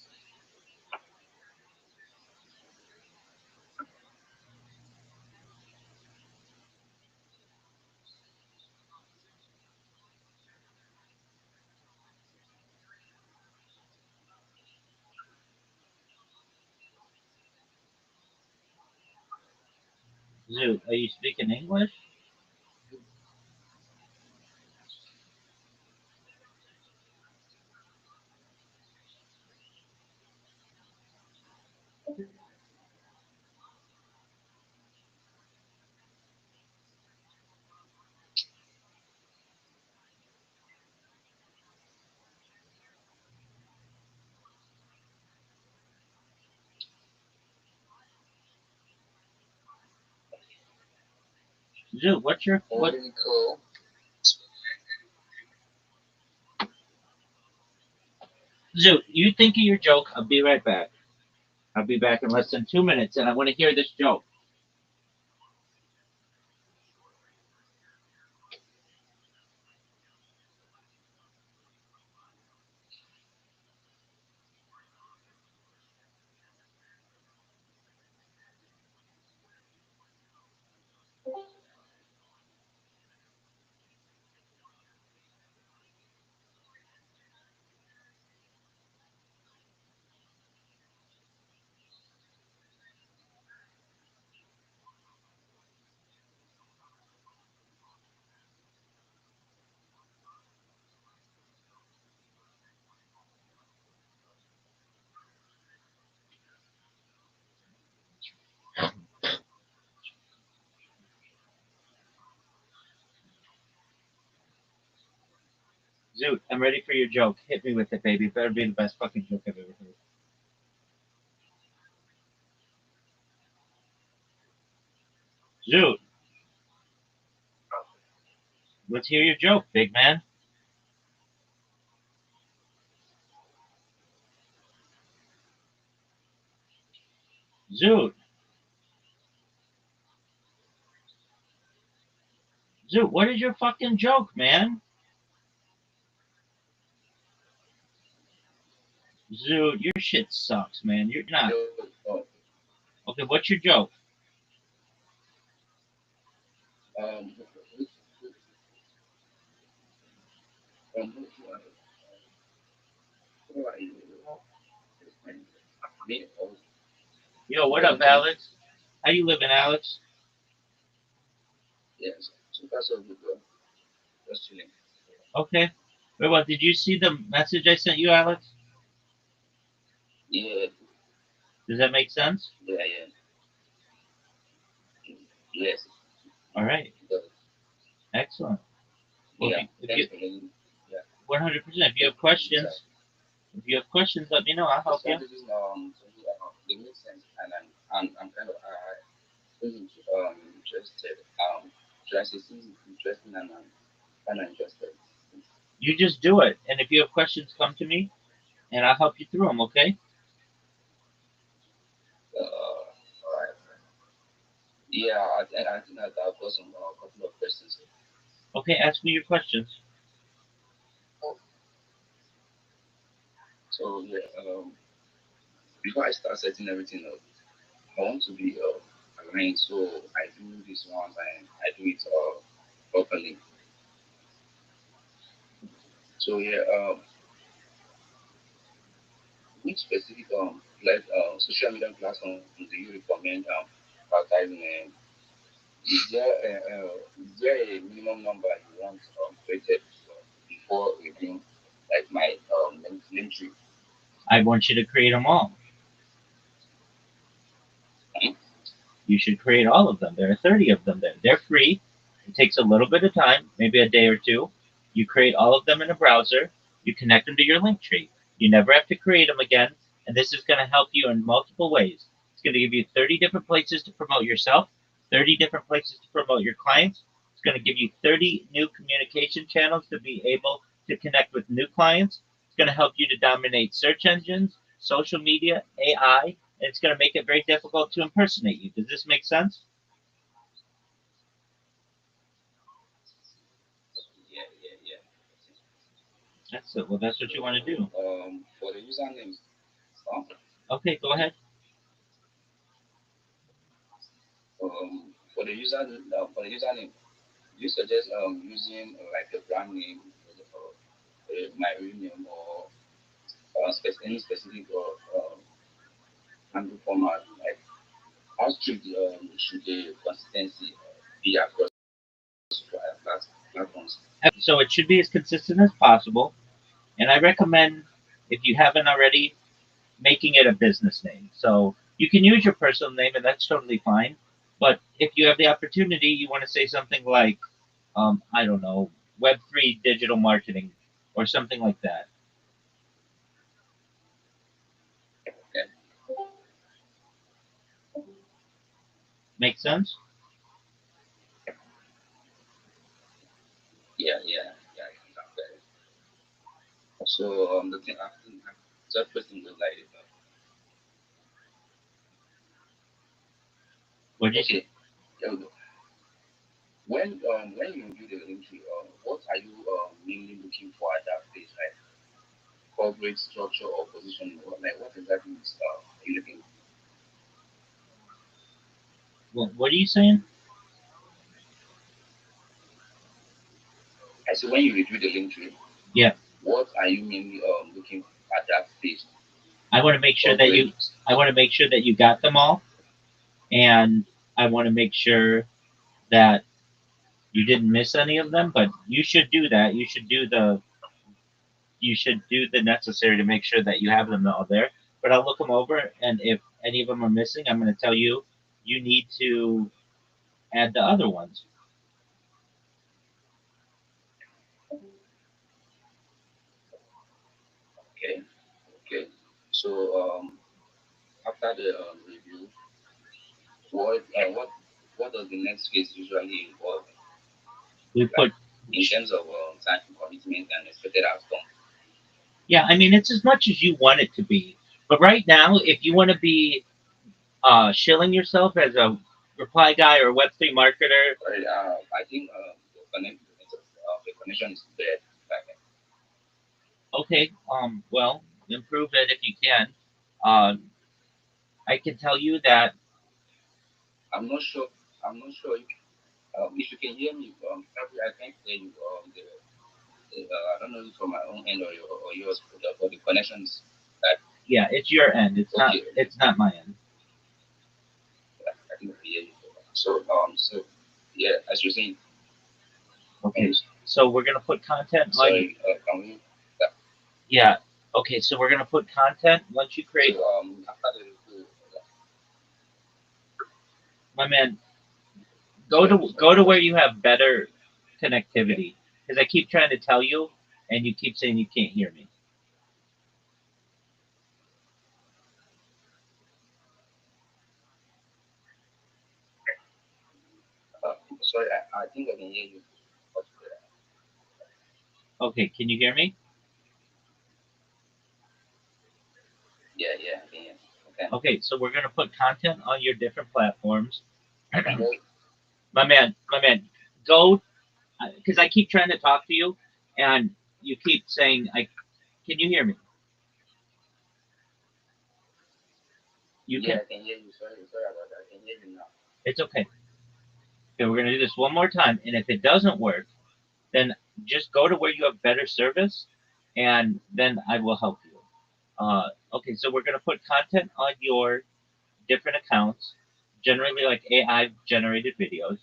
Zoo, are you speaking English? Zoo, what's your what? Pretty cool. Zoot, you think of your joke. I'll be right back. I'll be back in less than 2 minutes, and I want to hear this joke. Zoot, I'm ready for your joke. Hit me with it, baby. It better be the best fucking joke I've ever heard. Zoot, let's hear your joke, big man. Zoot, Zoot, what is your fucking joke, man? Zoot, your shit sucks, man. You're not. Okay, what's your joke? Um, Yo, what up, Alex? How you living, Alex? yes, so that's all good, bro. Just chilling. Okay. Wait, what? Did you see the message I sent you, Alex? Yeah, Does that make sense? yeah. Yes, All right. it does. Excellent. Well, Yeah, if thanks you for letting. Yeah, 100%. If you have thanks for questions, if you have questions, let me know. I'll the help you. strategies they make sense, and I'm kind of interested. Should I say seems interesting, and I'm kind of interested. You just do it, and if you have questions, come to me, and I'll help you through them. Okay? All right. Yeah, I think I've got some couple of questions. Okay. Ask me your questions. So yeah, before I start setting everything up, I want to be aligned. So I do this once and I do it properly. So yeah, which specific social media platform do you recommend advertising? Is there a minimum number you want created before reviewing like my link tree? I want you to create them all. Hmm? You should create all of them. There are 30 of them there. They're free. It takes a little bit of time, maybe a day or two. You create all of them in a browser. You connect them to your link tree. You never have to create them again. And this is going to help you in multiple ways. It's going to give you 30 different places to promote yourself, 30 different places to promote your clients. It's going to give you 30 new communication channels to be able to connect with new clients. It's going to help you to dominate search engines, social media, AI, and it's going to make it very difficult to impersonate you. Does this make sense? Yeah. That's it. Well, that's what you want to do. For the username, huh? Okay, go ahead. For the username, do you suggest using like a brand name, my real name, or any specific handle format? Like how strict should the consistency be across platforms? So it should be as consistent as possible. And I recommend, if you haven't already, making it a business name. So you can use your personal name, and that's totally fine. But if you have the opportunity, you want to say something like, I don't know, Web3 digital marketing or something like that. Okay. Make sense? Yeah. I think I'm better. So the thing I think that person was like, What did you say? okay, there we go. When you do the entry, what are you mainly looking for at that phase, like corporate structure or position? What exactly is are you looking? What are you saying? I say when you review the link tree, Yeah, what are you mainly looking at that phase? I want to make sure that Corporate. you. I want to make sure that you got them all, and I want to make sure that you didn't miss any of them. But you should do that. You should do the. You should do the necessary to make sure that you have them all there. But I'll look them over, and if any of them are missing, I'm going to tell you. You need to add the other ones. Okay. Okay. So after the review, what does the next phase usually involve? We Like put. in terms of time commitment and expected outcome. Yeah, I mean it's as much as you want it to be. But right now, if you want to be shilling yourself as a reply guy or Web3 marketer. Sorry, I think the connection is dead. Like, Okay, well, improve it if you can. Um, I can tell you that. I'm not sure. I'm not sure if you can hear me. Probably I can't hear you. I don't know if it's from my own end or yours, but the connection is that Yeah, it's your end. It's not. okay. It's not my end. I think I hear you. So yeah, as you're saying, Okay, so we're gonna put content on. sorry, can we? Yeah. Okay, so we're gonna put content once you create. So after the My man, go to where you have better connectivity because I keep trying to tell you and you keep saying you can't hear me. sorry, I think I can hear you. Okay, can you hear me? Yeah, yeah, I can hear. Okay. Okay, so we're gonna put content on your different platforms. Well, My man, go because I keep trying to talk to you and you keep saying I. Can you hear me? You yeah, can. I can hear you. Sorry about that. I can hear you now. It's okay. Okay, we're gonna do this one more time, and if it doesn't work, then just go to where you have better service, and then I will help you. Okay, so we're gonna put content on your different accounts, generally like AI generated videos.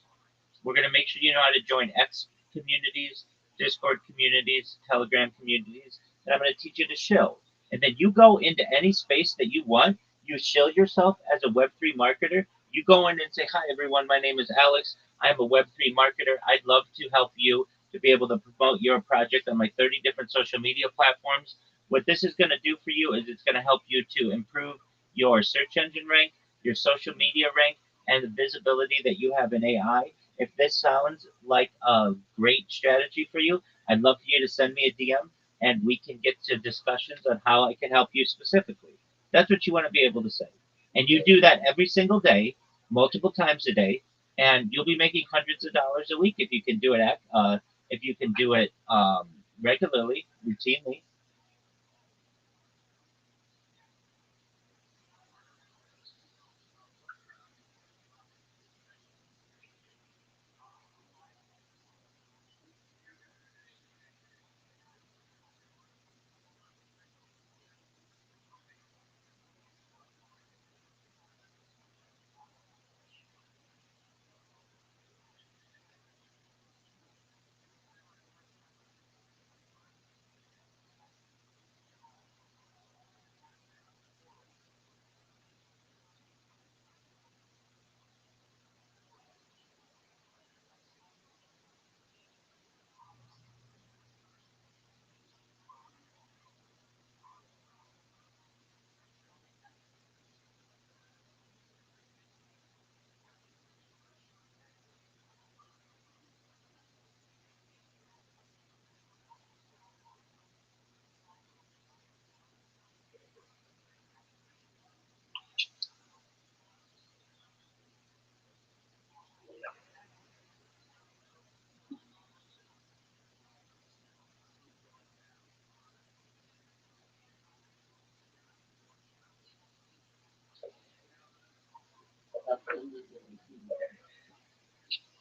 We're going to make sure you know how to join X communities, Discord communities, Telegram communities, and I'm going to teach you to shill. And then you go into any space that you want. You shill yourself as a Web3 marketer. You go in and say, "Hi, everyone. My name is Alex. I'm a Web3 marketer. I'd love to help you to be able to promote your project on my 30 different social media platforms." What this is going to do for you is it's going to help you to improve your search engine rank, your social media rank, and the visibility that you have in AI. If this sounds like a great strategy for you, I'd love for you to send me a DM and we can get to discussions on how I can help you specifically. That's what you want to be able to say. And you do that every single day, multiple times a day, and you'll be making hundreds of dollars a week if you can do it if you can do it regularly, routinely.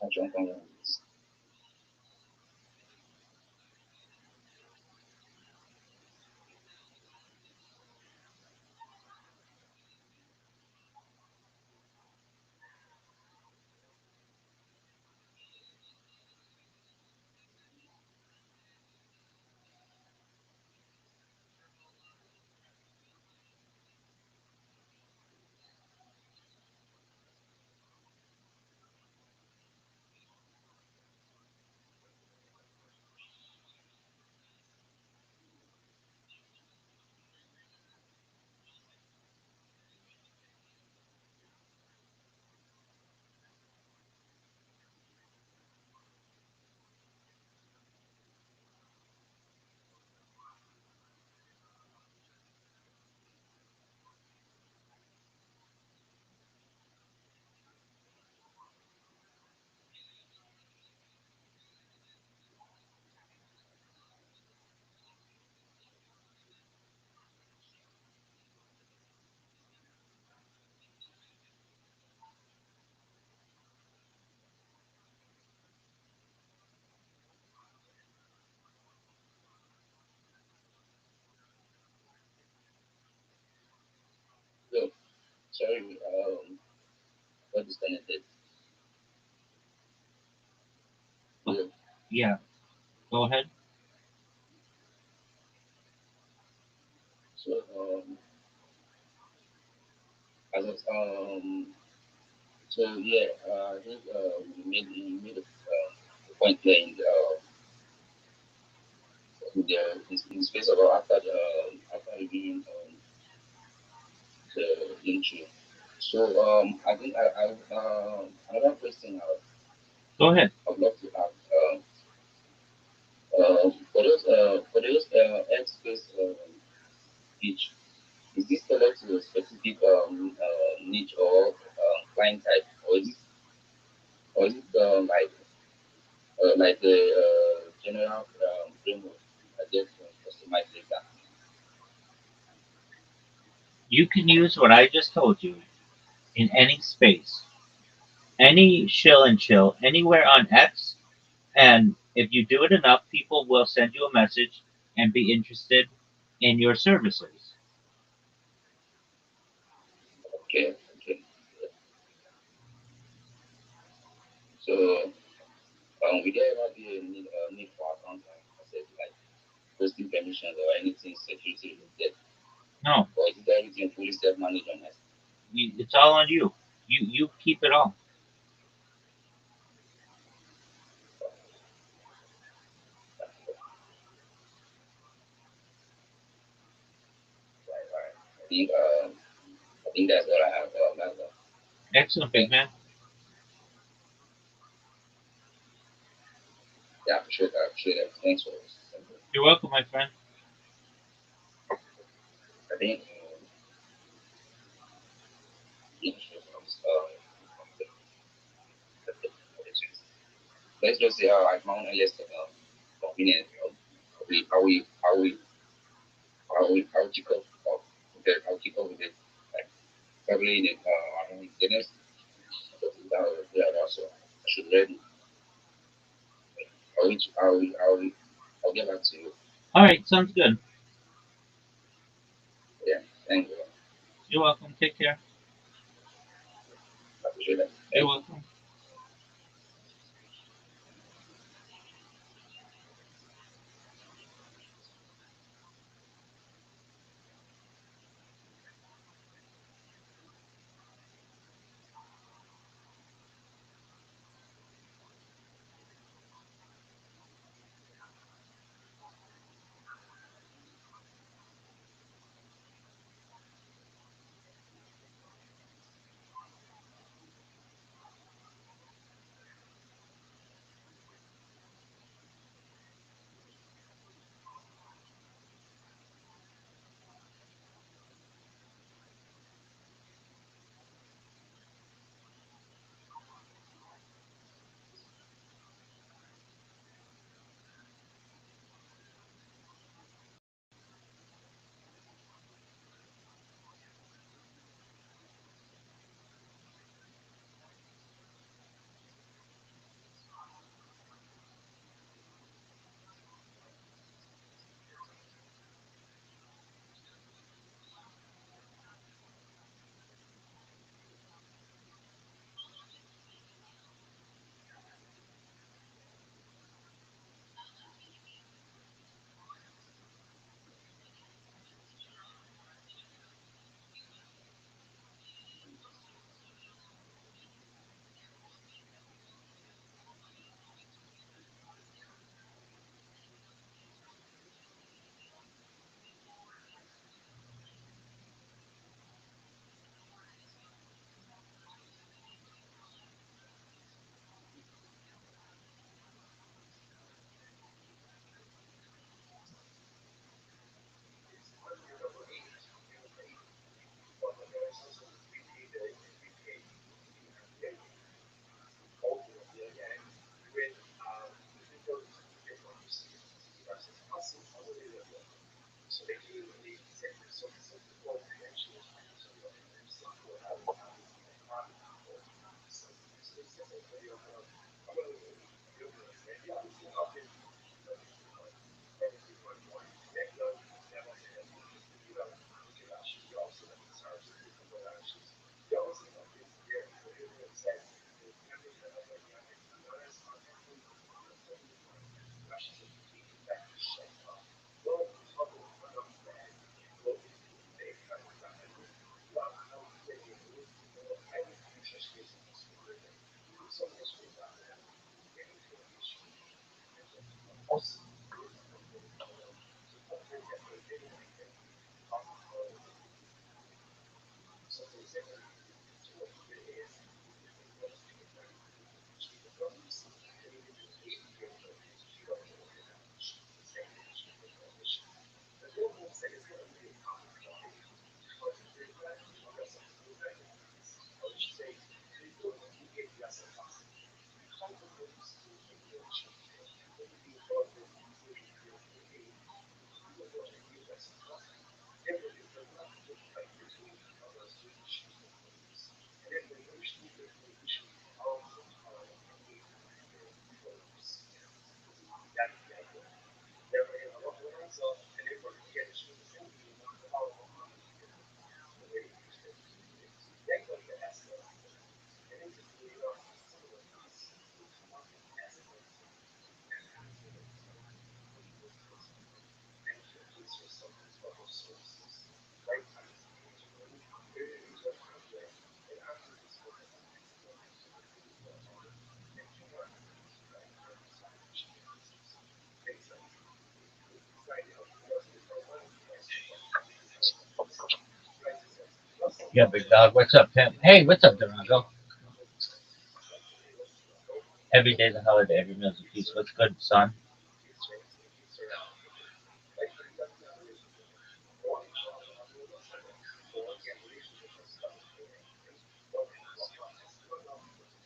Actually, so sorry, got disconnected. Yeah. Yeah, go ahead. So as of so yeah, I think you made a point there in the space about after reviewing the intro. So I think another question Go ahead. I'd love to ask for those airspace pitch, is this tailored to a specific niche or client type, or is it like a general framework I just customize data? You can use what I just told you in any space, any shill and chill, anywhere on X. And if you do it enough, people will send you a message and be interested in your services. Okay, okay. So would there ever be a need for account access like posting permissions or anything security related, No, or is it everything fully self-managed on us? it's all on you. You keep it all. Right, right. I think that's all I have. That's all. Excellent, big Thank, man. yeah, appreciate that. Appreciate that. Thanks for this. You're welcome, my friend. I think let's just say like my own earliest convenience. How we kick off with it. How kick off with it. Like probably in I don't know, the next yeah, also I should ready. I'll get back to you. All right, sounds good. Yeah, thank you. You're welcome. Take care. I appreciate that. You're Thank you. welcome. Yeah, big dog. What's up, pimp? Hey, what's up, Durango? Every day's a holiday. Every meal's a feast. What's good, son?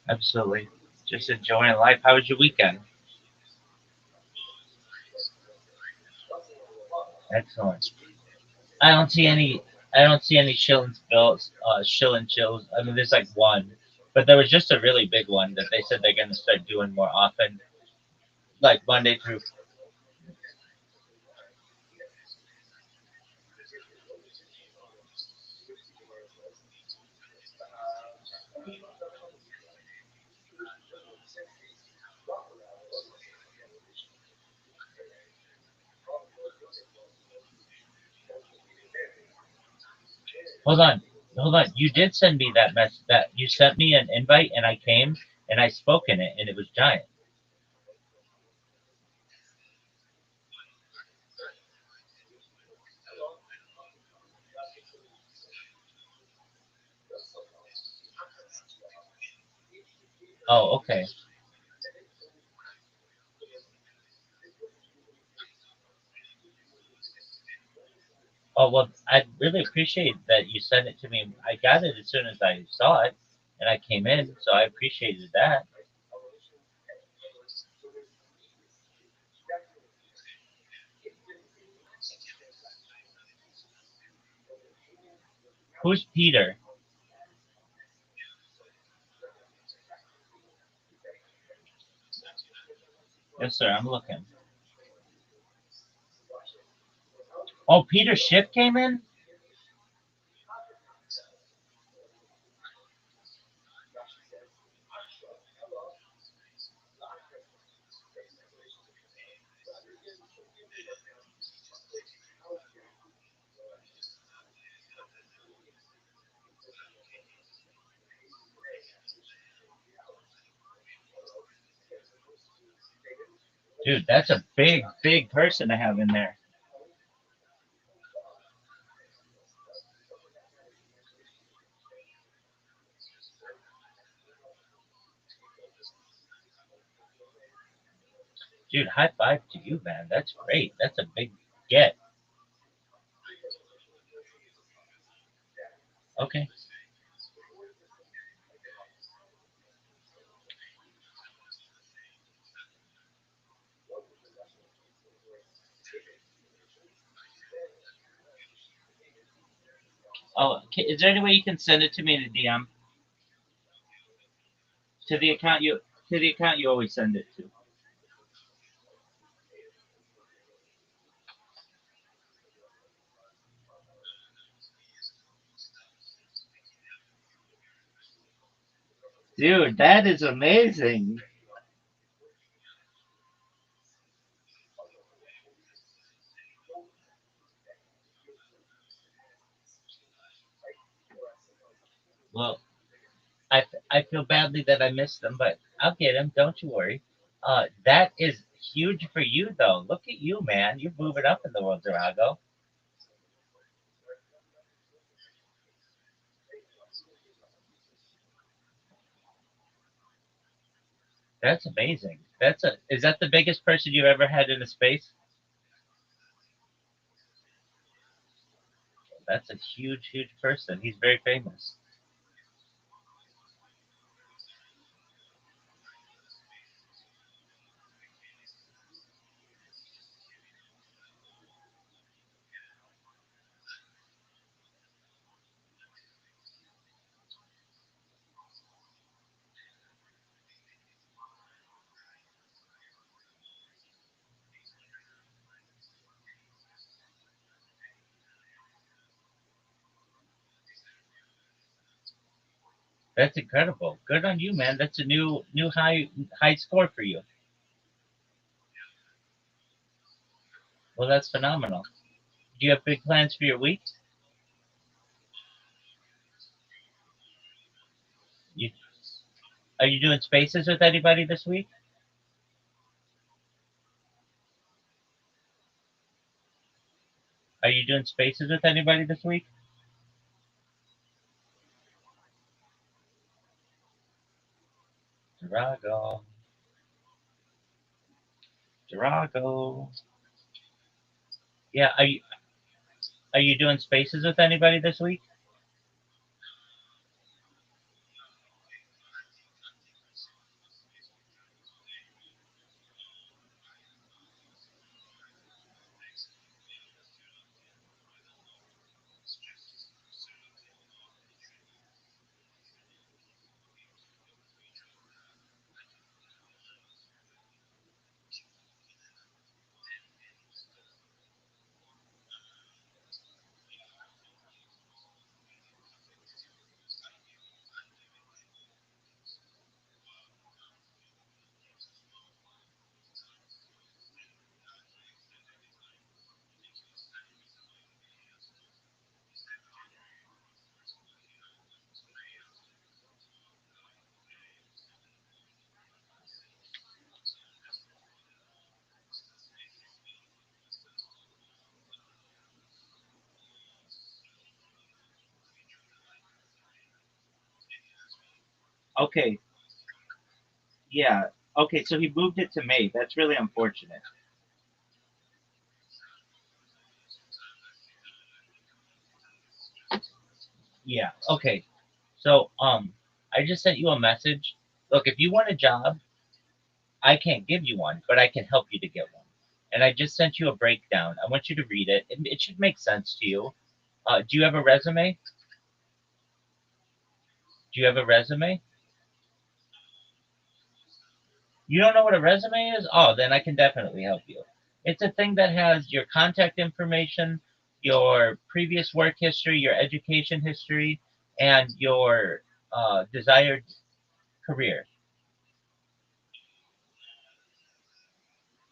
Absolutely. Just enjoying life. How was your weekend? Excellent. I don't see any. I don't see any shilling bills. Shilling chills. I mean, there's like one, but there was just a really big one that they said they're gonna start doing more often, like Monday through. Hold on, hold on. You did send me that mess. That you sent me an invite, and I came and I spoke in it, and it was giant. Oh, okay. Oh well, I really appreciate that you sent it to me. I got it as soon as I saw it, and I came in, so I appreciated that. Who's Peter? Yes, sir. I'm looking. Oh, Peter Schiff came in. Dude, that's a big, big person to have in there. Dude, high five to you, man. That's great. That's a big get. Okay. Oh, is there any way you can send it to me in a DM? To the account you always send it to. Dude, that is amazing. Well, I feel badly that I missed them, but I'll get them. Don't you worry. That is huge for you, though. Look at you, man. You're moving up in the world, Drago. That's amazing. Is that the biggest person you've ever had in a space? That's a huge, huge person. He's very famous. That's incredible. Good on you, man. That's a new high score for you. Well, that's phenomenal. Do you have big plans for your week? You, are you doing spaces with anybody this week? Are you doing spaces with anybody this week? Drago. Drago. Yeah, are you doing spaces with anybody this week? Okay, yeah. Okay, so he moved it to May. That's really unfortunate. Yeah. Okay. So I just sent you a message. Look, if you want a job, I can't give you one, but I can help you to get one. And I just sent you a breakdown. I want you to read it. It should make sense to you. Do you have a resume? Do you have a resume? You don't know what a resume is? Oh, then I can definitely help you. It's a thing that has your contact information, your previous work history, your education history, and your desired career.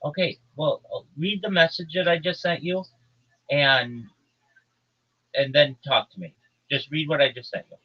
Okay, well, read the message that I just sent you, and then talk to me. Just read what I just sent you.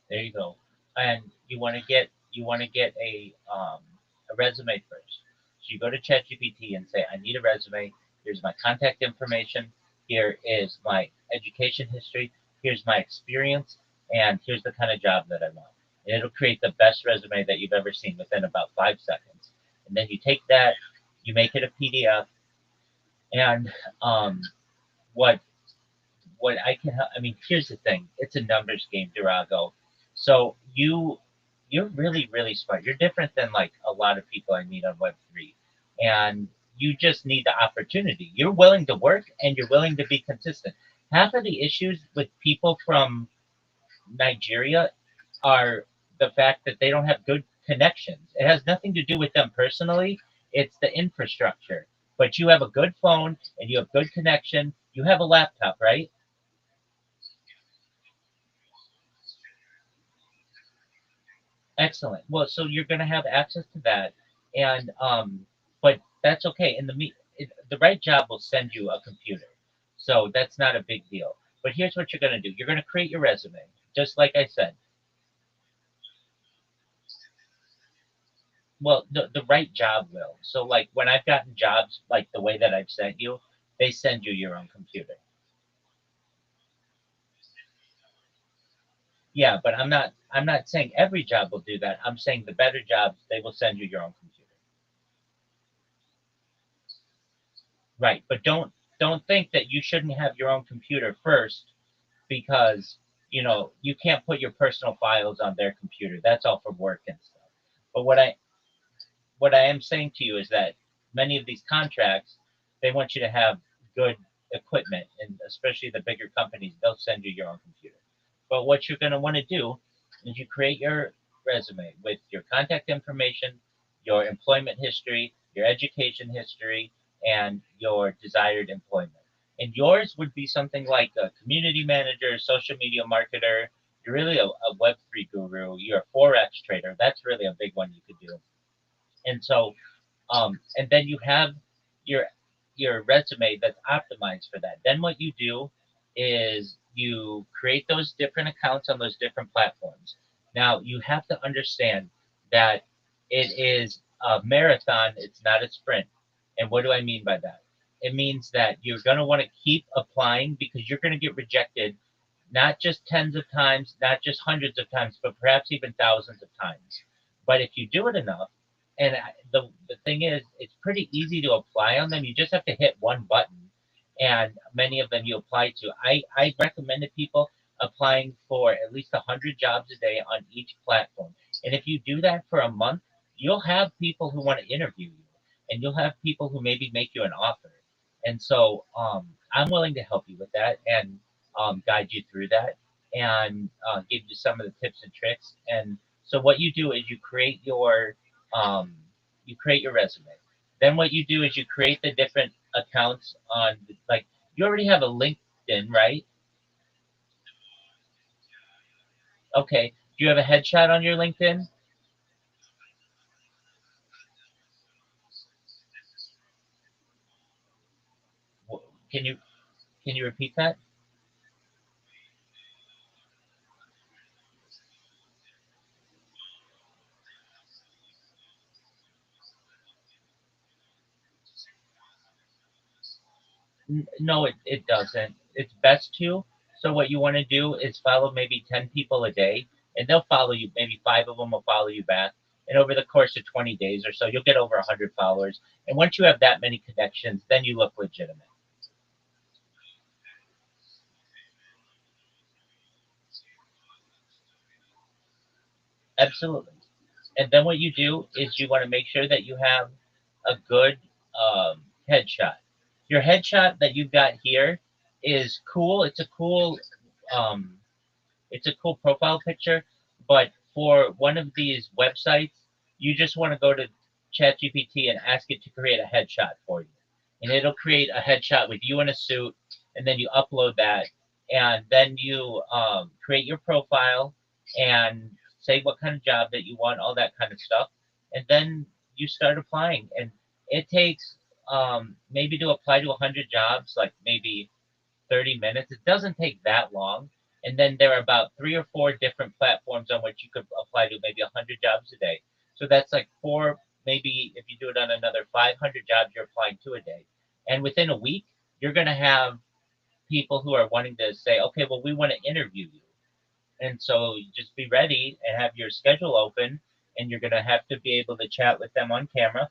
There you go. And you want to get a resume first. So you go to ChatGPT and say, I need a resume. Here's my contact information. Here is my education history. Here's my experience, and here's the kind of job that I want. And it'll create the best resume that you've ever seen within about 5 seconds. And then you take that, you make it a PDF, and um, what what I can help. I mean, here's the thing: it's a numbers game, Durago. So you're really really smart. You're different than like a lot of people I meet on Web3, and you just need the opportunity. You're willing to work and you're willing to be consistent. Half of the issues with people from Nigeria are the fact that they don't have good connections. It has nothing to do with them personally. It's the infrastructure. But you have a good phone and you have good connection. You have a laptop, right? Excellent. Well, so you're going to have access to that, and but that's okay. The right job will send you a computer, so that's not a big deal. But here's what you're going to do. You're going to create your resume, just like I said. Well, the right job will. So like when I've gotten jobs like the way that I've sent you, they send you your own computer. Yeah, but I'm not saying every job will do that. I'm saying the better jobs they will send you your own computer. Right, but don't think that you shouldn't have your own computer first because you can't put your personal files on their computer. That's all for work and stuff. But what I am saying to you is that many of these contracts, they want you to have good equipment, and especially the bigger companies, they'll send you your own computer. But what you're going to want to do is you create your resume with your contact information, your employment history, your education history, and your desired employment. And yours would be something like a community manager, social media marketer. You're really a Web3 guru. You're a Forex trader. That's really a big one you could do. And so and then you have your your resume that's optimized for that. Then what you do is you create those different accounts on those different platforms. Now you have to understand that it is a marathon, it's not a sprint. And what do I mean by that? It means that you're going to want to keep applying because you're going to get rejected not just tens of times, not just hundreds of times, but perhaps even thousands of times. But if you do it enough, and the thing is, it's pretty easy to apply on them. You just have to hit one button, and many of them you apply to. I recommend to people applying for at least 100 jobs a day on each platform. And if you do that for a month, you'll have people who want to interview you, and you'll have people who maybe make you an offer. And so I'm willing to help you with that and guide you through that and give you some of the tips and tricks. And so what you do is um, you create your resume. Then what you do is you create the different accounts on like you already have a LinkedIn, right? Okay. Do you have a headshot on your LinkedIn? Can you repeat that? No, it doesn't. It's best to. So what you want to do is follow maybe 10 people a day, and they'll follow you. Maybe five of them will follow you back. And over the course of 20 days or so, you'll get over 100 followers. And once you have that many connections, then you look legitimate. Absolutely. And then what you do is you want to make sure that you have a good headshot. Your headshot that you've got here is cool. Um, it's a cool profile picture, but for one of these websites, you just want to go to ChatGPT and ask it to create a headshot for you. And it'll create a headshot with you in a suit, and then you upload that, and then you create your profile and say what kind of job that you want, all that kind of stuff, and then you start applying. And it takes maybe to apply to 100 jobs, like maybe 30 minutes. It doesn't take that long. And then there are about 3 or 4 different platforms on which you could apply to maybe 100 jobs a day. So that's like four, maybe if you do it on another 500 jobs, you're applying to a day. And within a week, you're going to have people who are wanting to say, okay, well, we want to interview you. And so just be ready and have your schedule open, and you're going to have to be able to chat with them on camera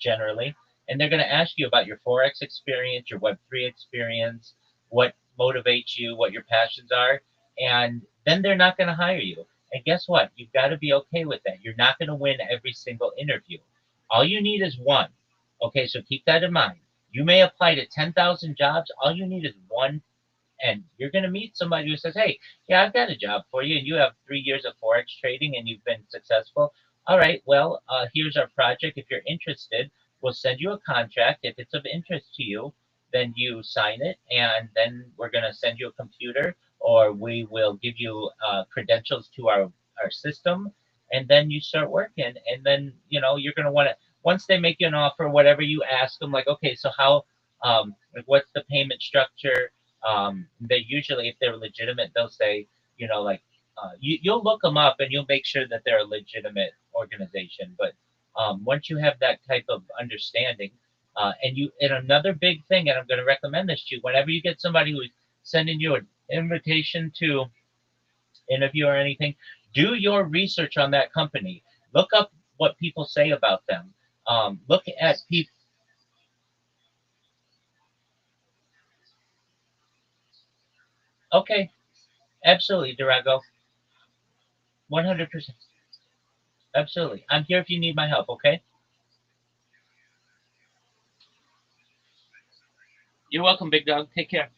generally. And they're going to ask you about your Forex experience, your Web3 experience, what motivates you, what your passions are. And then they're not going to hire you. And guess what? You've got to be okay with that. You're not going to win every single interview. All you need is one. Okay, so keep that in mind. You may apply to 10,000 jobs. All you need is one, and you're going to meet somebody who says, hey, yeah, I've got a job for you, and you have 3 years of Forex trading and you've been successful. All right, well, here's our project. If you're interested, we'll send you a contract. If it's of interest to you, then you sign it, and then we're going to send you a computer, or we will give you credentials to our system, and then you start working. And then, you're going to want to, once they make you an offer, whatever, you ask them, like, okay, so how, like, what's the payment structure? They usually, if they're legitimate, they'll say, like, you'll look them up and you'll make sure that they're a legitimate organization. But once you have that type of understanding, and another big thing, and I'm going to recommend this to you, whenever you get somebody who's sending you an invitation to interview or anything, do your research on that company. Look up what people say about them. Look at people. Okay, absolutely, Durago. 100%. Absolutely. I'm here if you need my help, okay? You're welcome, big dog. Take care.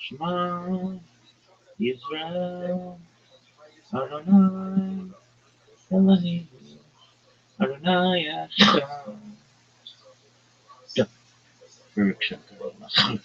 Shema Yisrael Adonai Elohim Adonai Hashem. Baruch Shem Kavod Mashiach.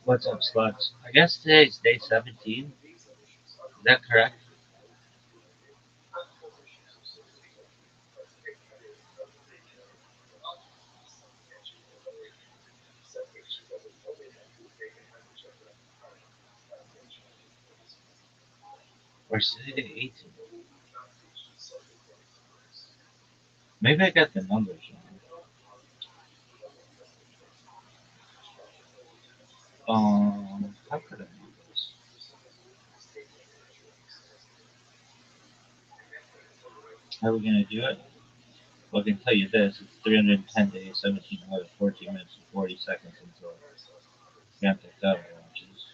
What's up, sluts? I guess today's day 17. Is that correct? Or is today day 18? Maybe I got the numbers wrong. How could I know this? How are we gonna do it? Well, I can tell you this: it's 310 days, 17 hours, 14 minutes, and 40 seconds until Grand Theft Auto launches.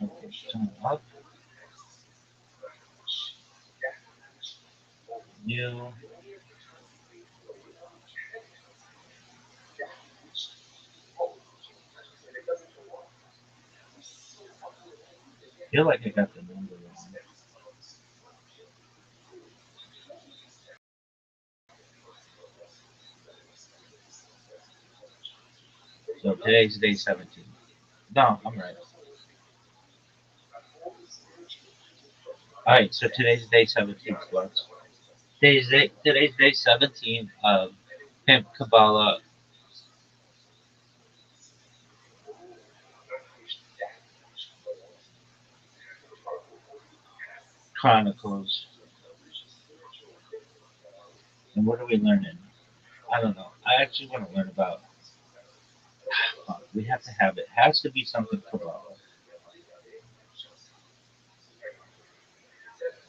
Okay, turn up. New. Feel like I got the number wrong. So today's day 17. No, I'm right. Alright, so today's day 17, folks. Today's day 17 of Pimp Kabbalah Chronicles. And what are we learning? I don't know. I actually want to learn about. We have to have it. Has to be something Kabbalah.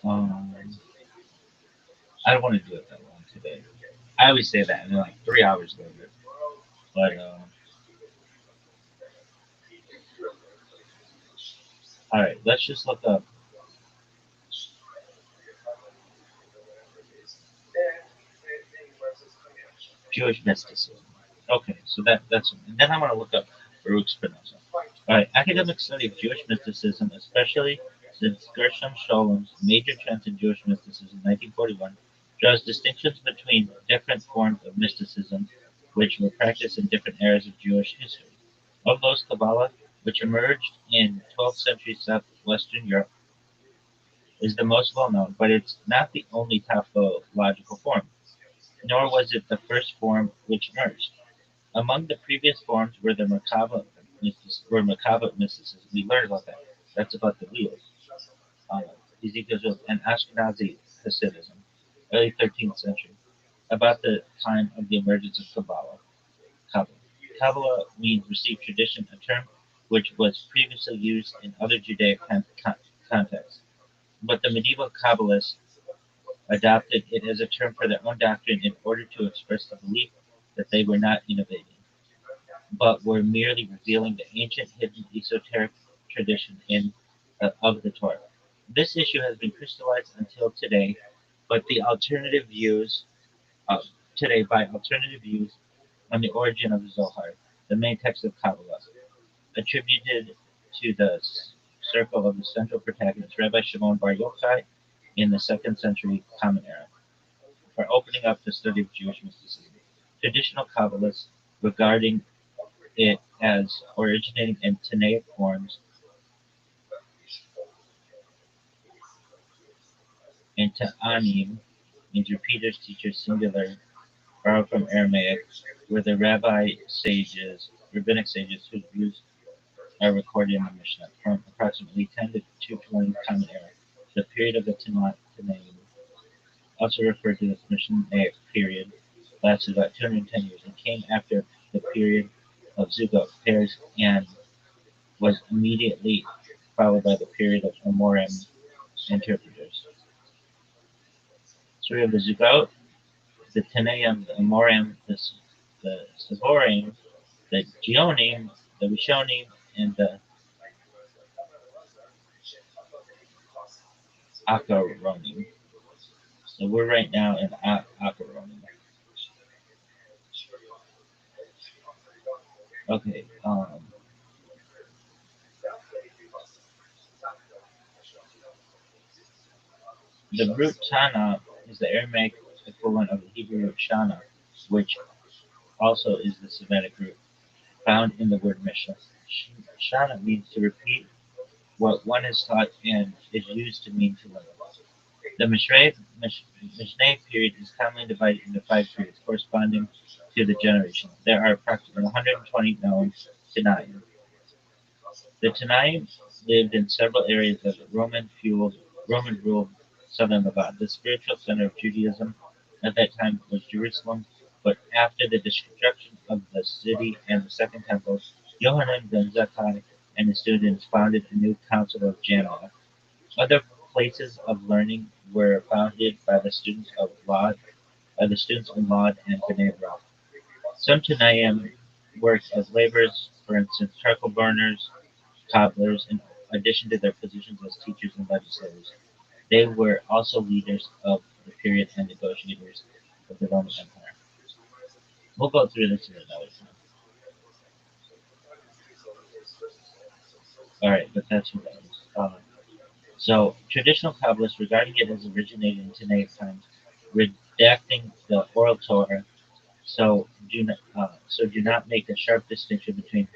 Um, I don't want to do it that long today. I always say that, and then like 3 hours later. But all right, let's just look up Jewish mysticism. Okay, so that's and then I'm gonna look up Baruch Spinoza. All right, academic study of Jewish mysticism, especially since Gershom Sholom's major trends in Jewish mysticism, 1941, draws distinctions between different forms of mysticism which were practiced in different eras of Jewish history. Of those, Kabbalah, which emerged in 12th century southwestern Europe, is the most well known, but it's not the only topological form, nor was it the first form which emerged. Among the previous forms were the Merkava mysticism. We learned about that. That's about the wheels. Uh, Ezekiel's wheels and Ashkenazi Hasidism, early 13th century, about the time of the emergence of Kabbalah. Kabbalah. Kabbalah means received tradition, a term which was previously used in other Judaic contexts. But the medieval Kabbalists adopted it as a term for their own doctrine in order to express the belief that they were not innovating, but were merely revealing the ancient hidden esoteric tradition of the Torah. This issue has been crystallized until today, but the alternative views uh, today by alternative views on the origin of the Zohar, the main text of Kabbalah, attributed to the circle of the central protagonist, Rabbi Shimon Bar Yochai, in the second century Common Era, for opening up the study of Jewish mysticism. Traditional Kabbalists regarding it as originating in Tanaic forms and Ta'anim means repeaters, teachers, singular, borrowed from Aramaic, were the rabbinic sages whose views are recorded in the Mishnah from approximately 10 to 220 Common Era. The period of the Tanaim, also referred to as Mishnaic period, lasted about 210 years and came after the period of Zugot pairs and was immediately followed by the period of Amorim interpreters. So we have the Zugot, the Tanaim, the Amorim, the Savorim, the Geonim, the Rishonim, and the Akaronim. So we're right now in Akaronim. Okay. The root Tana is the Aramaic equivalent of the Hebrew root Shana, which also is the Semitic root found in the word Mishnah. Shana means to repeat what one is taught and is used to mean to learn. The Mishnaic period is commonly divided into 5 periods corresponding to the generations. There are approximately 120 known Tanaim. The Tanaim lived in several areas of the Roman-ruled southern Levant. The spiritual center of Judaism at that time was Jerusalem, but after the destruction of the city and the Second Temple, Yohanan ben Zakkai and his students founded a new council of Jamia. Other places of learning were founded by the students in Lod and Bnei Brak. Some Tannaim worked as laborers, for instance, charcoal burners, cobblers, in addition to their positions as teachers and legislators. They were also leaders of the period and negotiators of the Roman Empire. We'll go through this another time. All right, but that's what that is. So, traditional Kabbalists regarding it as originated in Tanaic times, redacting the oral Torah, so do not make a sharp distinction between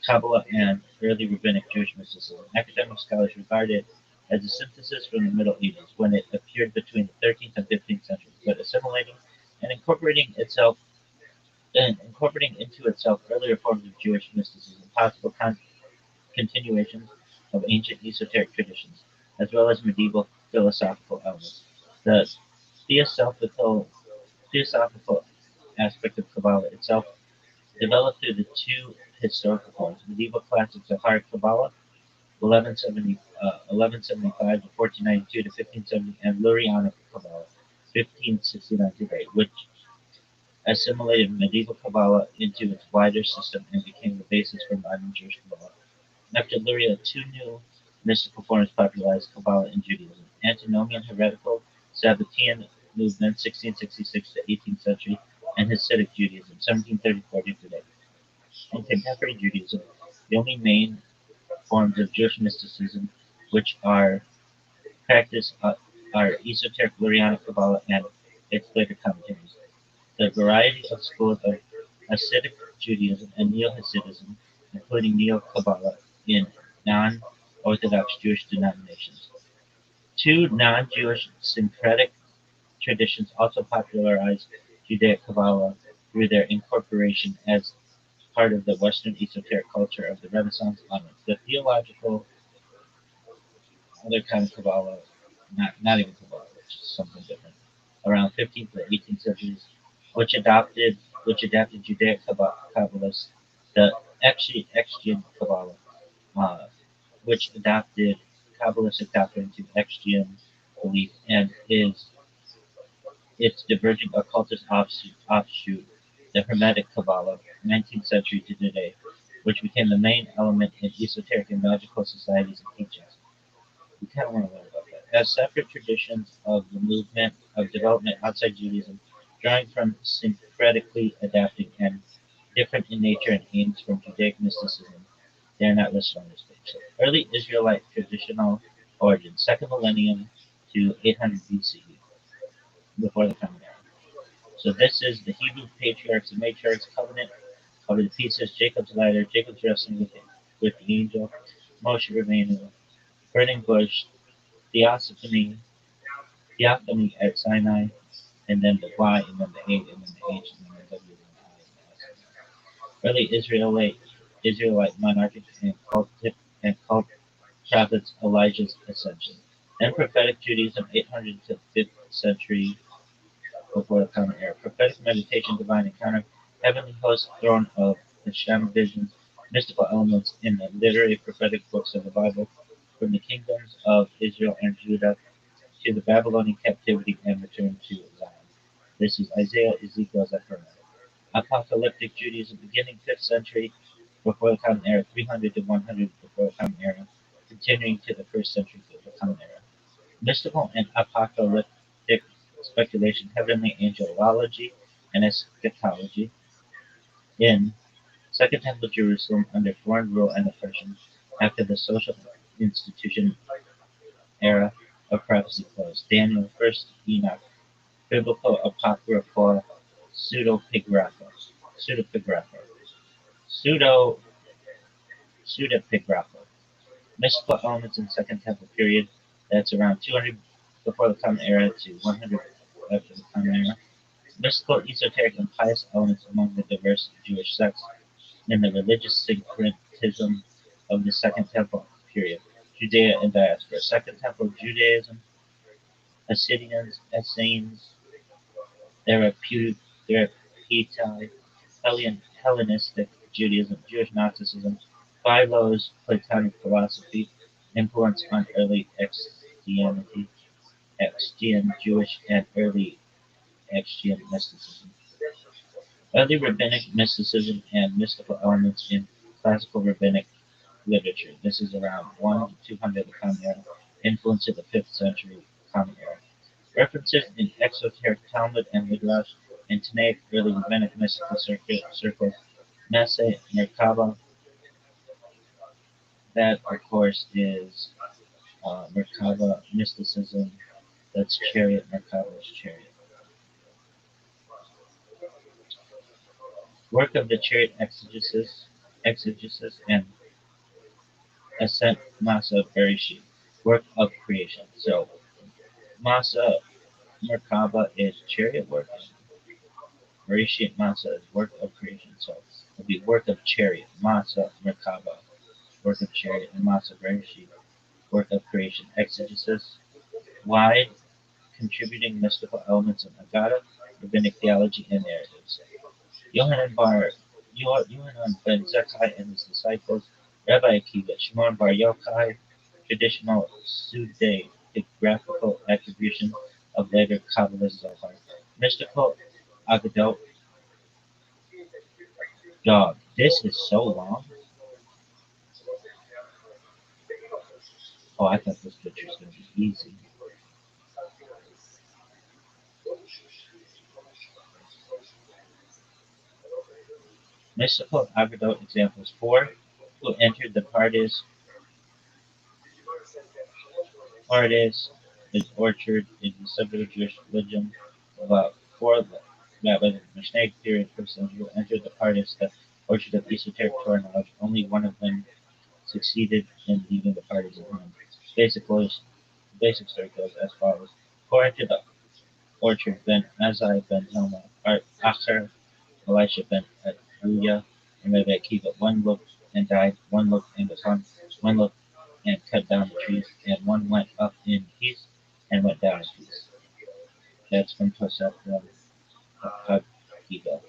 Kabbalah and early rabbinic Jewish mysticism. Academic scholars regard it as a synthesis from the Middle Ages, when it appeared between the 13th and 15th centuries, but assimilating and incorporating into itself earlier forms of Jewish mysticism, possible continuations of ancient esoteric traditions, as well as medieval philosophical elements. The theosophical, theosophical aspect of Kabbalah itself developed through the two historical forms: medieval classics of Har Kabbalah, 1175 to 1492 to 1570, and Lurianic Kabbalah, 1569 to date, which assimilated medieval Kabbalah into its wider system and became the basis for modern Jewish Kabbalah. After Luria, two new mystical forms popularized Kabbalah in Judaism: Antinomian heretical Sabbatean movement, 1666 to 18th century, and Hasidic Judaism, 1734 to today. In contemporary Judaism, the only main forms of Jewish mysticism which are practiced are esoteric Lurianic Kabbalah and its later commentaries. The variety of schools of Hasidic Judaism and Neo-Hasidism, including Neo-Kabbalah, in non-Orthodox Jewish denominations. Two non-Jewish syncretic traditions also popularized Judaic Kabbalah through their incorporation as part of the Western esoteric culture of the Renaissance onwards. The theological, other kind of Kabbalah, not even Kabbalah, which is something different, around 15th to 18th centuries, which adapted Judaic Kabbalists, the Exgian Kabbalah, uh, which adapted Kabbalistic doctrine to Exgian belief and is its diverging occultist offshoot, the Hermetic Kabbalah, 19th century to today, which became the main element in esoteric and magical societies and teachings. We kind of want to learn about that. As separate traditions of the movement of development outside Judaism, drawing from syncretically adapting and different in nature and aims from Judaic mysticism, they are not listed on this page. So, early Israelite traditional origin, second millennium to 800 BCE, before the Common Era. So this is the Hebrew patriarchs and matriarchs covenant of the pieces, Jacob's ladder, Jacob's wrestling with the angel, Moshe Rabbeinu, burning bush, theophany at Sinai, and then the Y, and then the A, and then the H, and then the W, and the I, and the S. Early Israelite monarchic and cult prophets, Elijah's ascension. Then prophetic Judaism, 800 to 5th century before the Common Era. Prophetic meditation, divine encounter, heavenly host, throne of Hashem visions, mystical elements in the literary prophetic books of the Bible, from the kingdoms of Israel and Judah to the Babylonian captivity and return to Zion. This is Isaiah, Ezekiel, Zechariah. Apocalyptic Judaism, beginning 5th century before the Common Era, 300 to 100 before the Common Era, continuing to the 1st century before the Common Era. Mystical and apocalyptic speculation, heavenly angelology, and eschatology in Second Temple Jerusalem under foreign rule and oppression after the social institution era of prophecy closed. Daniel, First Enoch, biblical apocryphal pseudepigrapha, pseudo pseudepigrapha, mystical elements in Second Temple period. That's around 200 before the Common Era to 100 after the Common Era. Mystical, esoteric, and pious elements among the diverse Jewish sects in the religious syncretism of the Second Temple period. Judea and diaspora. Second Temple Judaism, Hasidians, Essenes, Therapeutae, Hellenistic Judaism, Jewish Gnosticism, Philo's Platonic philosophy, influence on early Xtian Jewish and early Xtian mysticism. Early rabbinic mysticism and mystical elements in classical rabbinic literature. This is around 1 to 200 of the Common Era, influence of the 5th century Common Era. References in exoteric Talmud and Midrash and Tanaic early rabbinic mystical circles, Messe, Merkaba, that of course is Merkaba mysticism, that's chariot, Merkaba is chariot. Work of the chariot exegesis and ascent Masa of Bereshit, work of creation. So Masa Merkaba is chariot work, Bereshit Masa is work of creation. So it would be work of chariot, Masa Merkaba, work of chariot, and Masa Bereshit, work of creation. Exegesis, wide, contributing mystical elements of Agada, rabbinic theology, and narratives. Yohanan ben Zakkai and his disciples, Rabbi Akiva, Shimon bar Yochai, traditional pseudepigraphical attribution of later Kabbalist Zohar. Mystical Agadot, dog. This is so long. Oh, I thought this picture was going to be easy. Mystical Agadot examples 4. Who entered the Pardes, his orchard in the subject of Jewish religion. About 4 rabbis in the Mishnaic period, first century, who entered the Pardes, the orchard of esoteric Torah knowledge. Only one of them succeeded in leaving the Pardes alone. Basic story goes as follows. According to the orchard, Ben Azai ben Helma, Acher, Elisha ben Aruya, and Rabbi Akiva. One looked and died, one looked and was hung, one looked and cut down the trees, and one went up in peace and went down in peace. That's from Tosaf Akiva.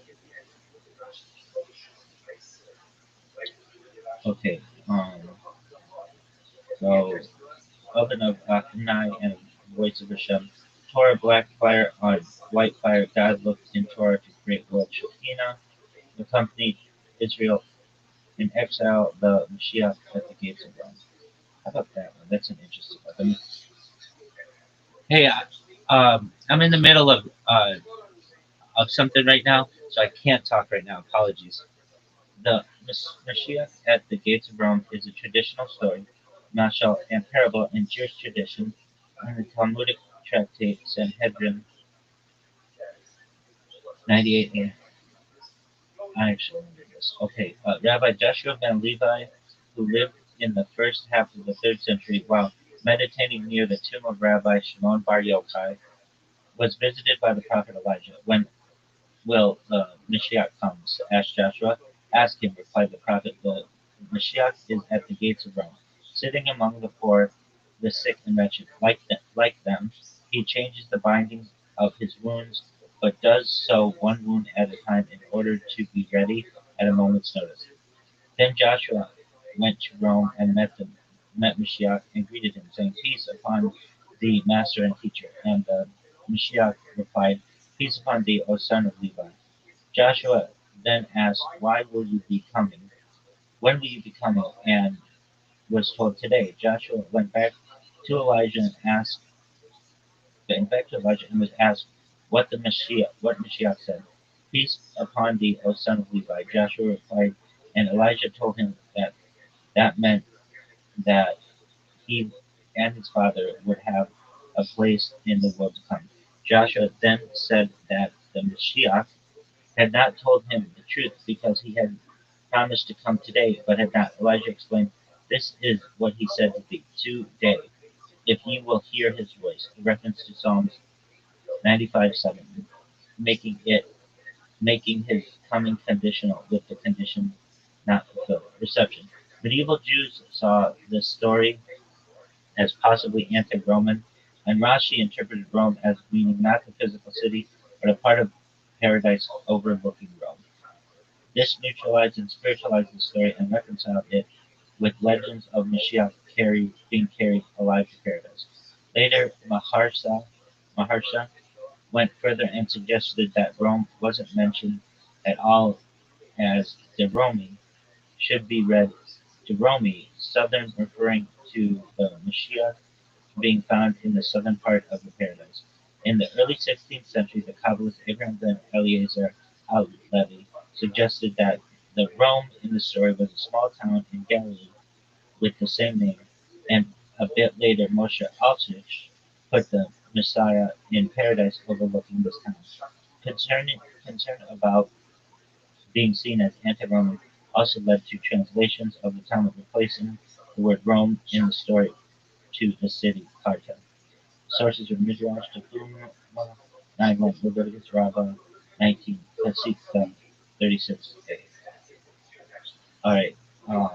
Okay, so oven of Achanai and voice of Hashem. Torah, black fire on white fire. God looked in Torah to create world. Shekinah accompanied Israel in exile. The Mashiach at the gates of Rome. How about that one? That's an interesting one. Hey, I'm in the middle of something right now, so I can't talk right now. Apologies. The Mashiach at the gates of Rome is a traditional story, mashal, and parable in Jewish tradition in the Talmudic tractate Sanhedrin 98a. I actually remember this. Okay, Rabbi Joshua ben Levi, who lived in the first half of the 3rd century while meditating near the tomb of Rabbi Shimon bar Yochai, was visited by the prophet Elijah. When will the Mashiach come? Asked Joshua. Ask him, replied the prophet. The Mashiach is at the gates of Rome, sitting among the poor, the sick and wretched. Like them, he changes the bindings of his wounds, but does so one wound at a time in order to be ready at a moment's notice. Then Joshua went to Rome and met Mashiach and greeted him, saying, Peace upon thee, master and teacher. And the Mashiach replied, Peace upon thee, O son of Levi. Joshua then asked, Why will you be coming? When will you be coming? And was told today. Joshua went back to Elijah and was asked what Mashiach said. Peace upon thee, O son of Levi. Joshua replied, and Elijah told him that meant that he and his father would have a place in the world to come. Joshua then said that the Mashiach had not told him the truth because he had promised to come today, but had not. Elijah explained, This is what he said to thee today, if you will hear his voice. A reference to Psalms 95:7, making his coming conditional with the condition not fulfilled. Reception. Medieval Jews saw this story as possibly anti-Roman, and Rashi interpreted Rome as meaning not the physical city, but a part of paradise overlooking Rome. This neutralized and spiritualized the story and reconciled it with legends of Mashiach being carried alive to paradise. Later, Maharsha went further and suggested that Rome wasn't mentioned at all, as Deromi should be read Deromi, southern, referring to the Mashiach being found in the southern part of the paradise. In the early 16th century, the Kabbalist Abraham ben Eliezer Halevi suggested that the Rome in the story was a small town in Galilee with the same name, and a bit later Moshe Alchish put the Messiah in paradise overlooking this town. Concern about being seen as anti-Roman also led to translations of the Talmud replacing the word Rome in the story to the city Karta. Sources are Midrash, Tefillah, 9 Leviticus, Rabbi, 19, Pesach, 36a. Alright, um,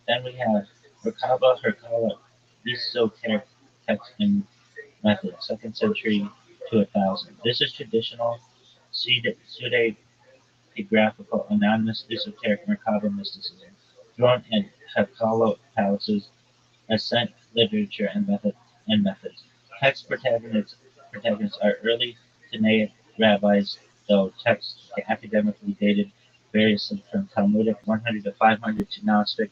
then we have Merkaba, Herkala, esoteric text and method, 2nd century to 1000. This is traditional pseudepigraphical, anonymous, esoteric Merkaba mysticism, thrown in Herkala palaces, ascent literature and methods. Text protagonists are early Tanaic rabbis, though texts academically dated variously from Talmudic 100 to 500 to Gnostic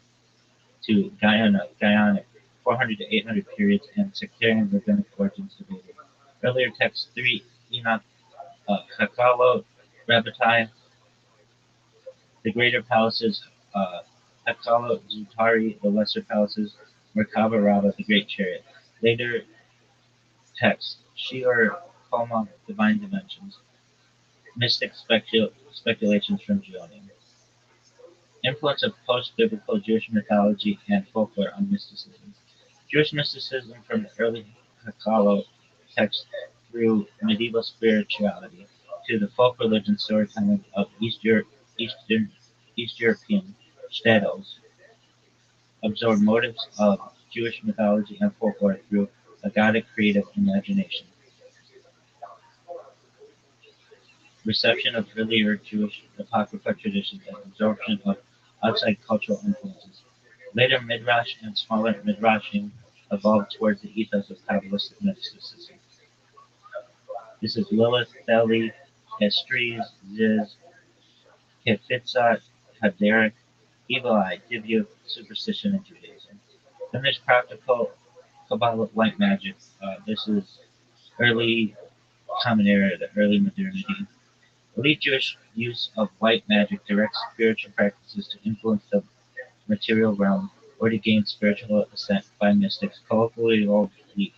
to Gaionic 400 to 800 periods, and sectarian rabbinic origins debated. Earlier texts 3 Enoch, Hakalo, Rabbatai, the greater palaces, Hakalo, Zutari, the lesser palaces, Merkaba Rabbah, the great chariot. Later texts, Shiur, Koma, divine dimensions, mystic speculations from Geonim. Influence of post-biblical Jewish mythology and folklore on mysticism. Jewish mysticism from the early Hakalo texts through medieval spirituality to the folk religion storytelling of East European shtetls absorb motives of Jewish mythology and folklore through a Gothic creative imagination. Reception of earlier Jewish apocryphal traditions and absorption of outside cultural influences. Later Midrash and smaller Midrashim evolved towards the ethos of Kabbalistic mysticism. This is Lilith, Theli, Estries, Ziz, Kefitzat, Haderic, Evil Eye, Divya, Superstition, and Judaism. Then there's practical Kabbalah white magic. This is early Common Era, the early modernity. Elite Jewish use of white magic directs spiritual practices to influence the material realm or to gain spiritual ascent by mystics, colloquially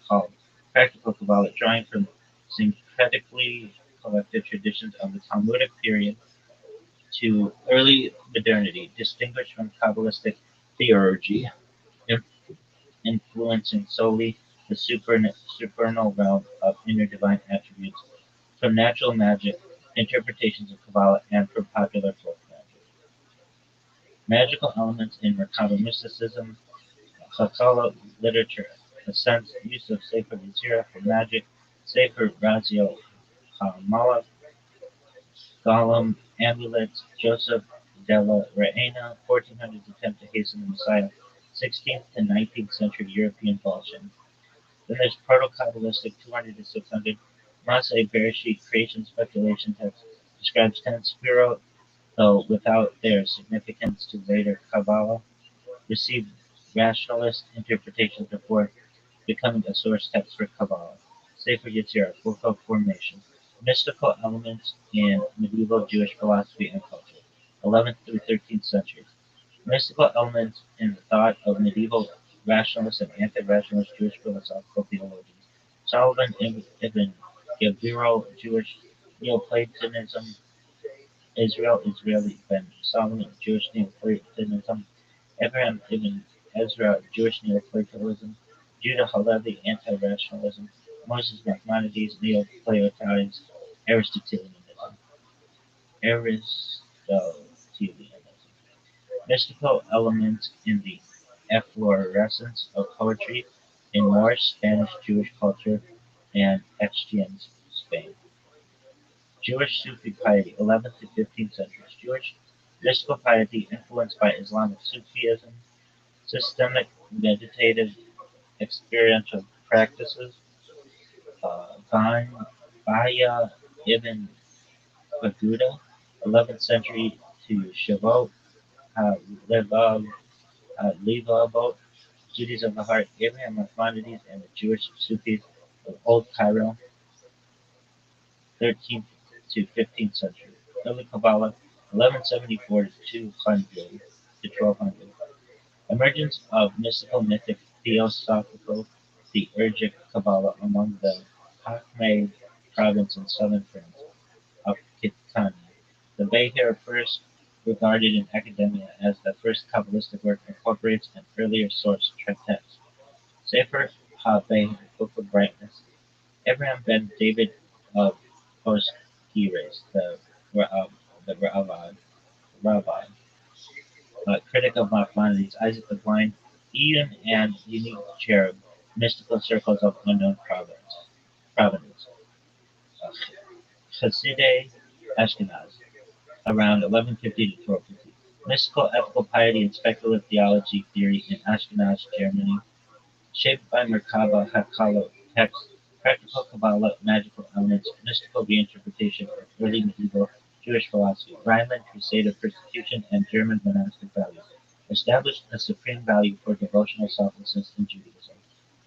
called practical Kabbalah, drawing from syncretically collected traditions of the Talmudic period to early modernity, distinguished from Kabbalistic theurgy, influencing solely the supernal realm of inner divine attributes from natural magic, interpretations of Kabbalah, and from popular folk magic. Magical elements in Merkaba mysticism, Hakala literature, a sense use of Sefer Yetzirah for magic, Sefer Razio Hamala, Golem, amulets, Joseph della Reina, 1400s attempt to hasten the Messiah, 16th to 19th century European Balshan. Then there's proto-Kabbalistic 200 to 600, Masai Bereshit creation speculation text describes 10 spirot, though without their significance to later Kabbalah, received rationalist interpretations before becoming a source text for Kabbalah. Sefer Yetzirah, book of formation. Mystical elements in medieval Jewish philosophy and culture, 11th through 13th centuries. Mystical elements in the thought of medieval rationalist and anti-rationalist Jewish philosophical theologians. Solomon ibn Gabirol, Jewish Neoplatonism. Israeli ben Solomon, Jewish Neoplatonism. Abraham ibn Ezra, Jewish Neoplatonism. Judah Halevi, anti-rationalism. Moses Maimonides, Neoplatonism. Aristotelianism. Mystical elements in the efflorescence of poetry in Moorish, Spanish, Jewish culture, and Extian Spain. Jewish Sufi piety, 11th to 15th centuries. Jewish mystical piety influenced by Islamic Sufism, systemic meditative experiential practices. Van Baya ibn Baguda, 11th century to Shavuot, Levav, Levavot, Judaism of the Heart, Abraham Maimonides, and the Jewish Sufis of Old Cairo, 13th to 15th century. Early Kabbalah, 1174 to 200 to 1200. Emergence of mystical, mythic, theosophical, theurgic Kabbalah among the Hakmei province in southern France of Kitani. The Behir, first regarded in academia as the first Kabbalistic work, incorporates an earlier source text. Sefer HaBehir, Book of Brightness. Abraham ben David of Posgires, the Rabbi, critic of Maimonides, Isaac the Blind, Eden and Unique Cherub, mystical circles of unknown provenance. Uh, Hasidei Ashkenaz, around 1150 to 1250. Mystical, ethical piety, and speculative theology theory in Ashkenaz, Germany, shaped by Merkaba Hakalo texts, practical Kabbalah, magical elements, mystical reinterpretation of early medieval Jewish philosophy, Rhineland Crusader persecution, and German monastic values, established a supreme value for devotional selflessness in Judaism.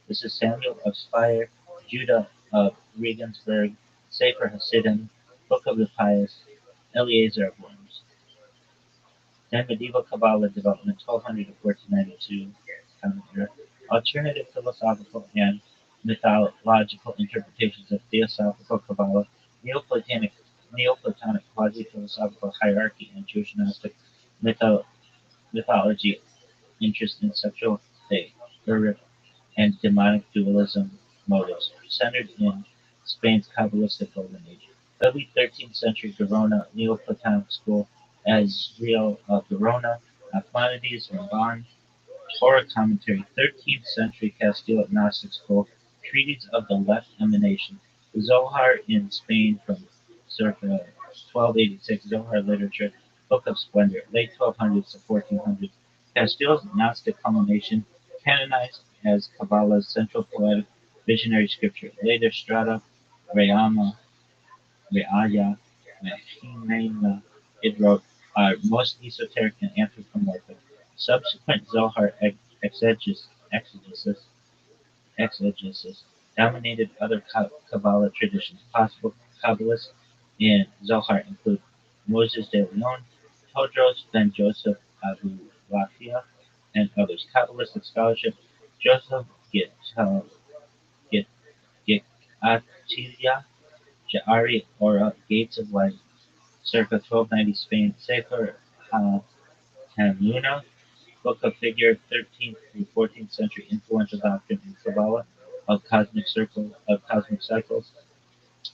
This is Samuel of Speyer, Judah of Regensburg, Sefer Hasidim, Book of the Pious, Eliezer of Worms. Then medieval Kabbalah development, 1200 to 1492, calendar. Alternative philosophical and mythological interpretations of theosophical Kabbalah, Neoplatonic quasi-philosophical hierarchy, and Jewish Gnostic mythology interest in sexual faith, and demonic dualism motives, centered in Spain's Kabbalistic Golden Age. Early 13th century Gerona Neoplatonic school, as Rio of Gerona, Maimonides, Ramban, Torah commentary, 13th century Castile Gnostic school, treatises of the left emanation, Zohar in Spain from circa 1286, Zohar literature, Book of Splendor, late 1200s to 1400s, Castile's Gnostic culmination, canonized as Kabbalah's central poetic visionary scripture, later strata, Rayama, Reaya, Mehimena, Idrot, are most esoteric and anthropomorphic. Subsequent Zohar exegesis dominated other Kabbalah traditions. Possible Kabbalists in Zohar include Moses de Leon, Todros ben Joseph Abu Lafia, and others. Kabbalistic scholarship, Joseph Gitatilia, Ja'ari Ora, Gates of Light, circa 1290 Spain, Sefer HaTamuna, Book of Figure, 13th through 14th century influential doctrine in Kabbalah of cosmic cycles,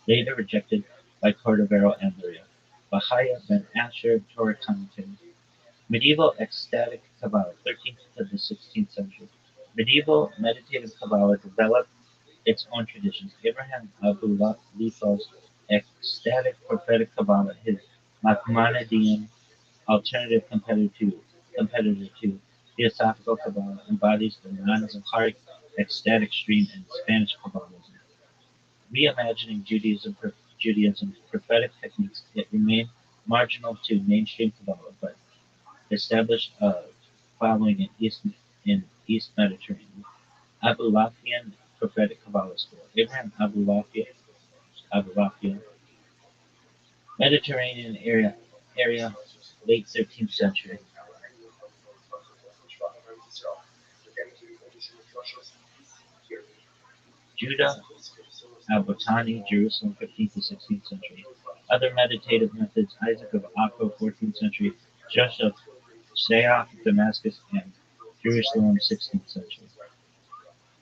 later rejected by Cordovero and Luria. Bahaya ben Asher, Torah commentary. Medieval ecstatic Kabbalah, 13th to the 16th century. Medieval meditative Kabbalah developed its own traditions. Abraham Abu Lithos, ecstatic prophetic Kabbalah, his Maimonidean alternative competitor to Theosophical Kabbalah, embodies the non-Zoharic ecstatic stream in Spanish Kabbalism. Reimagining Judaism's prophetic techniques, it remained marginal to mainstream Kabbalah, but established a following in East Mediterranean. Abulafian prophetic Kabbalah school. Abraham Abulafia, Mediterranean area, late 13th century. Judah Al-Botani, Jerusalem, 15th to 16th century. Other meditative methods, Isaac of Akko, 14th century, Joseph Shayach, Damascus, and Jerusalem, 16th century.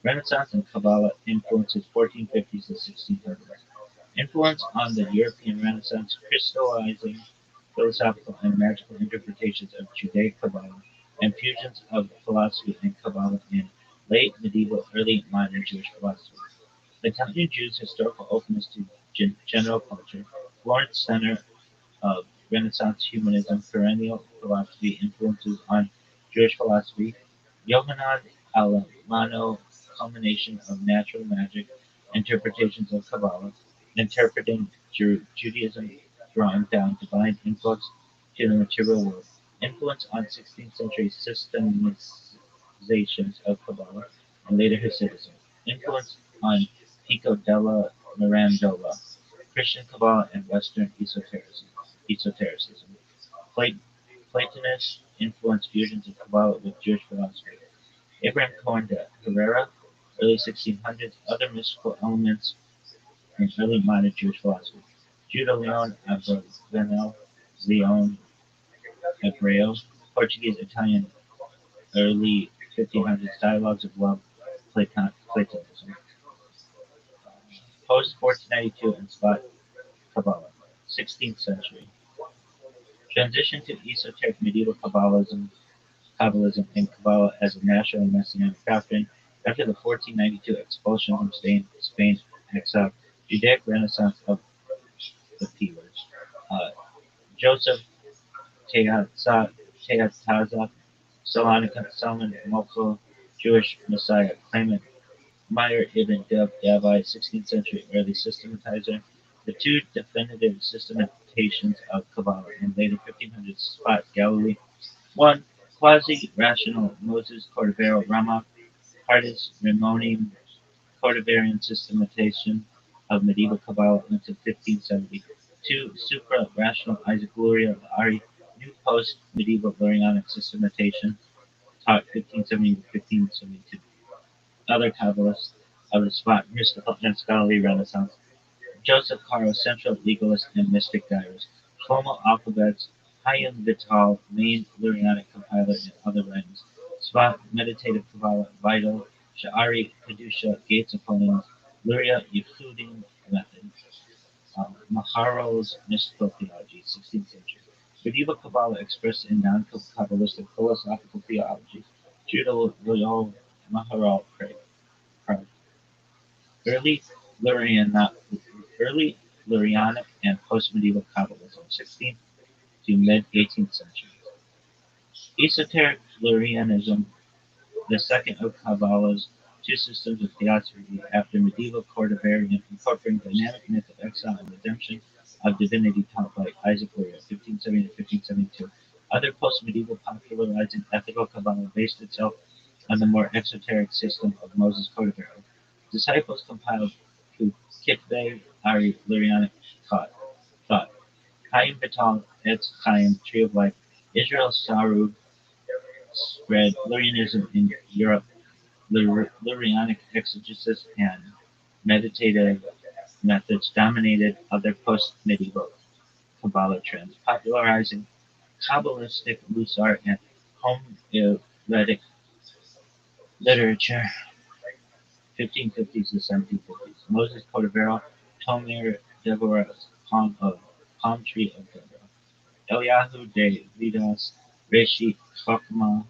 Renaissance and Kabbalah influences, 1450s to 1600s. Influence on the European Renaissance, crystallizing philosophical and magical interpretations of Judaic Kabbalah, and fusions of philosophy and Kabbalah in late medieval, early modern Jewish philosophy. Italian Jews' historical openness to general culture, Florence center of Renaissance humanism, perennial philosophy influences on Jewish philosophy, Yohanan Alamano, culmination of natural magic interpretations of Kabbalah, interpreting Judaism, drawing down divine influx to the material world. Influence on 16th century systemizations of Kabbalah and later Hasidism. Influence on Pico della Mirandola, Christian Kabbalah and Western esotericism. Platonists influenced fusions of Kabbalah with Jewish philosophy. Abraham Cohen de Herrera, early 1600s, other mystical elements in early modern Jewish philosophy. Judah Leon Abravanel, Leon Hebreo, Portuguese, Italian, early 1500s, dialogues of love, Platonism. Post 1492 and Spot Kabbalah, 16th century. Transition to esoteric medieval Kabbalism and Kabbalah as a national and messianic doctrine after the 1492 expulsion from Spain exile, Judaic Renaissance of the P words. Joseph Teataza, Solomon Mokel, Jewish Messiah, claimant Meir ibn Davi, 16th century early systematizer. The two definitive systematizations of Kabbalah in later 1500s spot Galilee. One, quasi-rational Moses Cordovero Rama, Hardis Rimonim Cordoverian systematization of medieval Kabbalah until 1570. Two, supra-rational Isaac Luria Ari, new post-medieval Lurianic systematization, taught 1570 to 1572. Other Kabbalists of the spot, mystical and scholarly Renaissance. Joseph Caro, central legalist and mystic diarist. Shlomo Alphabets, Hayim Vital, main Lurianic compiler and other writings. Spot, meditative Kabbalah, vital, Sha'ari, Kedusha, gates of holiness, Luria, Yehudim method. Maharo's mystical theology, 16th century. Medieval Kabbalah expressed in non-Kabbalistic philosophical theology. Judah Loyal Maharal Prague. Early Lurianic, early Lurianic and post-medieval Kabbalism, 16th to mid-18th century. Esoteric Lurianism, the second of Kabbalah's two systems of theosophy after medieval Cordoverian, incorporating dynamic myth of exile and redemption of divinity taught by Isaac Luria, 1570 to 1572. Other post-medieval popularizing ethical Kabbalah based itself on the more exoteric system of Moses Cordovero. Disciples compiled Kitvei Ari Lurianic thought. Chaim Vital, Etz Chaim, Tree of Life, Israel Sarug spread Lurianism in Europe. Lurianic exegesis and meditative methods dominated other post-medieval Kabbalah trends, popularizing Kabbalistic Musar and Homiletic literature, 1550s to 1750s. Moses Cordovero, Tomer Devorah's Palm Tree of Deborah. Eliyahu de Vidas, Reshi Chokmah,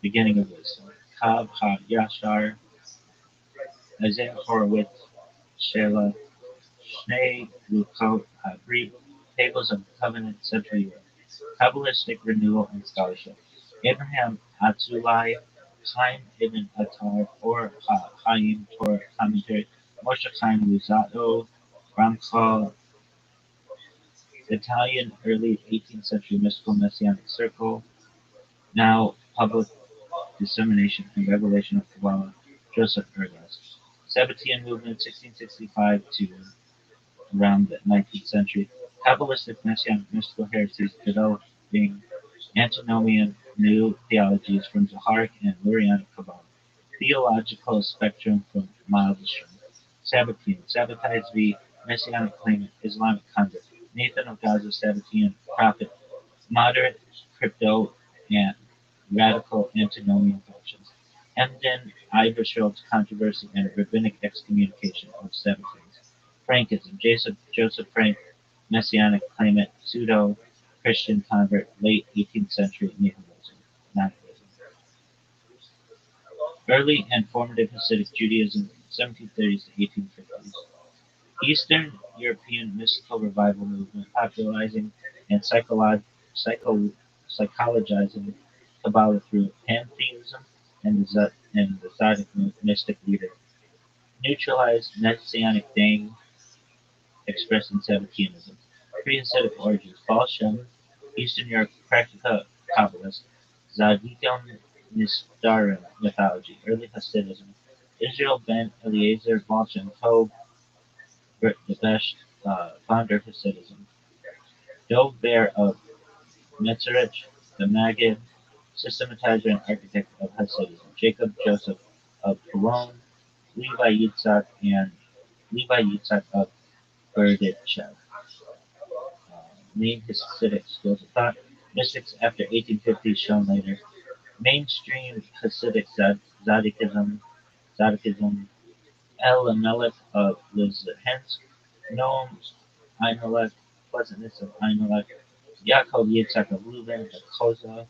Beginning of Wisdom. Kav HaYashar, Isaiah Horowitz, Shelah, Shnei Lukot HaBrit, Tables of Covenant, Central Europe. Kabbalistic Renewal and Scholarship. Abraham Atzulai, Chaim Ibn Attar, or Chaim Torah Commentary, Moshe Chaim Luzzatto, Ramchal, Italian early 18th century mystical messianic circle, now public dissemination and revelation of Kabbalah, Joseph Ergas. Sabbatean movement, 1665 to around the 19th century. Kabbalistic messianic mystical heresies developing antinomian new theologies from Zoharic and Lurianic Kabbalah. Theological spectrum from mild to strong. Sabbatean, Sabbatized v. Messianic claimant, Islamic convert. Nathan of Gaza, Sabbatean prophet, moderate crypto and radical antinomian factions. Emden Iberschild's controversy and rabbinic excommunication of Sabbateans. Frankism, Joseph Frank, messianic claimant, pseudo Christian convert, late 18th century nihilism. Early and formative Hasidic Judaism, 1730s to 1850s. Eastern European mystical revival movement, popularizing and psychologizing Kabbalah through pantheism and the Zodic mystic leader. Neutralized Messianic Dang expressed in Sabbateanism. Pre-Hasidic origins. Baal Shem, Eastern Europe, Practica Kabbalist, Zadikim Nistarim mythology, early Hasidism. Israel ben Eliezer Baal Shem Tov, the best founder of Hasidism. Dov Ber of Metzerich, the Maggid, systematizer and architect of Hasidism. Jacob Joseph of Cologne, Levi Yitzhak of Berdichev. Main Hasidic schools of thought. Mystics after 1850 shown later. Mainstream Hasidic Zadikism, Elimelech of Lizhensk, Noam Imelech, Pleasantness of Imelech, Yaakov Yitzhak of Leuven, the Koza,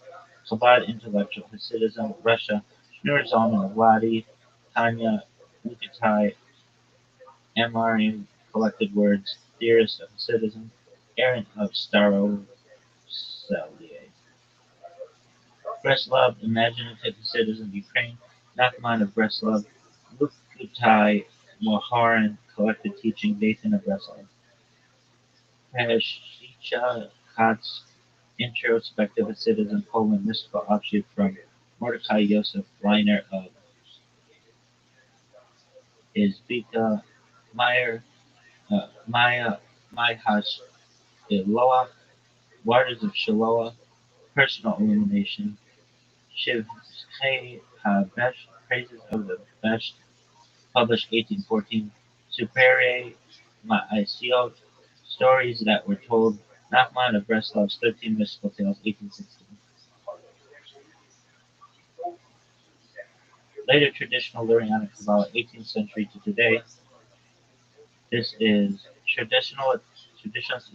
Chabad Intellectual Hasidism, Russia, Shneur Zalman of Ladi, Tanya Lukatai, Amarim, Collected Words, Theorist of Hasidism, Aaron of Staroselye. Breslov, Imaginative Hasidism, Ukraine, Nachman of Breslov, Lukutai Moharan, Collected Teaching, Dathan of Breslov, Peshicha Katz, Introspective Hasidism, Poland, mystical offshoot from Mordecai Yosef Leiner of Izbika, Meyer, Maya, Maihash Iloa, Waters of Shiloah, Personal Illumination, Shivchei HaBesh, Praises of the Best, published 1814, Supere Ma'asiot, Stories That Were Told, Nachman of Breslov's 13 Mystical Tales, 1816. Later traditional Lurianic Kabbalah, 18th century to today. This is traditionalist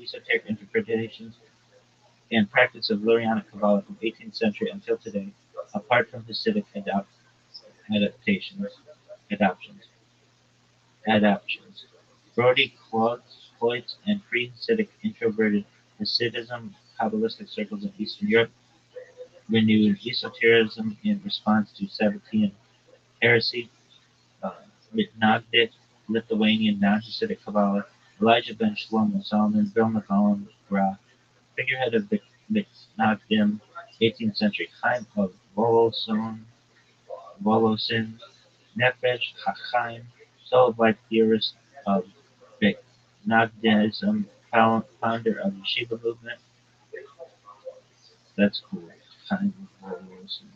esoteric interpretations and practice of Lurianic Kabbalah from 18th century until today, apart from Hasidic adoptions. Brody Kloitz and pre-Hasidic introverted Hasidism Kabbalistic circles in Eastern Europe renewed esotericism in response to Sabbatean heresy. Mitnagdic Lithuanian non-Hasidic Kabbalah, Elijah ben Shlomo Solomon, Vilna Gaon Gra, figurehead of the Mitnagdim, 18th century Chaim of Volosin, Nefesh HaChaim, soul of life theorist of Mitnagdism, founder of the Yeshiva movement. That's cool. Chaim of Volosin.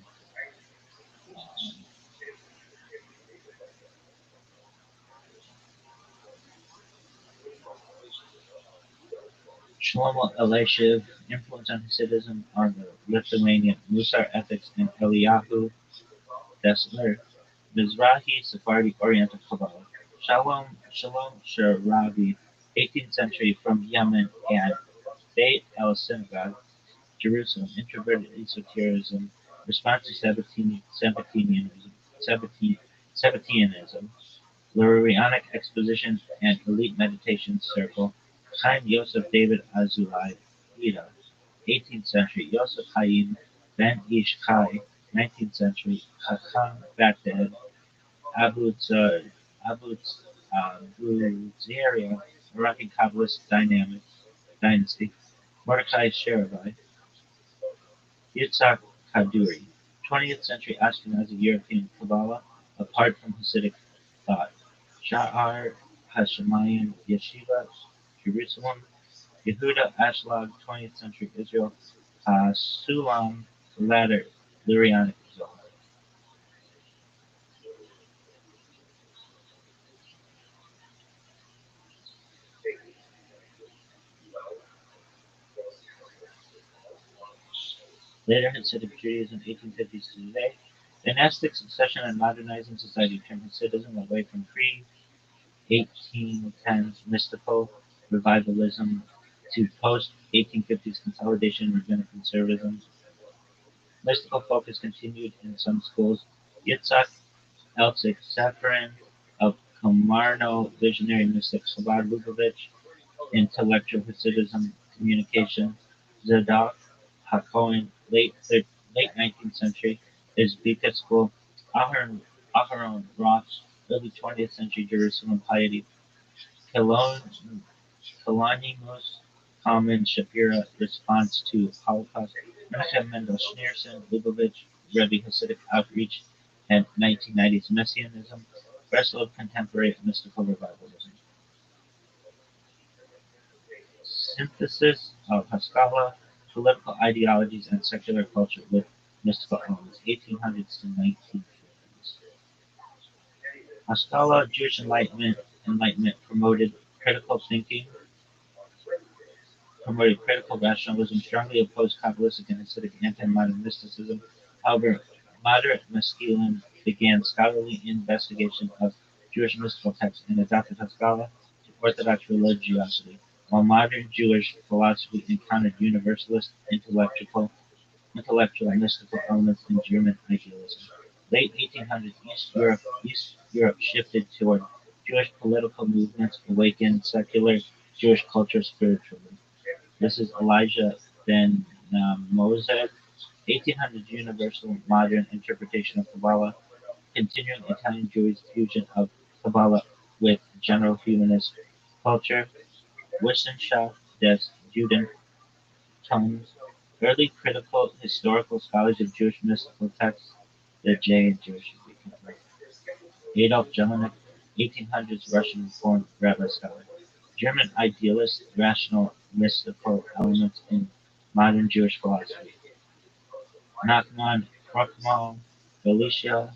Shlomo Elishiv, influence on Hasidism are the Lithuanian Musar ethics and Eliyahu Dessler, Mizrahi Sephardi Oriental Kabbalah, Shalom Sharabi, 18th century from Yemen, and Beit El Synagogue, Jerusalem, introverted esotericism, response to Sabbateanism, Lurianic exposition, and elite meditation circle, Chaim Yosef David Azulai, Ida, 18th century, Yosef Chaim Ben Ish Chai, 19th century, Chacham Baghdad, Abu Zaria, Iraqi Kabbalist dynasty, Mordecai Sharabai, Yitzhak Kaduri, 20th century Ashkenazi European Kabbalah, apart from Hasidic thought. Sha'ar Hashemayim Yeshiva, Jerusalem, Yehuda Ashlag, 20th century Israel, Sulam, the latter Lurianic Zohar. Later Hasidic Judaism, 1850s to today. Dynastic succession and modernizing society turned Hasidism away from pre-1810s mystical revivalism to post-1850s consolidation and rabbinic conservatism. Mystical focus continued in some schools. Yitzhak Eltzik Safarin of Komarno, visionary mystic Chabad Lubavitch, intellectual Hasidism communication, Zadok HaKohen, late 19th century, is Bika School, Aharon Roth's early 20th century Jerusalem piety, Kalonymus Kalman Shapira response to Holocaust, Menachem Mendel Schneerson, Lubavitch, Rebbe Hasidic Outreach, and 1990s Messianism, Breslov Contemporary Mystical Revivalism. Synthesis of Haskalah, Political Ideologies, and Secular Culture with Mystical Elements, 1800s to 1950s. Haskalah, Jewish Enlightenment promoted critical rationalism, strongly opposed Kabbalistic and Hasidic anti-modern mysticism. However, moderate Maskilim began scholarly investigation of Jewish mystical texts and adopted Haskalah to Orthodox religiosity, while modern Jewish philosophy encountered universalist intellectual and mystical elements in German idealism. Late 1800s, East Europe shifted toward Jewish political movements, awakened secular Jewish culture spiritually. This is Elijah ben Moshe, 1800s universal modern interpretation of Kabbalah, continuing Italian Jewish fusion of Kabbalah with general humanist culture, Wissenschaft des Judentum, early critical historical scholars of Jewish mystical texts, the J in Jewish should be covered. Adolf Jelinek, 1800s Russian Reform rabbi scholar. German idealist, rational, mystical elements in modern Jewish philosophy. Nachman Krochmal, Galicia,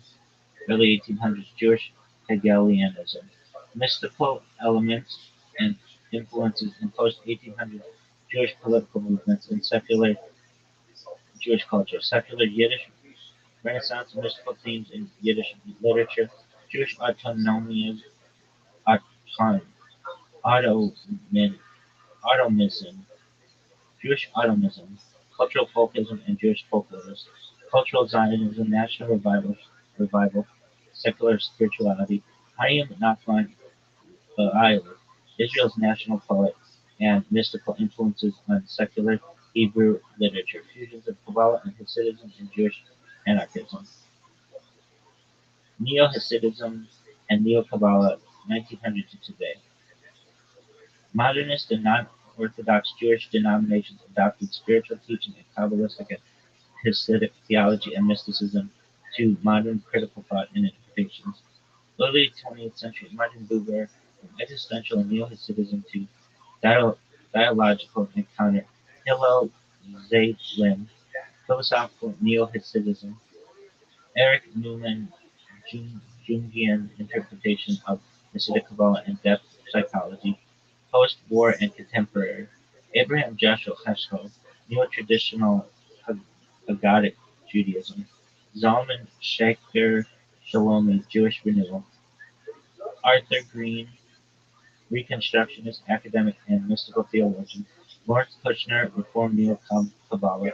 early 1800s Jewish Hegelianism. Mystical elements and influences in post-1800s Jewish political movements and secular Jewish culture. Secular Yiddish, Renaissance mystical themes in Yiddish literature, Jewish autonomy, auton, autonomism, Jewish autonomism, cultural folkism, and Jewish folklorism, cultural Zionism, national revival, secular spirituality, Chaim Nachman Iowa, Israel's national poet, and mystical influences on secular Hebrew literature, fusions of Kabbalah and Hasidism and Jewish anarchism, Neo-Hasidism and Neo-Kabbalah, 1900 to today. Modernist and non-Orthodox Jewish denominations adopted spiritual teaching and Kabbalistic and Hasidic theology and mysticism to modern critical thought and interpretations. Early 20th century Martin Buber, from existential and neo-Hasidism to dialogical encounter, Hillel Zaytlin, philosophical neo-Hasidism, Eric Newman, Jungian interpretation of Hasidic Kabbalah and depth psychology, post-war and contemporary, Abraham Joshua Heschel, neo-traditional Haggadah Judaism, Zalman Schachter Shalomi, Jewish renewal, Arthur Green, Reconstructionist academic and mystical theologian, Lawrence Kushner, Reform Neo-Kabbalah,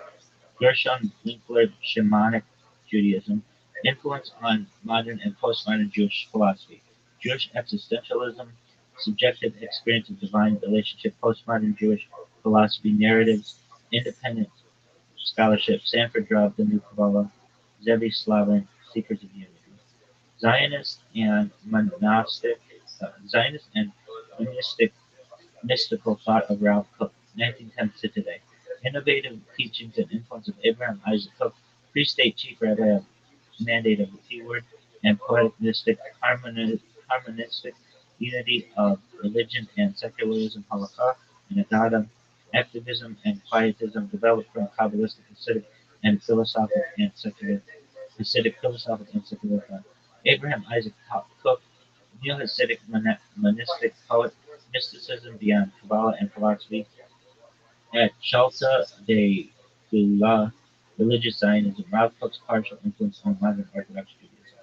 Gershon Winkler, Shamanic Judaism, influence on modern and postmodern Jewish philosophy, Jewish existentialism, subjective experience of divine relationship, postmodern Jewish philosophy, narratives, independent scholarship, Sanford Draub, The New Kabbalah, Zevi Slavin, Seekers of Unity. Zionist and monastic, Zionist and monistic mystical thought of Ralph Cook, 1910s to today. Innovative teachings and influence of Abraham Isaac Cook, pre-state chief rabbi of Mandate of the T-Word, and poetic mystic harmonistic unity of religion and secularism, halakha, and agada, activism and quietism developed from Kabbalistic Hasidic and philosophic and secular Hasidic philosophic and secular thought. Abraham Isaac Cook, neo-Hasidic monistic poet, mysticism beyond Kabbalah and philosophy, at Shalta de Gula, religious Zionism, Rav Kook's partial influence on modern Orthodox Judaism.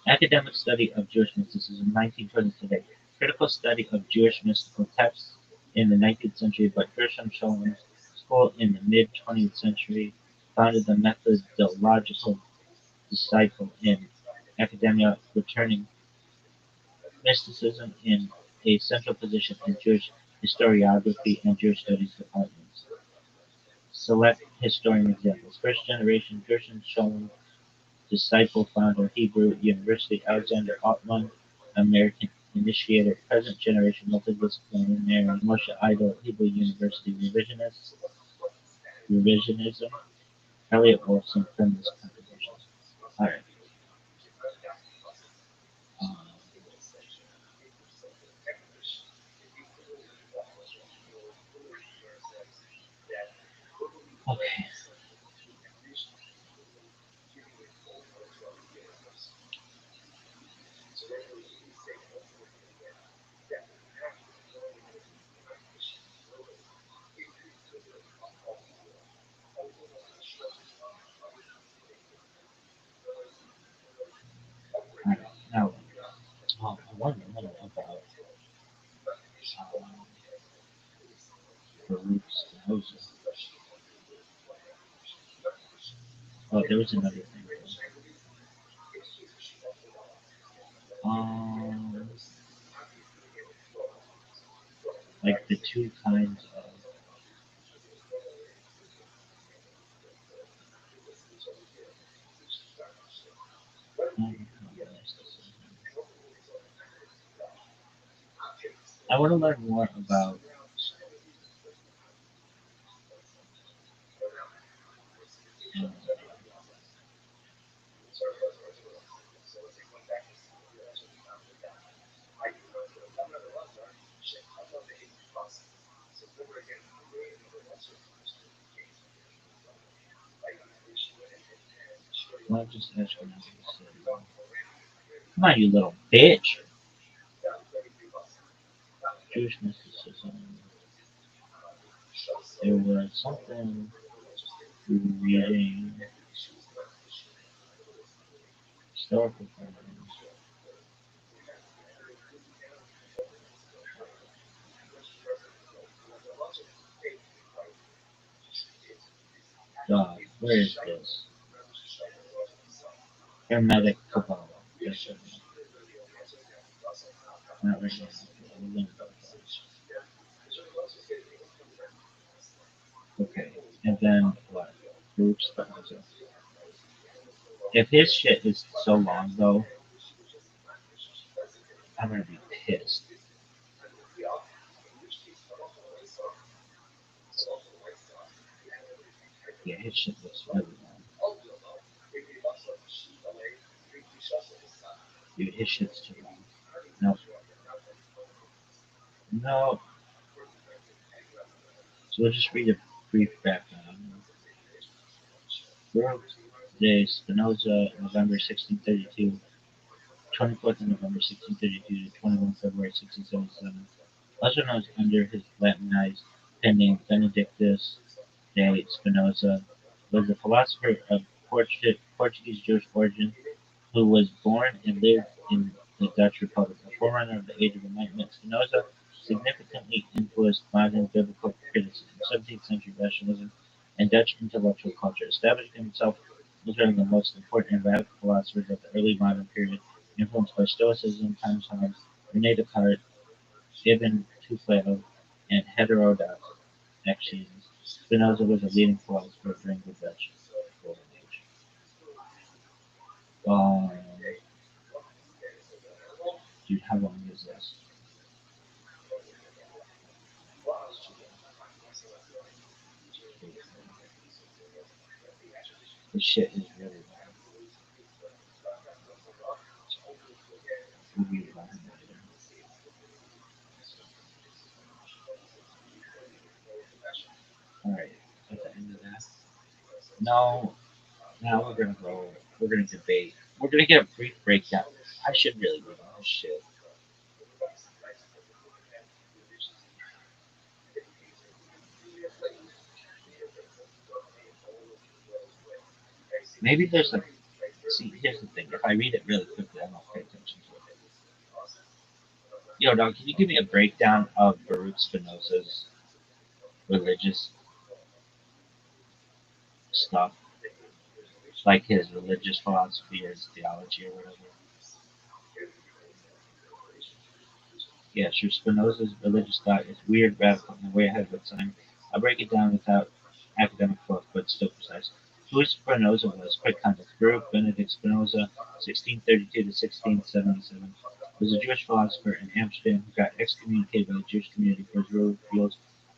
Academic study of Jewish mysticism, 1920s today. Critical study of Jewish mystical texts in the 19th century by Gershom Sholom's school in the mid-20th century, founded the methodological disciple in academia, returning mysticism in a central position in Jewish historiography and Jewish studies departments. Select historian examples. First generation Gershon Sholem, disciple, founder, Hebrew University, Alexander Altman, American initiator, present generation multidisciplinary, Moshe Idol, Hebrew University revisionism, Elliot Wolfson, feminist contributions. All right. Um, okay. All right. Now, I want to know about Baruch Spinoza. Oh, there was another thing. Um, like the two kinds of. I want to learn more about. Um, well, just ask what you said. Come on, you little bitch. Jewish mysticism. There was something reading historical patterns. God, where is this? Hermetic Kabbalah. Yes, not right now. Okay, and then what? Groups, but if his shit is so long though, I'm gonna be pissed. Yeah, his shit looks really long. Dude, his shit's too long. No, no. So we'll just read a brief background. Birthday Spinoza, November 1632, 24th of November 1632 to 21 February 1677. Also known under his Latinized pen name Benedictus de Spinoza, was a philosopher of Portuguese Jewish origin who was born and lived in the Dutch Republic. A forerunner of the Age of Enlightenment, Spinoza significantly influenced modern biblical criticism, 17th century rationalism, and Dutch intellectual culture, establishing himself as one of the most important and radical philosophers of the early modern period, influenced by Stoicism, Thomas Hobbes, Rene Descartes, Ibn Tufayl, and heterodox axioms. Spinoza was a leading philosopher during the Dutch Golden Age. Um, Dude, how long is this? This shit is really long. We'll read about him later. Alright, at the end of that. No, now we're gonna go. We're gonna debate. We're gonna get a brief breakdown. I should really read all this shit. Maybe there's a. See, here's the thing. If I read it really quickly, I don't pay attention to it. Yo, dog, can you give me a breakdown of Baruch Spinoza's religious stuff? Like his religious philosophy or his theology or whatever? Yeah, sure. Spinoza's religious thought is weird, radical, and way ahead of its time. I'll break it down without academic fluff, but still precise. Who Spinoza was. Quick context. Baruch Benedict Spinoza, 1632 to 1677, was a Jewish philosopher in Amsterdam who got excommunicated by the Jewish community for his religious views.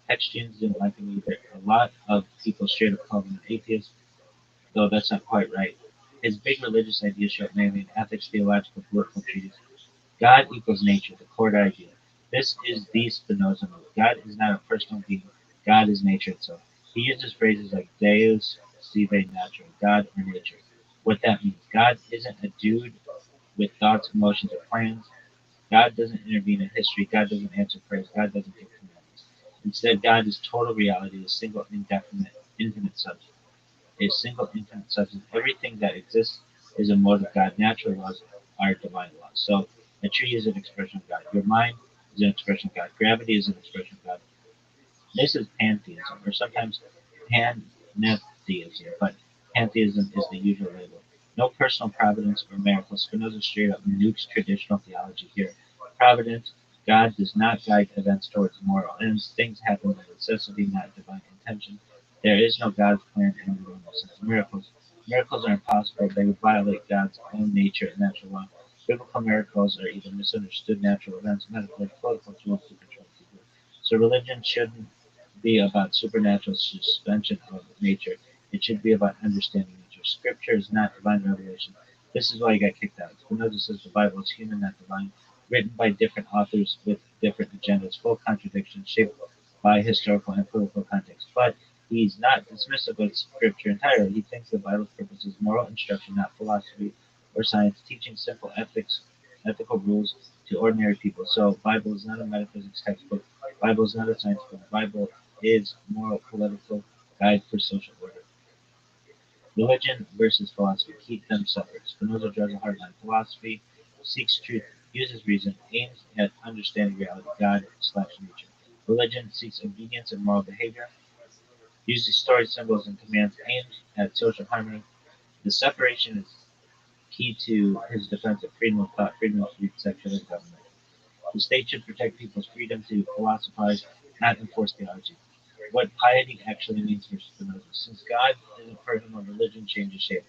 Ex-Jews didn't like him either. A lot of people straight up called him an atheist, though that's not quite right. His big religious ideas show up mainly in ethics, theological, political treatises. God equals nature, the core idea. This is the Spinoza move. God is not a personal being. God is nature itself. He uses phrases like Deus sive natura, God or nature. What that means, God isn't a dude with thoughts, emotions, or plans. God doesn't intervene in history. God doesn't answer prayers. God doesn't give commandments. Instead, God is total reality, a single, indefinite, infinite substance. A single, infinite substance. Everything that exists is a mode of God. Natural laws are divine laws. So, a tree is an expression of God. Your mind is an expression of God. Gravity is an expression of God. This is pantheism, or sometimes pantheism, but pantheism is the usual label. No personal providence or miracles. Spinoza straight up nukes traditional theology here. Providence, God does not guide events towards moral ends. Things happen by necessity, not divine intention. There is no God's plan in the normal sense. Miracles are impossible. They would violate God's own nature and natural law. Biblical miracles are either misunderstood natural events, metaphors, political tools to control people. So religion shouldn't be about supernatural suspension of nature. It should be about understanding nature. Scripture is not divine revelation. This is why you got kicked out. Spinoza says the Bible is human, not divine, written by different authors with different agendas, full contradictions, shaped by historical and political context. But he's not dismissive of Scripture entirely. He thinks the Bible's purpose is moral instruction, not philosophy or science, teaching simple ethical rules to ordinary people. So, Bible is not a metaphysics textbook. Bible is not a science book. Bible is moral political guide for social order. Religion versus philosophy. Keep them separate. Spinoza draws a hard line. Philosophy seeks truth, uses reason, aims at understanding reality, God slash nature. Religion seeks obedience and moral behavior, uses stories, symbols, and commands, aims at social harmony. The separation is key to his defense of freedom of thought, freedom of speech, secular government. The state should protect people's freedom to philosophize, not enforce theology. What piety actually means for Spinoza. Since God isn't personal, religion changes shape.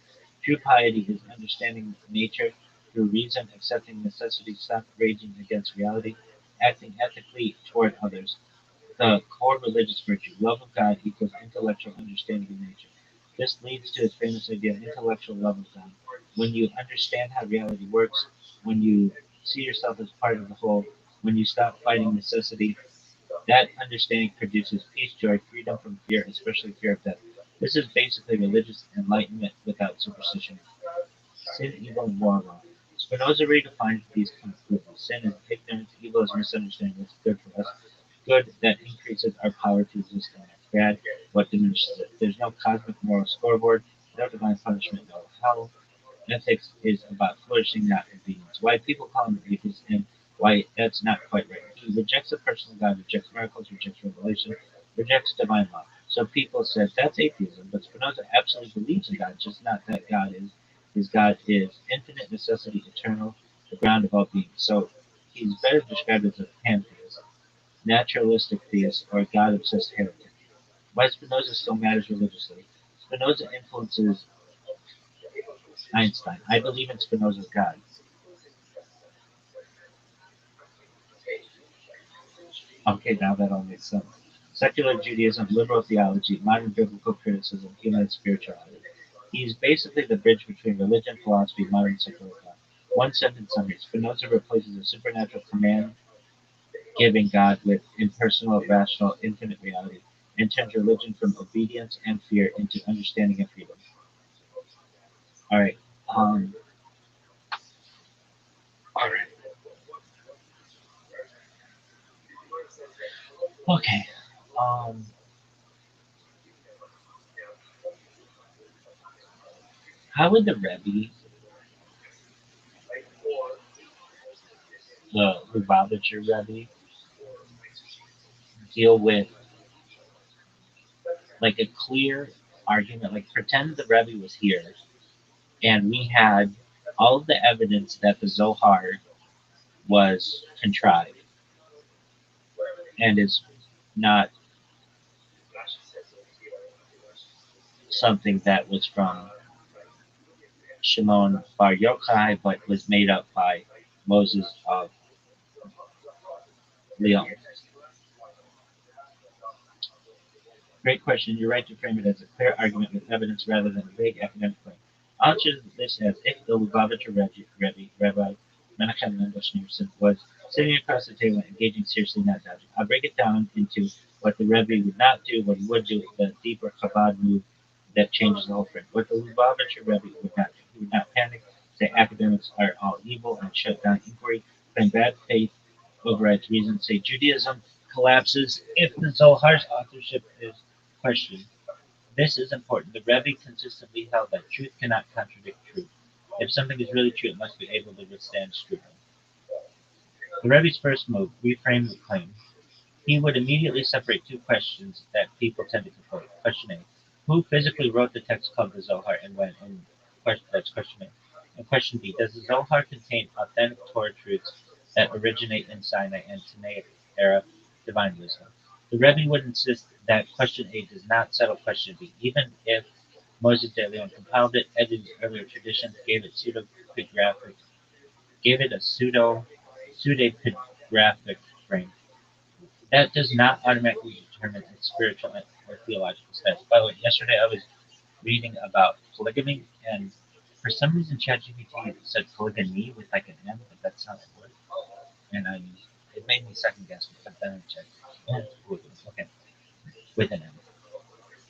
True piety is understanding nature through reason, accepting necessity, stop raging against reality, acting ethically toward others. The core religious virtue, love of God, equals intellectual understanding of nature. This leads to his famous idea of intellectual love of God. When you understand how reality works, when you see yourself as part of the whole, when you stop fighting necessity, that understanding produces peace, joy, freedom from fear, especially fear of death. This is basically religious enlightenment without superstition. Sin, evil, and moral law. Spinoza redefines these completely. Sin is ignorance, evil is misunderstanding what's good for us, good that increases our power to exist in life, bad what diminishes it. There's no cosmic moral scoreboard, no divine punishment, no hell, ethics is about flourishing, not obedience. Why people call him an atheist and why that's not quite right. He rejects a personal God, rejects miracles, rejects revelation, rejects divine law. So people said that's atheism, but Spinoza absolutely believes in God, just not that God is. His God is infinite necessity, eternal, the ground of all being. So he's better described as a pantheist, naturalistic theist, or God obsessed heretic. Why Spinoza still matters religiously. Spinoza influences Einstein. I believe in Spinoza's God. Okay, now that all makes sense. Secular Judaism, liberal theology, modern biblical criticism, human spirituality. He is basically the bridge between religion, philosophy, modern secular thought. One sentence summary. Spinoza replaces a supernatural command giving God with impersonal, rational, infinite reality and turns religion from obedience and fear into understanding and freedom. All right. Um, all right. Okay. Um, how would the Rebbe, the Lubavitcher Rebbe, deal with like a clear argument? Like pretend the Rebbe was here and we had all of the evidence that the Zohar was contrived and is not something that was from Shimon Bar Yochai, but was made up by Moses of Leon. Great question. You're right to frame it as a clear argument with evidence rather than a vague academic claim. I'll choose this as if the Lubavitcher Rabbi Menachem Mendel Schneerson was sitting across the table, engaging seriously, not dodging. I'll break it down into what the Rebbe would not do, what he would do, the deeper Chabad move that changes the whole frame. What the Lubavitcher Rebbe would not do. He would not panic, say academics are all evil, and shut down inquiry, claim bad faith overrides reason, say Judaism collapses if the Zohar's authorship is questioned. This is important. The Rebbe consistently held that truth cannot contradict truth. If something is really true, it must be able to withstand scrutiny. The Rebbe's first move, reframe the claim. He would immediately separate two questions that people tend to conflate. Question A: who physically wrote the text called the Zohar and when? And that's question A. And question B: does the Zohar contain authentic Torah truths that originate in Sinai and Tanaic era divine wisdom? The Rebbe would insist that question A does not settle question B, even if Moses de Leon compiled it, edited earlier traditions, gave it a pseudepigraphic frame. That does not automatically determine its spiritual or theological status. By the way, yesterday I was reading about polygamy, and for some reason ChatGPT said polygamy with like an M, but that's not a word. And it made me second guess, but then I checked. Oh, polygamy. Okay, with an M,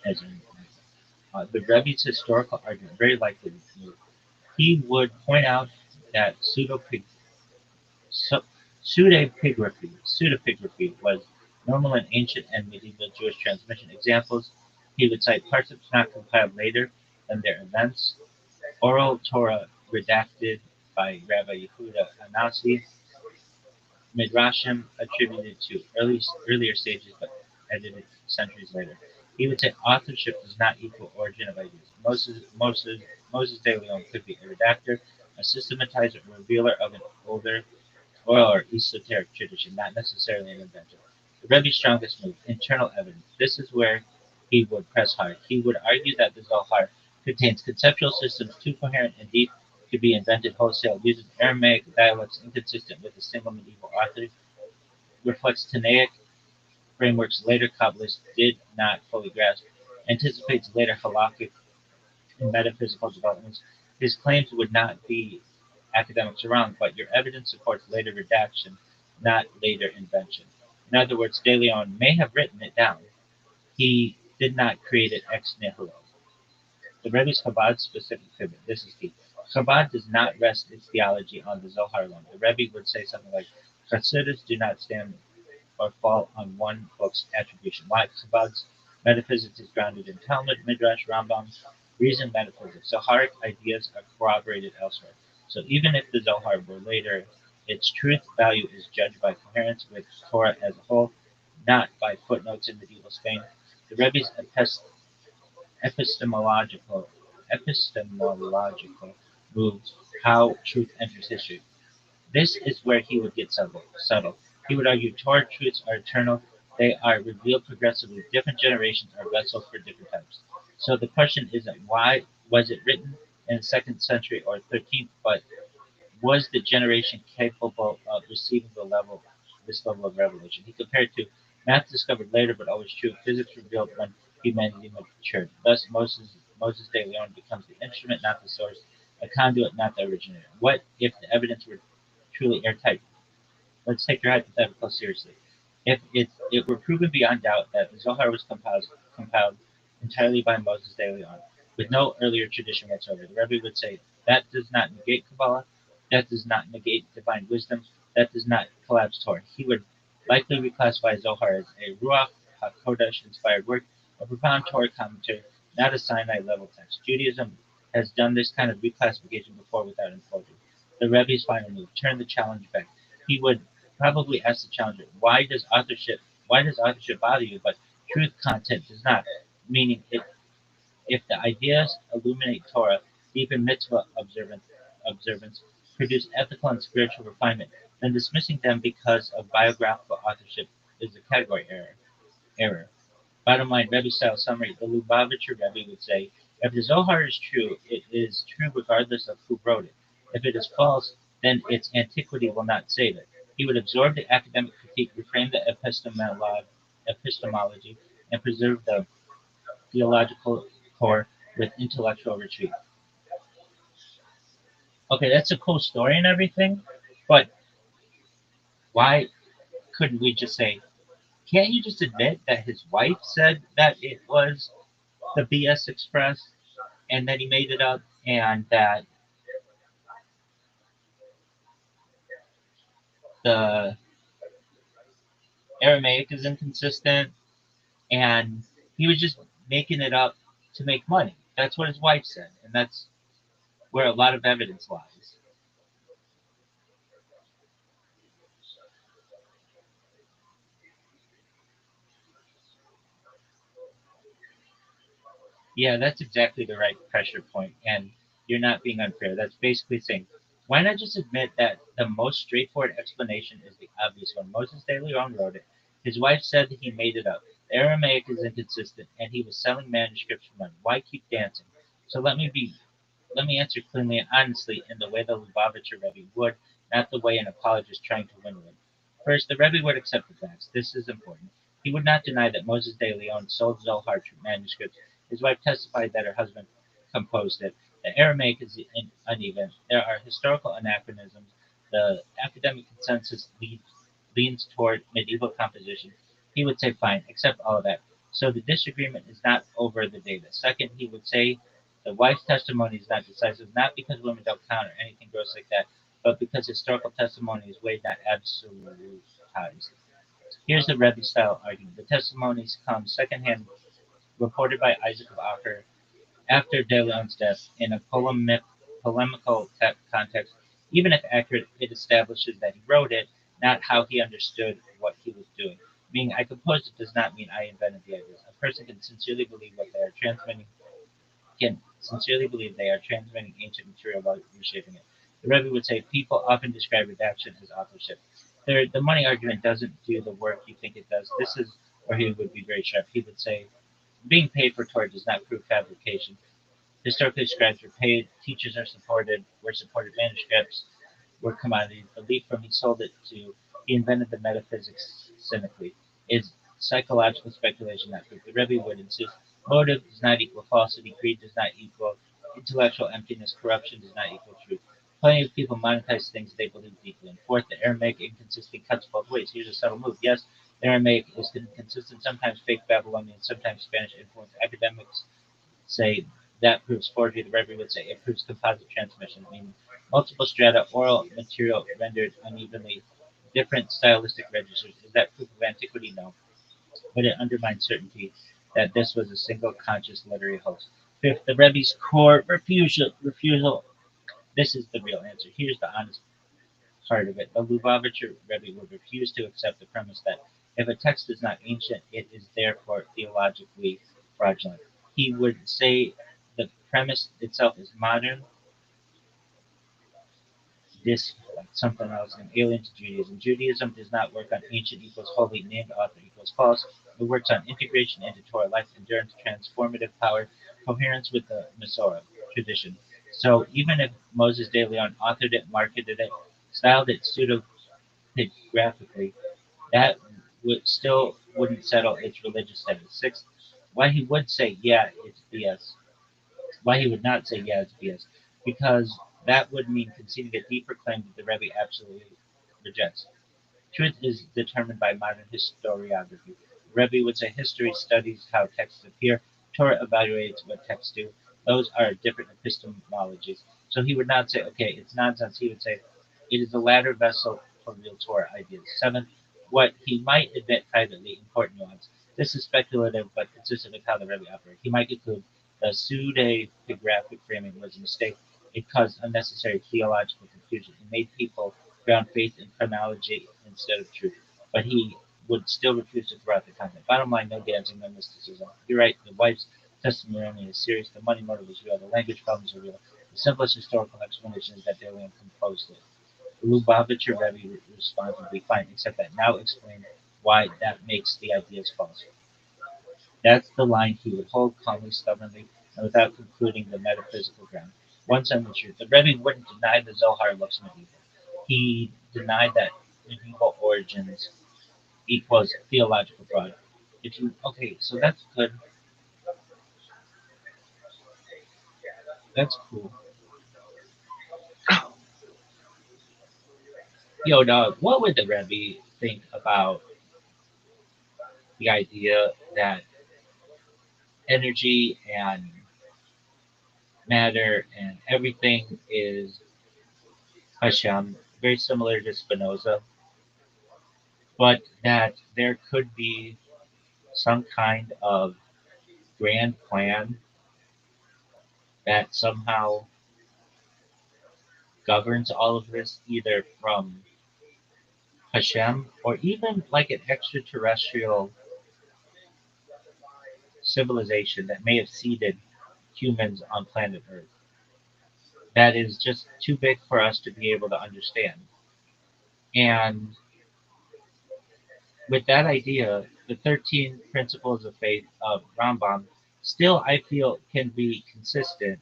as in the Rebbe's historical argument very likely he would point out that pseudepigraphy was normal in ancient and medieval Jewish transmission. Examples: he would cite parts of Tanakh compiled later than their events, oral Torah redacted by Rabbi Yehuda Anasi, Midrashim attributed to earlier stages but edited centuries later. He would say authorship does not equal origin of ideas. Moses de Leon could be a redactor, a systematizer, a revealer of an older or esoteric tradition, not necessarily an inventor. The Rebbe's strongest move, internal evidence. This is where he would press hard. He would argue that the Zohar contains conceptual systems too coherent and deep to be invented wholesale, uses Aramaic dialects inconsistent with a single medieval author, reflects Tanaic frameworks later Kabbalists did not fully grasp, anticipates later halakhic and metaphysical developments. His claims would not be academics around, but your evidence supports later redaction, not later invention. In other words, De Leon may have written it down. He did not create it ex nihilo. The Rebbe's Chabad specific pivot. This is key. Chabad does not rest its theology on the Zohar alone. The Rebbe would say something like, Chassidus do not stand or fall on one book's attribution. Why? Chabad's metaphysics is grounded in Talmud, Midrash, Rambam, reason metaphysics. Zoharic ideas are corroborated elsewhere. So even if the Zohar were later, its truth value is judged by coherence with Torah as a whole, not by footnotes in medieval Spain. The Rebbe's epistemological epistemological move, how truth enters history. This is where he would get subtle. He would argue Torah truths are eternal, they are revealed progressively. Different generations are vessels for different types. So the question isn't why was it written in the second century or 13th, but was the generation capable of receiving this level of revelation? He compared to math discovered later but always true, physics revealed when humanity matured. Thus Moses de Leon becomes the instrument, not the source, a conduit, not the originator. What if the evidence were truly airtight? Let's take your hypothetical seriously. If it were proven beyond doubt that the Zohar was compiled entirely by Moses de Leon, with no earlier tradition whatsoever, the Rebbe would say that does not negate Kabbalah, that does not negate divine wisdom, that does not collapse Torah. He would likely reclassify Zohar as a Ruach HaKodesh inspired work, a profound Torah commentary, not a Sinai level text. Judaism has done this kind of reclassification before without imploding. The Rebbe's final move, turn the challenge back. He would probably ask the challenger, why does authorship bother you, but truth content does not? Meaning if the ideas illuminate Torah, deepen mitzvah observance, produce ethical and spiritual refinement, then dismissing them because of biographical authorship is a category error. Bottom line, Rebbe style summary, the Lubavitcher Rebbe would say, if the Zohar is true, it is true regardless of who wrote it. If it is false, then its antiquity will not save it. He would absorb the academic critique, reframe the epistemology, and preserve the theological core with intellectual retreat. Okay, that's a cool story and everything, but why couldn't we just say, can't you just admit that his wife said that it was the BS Express and that he made it up and that the Aramaic is inconsistent and he was just making it up to make money? That's what his wife said, and that's where a lot of evidence lies. Yeah, that's exactly the right pressure point, and you're not being unfair. That's basically saying, why not just admit that the most straightforward explanation is the obvious one? Moses de Leon wrote it. His wife said that he made it up. The Aramaic is inconsistent, and he was selling manuscripts for money. Why keep dancing? So let me answer cleanly and honestly in the way the Lubavitcher Rebbe would, not the way an apologist trying to win one. First, the Rebbe would accept the facts. This is important. He would not deny that Moses de Leon sold Zohar manuscripts. His wife testified that her husband composed it. The Aramaic is uneven. There are historical anachronisms. The academic consensus leans toward medieval composition. He would say, fine, accept all of that. So the disagreement is not over the data. Second, he would say the wife's testimony is not decisive, not because women don't count or anything gross like that, but because historical testimony is weighed, not absolutized. Here's the Rebbe style argument. The testimonies come secondhand, reported by Isaac of Acre after De Leon's death in a polemical context. Even if accurate, it establishes that he wrote it, not how he understood what he was doing. Meaning, I composed it does not mean I invented the ideas. A person can sincerely believe what they are transmitting can sincerely believe they are transmitting ancient material while reshaping it. The Rebbe would say people often describe redaction as authorship. Third, the money argument doesn't do the work you think it does. This is where he would be very sharp. He would say, being paid for Torah does not prove fabrication. Historically, scribes were paid, teachers were supported manuscripts, were commodities. The leap from he sold it to he invented the metaphysics cynically is psychological speculation, not proof. The Rebbe would insist motive does not equal falsity, greed does not equal intellectual emptiness, corruption does not equal truth. Plenty of people monetize things they believe deeply in. Fourth, the Aramaic inconsistency cuts both ways. Here's a subtle move. Yes, the Aramaic is inconsistent, sometimes fake Babylonian, sometimes Spanish influence. Academics say that proves forgery. The Rebbe would say it proves composite transmission, meaning multiple strata, oral material rendered unevenly, different stylistic registers. Is that proof of antiquity? No, but it undermines certainty that this was a single conscious literary host. Fifth, the Rebbe's core refusal. This is the real answer. Here's the honest part of it. The Lubavitcher Rebbe would refuse to accept the premise that if a text is not ancient, it is therefore theologically fraudulent. He would say the premise itself is modern, this something else, and alien to Judaism. Judaism does not work on ancient equals holy, named author equals false. It works on integration into Torah, life, endurance, transformative power, coherence with the Masorah tradition. So even if Moses de Leon authored it, marketed it, styled it pseudo graphically, that would still wouldn't settle its religious status. Sixth, why he would say yeah, it's BS. Why he would not say yeah, it's BS, because that would mean conceding a deeper claim that the Rebbe absolutely rejects. Truth is determined by modern historiography. Rebbe would say history studies how texts appear, Torah evaluates what texts do. Those are different epistemologies. So he would not say, okay, it's nonsense. He would say, it is the latter vessel for real Torah ideas. Seventh, what he might admit privately, important nuance. This is speculative but consistent with how the Rebbe operated. He might conclude the pseudepigraphic framing was a mistake. It caused unnecessary theological confusion. It made people ground faith in chronology instead of truth. But he would still refuse to throw out the content. Bottom line, no dancing, no mysticism. You're right, the wife's testimony is serious, the money motive is real, the language problems are real. The simplest historical explanation is that De Leon composed it. Lubavitcher Rebbe responds would be fine, except that now explain why that makes the ideas false. That's the line he would hold calmly, stubbornly, and without concluding the metaphysical ground. Once on the truth, the Rebbe wouldn't deny the Zohar looks medieval. He denied that medieval origins equals theological fraud. If you okay, so that's good. That's cool. Yo, dog, what would the Rebbe think about the idea that energy and matter and everything is Hashem, very similar to Spinoza, but that there could be some kind of grand plan that somehow governs all of this, either from Hashem or even like an extraterrestrial civilization that may have seeded humans on planet Earth. That is just too big for us to be able to understand. And with that idea, the 13 principles of faith of Rambam still, I feel, can be consistent.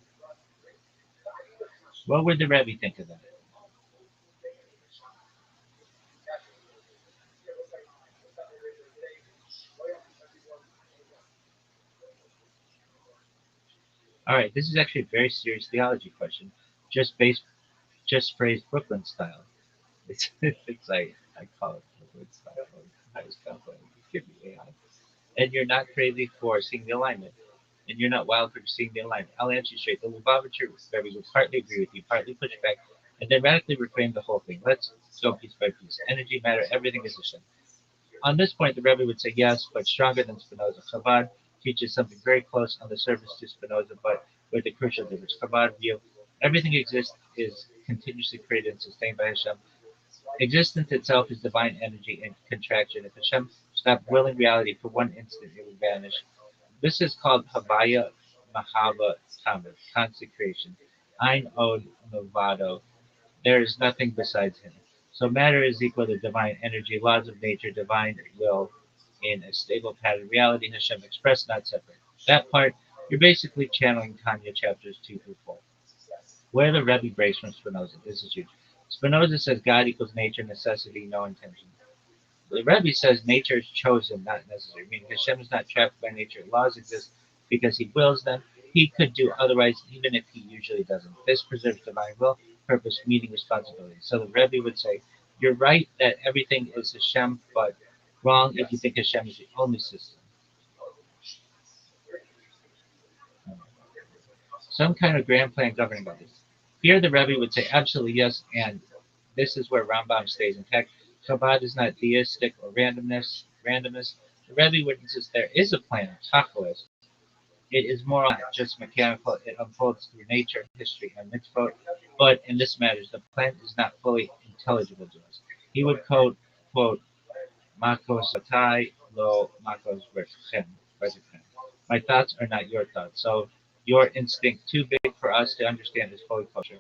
What would the Rebbe think of that? All right, this is actually a very serious theology question, just based, just phrased Brooklyn style. It's like I call it Brooklyn style. I just call it, give me AI. And you're not crazy for seeing the alignment, and you're not wild for seeing the alignment. I'll answer you straight. The Lubavitcher Rebbe will partly agree with you, partly push back, and then radically reframe the whole thing. Let's go piece by piece. Energy, matter, everything is Hashem. On this point, the Rebbe would say yes, but stronger than Spinoza. Chabad teaches something very close on the surface to Spinoza, but with a crucial difference. Chabad view everything exists is continuously created and sustained by Hashem. Existence itself is divine energy and contraction. If Hashem stopped willing reality for one instant, it would vanish. This is called Havaya Mahava Tamid, consecration. Ein od novado, there is nothing besides him. So matter is equal to divine energy, laws of nature, divine will in a stable pattern. Reality, Hashem expressed, not separate. That part, you're basically channeling Tanya chapters 2 through 4. Where the Rebbe breaks from Spinoza, this is huge. Spinoza says God equals nature, necessity, no intention. The Rebbe says nature is chosen, not necessary, meaning Hashem is not trapped by nature. Laws exist because he wills them. He could do otherwise, even if he usually doesn't. This preserves divine will, purpose, meaning, responsibility. So the Rebbe would say, you're right that everything is Hashem, but wrong if you think Hashem is the only system. Some kind of grand plan governing all this. Here the Rebbe would say absolutely yes, and this is where Rambam stays intact. Chabad is not theistic or randomist. The Rebbe would insist there is a plan, tachoes. It is more not just mechanical, it unfolds through nature, history, and mitzvot. But in this matter, the plan is not fully intelligible to us. He would quote, Makos atai lo makos vertichem. My thoughts are not your thoughts. So your instinct too big for us to understand is fully kosher.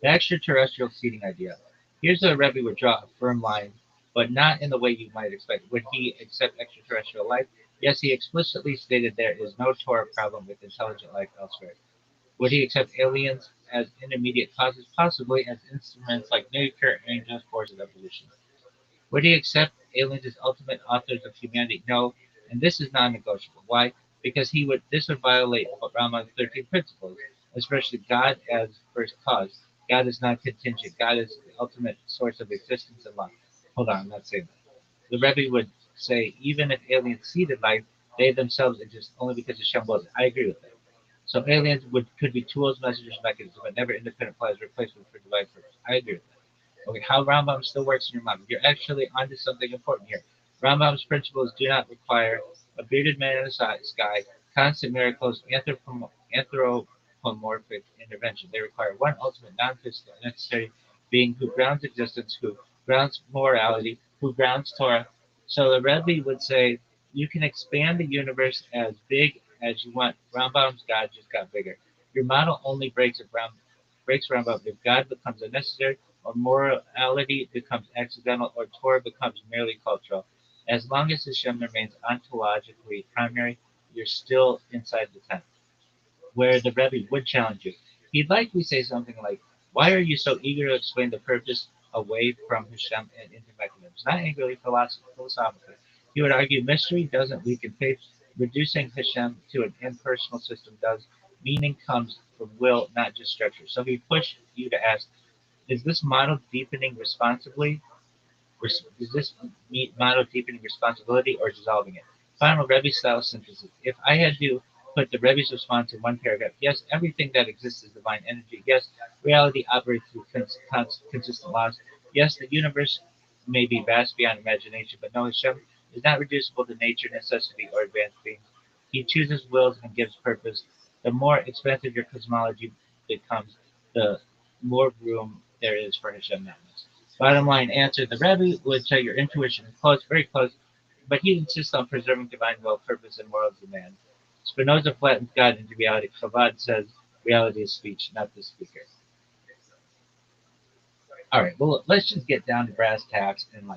The extraterrestrial seeding idea. Here's where Rebbe would draw a firm line, but not in the way you might expect. Would he accept extraterrestrial life? Yes, he explicitly stated there is no Torah problem with intelligent life elsewhere. Would he accept aliens as intermediate causes? Possibly as instruments like nature, angels, forces of evolution. Would he accept aliens as ultimate authors of humanity? No, and this is non-negotiable. Why? Because this would violate Rama's 13 principles, especially God as first cause. God is not contingent. God is the ultimate source of existence and life. Hold on, I'm not saying that. The Rebbe would say even if aliens seeded life, they themselves exist only because Hashem wills it. I agree with that. So aliens could be tools, messengers, mechanisms, but never independent players, replacement for divine purpose. I agree with that. Okay, how Rambam still works in your mind. You're actually onto something important here. Rambam's principles do not require a bearded man in the sky, constant miracles, anthropomorphic intervention. They require one ultimate non-physical necessary being who grounds existence, who grounds morality, who grounds Torah. So the Rebbe would say you can expand the universe as big as you want. Rambam's God just got bigger. Your model only breaks Rambam if God becomes unnecessary or morality becomes accidental, or Torah becomes merely cultural. As long as Hashem remains ontologically primary, you're still inside the tent. Where the Rebbe would challenge you, he'd likely say something like, "Why are you so eager to explain the purpose away from Hashem and into mechanisms?" Not angrily, philosophically. He would argue mystery doesn't weaken faith. Reducing Hashem to an impersonal system does. Meaning comes from will, not just structure. So he pushed you to ask, is this model deepening responsibly? Does this meet model deepening responsibility or dissolving it? Final Rebbe style synthesis. If I had to put the Rebbe's response in one paragraph, yes, everything that exists is divine energy. Yes, reality operates through consistent laws. Yes, the universe may be vast beyond imagination, but no, Hashem is not reducible to nature, necessity, or advanced beings. He chooses wills and gives purpose. The more expansive your cosmology becomes, the more room there is for Hashem madness. Bottom line answer, the Rabbi would say your intuition is close, very close, but he insists on preserving divine will, purpose, and moral demand. Spinoza flattens God into reality. Chabad says reality is speech, not the speaker. All right, well, let's just get down to brass tacks and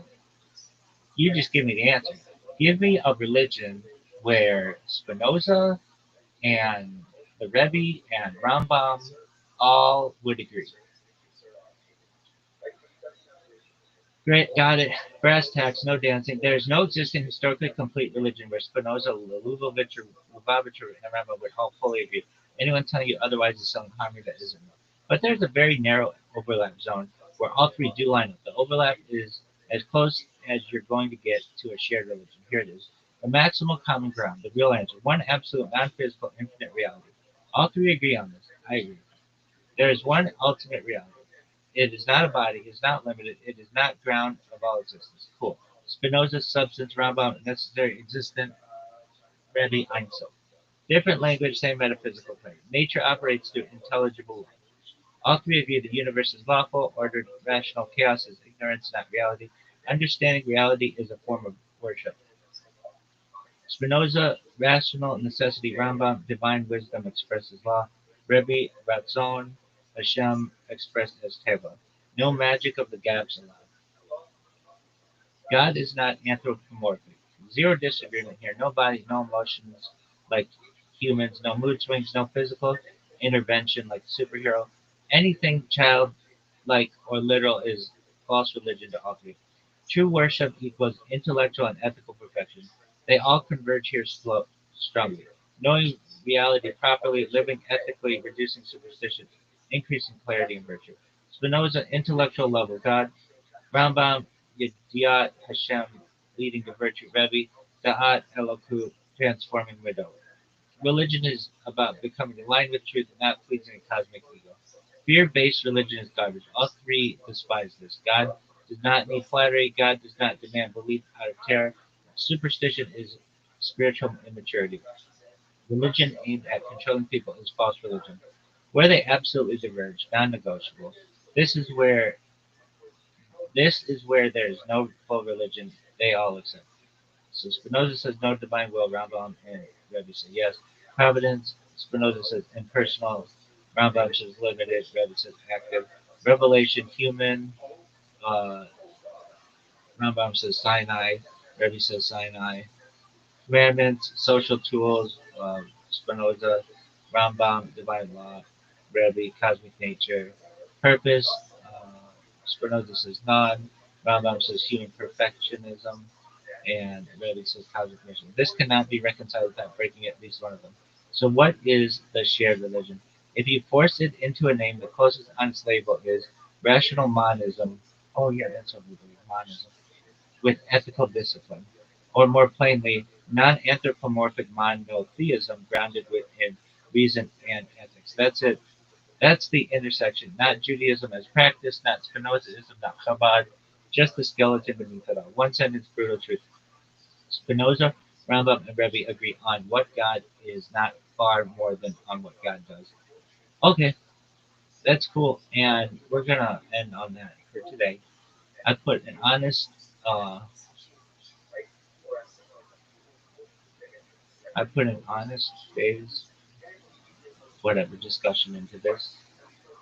you just give me the answer. Give me a religion where Spinoza and the Rebbe and Rambam all would agree. Great, got it. Brass tacks, no dancing. There is no existing historically complete religion where Spinoza, Lubavitch, or Rambam would all fully agree. Anyone telling you otherwise is selling harmony that isn't real. But there's a very narrow overlap zone where all three do line up. The overlap is as close as you're going to get to a shared religion. Here it is. The maximal common ground, the real answer. One absolute, non-physical, infinite reality. All three agree on this. I agree. There is one ultimate reality. It is not a body, it is not limited, it is not ground of all existence. Cool. Spinoza's substance, Rambam, necessary, existent, Rebbe, Einzel. Different language, same metaphysical plane. Nature operates through intelligible life. All three agree the universe is lawful, ordered, rational, chaos is ignorance, not reality. Understanding reality is a form of worship. Spinoza, rational necessity, Rambam, divine wisdom expressed as law. Rebbe, Ratzon, Hashem expressed as Teva. No magic of the gaps allowed. God is not anthropomorphic. Zero disagreement here. No body, no emotions like humans, no mood swings, no physical intervention like superhero. Anything childlike or literal is false religion to all three. True worship equals intellectual and ethical perfection. They all converge here strongly. Knowing reality properly, living ethically, reducing superstition, increasing clarity and virtue. Spinoza, intellectual level, God. Rambam, Yediat Hashem, leading to virtue. Rebbe, Da'at Eloku, transforming widow. Religion is about becoming aligned with truth and not pleasing a cosmic ego. Fear-based religion is garbage. All three despise this. God does not need flattery. God does not demand belief out of terror. Superstition is spiritual immaturity. Religion aimed at controlling people is false religion. Where they absolutely diverge, non-negotiable. This is where there is no full religion. They all accept. So Spinoza says no divine will. Rambam and Rebbe say yes. Providence. Spinoza says impersonal. Rambam says limited. Rebbe says active. Revelation, human. Uh, Rambam says Sinai. Rebbe says Sinai. Commandments, social tools. Spinoza. Rambam, divine law. Rebbe, cosmic nature. Purpose. Spinoza says none. Rambam says human perfectionism. And Rebbe says cosmic mission. This cannot be reconciled without breaking at least one of them. So what is the shared religion? If you force it into a name, the closest honest label is rational monism. Oh yeah, that's what we believe, monism. With ethical discipline. Or more plainly, non-anthropomorphic monotheism grounded within reason and ethics. That's it. That's the intersection. Not Judaism as practice, not Spinozaism, not Chabad, just the skeleton beneath it all. One sentence, brutal truth. Spinoza, Rambam, and Rebbe agree on what God is, not far more than on what God does. Okay, that's cool, and we're gonna end on that for today. I put an honest, uh, phase, whatever discussion into this.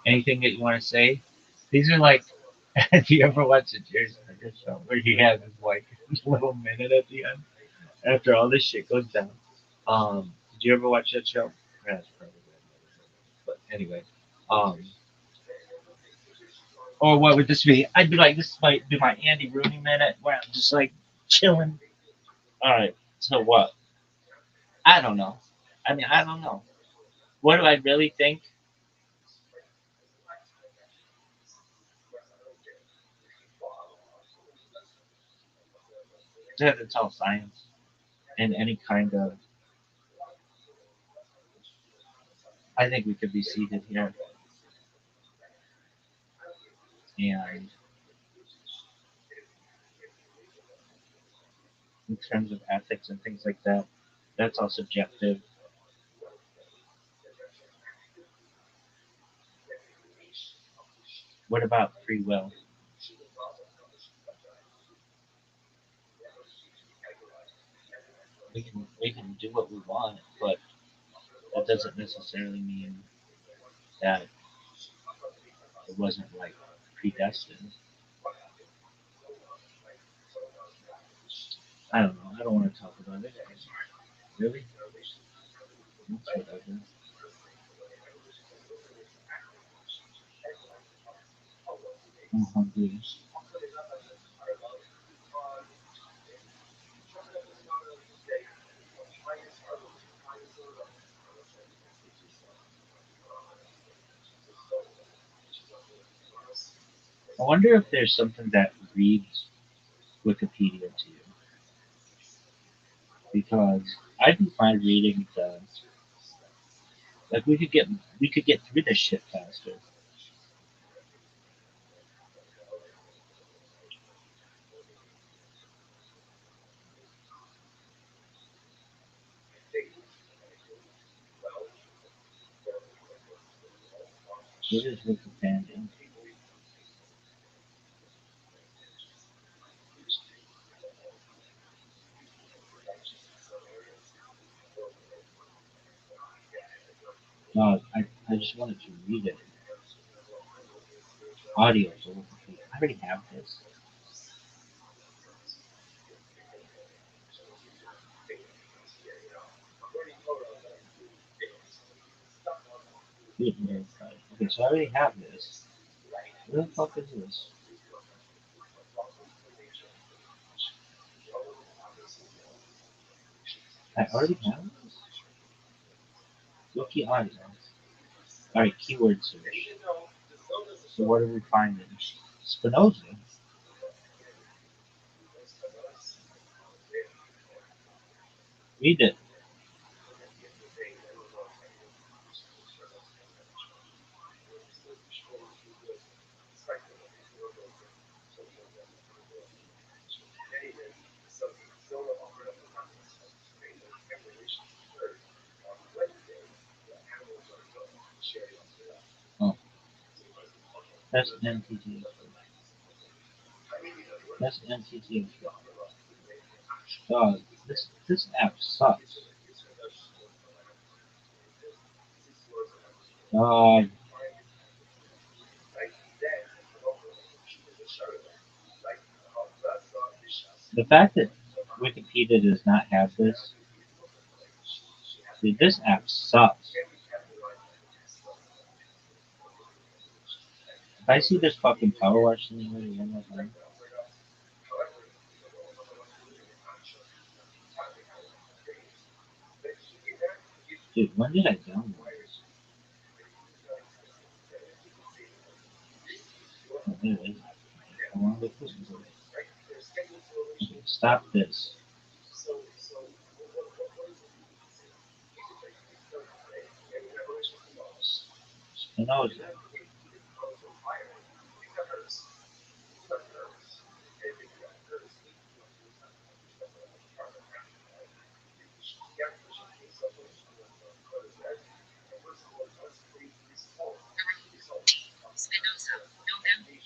Anything that you want to say? These are like, do you ever watch the Jerry Springer show where he has his wife? little minute at the end after all this shit goes down. Did you ever watch that show? That's probably good. But anyway, um, or what would this be? I'd be like, this might be my Andy Rooney minute where I'm just like chilling. All right, so what? I don't know. I mean, I don't know. What do I really think? Yeah, it's all science and any kind of. I think we could be seated here, and in terms of ethics and things like that, that's all subjective. What about free will? We can do what we want, but that doesn't necessarily mean that it wasn't like predestined. I don't know. I don't want to talk about it. Really? That's whatever. I'm hungry. I wonder if there's something that reads Wikipedia to you, because I'd be fine reading the like we could get through this shit faster. What is Wikipedia? No, I just wanted to read it. Audio. So I already have this. Okay, so I already have this. What the fuck is this? I already have this. Wiki audio. All right, keyword search. So what are we finding? Spinoza. Read it. Oh, that's NTT. That's NTT. Dog, this app sucks. Dog, the fact that Wikipedia does not have this, dude, this app sucks. If I see this fucking Power Wash simulator one more time, dude, when did I download this? Oh, there it is. How long did I put into it? Okay, stop this. Spinoza. Spinoza, November.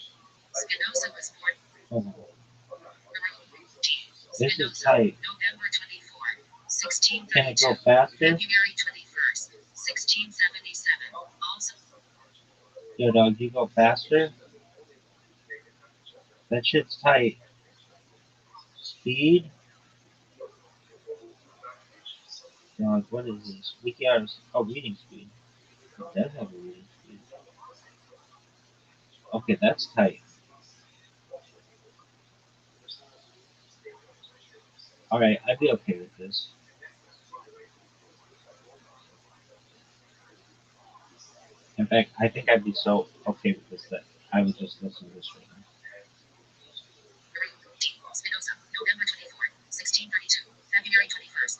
Spinoza was born. Hold on. This is Spinoza, tight. November 24, Can it 1632. go faster? February 21st, 1677. Also, Yo, dog, you go faster? That shit's tight. speed. What is this? Wiki hours. Oh, reading speed. It does have a reading speed. Okay, that's tight. Alright, I'd be okay with this. In fact, I think I'd be so okay with this that I would just listen to this right now. Spinoza, November 24, 1632, February 21st,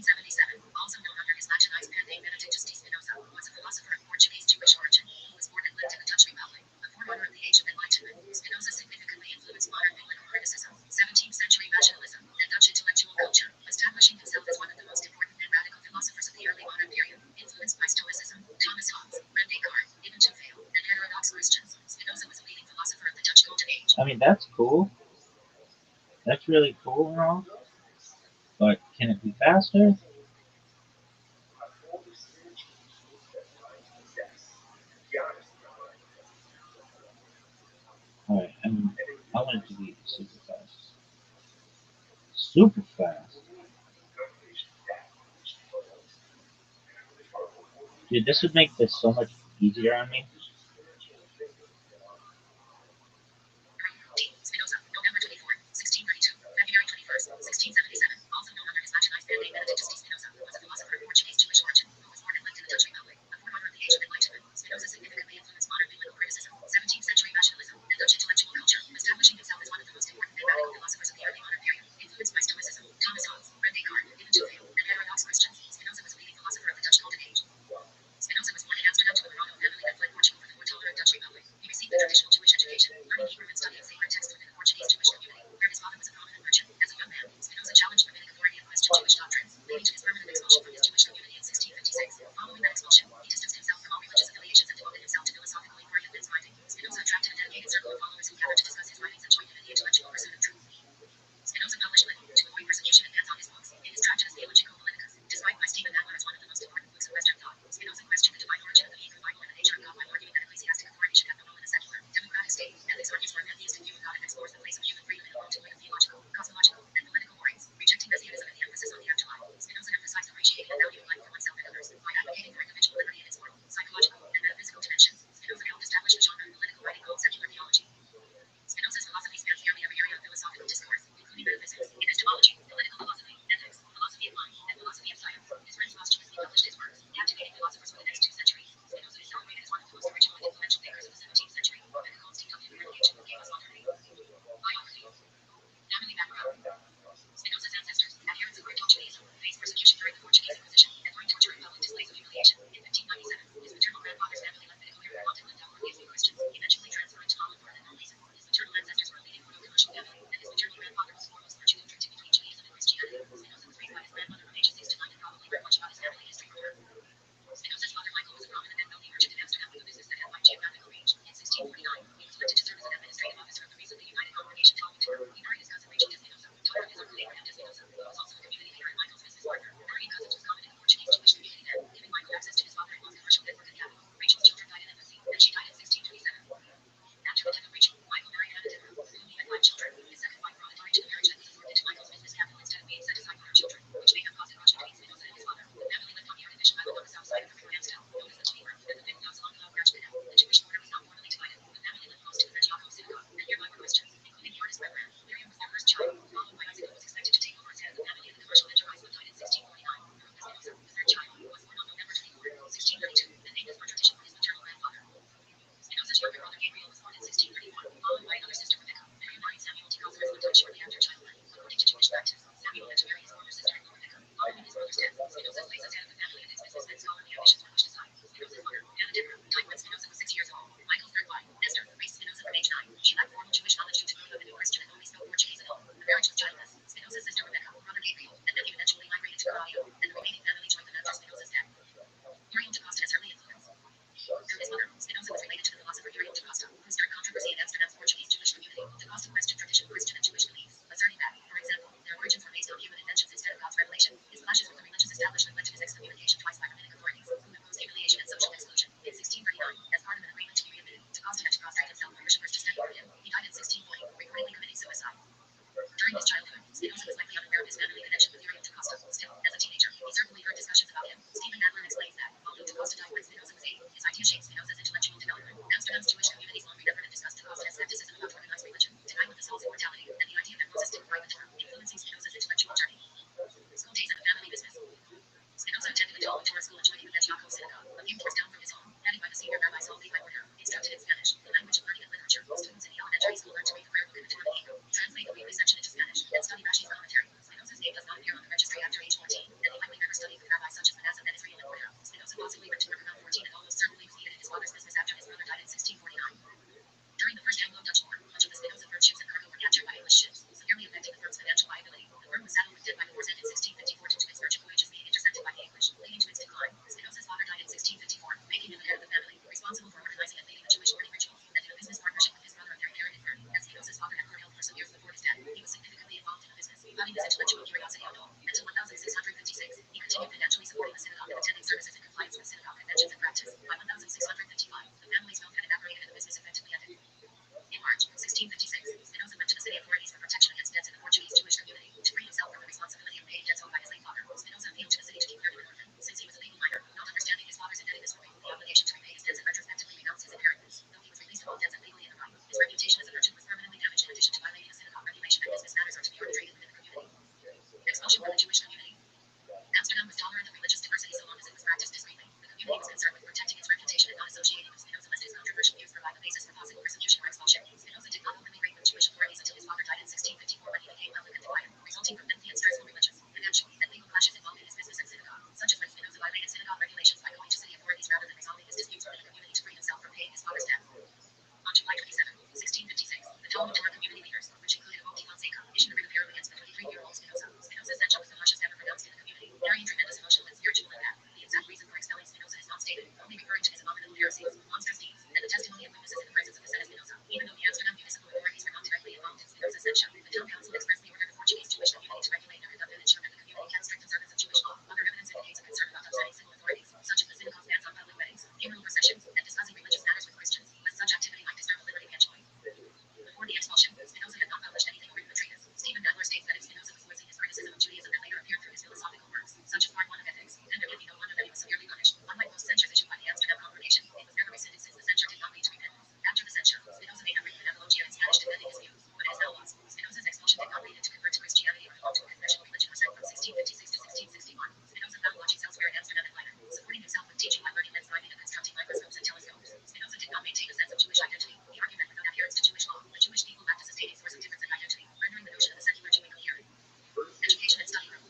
1677, also known under his Latinized pen name Benedictus de Spinoza, was a philosopher of Portuguese Jewish origin, who was born and lived in the Dutch Republic, the forerunner of the Age of Enlightenment. Spinoza significantly influenced modern biblical criticism, 17th century rationalism, and Dutch intellectual culture, establishing himself as one of the most important and radical philosophers of the early modern period, influenced by Stoicism, Thomas Hobbes, Rene Descartes, Ibn Tufayl, and heterodox Christians. Spinoza was a leading philosopher of the Dutch Golden Age. I mean, that's cool. That's really cool and all. But can it be faster? Alright, I want it to be super fast. Super fast. Dude, this would make this so much easier on me. Spinoza, November 24, 1632, February 21st, 1677, also known under his Latinized pen name Benedictus de Spinoza, was a philosopher of Portuguese Jewish origin, who was born and lived in the Dutch Republic, the forerunner of the Age of Enlightenment. Spinoza significantly influenced modern biblical criticism, 17th century rationalism, and Dutch intellectual culture, establishing himself as one of the most important and radical philosophers of the early modern period, influenced by Stoicism, Thomas Hobbes, Rene Descartes, Ibn Tufayl, and heterodox Christians. Spinoza was a leading philosopher of the Dutch Golden Age. Spinoza was born in Amsterdam to a Morano family that fled Portugal for the more tolerant Dutch Republic. He received the traditional Jewish education, learning Hebrew and studying sacred texts within the Portuguese Jewish community, where his father was a prominent merchant. As a young man, Spinoza challenged rabbinic authority and questioned Jewish doctrines, leading to his permanent expulsion from his Jewish community in 1656. Following that expulsion, he distanced himself from all religious affiliations and devoted himself to philosophical inquiry and fence finding. Spinoza attracted a dedicated circle of followers who gathered to discuss his writings and joined him in the intellectual pursuit of truth. Spinoza published little to avoid persecution and bans on his books. In his Tractatus Theologico Politicus, described by Stephen Adler as one of the most important books of Western thought, Spinoza questioned the divine origin of the Hebrew Bible and the nature of God by arguing that ecclesiastic authority should have no role in a secular, democratic state. Ethics argues for a pantheistic view of God and explores the place of human freedom in a world devoid of theological, cosmological, and political worries, rejecting messianism and the emphasis on the afterlife. Spinoza emphasized appreciating and valuing life for oneself and others by advocating for individual liberty in its moral, psychological, and metaphysical dimensions. Spinoza helped establish a genre of political writing called secular theology. Spinoza's philosophy spans nearly every area of philosophical discourse, including metaphysics, epistemology, political philosophy, ethics, philosophy of mind, and philosophy of science. His friends posthumously published his works, captivating philosophers for the next 2 centuries. Spinoza is celebrated as one of the most original and influential thinkers of the 17th century. Better calls TW lineage gave us modernity. Biography. Family background. Spinoza's ancestors, adherents of Greek Judaism, faced persecution during the Portuguese Inquisition, and during torture and public displays of humiliation. In 1597, his maternal grandfather's family left the incoherent Monte lived outwardly as new Christians, eventually transferring to Holland for an unknown reason. His maternal ancestors were a leading proto-commercial family, and his maternal grandfather was a foremost Portuguese drifting between Judaism and Christianity. Spinoza was raised by his grandmother from ages 6 to 9 and probably learned much about his family history from her. Spinoza's father Michael was a prominent and wealthy merchant in Amsterdam with a business that had wide geographical reach. In 1649, he was elected to serve as an administrative officer of the recently united congregation following term. He married his cousin Rachel de Spinoza, daughter of his uncle Abraham de Spinoza, who was also a community leader and Michael's business partner. Marrying cousins was common in the Portuguese Jewish community then, giving Michael access to his father-in-law's commercial network in the capital. Rachel's children died in infancy, and she died in 1627. After the death of Rachel, Michael married Hannah Deborah, with whom he had 5 children. His second wife brought authority to the marriage that was absorbed into Michael's business capital instead of being set aside for her children, which may have caused a clash between Spinoza and his father. The family lived on the artificial island on the south side of the river Amstel, known as the Geneva, and the fifth house along the Low Branch Canal. The Jewish border was not formally divided. The family lived close to the Reggiano synagogue, and nearby were Christians, including the artist Rembrandt. Miriam was their first child, followed by Isaac, who was expected to take over as head of the family and the commercial enterprise, but died in 1649. Baruch Spinoza, the third child, was born on November 24, 1632, and named as per tradition for his maternal grandfather. Spinoza's younger brother Gabriel was born in 1631, followed by another sister Rebecca. Mary married Samuel de Cosseres but died shortly after childbirth. According to Jewish practice, Samuel had to marry his former sister-in-law Rebecca. Following his brother's death, Spinoza's place as head of the family and his businessmen's scholarly ambitions were pushed aside. Spinoza's mother, Hannah Deborah, died when Spinoza was 6 years old. Michael's third wife, Esther, raised Spinoza from age 9. She lacked formal Jewish knowledge due to growing up in a Christian and only spoke Portuguese at home. The marriage was childless. Spinoza's sister Rebecca, brother Gabriel, and nephew eventually migrated to Claudio, and the remaining family joined them after Spinoza's death. Uriel de Costa has early influence. Through his mother, Spinoza was related to the philosopher Uriel de Costa, who stirred controversy in Amsterdam's Portuguese Jewish community. De Costa questioned traditional Christian and Jewish beliefs, asserting that, for example, their origins were based on human inventions instead of God's revelation. His clashes with the religious establishment led to his excommunication twice by rabbinic authorities, who imposed humiliation and social exclusion. In 1639, as part of an agreement to be readmitted, De Costa had to prostrate himself for worshippers to study for him. He died in 1640, reportedly committing suicide. During his childhood, Spinoza Studying this intellectual curiosity on all. Until 1656, he continued financially supporting the synagogue and attending services in compliance with synagogue conventions and practice. By 1655, the family's wealth had evaporated and the business effectively ended. In March 1656, Spinoza went to the city authorities for protection against debts in the Portuguese Jewish community. To free himself from the responsibility of paying debts owed by his late father, Spinoza appealed to the city to declare him an orphan. Since he was a legal minor, not understanding his father's indebtedness would remove the obligation to repay his debts and retrospectively renounce his inheritance. Though he was released of all debts and legally in the right, his reputation as a merchant was permanently damaged in addition to violating a synagogue regulation that business matters are to be arbitrated within the community. Expulsion from the Jewish community. Amsterdam was tolerant of religious diversity so long as it was practiced discreetly. The community was concerned with protecting its reputation and not associating with Spinoza lest his controversial views provide the basis for possible persecution or expulsion. Spinoza did not openly break with Jewish authorities until his father died in 1654 when he became public and defiant, resulting from lengthy and stressful religious, financial, and legal clashes involving his business and synagogue, such as when Spinoza violated synagogue regulations by going to city authorities rather than resolving his disputes within the community to free himself from paying his father's debt. On July 27, 1656, the Talmud Torah community leaders, which included Rabbi issued a writ of herald against the 23-year-old Spinoza. Spinoza's censure was the harshest ever pronounced in the community, carrying tremendous emotional and spiritual impact. The exact reason for expelling Spinoza is not stated, only referring to his abominable heresies, monstrous deeds, and the testimony of witnesses in the presence of the said Spinoza. Even though the Amsterdam municipal authorities were not directly involved in Spinoza's censure, the town council expressly ordered the Portuguese Jewish community to regulate and conduct and ensure that the community kept strict observance of Jewish law. Other evidence indicates a concern about upsetting civil authorities, such as the synagogue's bans on public weddings, funeral processions, and discussing religious matters with Christians, lest such activity might disturb the liberty and joy. Before the expulsion, Spinoza had not published anything or written a treatise. Stephen Nadler states that if Spinoza was voicing his criticism of Judaism that later appeared through his philosophical works, such as Part 1 of Ethics, then there can be no wonder that he was severely punished. Unlike most censures issued by the Amsterdam congregation, it was never rescinded since the censure did not lead to repentance. After the censure, Spinoza may have written an apologia in Spanish defending his views, but it is now lost. Spinoza's expulsion did not lead him to convert to Christianity or belong to a confessional religion or sect from 1656 to 1661. Spinoza found lodgings elsewhere in Amsterdam and Leiden, supporting himself with teaching while learning lens writing and constructing microscopes and telescopes. Spinoza did not maintain a sense of Jewish identity. He argued that without adherence to Jewish law, the Jewish people lacked a sustaining source of difference and identity, rendering the notion of a secular Jew incoherent. Education and study group.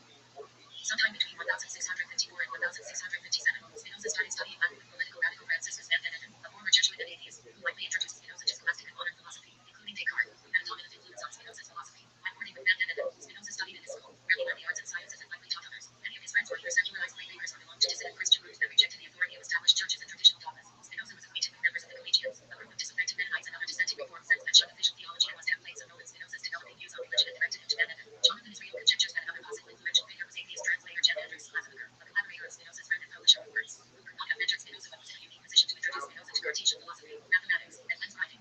Sometime between 1654 and 1657, Spinoza started studying Latin with political radical Franciscus van Beneden, a former Jesuit and atheist, who likely introduced Spinoza to scholastic and modern philosophy, including Descartes, who had a dominant influence on Spinoza's philosophy. By boarding with van Beneden, Spinoza studied in his school, where he learned the arts and sciences and likely taught others. Many of his friends were either secularized playmakers or belonged to dissident Christian groups that rejected the authority of established churches and traditional dogmas. Spinoza was acquainted with members of the Collegians, a group of disaffected Mennonites and other dissenting reform sects that shunned official theology and must have played some role in Spinoza's developing views on religion and directed him to Beneden. Jonathan Israel conjectures that another possible influential figure was atheist translator Jan Andrews Slazenger, a collaborator of Spinoza's friend and publisher of works, who could not have mentored Spinoza but was in a unique position to introduce Spinoza to Cartesian philosophy, mathematics, and lens writing.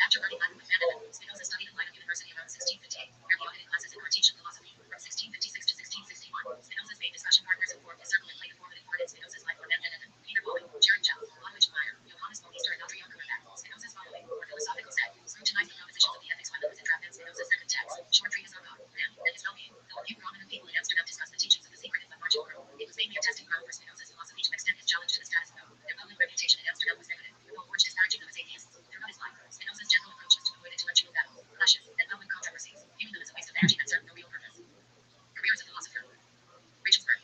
After learning Latin with Beneden, Spinoza studied at Leiden University around 1658, where he audited classes in Cartesian philosophy. From 1656 to 1661, Spinoza's main discussion partners who formed his circle and played a formative part in Spinoza's life were van Beneden, Peter Bowen, Jared Jell, Ludwig Meyer, Johannes Baumeister, and Adrian Kurback. Spinoza's following, or philosophical set, scrutinized the propositions of the ethics when was drafted Spinoza's second text, Short Treatise on God, man, and his well-being. Though a few prominent people in Amsterdam discussed the teachings of the secret but marginal group, it was mainly a testing ground for Spinoza's philosophy to extend his challenge to the status quo. Their public reputation in Amsterdam was evident, though George disparaging them as atheists. Throughout his life, Spinoza's general approach was to avoid intellectual battles, clashes, and public controversies, viewing them as a waste of energy that served no real purpose. Career as a philosopher. Richardsburg.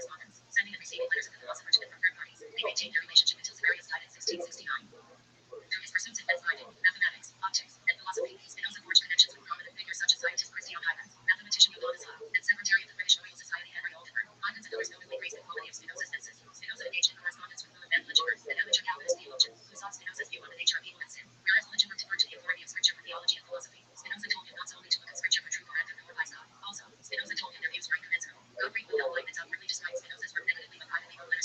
correspondence, sending and receiving letters of the philosopher to different third parties. They maintained their relationship until Siberius died in 1669. Through his pursuits in finding, mathematics, optics, and philosophy, Spinoza forged connections with prominent figures such as scientist Christian Huygens, mathematician Johannes Hall, and secretary of the British Royal Society Henry Alderburn. Huygens and others notably praised the quality of Spinoza's senses. Spinoza engaged in correspondence with Louis van Lichtenberg, an amateur Calvinist theologian, who sought Spinoza's view on the nature of evil and sin, whereas Lichtenberg deferred to the authority of Scripture for theology and philosophy. Spinoza told him not solely to look at Scripture for truth or after the advice God. Also, Spinoza told him their views were incommensurable. Gottfried Wilhelm Leibniz outwardly described Spinoza's work negatively but privately wrote letters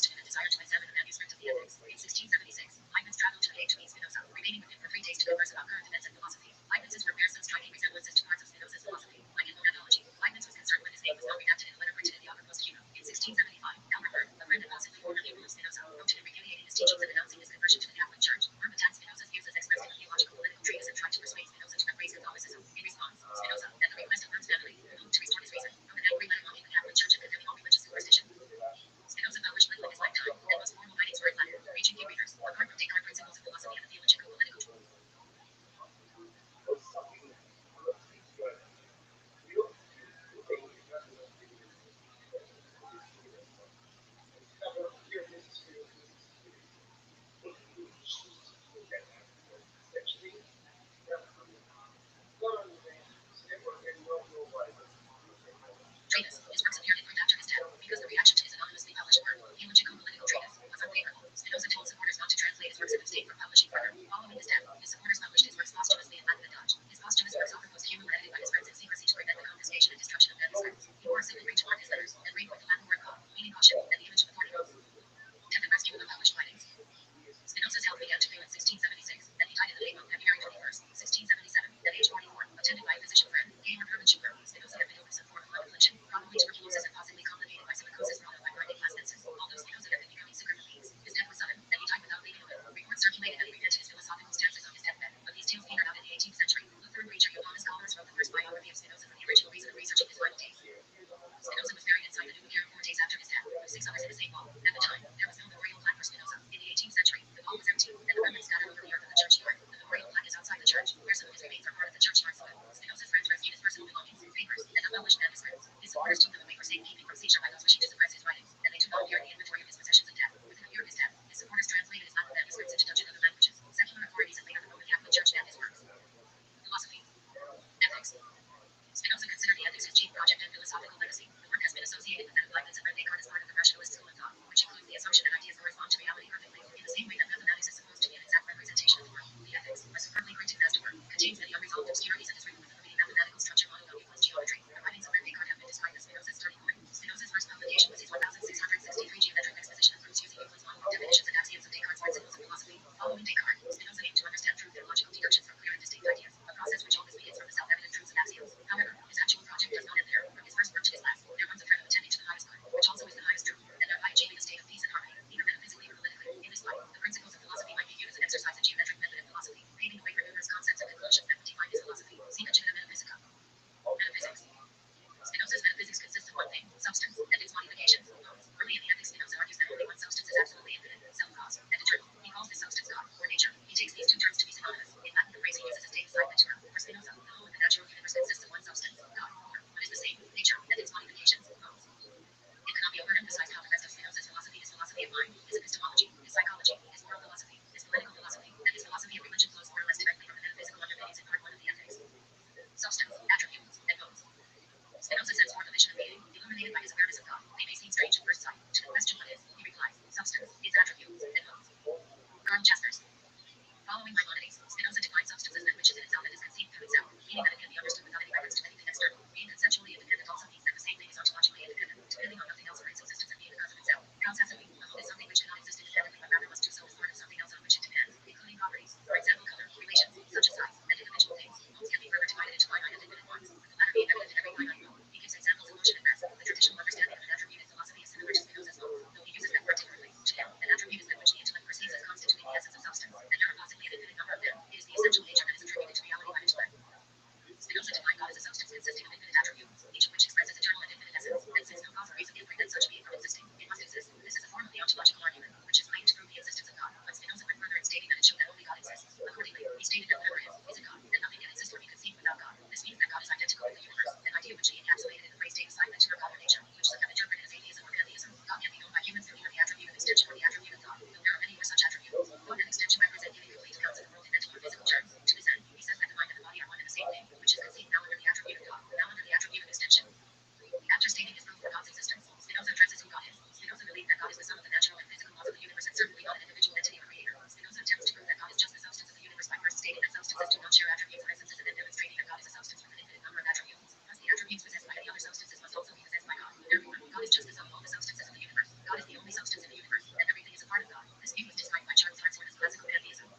substances of the universe. God is the only substance in the universe, and everything is a part of God. This view was described by Charles Hartsworth as classical pantheism.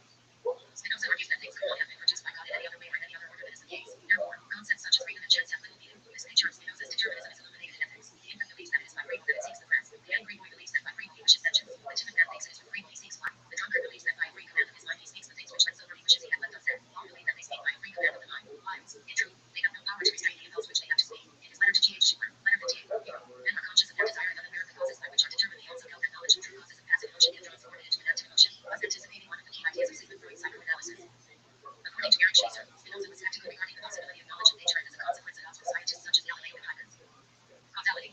Spinoza argues that things could not have been produced by God in any other way or in any other order than is the case. Therefore, concepts such as freedom and chance have little meaning. This nature of Spinoza's determinism is illuminated in ethics. The infant believes that it is by free will that it seeks the grass. The angry boy believes that by free will he wishes vengeance. The timid man thinks it is from free will he seeks flight. The drunkard believes that by a free command of his mind he speaks the things which when sober he wishes he had left unsaid. All believe that they speak by a free command of the mind. Lions, in truth, they have no power to restrain the impulse which they have to speak. In his letter to G.H. Schumer, letter 58, men are conscious of their desire and of empirical causes by which are determined the ends of health and knowledge. True causes of passive emotion and drawn forward into an active emotion, thus anticipating one of the key ideas of Sigmund Freud's psychoanalysis. According to Eric Schließer, Spinoza was skeptical regarding the possibility of knowledge of nature and as a consequence adopts scientists such as Alan Ayman hybrids. Causality.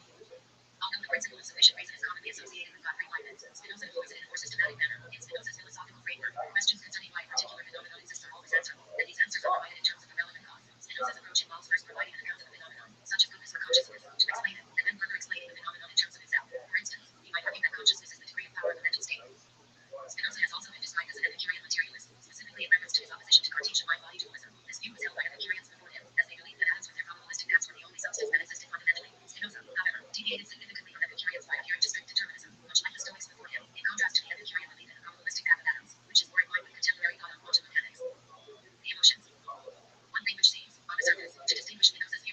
Although the principle of sufficient reason is commonly associated with God-free mindedness, Spinoza employs it in a more systematic manner. In Spinoza's philosophical framework, questions concerning why a particular phenomenon exists are always answerable, and these answers are provided in terms of the relevant cause. Spinoza's approach involves first providing an account of a phenomenon, such as goodness or consciousness, to explain it, and then further explaining the phenomenon in terms of itself. For instance, he might argue that consciousness is the degree of power of a mental state. Spinoza has also been described as an Epicurean materialist, specifically in reference to his opposition to Cartesian mind-body dualism. This view was held by Epicureans before him, as they believed that atoms with their probabilistic mass were the only substance that existed fundamentally. Spinoza, however, deviated significantly from Epicureans by adhering to strict determinism, much like the Stoics before him, in contrast to the Epicurean belief in the probabilistic path of atoms, which is more in line with contemporary thought on quantum mechanics. The emotions. One thing which seems, on the surface, to distinguish Spinoza's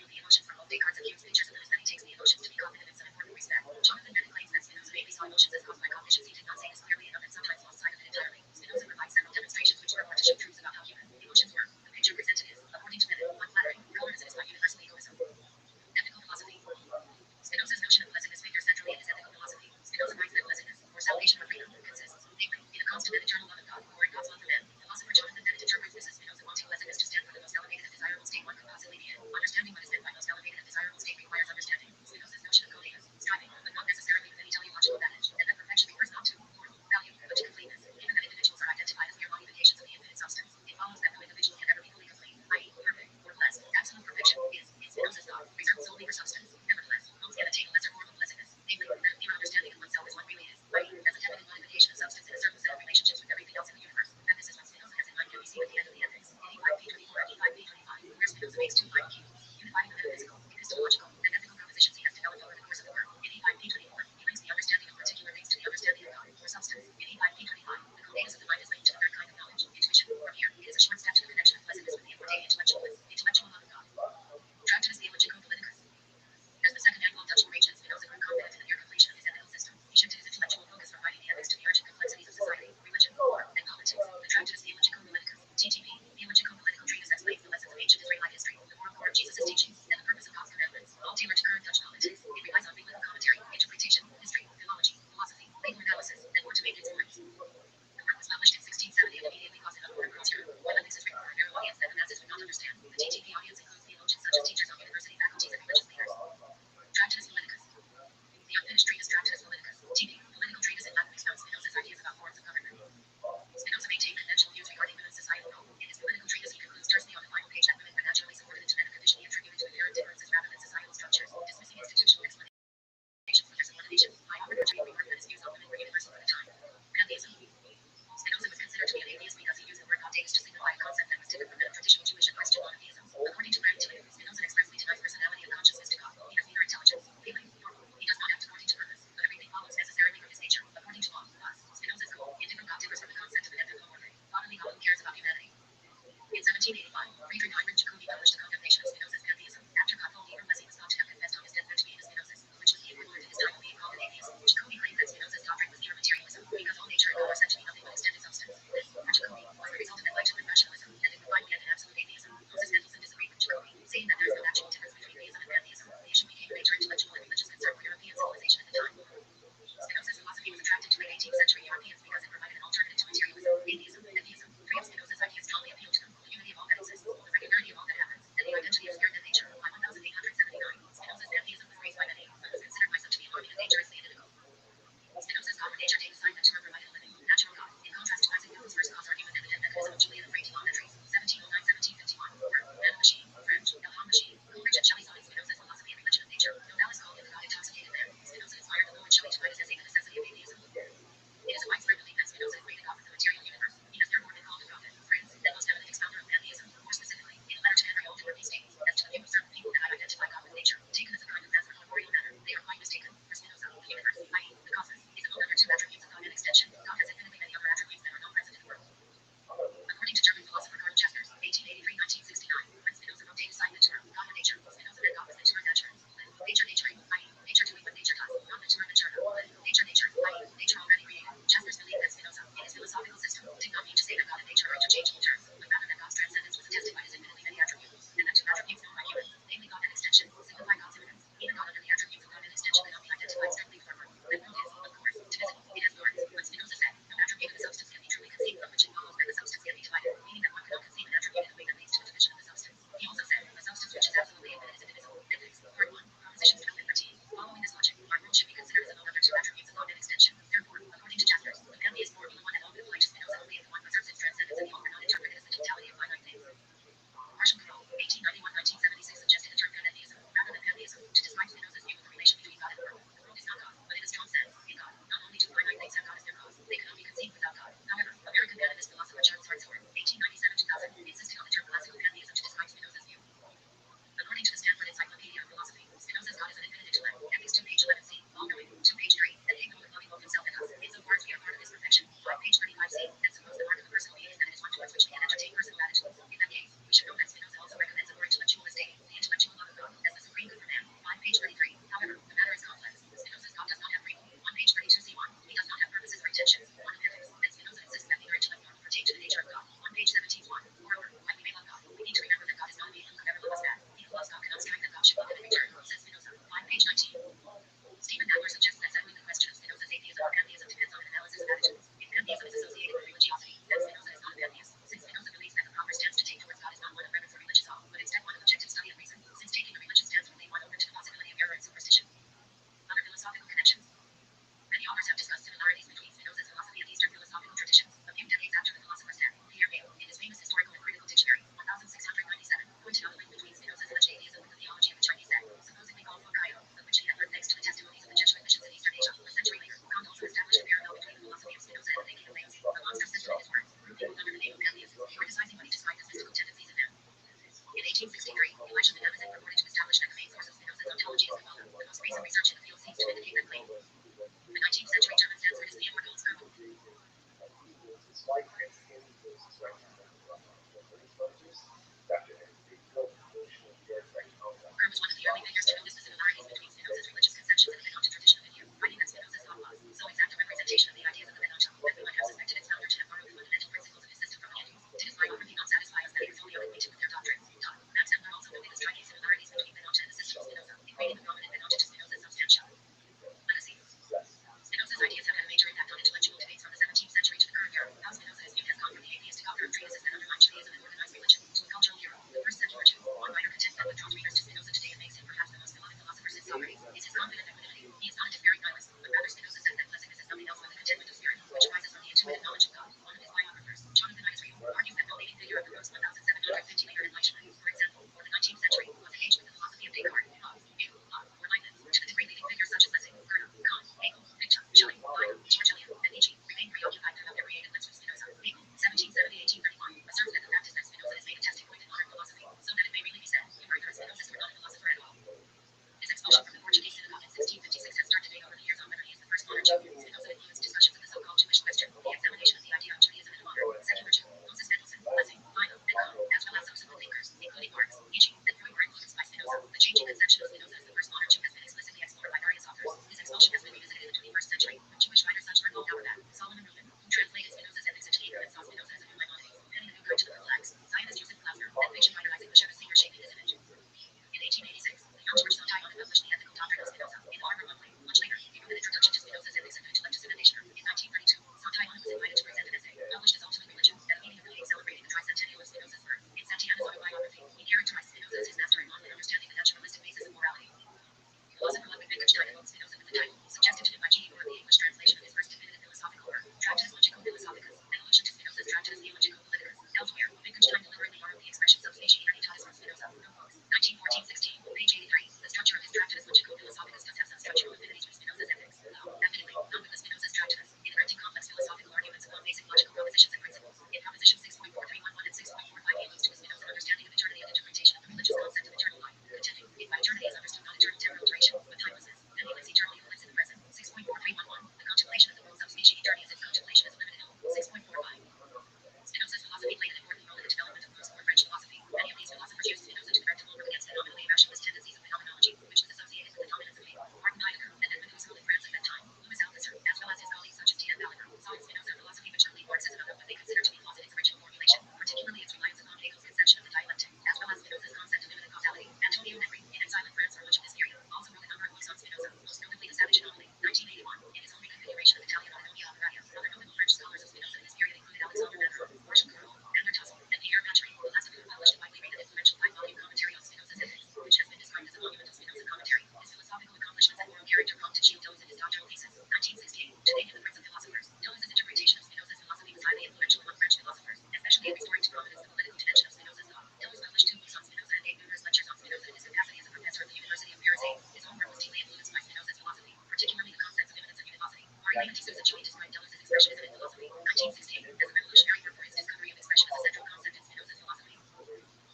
Finally, D'Souza Joey described Deleuze's expressionism in philosophy. 1916, as a revolutionary work for his discovery of expression as a central concept in Spinoza's philosophy.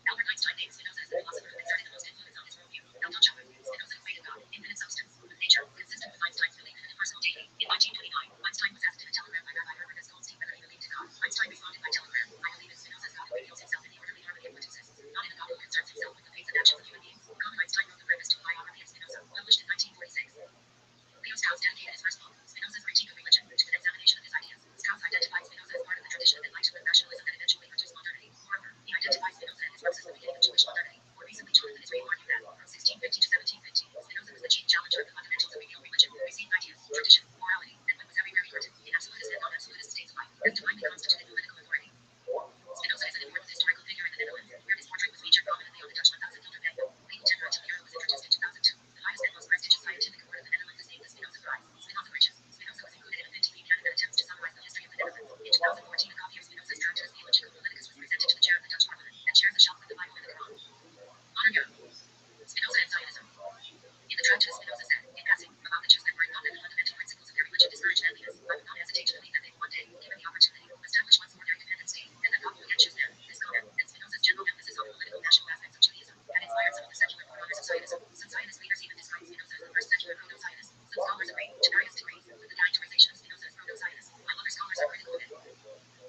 Albert Einstein named Spinoza as the philosopher who exerted the most influence on his worldview. Eldon Chapman, Spinoza equated God, infinite substance, with nature, consistent with Einstein's belief in impersonal deity. In 1929, Einstein was asked in a telegram by Rabbi Herbert Goldstein whether he believed in God. Einstein responded by telegram, I believe in Spinoza's God who reveals himself in the orderly harmony of what exists, not in a God who concerns himself with the fates and actions of human beings. God, Einstein wrote the preface to a biography of Spinoza, published in 1946. Leo Strauss dedicated his first book, Spinoza's Critique of Religion, to an examination of his ideas. Strauss identified Spinoza as part of the tradition of enlightenment rationalism that eventually produced modernity. Moreover, he identified Spinoza and his works as the beginning of Jewish modernity. More recently, Jonathan Israel argued that, from 1650 to 1750, Spinoza was the chief challenger of the fundamentals of revealed religion, received ideas, tradition, morality, and what was everywhere he written, in absolutist and non-absolutist states of life, as divinely constituted political authority. Spinoza is an important historical figure in the Netherlands, where his portrait was featured prominently on the Dutch 1000 Gulden bank note. Legal tender until the euro was introduced in 2002. The highest and most prestigious scientific award of the Netherlands is named the Spinoza Prize. Spinoza Riches. Spinoza was included in a 50-week canon that attempts to summarize the history of the Netherlands. In 2014, a copy of Spinoza's Tractatus Theologica Politicus was presented to the chair of the Dutch Parliament, and shares a shelf with the Bible and the Quran. Modern Europe. Spinoza and Zionism. In the Tractatus, Spinoza said, in passing, about the Jews that were not that the fundamental principles of their religion discourage manliness, I would not hesitate to believe that they will one day, given the opportunity, establish once more their independent state, and that God will again choose them. This comment, and Spinoza's general emphasis on the political national aspects of Judaism, had inspired some of the secular forerunners of Zionism. Some Zionist leaders even described Spinoza as the first secular proto-Zionist. Some scholars agree, to various degrees, with the characterization of Spinoza as proto-Zionist, while other scholars are critical of it.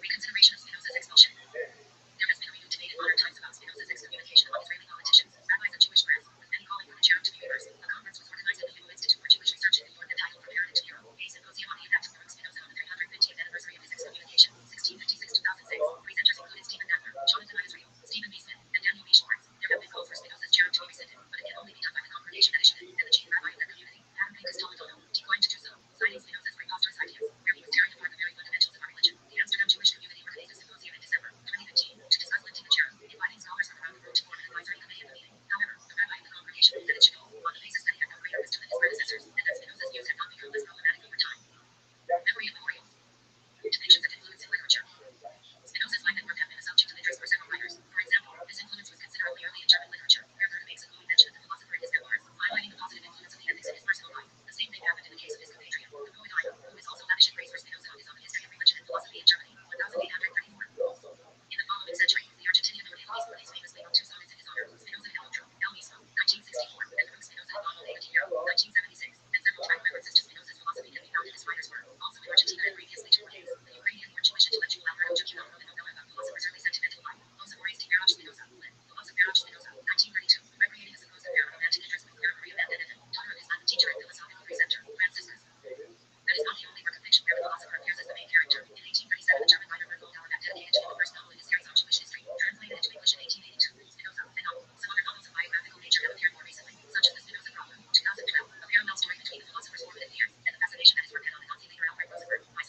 Reconsideration of Spinoza's expulsion. There has been a renewed debate in modern times about Spinoza's excommunication among Israeli politicians, rabbis, and Jewish press, with many calling for the cherub to be reversed. A conference was organized at the Lulu Institute for Jewish Research in New York entitled From Heritage to Hero, a symposium on the impact of Spinoza on the 350th anniversary of his excommunication, 1656-2006. Presenters included Stephen Nadler, Jonathan Israel, Stephen B. Smith, and Daniel B. Schwartz. There have been calls for Spinoza's cherub to be rescinded, but it can only be done by the congregation that issued it, and the chief rabbi of that community, Adam Pinkus Toledano, declined to do so, citing Spinoza's preposterous ideas, where he was tearing apart the very fundamentals of our religion. The Amsterdam Jewish community organized a symposium in December 2015 to discuss lifting the cherub, inviting scholars from around the world to form an advisory committee of the meeting. However, the rabbi of the congregation that it should go, on the basis that he had no greater wisdom than his predecessors, and that Spinoza's views had not become less problematic over time. Memory and memorial. Depictions of influence in literature. Spinoza's life and work have been a subject of interest for several writers. For example, his influence was considerably early in German literature, where Goethe makes a glowing mention of the philosopher in his memoirs, highlighting the positive influence of the ethics in his personal life. The same thing happened in the case of his compatriot, the poet Heine, who is also lavish in praise for Spinoza on his own history of religion and philosophy in Germany, 1834. In the following century, the Argentinian poet Luis famously wrote two sonnets in his honor, Spinoza and El Otro, El Mismo, 1964, and Baruch Spinoza and Manuel Agatino, 1976, and several track references to Spinoza's philosophy can be found in this writer's work. Also in Argentina and previously to Portuguese, the Ukrainian born Jewish intellectual Alberto Giuliano wrote a novella about philosopher's early sentimental life, Los Amores de Spinoza, lit. Los Amores Spinoza, 1932, recreating a supposed affair of romantic interest with Clara Maria Vandenette, daughter of his Latin teacher and philosophical preceptor, Franciscus. That is not the only work of fiction where the philosopher appears as the main character. In 1837, the German writer Bertold Auerbach dedicated to him the first novel in his series on Jewish history, translated into English in 1882, Spinoza, a novel. Some other novels of biographical nature have appeared more recently, such as the Spinoza Problem, 2012, a parallel story between the philosopher's formative years and the fascination that his work had on the Nazi leader Alfred Rosenberg. My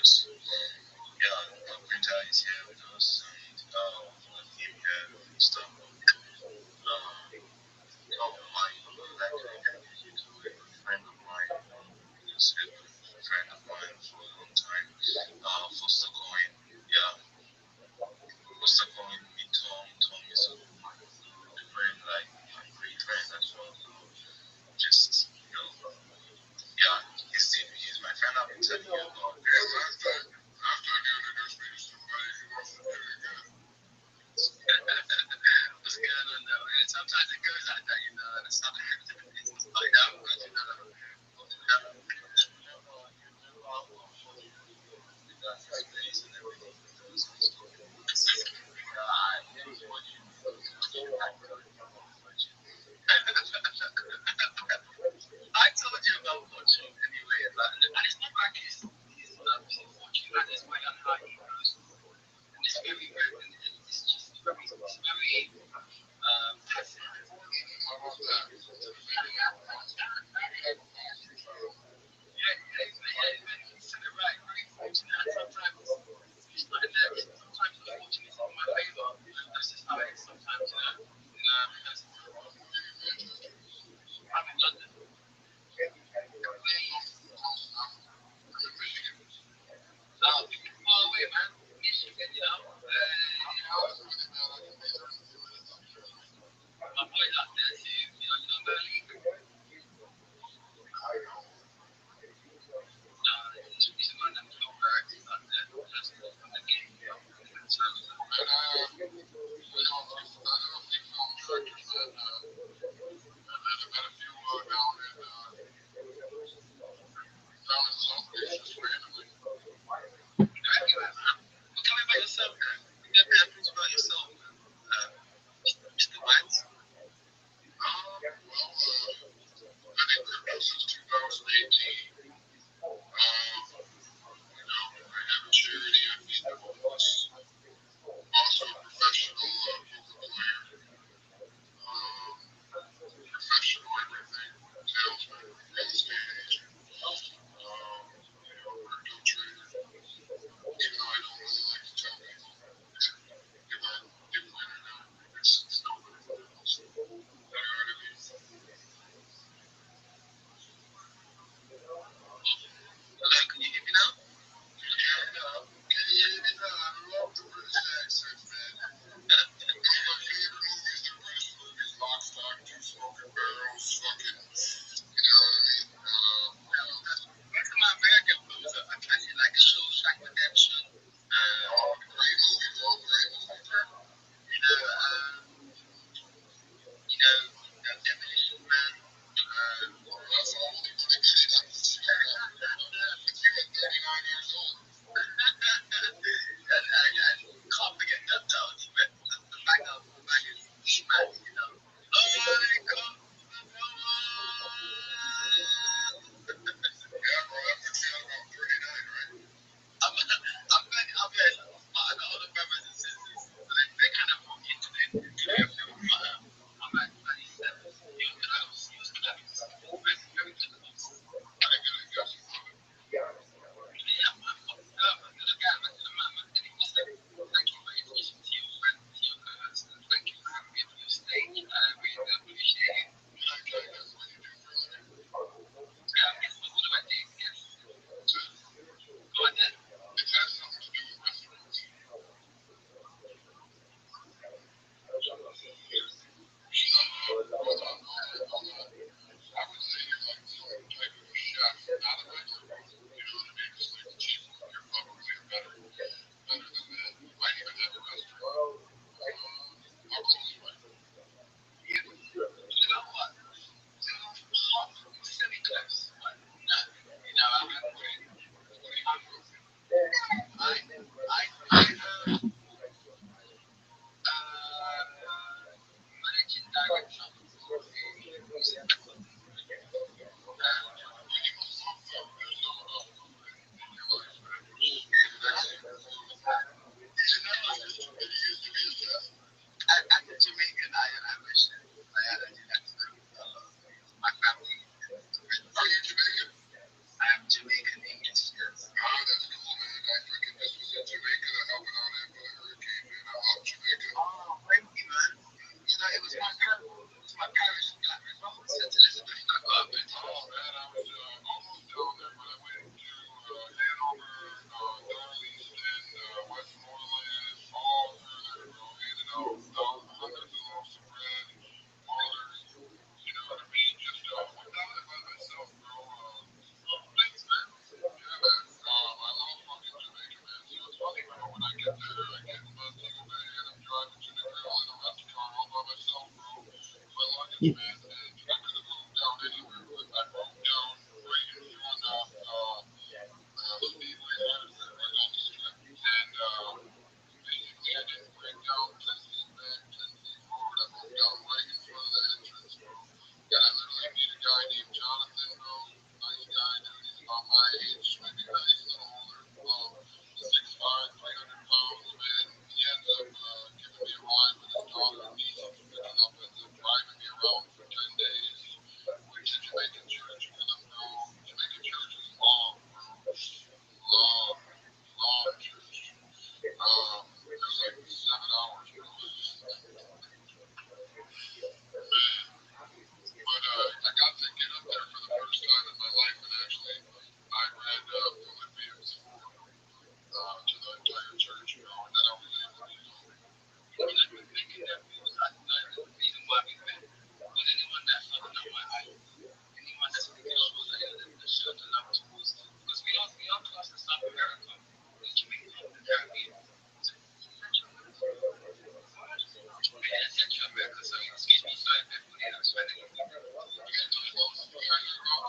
So yeah, Quinta is here with us, and with him here stuff. My like you to a friend of mine, he's a good friend of mine for a long time. Foster Coin, yeah, Foster Coin, me Tom is a friend, like a great friend as well. So just yeah, he's my friend. I've been telling you about. Yes, after you introduce me to somebody who wants to do it again. What's going on though? Yeah, sometimes it goes like that, it's not like that, but you never with that space and everything. man. And I could have moved down anywhere, but I moved down right in front of Speedway Lives there, right on the strip. And basically, I didn't break down 10 feet back, 10 feet forward. I moved down right in front of the entrance, bro. And I literally meet a guy named Jonathan, bro. Nice guy, dude. He's about my age, maybe he's a little older. 6'5", 300 pounds, man. He ends up giving me a ride with his daughter and nieces, picking up and then driving me around for 10 days. Went to Jamaican church with him, bro. Jamaican church is long, bro. Long, long church. It was like 7 hours, bro. But I got to get up there for the first time in my life, and actually, I read Philippians 4 to the entire church, you know, and then I was able to, you know, When I was thinking that we was at night, the reason why we met was anyone that's looking at my eyes, anyone that's making sure that the church is up towards, because we all cross in South America, in Jamaica, the Caribbean. So, Central America. Yeah, Central America. So, excuse me, sorry, people, yeah, that's right. we are about the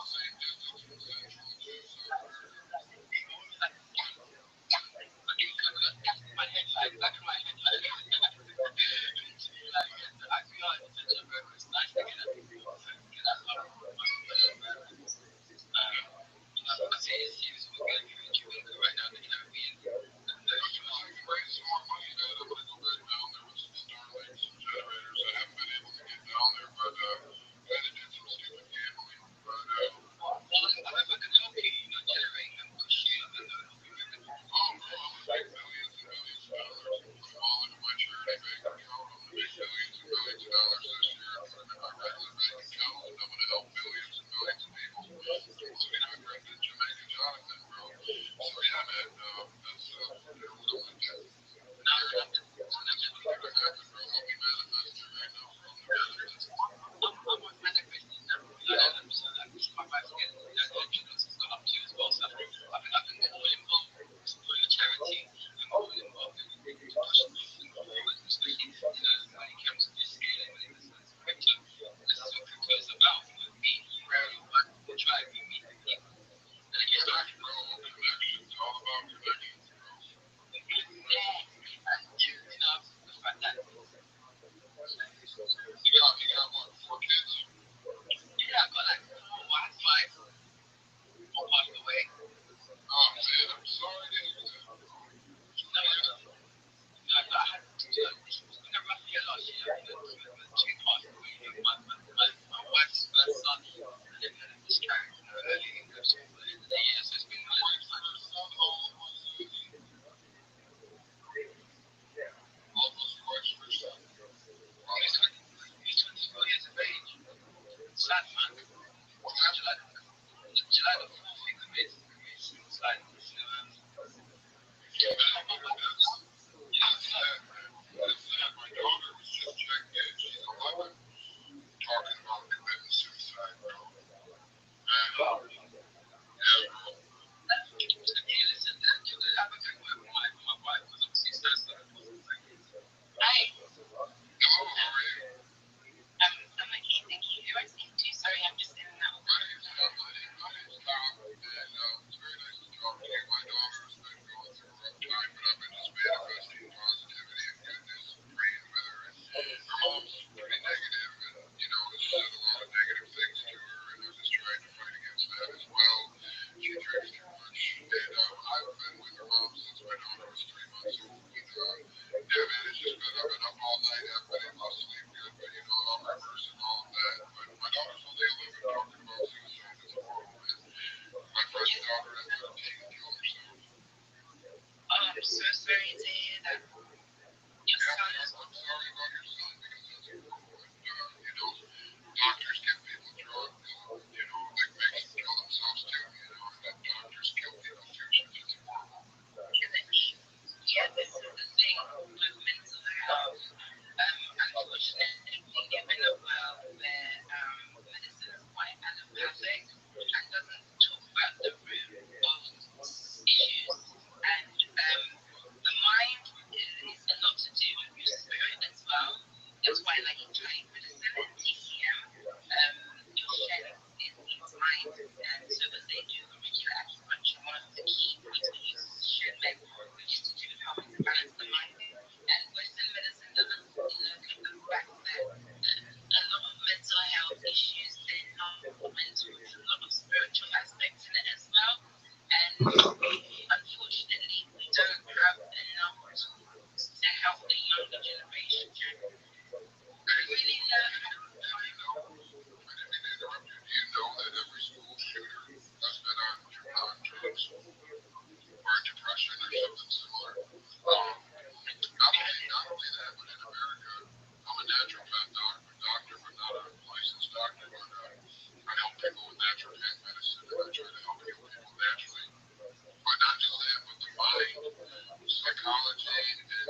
same distance from Central to South America. My head like back of my head like I feel like it's such a very it's nice to get at people because I love Americans. I say it's serious we're going through in Jamaica right now in the Caribbean. And You know, I can raise some more money, man. I'm gonna go back down there with some Starlink, some generators. I haven't been able to get down there, but kind of did some stupid gambling. But well, if I can help you, generating them for sure, then I'll help you with it. oh, bro, I'm gonna make millions and millions of dollars and put them all into my charity bank account. I'm gonna make millions and millions of dollars this year and put them in my regular bank account, and I'm gonna help millions and millions of people, including my friend in Jamaica, Jonathan, bro. So yeah, man, that's what I'm gonna do. Now, It's gonna happen, bro. Help me manifest it right now, bro. I'm gonna manifest it. I'm on manifesting now. So I wish my wife's getting that insurance has gone up to as well. So I've been all involved supporting a charity and all involved in pushing moving forward, especially when it comes to this scaling, when it comes to crypto. This is what crypto is about. Meeting you where you are, the tribe, you meet the people. And it gets started. Connection, bro. Connections. All about connections, bro. Yeah. And the fact that You got what, 4 kids? yeah, I've got like 4, 1, 5, all passed away. Oh, man, I'm sorry to hear that, bro. No, I had this was been a rough year last year. Two passed away. My wife's first son, and then had a miscarriage, early in the year. So it's been one of those times. First son, how old was he? How old was your wife's first son? He's 24 years of age. Sad man. What happened? July the 4th, he committed suicide. That's sad, man. That's sad. My daughter was just checked in. She's 11, talking about committing suicide, bro. Man, yeah, bro. Yeah, listen, I have a thing with my wife was obviously starts like Hi. Hello, how are you? I'm okay, thank you. Who am I speaking to? Sorry, I'm just in and out. My name's Tom, and it's very nice to talk to you. My daughter's been going through a rough time depression or something similar. Not only that, but in America, I'm a naturopath doctor, but not a licensed doctor. But I help people with naturopath medicine, and I try to help heal people naturally. But not just that, but the mind, psychology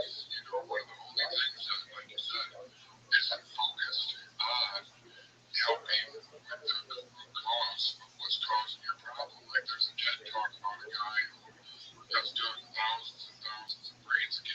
is, one of the only things that, like you said, isn't focused on helping with the root cause of what's causing your problem. Like there's a TED talk about a guy who has done thousands and thousands of brain scans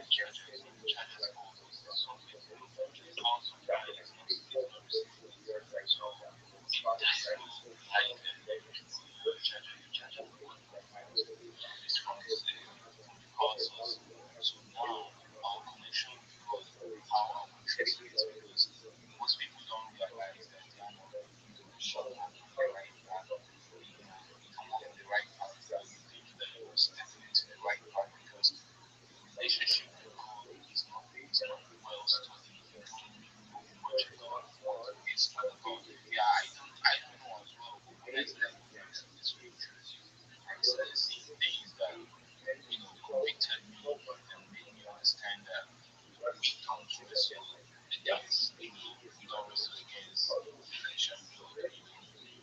charges. Charges calls us something, calls some guy is not receiving it. So if that is not like your charger for 1.5 is from the call source. So now our connection will be good. How are we tracing it? Because most people don't realize that they are not, being working in the right path. You don't work in the right path, or you think that you're stepping into the right path because the relationship with God is not well studied. You don't really know much about what it's all about. Yeah, I don't know as well, but when I started going through the scriptures, I started seeing things that convicted me and made me understand that we don't wrestle against, we don't wrestle against flesh and blood.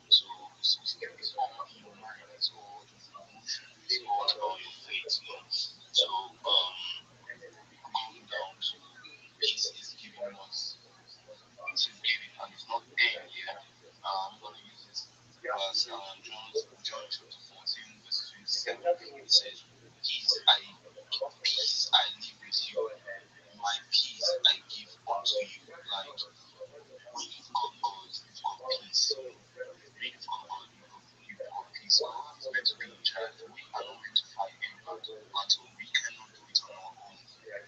So it's all in your mind, it's all in your emotion, it's all about your faith. So going down to peace is giving us, peace is giving, and it's not end here. I'm gonna use this verse, John chapter 14, verse 27. It says, peace I leave with you, my peace I give unto you. Like when you've got God, you've got peace. When you've got God, you've got peace. God is meant to be in charge. We are not meant to fight any battle. We cannot do it on our own.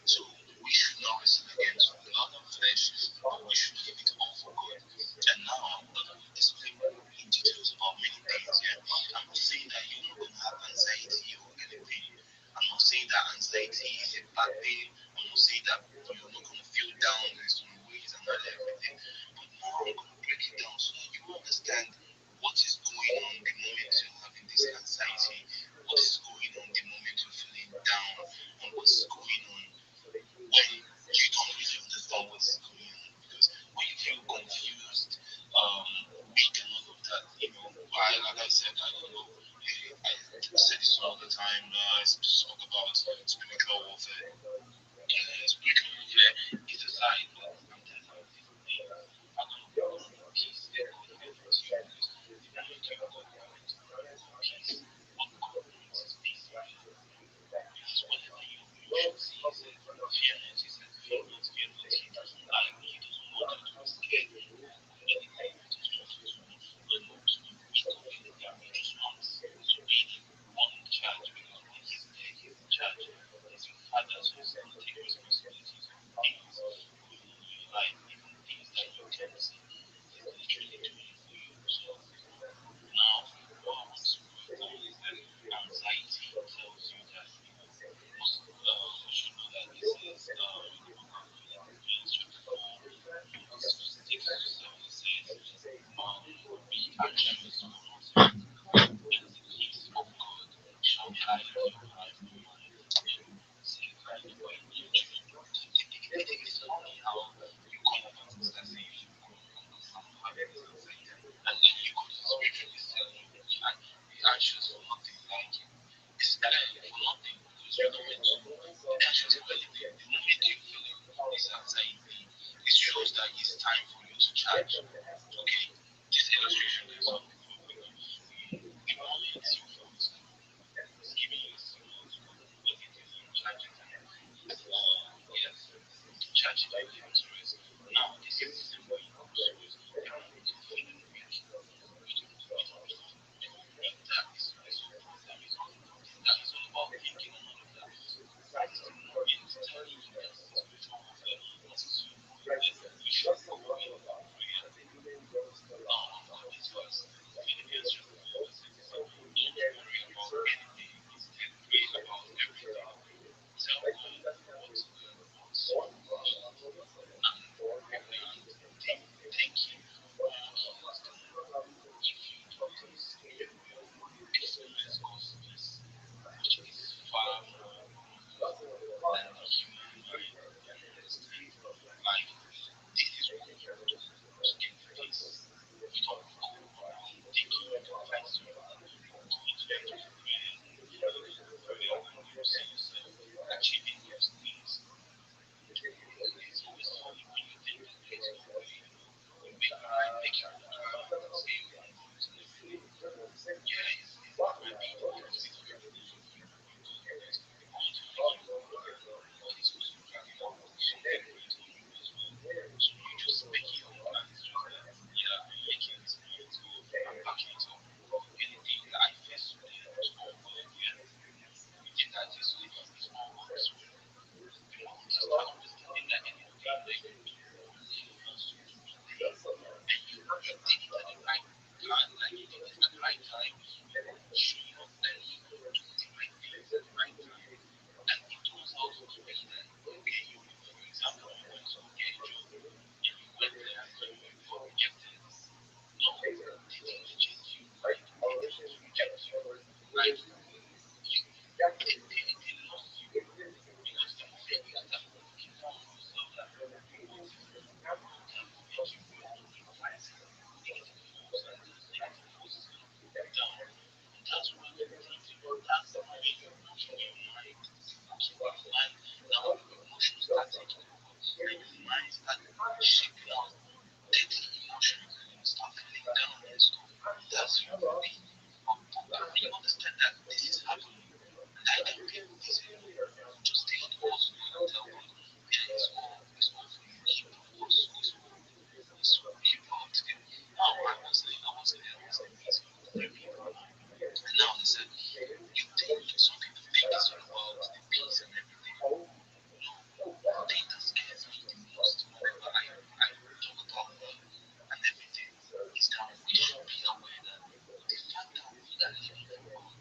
So we should not wrestle against blood and flesh, but we should give it all for God. And now I'm gonna explain in details about many things. Yeah, I'm not saying that you're not gonna have anxiety or anything. I'm not saying that anxiety is a bad thing. I'm not saying that you're not gonna feel down in some ways and not everything. But now I'm gonna break it down so that you understand what is going on the moment you're having this anxiety, what is going on the moment you're feeling down, and what is going on when you don't really understand what is going on. Because when you feel confused, weak and all of that, like I said, I don't know. I say this all the time. I talk about spiritual warfare. Spiritual warfare is a side, but I'm telling you these things are gonna bring you the peace that God has with you. Because the moment you've got God, you've got peace. What God wants is peace in your life. Because whenever you should see, he said, fear not, he said, fear not, fear not. He doesn't like, he doesn't want you to be scared of anything. He just wants you to be weak of anything. He just wants to be the one in charge. Because when he's there, he's in charge. He's your father, so he's going to take responsibilities of things going on in your life, even things that you can't see. He's literally doing it for you. So now, what I want to break down is that anxiety tells you that, you should know that this is in the book of Philippians chapter 4, verse 6 to 7. It says, be anxious for nothing, and the peace of God shall guide your heart and mind in sanctified by nature. It is funny how you come up and start saying you should I'm having this anxiety, and then you go to the scripture, it's telling you, be anxious for nothing. Like, it's for nothing, because you're not meant to be anxious for anything. The moment you feel this anxiety, it shows that it's time for you to charge. Okay, this illustration that some people, the moment you feel this, it's giving you a signal to plug it in and charge it, and yes, charge it and give it to rest. Now, this is the same way in spirits. The moment you're feeling weak, that is a problem. It's all nothing. That is all about thinking and all of that. That is the moment telling you that this is spiritual warfare. That is you knowing that you should go in prayer. Now, on this verse, Philippians chapter 4, verse 6, it says, don't worry about anything. Instead, pray about everything. Tell God what you want and repent. But you understand that this is happening, and I can get this. Just stay on the course, tell God, yeah, it's all for you. It's all hip hop together. Now I was in a meeting with 3 people, and now they said, you think some people think it's all about the peace and everything. No, the thing that scares me the most, whenever I talk about love and everything, is that we should be aware that the fact that we are living for God,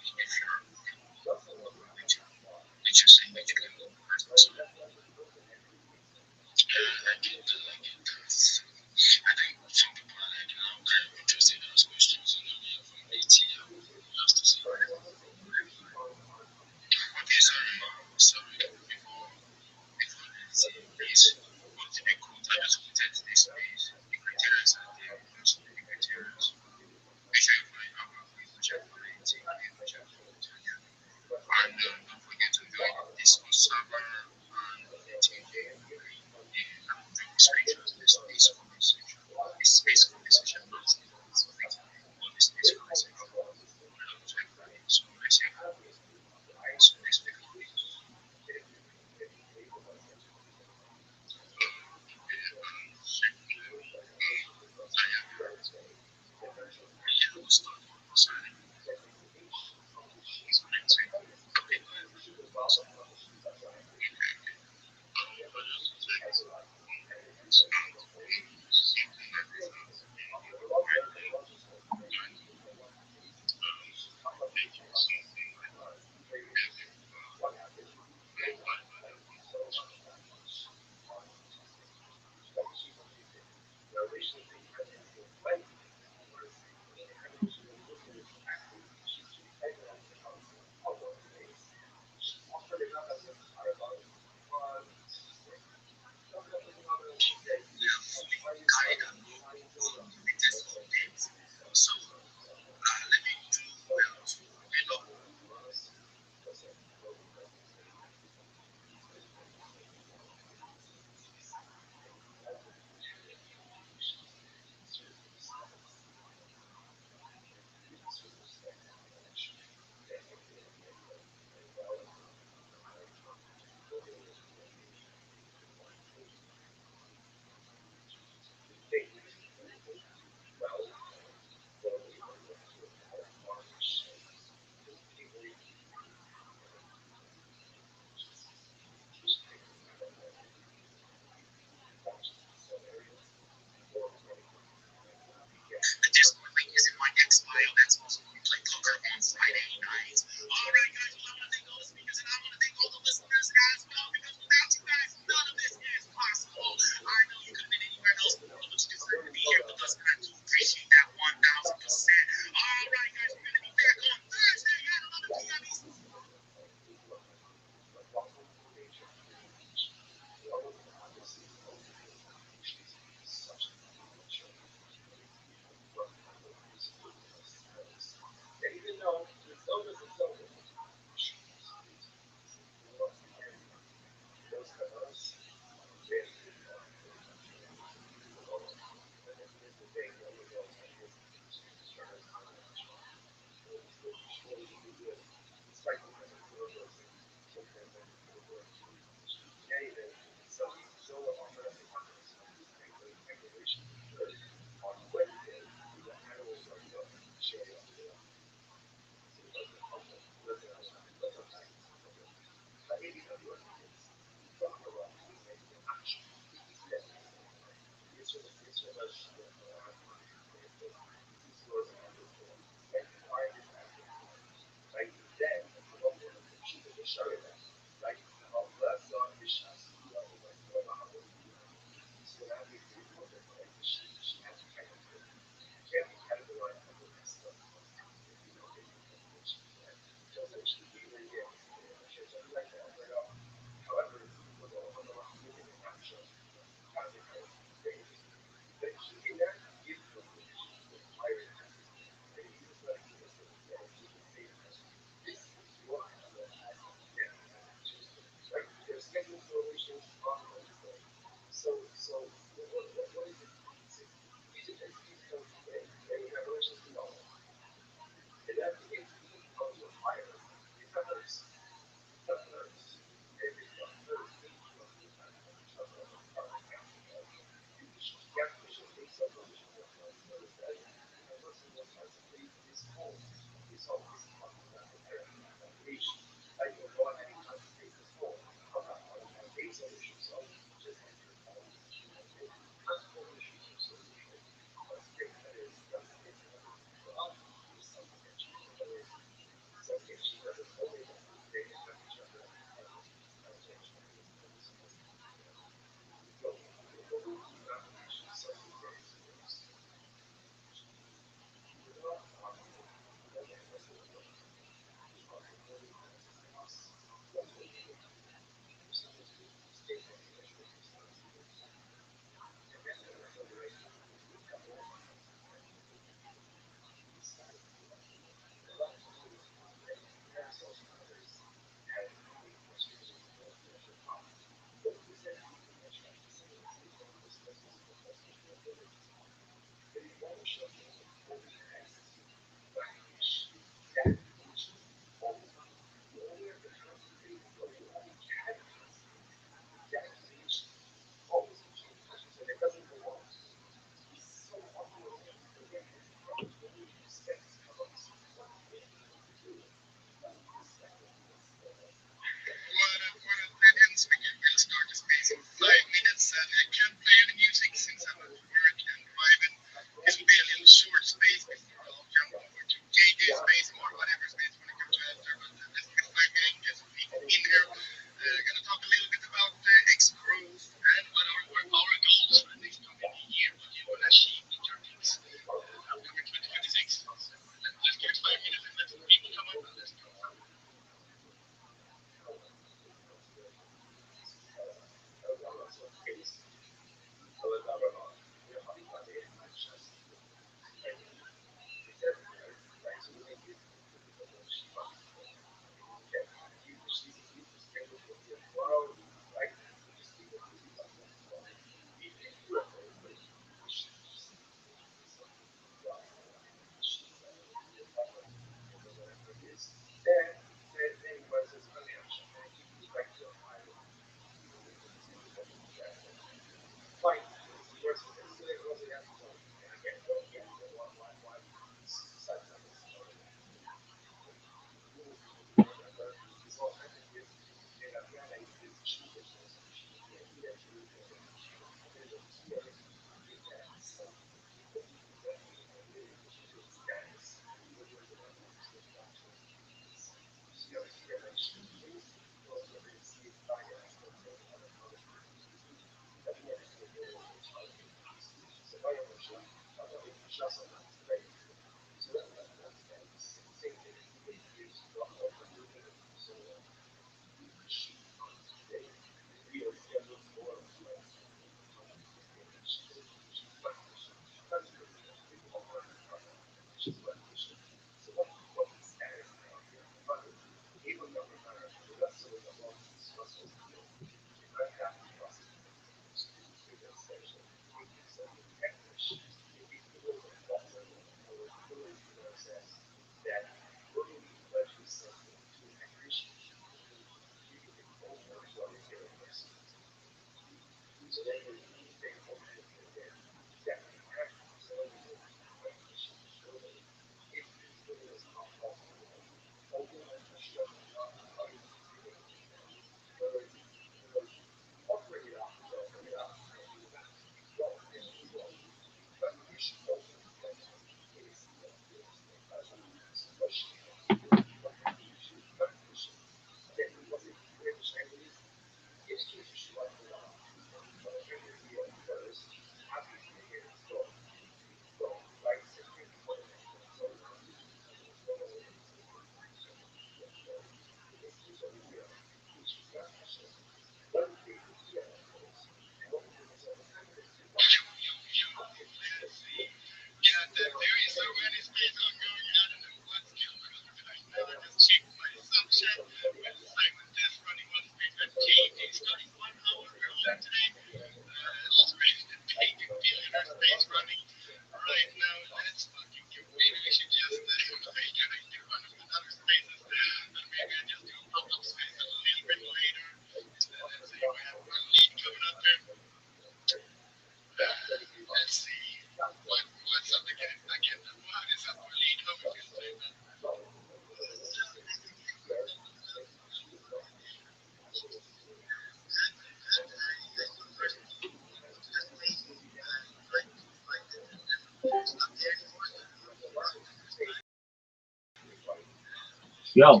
Yo.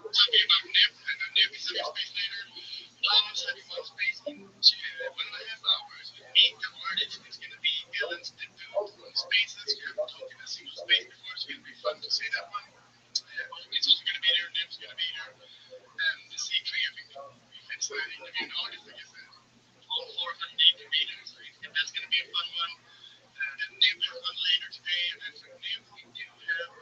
Talking about Nip, and Nip is having space later. Almost having one space in 1.5 hours with me, the artist. It's going to be Ellen's debut on Spaces. We haven't talked in a single space before, so it's going to be fun to say that one. It's also going to be there, Nip's going to be there. And the C3, I think, if it's interviewing artists, I guess all four of them need to be there. So that's going to be a fun one. Then Nip has one later today, and then for Nip, we do have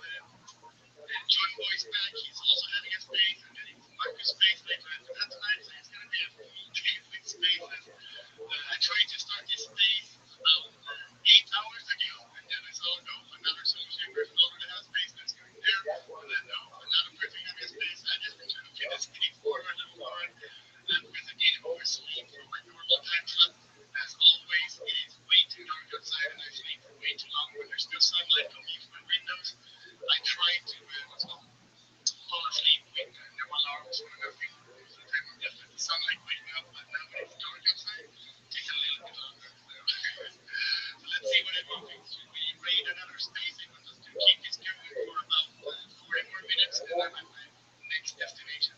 John Boy's back. He's also having a space, and then it's Marcus' space later after that tonight. So it's going to be a full day with spaces. I tried to start this space about 8 hours ago, and then I saw, no, another solution person already has space that's going there. And then, no, another person having a space. I just been trying to get this getting forward and forward. And because I needed more sleep for my normal time slot, as always, it is way too dark outside, and I sleep for way too long when there's still sunlight coming in from my windows. I try to fall asleep with no alarms or nothing. Most of the time I'm just let the sunlight wake me up, but now when it's dark outside, it takes a little bit longer. So let's see what happens. Should we raid another space? I want us to keep this going for about 40 more minutes, and then I'm at my next destination.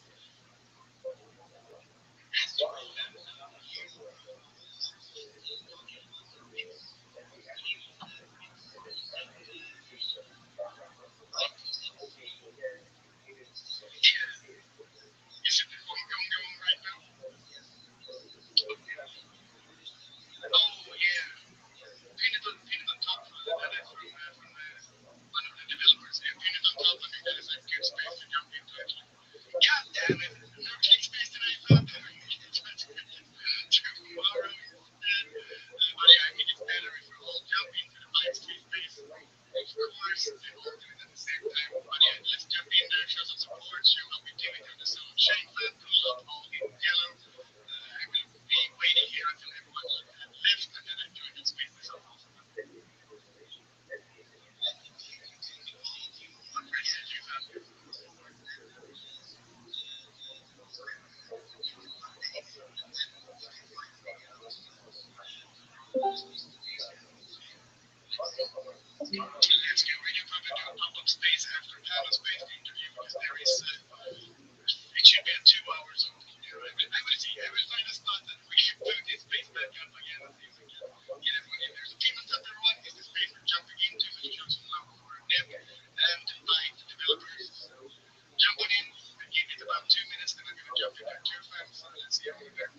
Is it going right now? Oh, yeah. Painted on top for that is from one of the developers. Yeah, painted on top, I think that is a good space to jump into actually. God damn it! No click space tonight, thought. Tomorrow instead. But yeah, I think it's better if we all jump into the Light Street space. Of course, they all do it at the same time. But yeah, let's jump in there, show some support, show how we do it on the zone. Shane Fat, pull up all in yellow. I will be waiting here until everyone had left, and then I join the space myself also. I'm ready to do that. Let's go. We can probably do a pop-up space after panel space the interview because there is it should be at 2 hours of I will see. I will find a spot that we can put this space back up again and see if we can get everyone in there. So Demon Thunder 1 is the space we're jumping into to show some love for Nip and invite the developers. So jump on in and give it about 2 minutes, then I'm gonna jump in there too, fam. So let's see everyone there.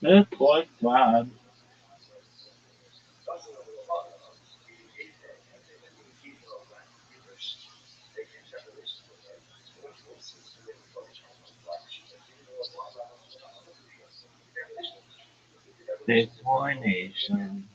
Good point, Bob. Bitcoin Nation.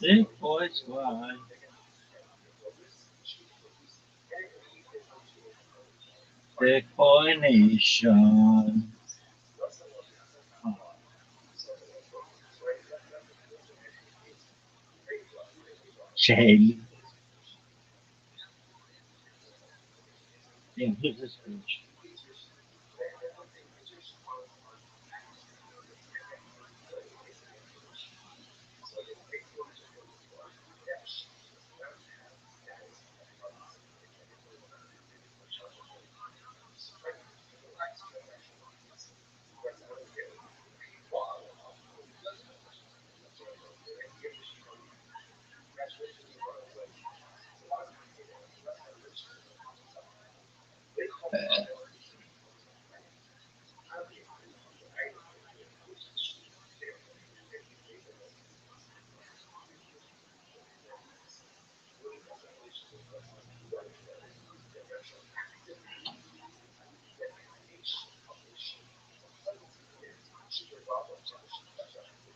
Big boy squad. Bitcoin Nation. Shady. Damn, who's this bitch?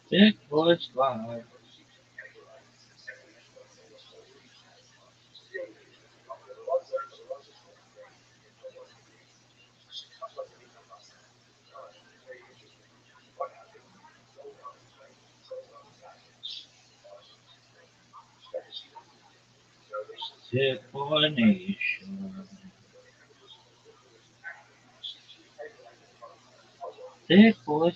Big boy squad. Bitcoin Nation. Big boy.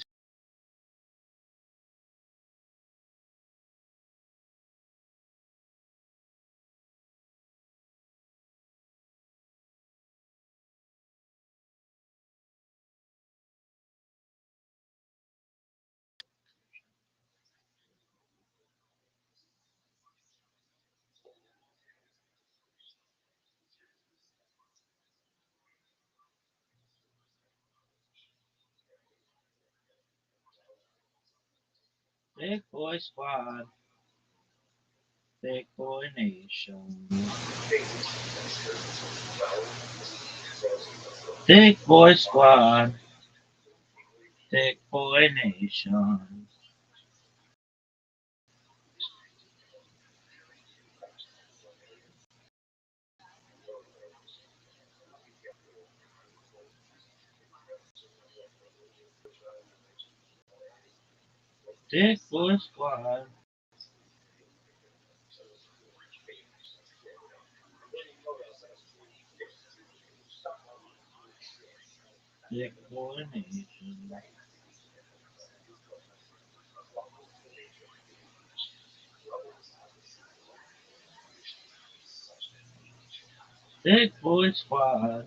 Big boy squad. Big boy nation. Big boy squad. Big boy nation. Big boy squad. Big boy nation. Big boy squad.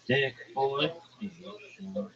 Big boy nation.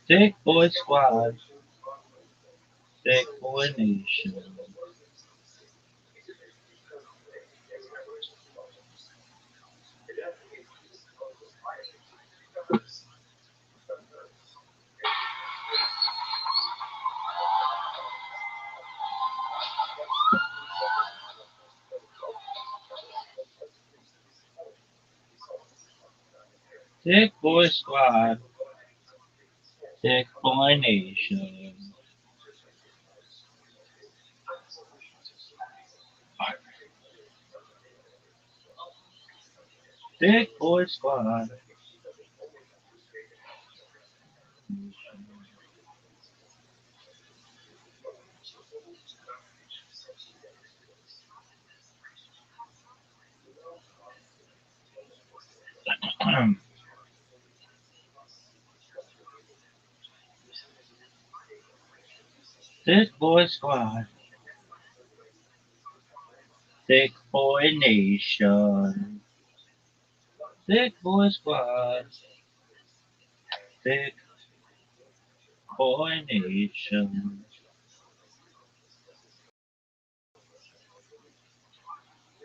Big boy squad. Big boy nation. Big boy squad. Big boy nation. Big boy squad. Big boy squad. Big boy nation. Big boy squad. Big boy nation.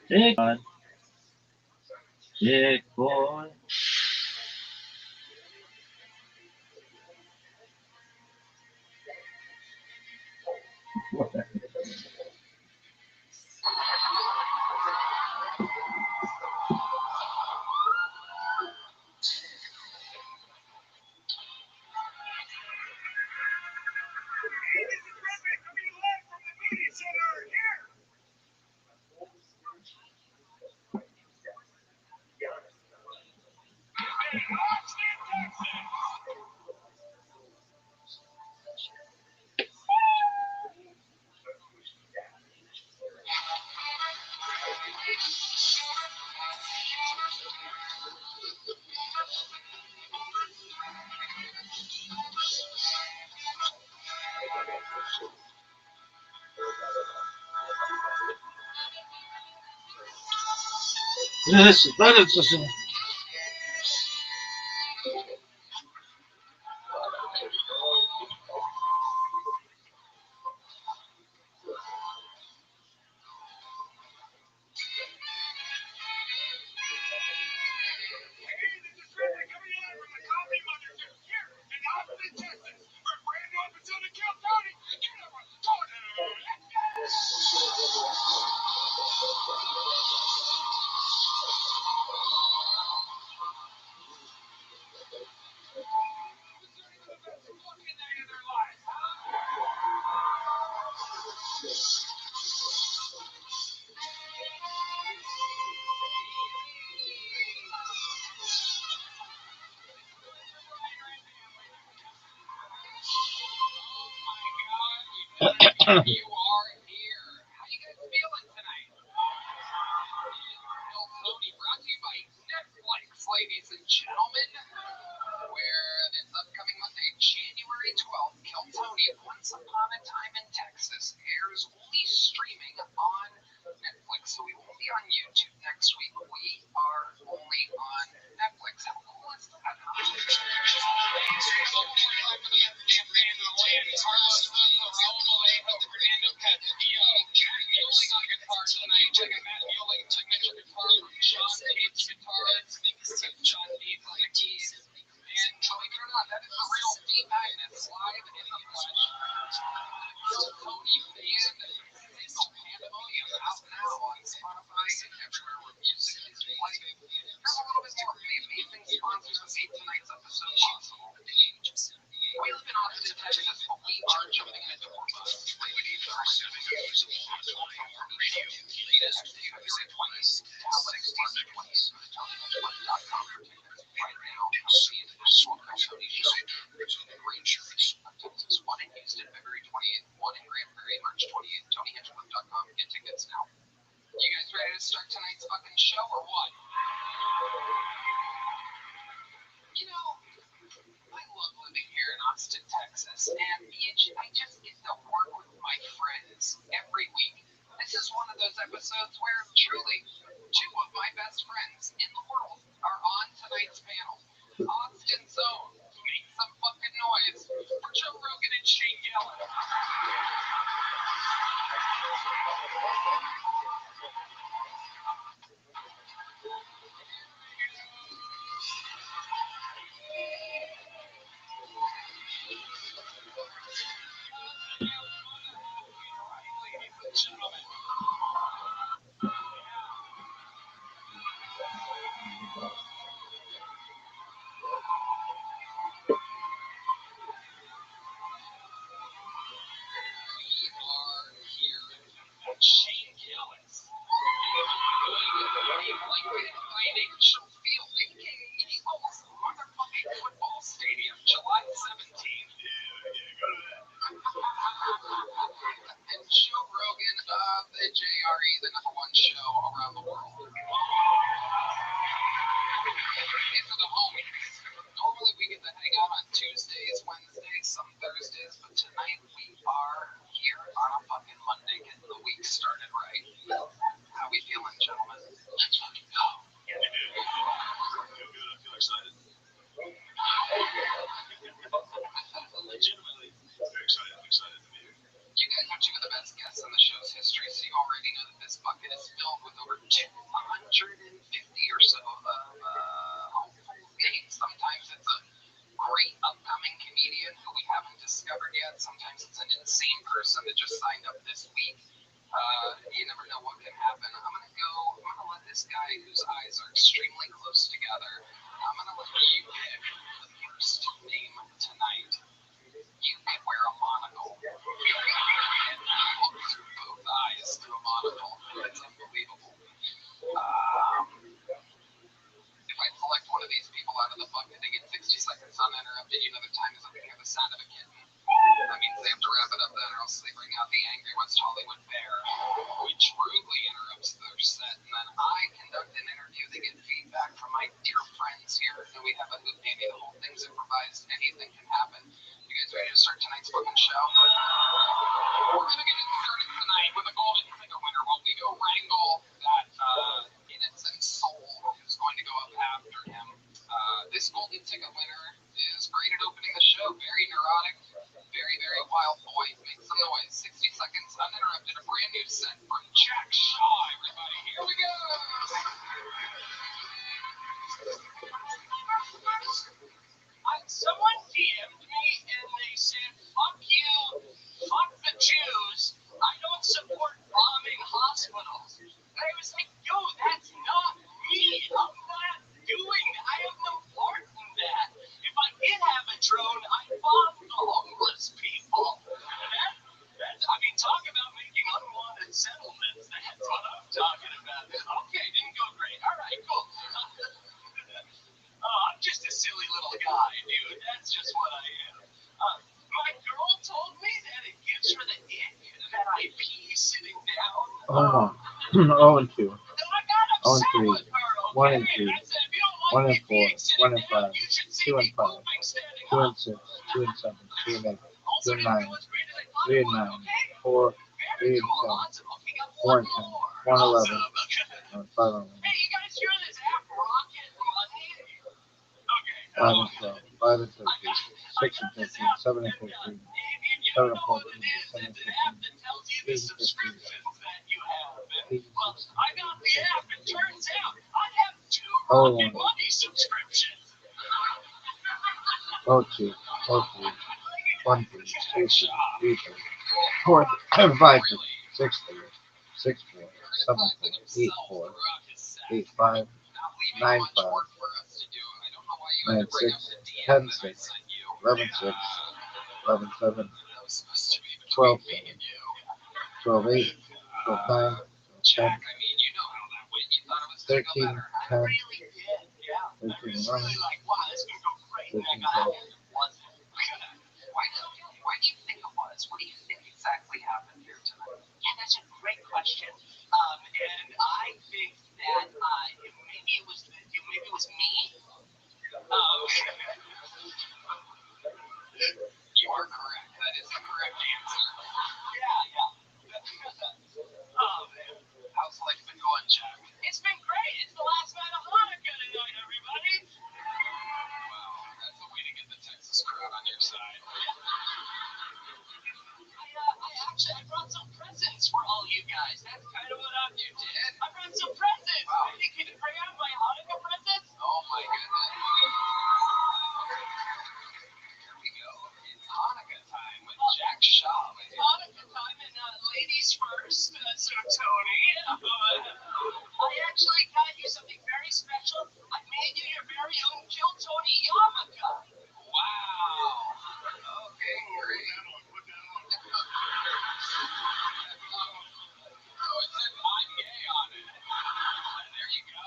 Big squad. Big boy. Yes, that is You are here. How you guys feeling tonight? Bill Tony brought to you by Netflix, ladies and gentlemen, where this upcoming Monday, January 12th, Kill Tony, Once Upon a Time in Texas, airs only streaming on Netflix. So we won't be on YouTube next week. We are only on Netflix. How cool is that? And believe it or not, that is the real D-Magnets live in the flesh. Tony fan pandemonium out now on Spotify and everywhere where music is played. Here's a little bit more of the amazing sponsors that made tonight's episode possible. We live in Austin, Texas, but we are jumping into tour bus. Ladies are assuming use of radio. Latest February 20th, Alex Martin 20th, TonyHitchcock.com for tickets right now. See the Swamp Tony Show. Green Shirts, Texas. One in Houston, February 28th. One in Grand Prairie, March 28th. TonyHitchcock.com. Get tickets now. You guys ready to start tonight's fucking show or what? You know, I love living here in Austin, Texas, and I just get to work with my friends every week. This is one of those episodes where truly two of my best friends in the world are on tonight's panel. Austin's own. Make some fucking noise for Joe Rogan and Shane Gillis. Shane Gillis. Financial Field, aka Eagles motherfucking football stadium, July 17th. And Joe Rogan of the JRE, the #1 show around the world. These are the homies. Normally we get to hang out on Tuesdays, Wednesdays, some Thursdays, but tonight we are here on a fucking Monday, getting the week started right. How we feeling, gentlemen? Let's fucking go. I feel good. I feel excited. Legitimately very excited. I'm excited to be here. You guys are two of the best guests in the show's history, so you already know that this bucket is filled with over 250 or so of hopeful names. Sometimes it's a great upcoming comedian who we haven't discovered yet. Sometimes it's an insane person that just signed up this week. You never know what can happen. I'm gonna let this guy whose eyes are extremely close together, I'm gonna let you pick the first name tonight. You could wear a monocle and look through both eyes through a monocle. It's unbelievable. If I select one of these people out of the bucket, they get 60 seconds uninterrupted. You know the time is up to hear the sound of a kitten. That means they have to wrap it up then, or else they bring out the angry West Hollywood bear, which rudely interrupts their set. And then I conduct an interview. They get feedback from my dear friends here, and we have a hoot maybe the whole thing's improvised. Anything can happen. You guys ready to start tonight's fucking show? We're gonna get it started tonight with a golden ticket winner. While we go wrangle that innocent soul who's going to go up after him. This golden ticket winner is great at opening the show. Very neurotic. Very, very wild boy. Make some noise. 60 seconds uninterrupted. A brand new set from Jack Shaw, everybody. Here we go. Someone DM'd me and they said, fuck you, fuck the Jews. I don't support bombing hospitals. And I was like, yo, that's not me. I'm not doing that. I have no part in that. If I did have a drone, I'd bomb the homeless people. I mean, talk about making IP sitting down. Oh, 0 and 2. Then I got 0 and upset 3. with her. 1 and Okay? 3. I said, if you don't 1 like and me 4. being 1 sitting and 5. down, you should see 2 me and 5. moving standing 2 up. and 6. 2 and 7. 2 and 8. Also 2 and didn't 9. go as great as I thought 3 it and would, 9. okay? 4. Very 3 and cool. 10. Awesome. Okay, got 4 one and 10. more. 1 and 11. Awesome. 5 and 11. Hey, you guys hear this app Rocket Money? Okay. 5 and 12. 5 and 13. 6 and 15. 7 and 15. 7 and 14. 7 and 15. 8 and 15. Well, I got the app. It turns out I have 2 Oh, Rocket Money subscriptions. Oh, 2. Oh, 3. 1 3. 2 3. 3 3. 4 5 5 6 3. 6 4. 7 4. 8 4. 8 5. 9 5. 9 6. 10 6. 11 6. 11 7. 12 7. 12 8. 12 9. 10. 13 10. 13 11. 13 12. Why do you think it was? What do you think exactly happened here tonight? Yeah, that's a great question. And I think that maybe it was me. You are correct. That is the correct answer. Yeah. How's life been going, Jack? It's been great. It's the last night of Hanukkah tonight, everybody. Wow, that's a way to get the Texas crowd on your side. I brought some presents for all you guys. That's kind of what I'm. You did? I brought some presents. Wow. Hey, can you bring out my Hanukkah presents? Oh my goodness. Here we go. It's Hanukkah time with Jack Shaw. It's Hanukkah time and ladies first, Sir Tony. I actually got you something very special. I made you your very own Kill Tony yarmulke. Wow. Okay, great. Oh, it says I'm gay on it. There you go.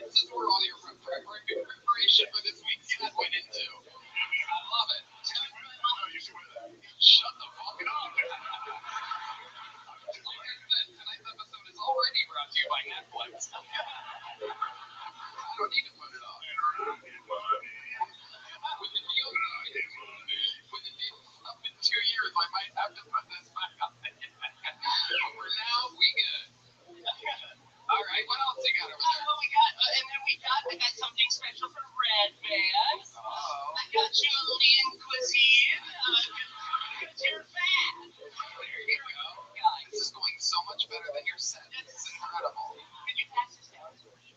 This is where all your preparation for this week's guest went into. I love it. Shut the fuck up. Like I said, tonight's episode is already brought to you by Netflix. I don't need to put it on. With the deal up in 2 years, I might have to put this back on. But for now, we good. All right, what else you got over there? I got something special for Red Man. I got you a lean cuisine. Because you're fat. There you go. Guys, this is going so much better than your set. This is incredible. Can you pass this down to me?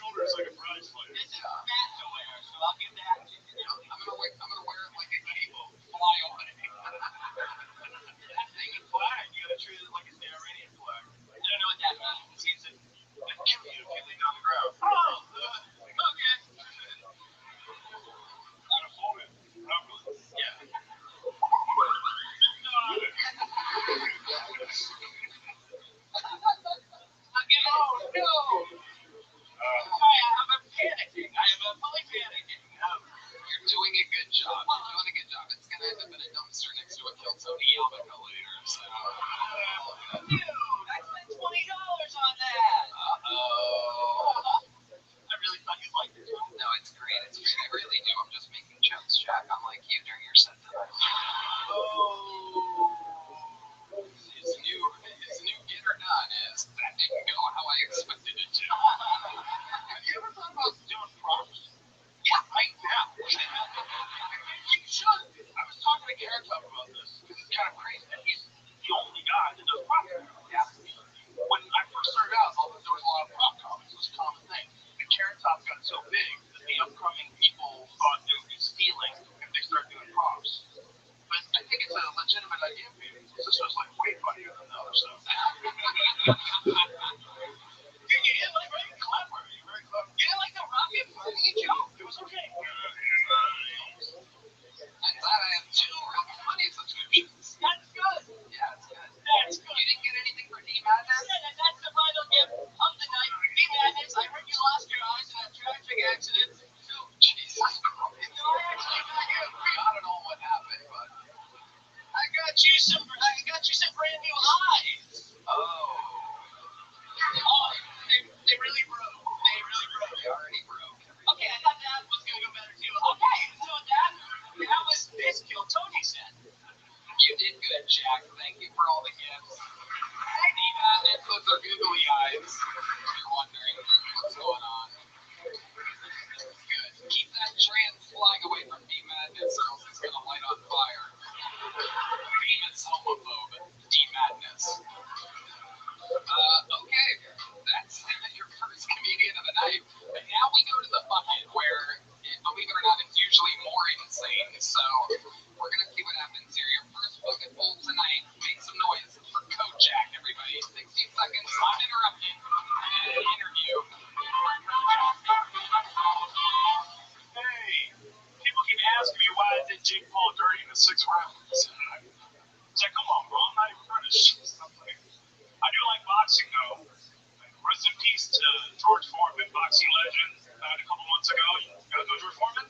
shoulders like a prize fighter. This is fat to wear, so I'll give that to you. I'm gonna wear it like a cable. Fly on it. That thing in flag, you gotta treat it like it's the Iranian flag. I don't know what that means. It means it Kill you if you lay down the ground. Oh, okay. Gotta fold it properly. Yeah. Oh no! Sorry, I'm panicking. I'm fully panicking. You're doing a good job. You're doing a good job. It's gonna end up in a dumpster next to a Kill Tony yarmulke later. So. Dude, I spent $20 on that. I really thought you'd like it. No, it's great. It's great. I really do. I'm just making jokes, Jack. I'm like you during your set tonight. His new get or done is that didn't go how I expected it to. Have you ever thought about doing props? Yeah, right now. You should. I was talking to Carrot Top about this because it's kind of crazy that he's the only guy that does props. Yeah. When I first started out, there was a lot of prop comics. It was a common thing. And Carrot Top got so big that the upcoming people thought they would be stealing if they started doing props. But I think it's a legitimate idea for you. This was like way funnier than the other stuff. You didn't like very clever. You're very clever. You didn't like the rocket funny joke. It was okay. I'm glad I have 2 Rocket Money subscriptions. That's good. Yeah, it's good. That's good. You didn't get anything for D-Madness? Yeah, that's the final gift of the night. D-Madness, I heard you lost your eyes in a tragic accident. So, Jesus Christ. no, I actually got you. I don't know what happened, but... I got you some brand new eyes. Oh. Oh, they really broke. They really broke. They already broke. Okay, I thought that was gonna go better too. Okay, so that was this Kill Tony set. You did good, Jack. Thank you for all the gifts. D-Madness, those are googly eyes. If you're wondering what's going on. Good. Keep that trans flag away from D-Madness or else it's gonna light on fire. Famous homophobe, D-Madness. Okay. That's your first comedian of the night. And now we go to the bucket where, believe it or not, it's usually more insane. So we're gonna see what happens here. Your first bucket full tonight. Make some noise for Kojak, everybody. 60 seconds uninterrupted interview. Hey, people keep asking me why I did Jake Paul dirty in the 6th round. It's like, come on, bro. I'm not even British. I do like boxing, though. Rest in peace to George Foreman, boxing legend. Died a couple months ago. You guys know George Foreman?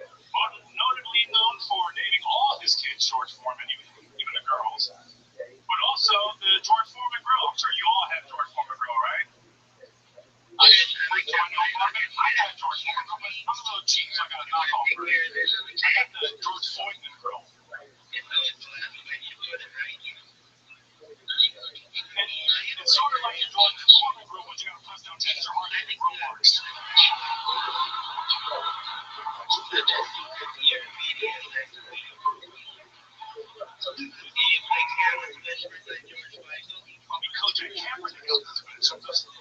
But notably known for naming all his kids George Foreman, even the girls. But also the George Foreman grill. I'm sure you all have George Foreman grill, right? I had George Foreman grill, but I'm a little cheap, so I got a knockoff version. I got the George Foreman grill. It's sort of like the George Foreman grill, but you gotta press down extra hard to get grill marks. Kojak Cameron got this good, so this I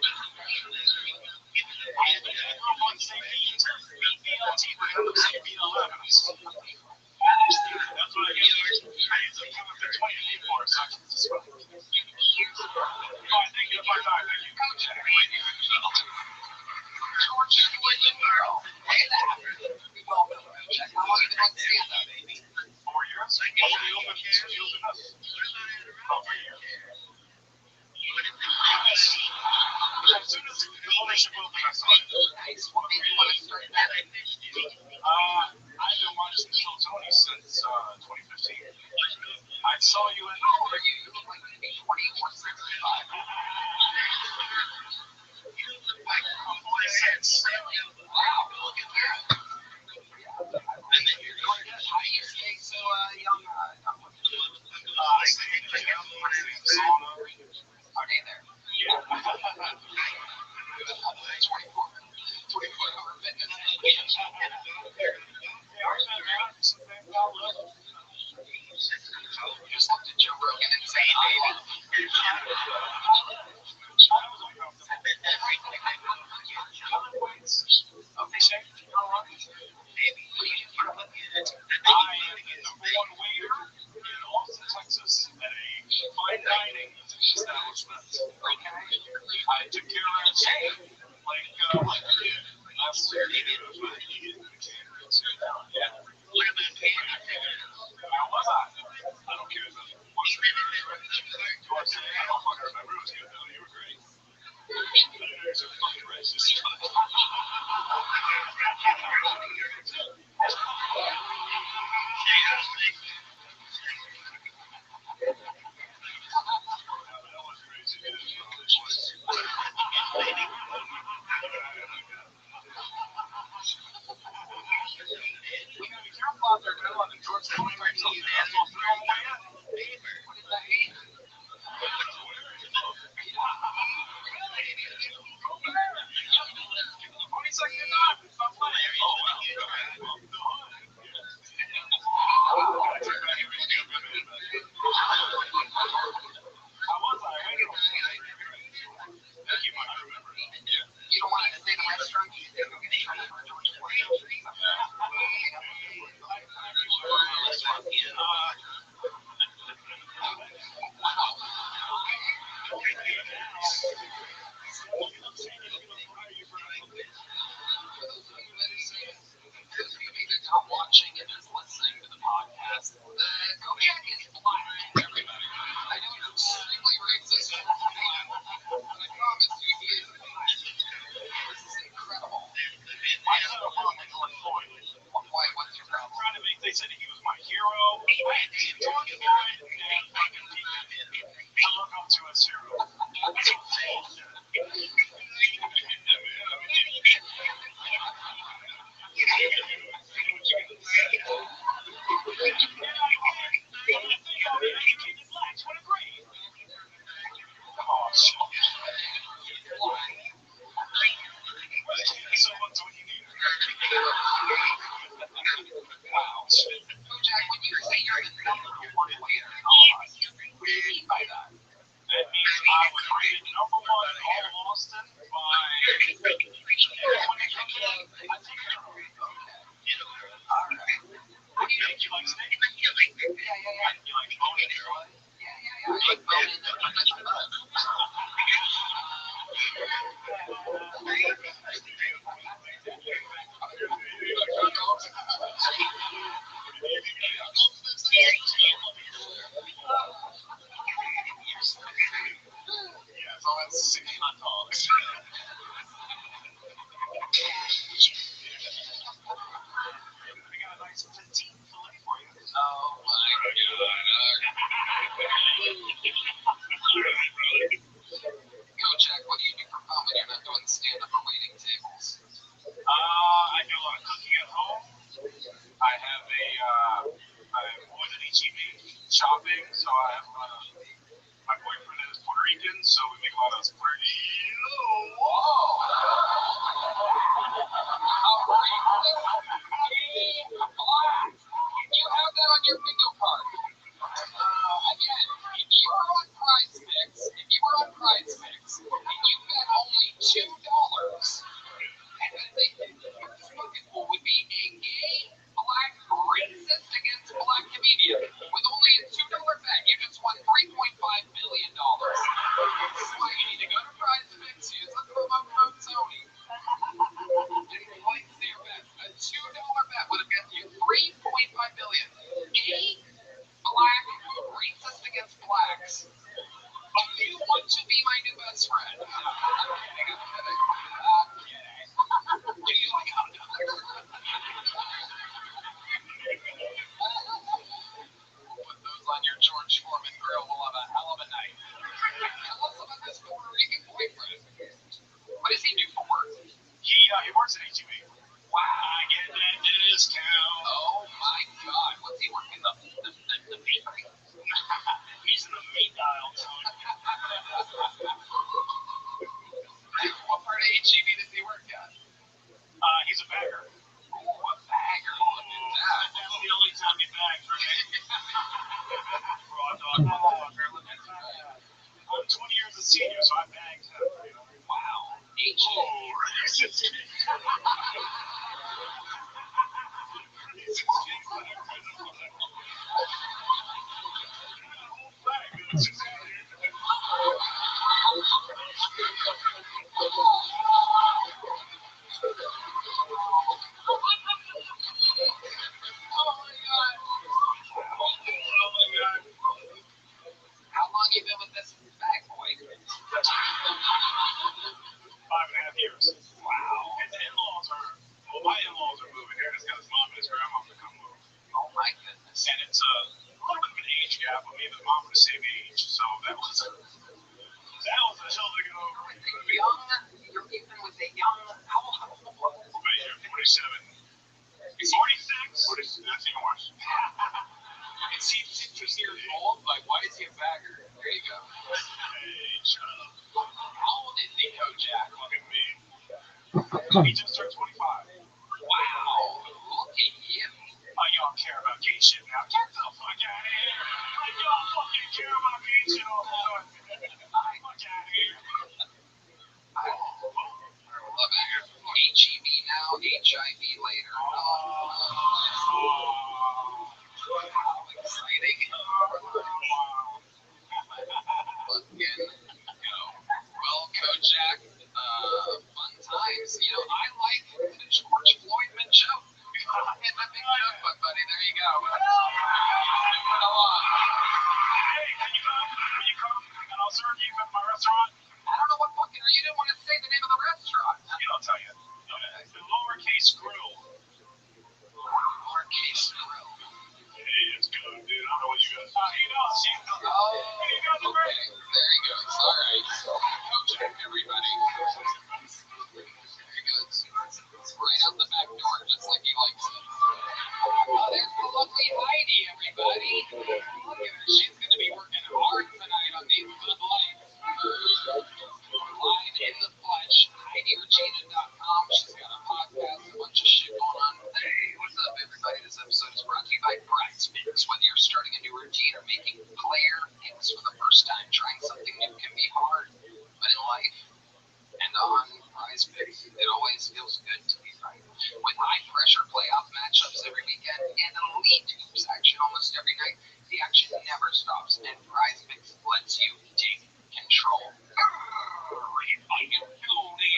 had the grill on say BLT, but I would say B11. That's what I get. I use a Counterfeit 20 for it, so I can just well. Thank you for your time. Thank you, Kojak. George Foreman girl. Hey, that. Welcome, Kojak. How long have you been on stand-up? 4 years? Only open us. About 3 years. As soon as the ownership opened, I started. Nice. What made you want to start that? I've been watching Kill Tony since 2015. I saw you in. How old are you? You look like you're 20 or 65. I'm 46. Wow, look at that. How do you stay so young? Stay in the gym, sauna. Stay there. Yeah. 24-hour fitness. You just looked at Joe Rogan and saying, hey, KRS, like, last year, yeah. Look at that pan. How was I? I don't care about it. What's the name? You want to say, I don't fucking remember. It was good, though. You were great. There's a fucking racist. You don't want to stay in the restaurant? Not watching and just listening to the podcast. Kojak is black. Everybody. I know it's extremely racist. I promise you he is black. This is incredible. I have a problem with George Floyd. Why? What's your problem? They said he was my hero. George Floyd and fucking people. I look up to as hero. That's a Kojak, when you say you're the number one leader in all of us, what do you mean by that? That means I was rated number one in all of Austin by everyone that comes in. I take care of it. Alright. What do you think? You like steak? Yeah. You like bone in your life? Yeah. I like bone in the Yeah, so that's 6 hot dogs. I got a nice petite fillet for you. Oh my god. Kojak, what do you do for fun when you're not doing stand-up or waiting tables? I do a lot of cooking at home. I have I'm always an HEB shopping, so I have a lot of, my boyfriend is Puerto Rican, so we make a lot of Puerto Rican. You have that on your bingo card. Again, if you were on Prize Picks, and you bet only $2, this fucking fool would be a gay, black, racist against black comedian. With only a $2 bet, you just won $3.5 million. That's why you need to go to Prize Picks, use the promo code Tony, and place your bet. A $2 bet would have gotten you $3.5 million. Gay, black, racist against blacks. Do you want to be my new best friend? I'm kidding. Do you like hot dogs? We'll put those on your George Foreman grill. We'll have a hell of a night. Tell us about this Puerto Rican boyfriend. What does he do for work? He works at HEB. Wow. I get that discount. Oh my god. What's he working the bakery? He's in the meat aisle, Tony. What part of HEB does he work at? He's a bagger. Ooh, a bagger. Look at that. That's the only time he bags, right? Raw dog, look at that. I'm 20 years a senior, so I bagged him. Wow. HEB. Oh, racist. the same age, so that was a hell of ago. You're beefing with a young, how old? But you're 47. 46? That's even worse. And see, 16 years old, like, why is he a bagger? There you go. Hey, shut up. How old is he, Kojak? Look at me. He just turned 25. Wow, look at him. Oh, y'all care about gay shit now. Get the fuck out of here. Y'all fucking care about gay shit all the time. Fuck out of here. I love it. HEB now, HIV later. How exciting. Fucking go. Well, Kojak, fun times. You know, I like the George Floydman joke. Hit that big joke, but buddy, there you go. Moving along. Hey, can you come? And I'll serve you at my restaurant. I don't know what fucking, you didn't want to say the name of the restaurant. Yeah, I'll tell you. The lowercase grill. Lowercase grill. Hey, it's good, dude. I don't know what you guys. He knows. Oh, okay. There he goes. All right. Kojak, everybody. There he goes. Right out the back door, just like he likes it. Oh, there's the lovely Heidi, everybody. Look at her. She's going to be working hard tonight on these good lights. Live in the flesh. HeidiRegina.com. She's got a podcast, a bunch of shit going on. Hey, what's up, everybody? This episode is brought to you by Prize Picks. Whether you're starting a new routine or making player picks for the first time, trying something new can be hard. But in life and on Prize Picks, it always feels good to be right. With high-pressure playoff matchups every weekend and elite hoops action almost every night, the action never stops, and Prize Picks lets you take control.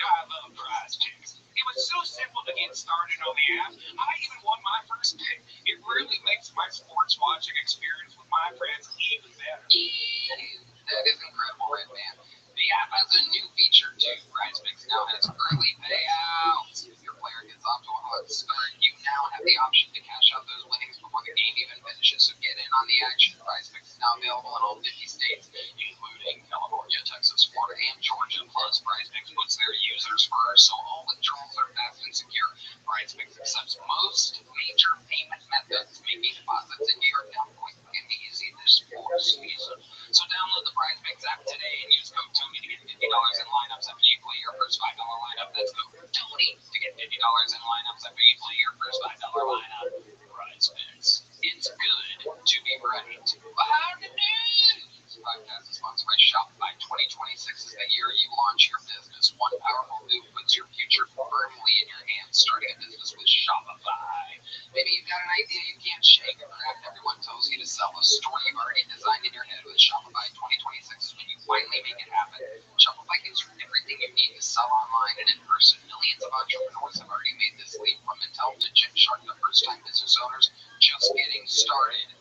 I love Prize Picks. It was so simple to get started on the app. I even won my first pick. It really makes my sports watching experience with my friends even better. That is incredible, Red Man. The app has a new feature too. Prize Picks now has early payouts. If your player gets off to a hot start, you now have the option to cash out those winnings before the game even finishes. So get in on the action. Prize Picks is now available in all 50 states, including California, Texas, Florida, and Georgia. Plus, Prize Picks puts their users first, so all withdrawals are fast and secure. Prize Picks accepts most major payment methods, making deposits into your account quick and easy this sports season. So download the Prize Picks app today and use code Tony to get $50 in lineups after you play your first $5 lineup. That's code Tony to get $50 in lineups after you play your first $5 lineup. Prize Picks. It's good to be right. Wow, the news! This podcast is sponsored by Shopify. 2026 is the year you launch your business. One powerful move puts your future firmly in your hands. Starting a business with Shopify. Maybe you've got an idea you can't shake, or perhaps everyone tells you to sell a story you've already designed in your head. With Shopify, 2026 is when you finally make it happen. Shopify gives you everything you need to sell online and in person. Millions of entrepreneurs have already made this leap, from Intel to Gymshark to first-time business owners just getting started.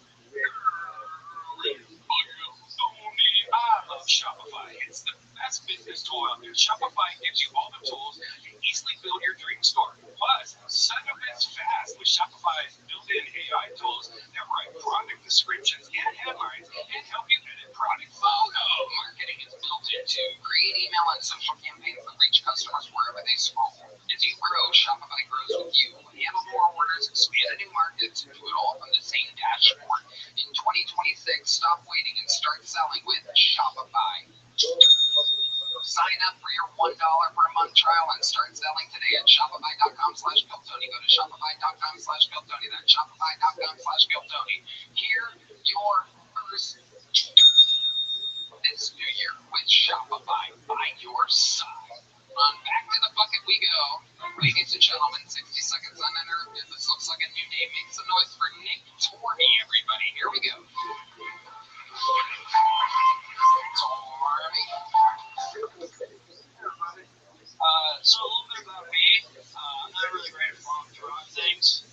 I love Shopify. It's the best business tool out there. Shopify gives you all the tools to easily build your dream store. Plus, set up is fast with Shopify's built-in AI tools that write product descriptions and headlines and help you edit product photo. Marketing is built into. Create email and social campaigns that reach customers wherever they scroll. As you grow, Shopify grows with you. Handle more orders, expand to new markets, and do it all from the same dashboard. In 2026, stop waiting and start selling with Shopify. Sign up for your $1 per month trial and start selling today at shopify.com/BillTony. Go to shopify.com/BillTony. That's shopify.com/BillTony. Hear your first this new year with Shopify by your side. Back to the bucket we go. Ladies and gentlemen, 60 seconds uninterrupted. This looks like a new name. Make some noise for Nick Torney, everybody. Here we go. So a little bit about me. I'm not really great at following through on things.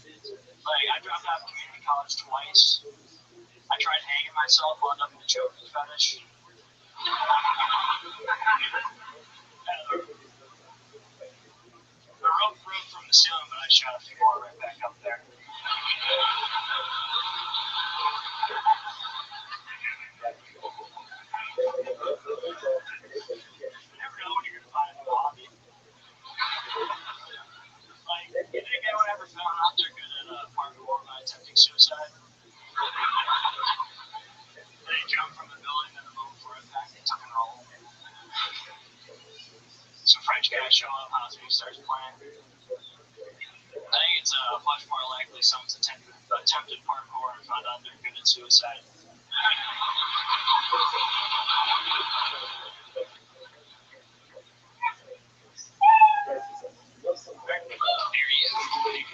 Like, I dropped out of community college twice. I tried hanging myself, wound up in the choking fetish. The rope broke from the ceiling, but I shot a few more right back up there. some French guy show up, house music starts playing. I think it's much more likely someone's attempted parkour and found out they're good at suicide. There he is.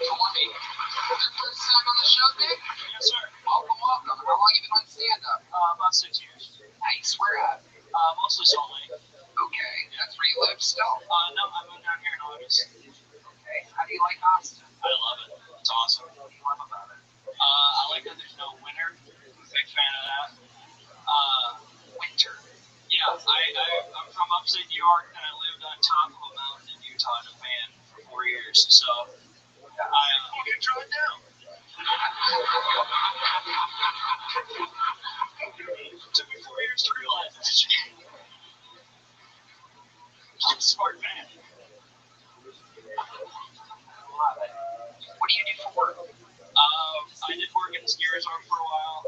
Tony. Your first time on the show, Nick? Yes, sir. Welcome, welcome. How long you been on stand-up? About 6 years. Nice. Where at? Mostly Salt Lake. Okay. That's where you live still? No, I moved down here in August. Okay. How do you like Austin? I love it. It's awesome. What do you love about it? I like that there's no winter. Big fan of that. Winter. Yeah, I'm from upstate New York, and I lived on top of a mountain in Utah in a van for 4 years. So You can draw it down. It took me 4 years to realize that. I'm a smart man. Love it. What do you do for work? I did work in a ski resort for a while.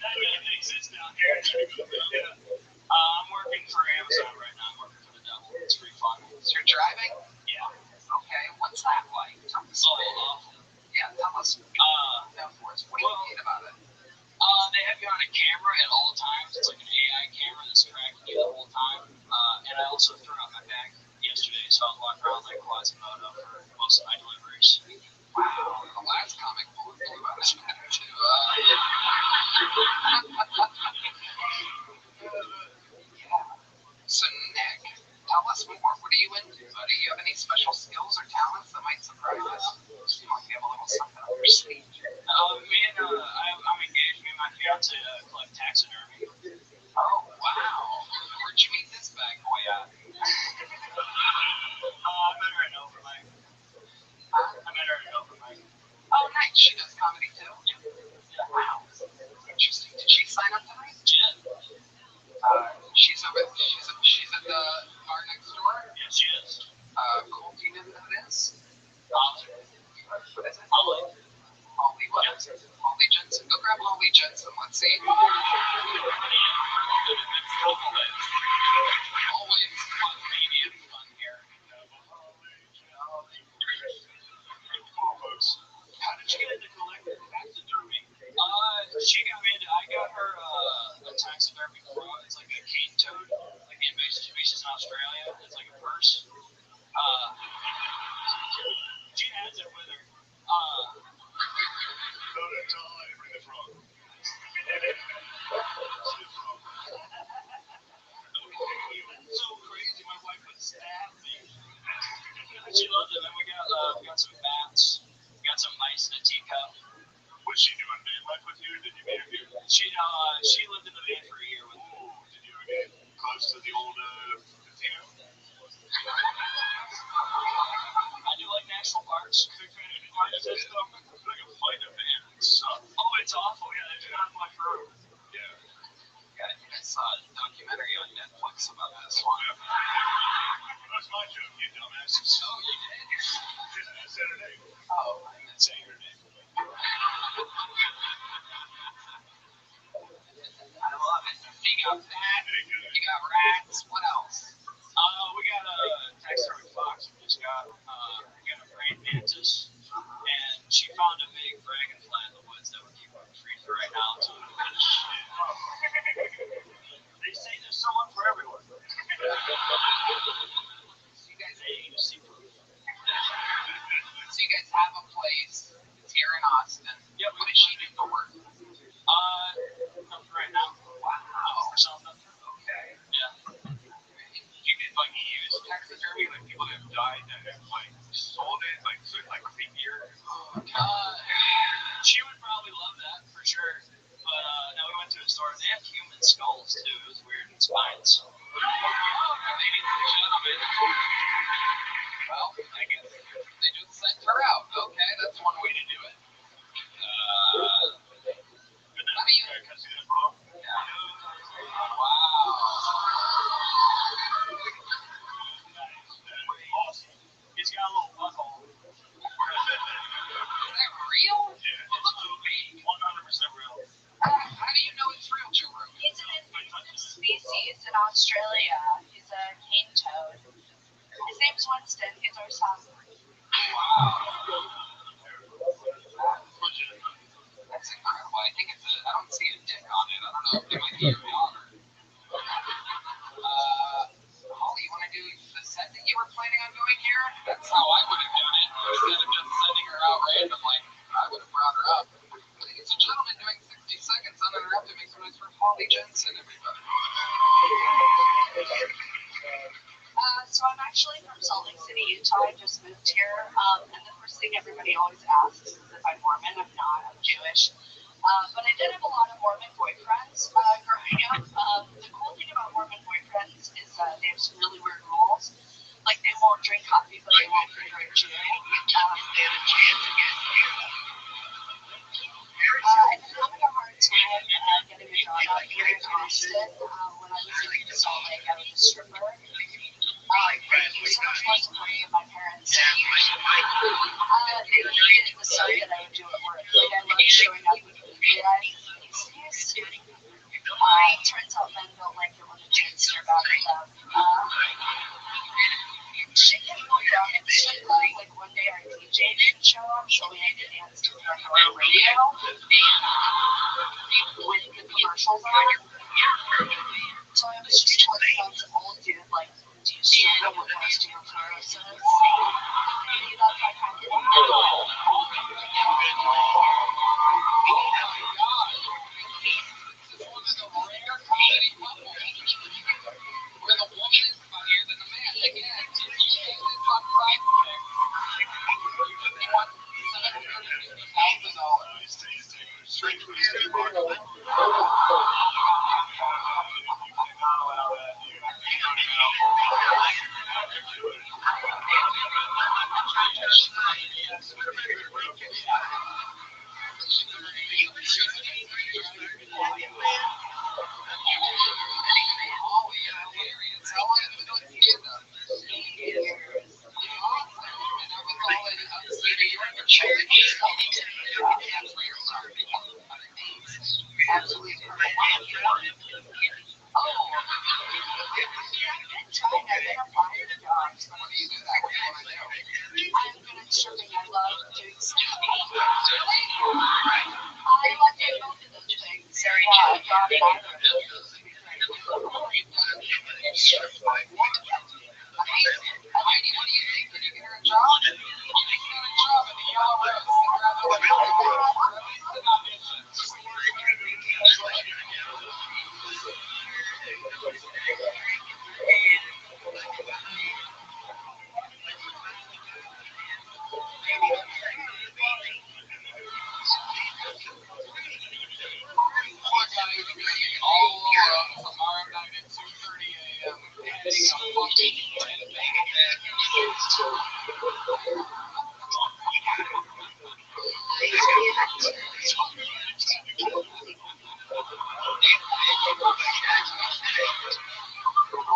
That doesn't exist down here. I'm working for Amazon right now. I'm working for the devil. It's pretty fun. So you're driving? Yeah. Okay. What's that like? Tell us. Yeah, tell us. For us. What do you hate about it? They have you on a camera at all times. It's like an AI camera that's tracking you the whole time. And I also threw out my bag yesterday, so I was walking around like Quasimodo for most of my deliveries. Wow. The last comic book blew out his back too. Yeah. So Nick, tell us more. What are you into, buddy? You have any special skills or talents that might surprise us? You seem like you have a little something up your sleeve. I'm engaged. Me and my fiance collect taxidermy. Oh, wow. Where'd you meet this bad boy at? I met her at an open mic. Oh, nice. She does comedy too? Yeah. Wow. Interesting. Did she sign up tonight? She did. She's at the bar next door? Yeah, she is. Cool. Do you know who that is? Holly. What is it? Holly. Holly what? Jensen. Holly Jensen. Go grab Holly Jensen. Let's see. Always fun media fun here. How did you get into collecting taxidermy? I got her a taxidermy crow. It's like a cane toad, like the invasive species in Australia. It's like a purse. She has it with her. It's so crazy. My wife would stab me. She loves it. And we got some bats. We got some mice in a teacup. Was she doing van life with you, or did you meet her here? She lived in the van for a year with me. Did you ever get close to the old casino? I do like national parks. Big fan of the park system. Like a flight of vans. Oh, it's awful. Yeah, they do not have much room. Yeah. Yeah, I saw a documentary on Netflix about this one. That's my joke, you dumbasses. Oh, you did? Yeah, Saturday. Oh, I meant Saturday. I love it. You got that. You got rats. What else? We got a taxidermy fox we just got. We got a praying mantis. And she found a big dragonfly in the woods that would keep her free for right now. So they say there's someone for everyone. So you guys have a place. It's here in Austin. Yep. What does she do for work? Nothing right now. Wow. For something. Okay. Yeah. You get like used taxidermy, like people that have died that have like sold it, like so like figure. She would probably love that for sure. But no, we went to a store. They have human skulls too. It was weird. And spines. Ladies and gentlemen. Well, I guess they just sent her out. Okay, that's one way to do it. How do you? Wow. Awesome. He's got a little butthole. Is that real? Yeah. Well, look at me. 100% real. How do you know it's real, Joe? He's an endangered species in Australia. He's a Once and everybody. So I'm actually from Salt Lake City, Utah. I just moved here. And the first thing everybody always asks is if I'm Mormon. I'm not. I'm Jewish. But I did have a lot of Mormon boyfriends growing up. The cool thing about Mormon boyfriends is they have some really weird rules. Like they won't drink coffee, but they won't drink gin. I've been having a hard time getting a job out here in Austin. When I was in Salt Lake, I was a stripper. It was so much more supportive than my parents. They needed the stuff that I would do at work. Like I loved showing up with movie eyes and pasties. Turns out men don't like it when the chicks stare back at them. She can go down in the strip club. Like one day our DJ didn't show up, so we had to dance to our radio with the commercials on. So I was just talking on some old dude, like, do you still know what osteoporosis is? Maybe that's my kind of Where the woman is funnier than the man. Again, absolutely perfect. Oh, I've been trying. I've been applying to jobs. I'm good at stripping. I love doing skipping. I love doing both of those things. So yeah, I've got either of those. Heidi, what do you think? Did you get her a job? She got a job at the Yellow Rose. Tomorrow night at 2:30 a.m.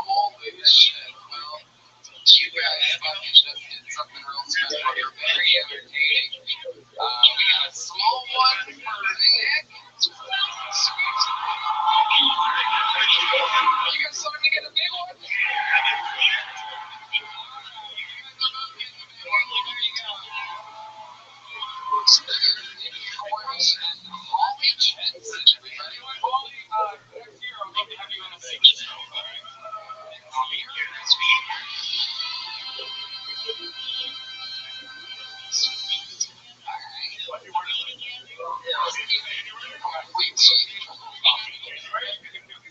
Holy shit. Well, you guys fucking just did something real special. You're very entertaining. We got a small one for Nick. You guys starting to get a big one? Holly Jensen. Holly, next year I'm going to have you on a secret show, alright? I'll be here next week.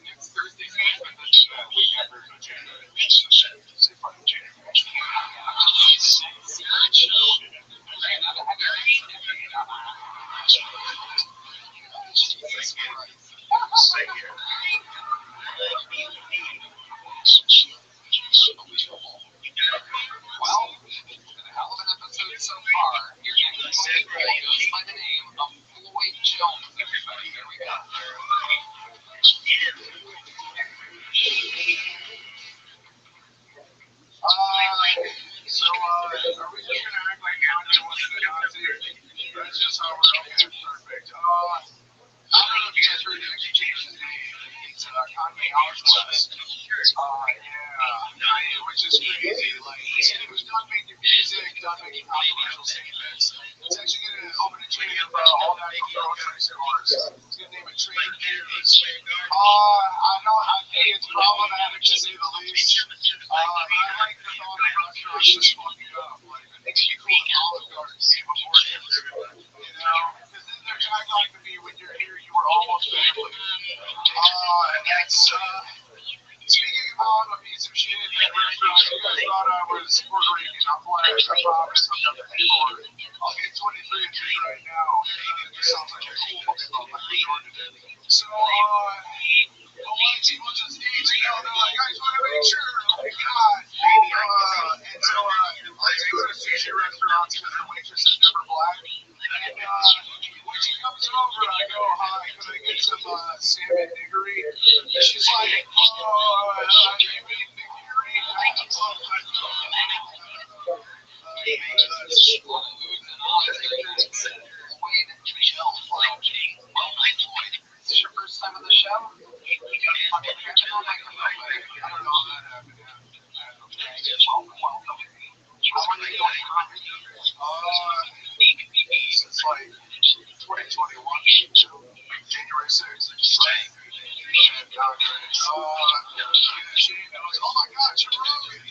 Next Thursday's week after January. Jesus Christ. Well, a hell of an episode so far. Your next segment goes by the name of Floyd Jones, everybody. There we go. So, are we just gonna act like County wasn't a Nazi? That's just how we're okay. Perfect. I don't know if you guys heard that he changed his name. It's Conway Hourglass. Yeah, which is crazy. Like, he was done making music, done making controversial statements. It's actually going to open a chain of all natural grocery stores. It's going to name it Trader Joe's. I think it's problematic to say the least. I like the thought of restaurants just fucking up. Like, I think it'd be cool if Olive Garden came aboard it. You know? Because then their tagline could be, when you're here, you are almost family. you guys thought I was Puerto Rican. I'm black. I promise. I've got the paperwork. I'll get 23 inches right now. It just sounds like a cool fucking like we Jordan did. So, a lot of people just eat, you know, they're like, I just want to make sure. Oh my God. And so, I just go to sushi restaurants because the waitress is never black. And when she comes over, I go, hi, can I get some salmon niggery? And she's like, you make niggery? Is this your first time on the show? I don't know how that happened. Welcome. How are they going on? Since like 2021, January 6th. Right. And she goes, oh my God, you're Rogan.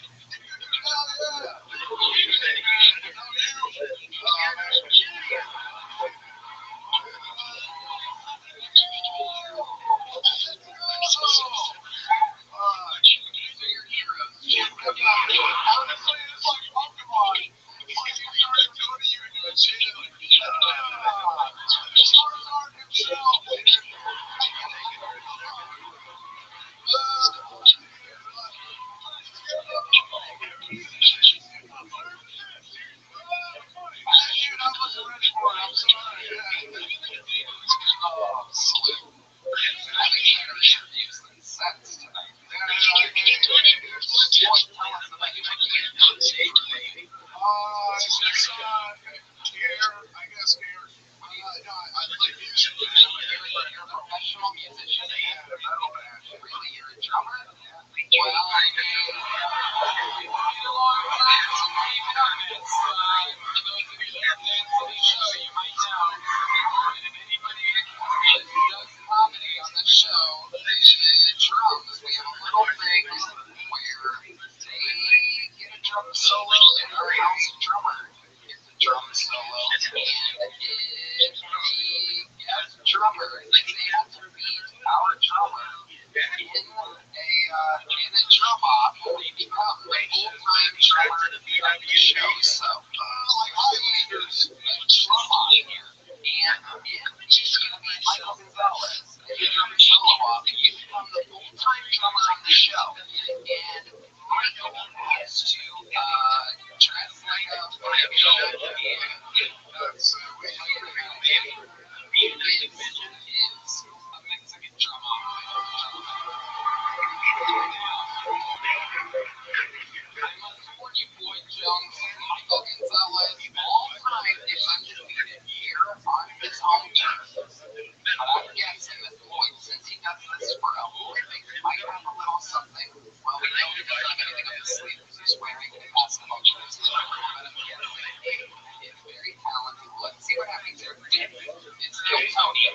Hell yeah.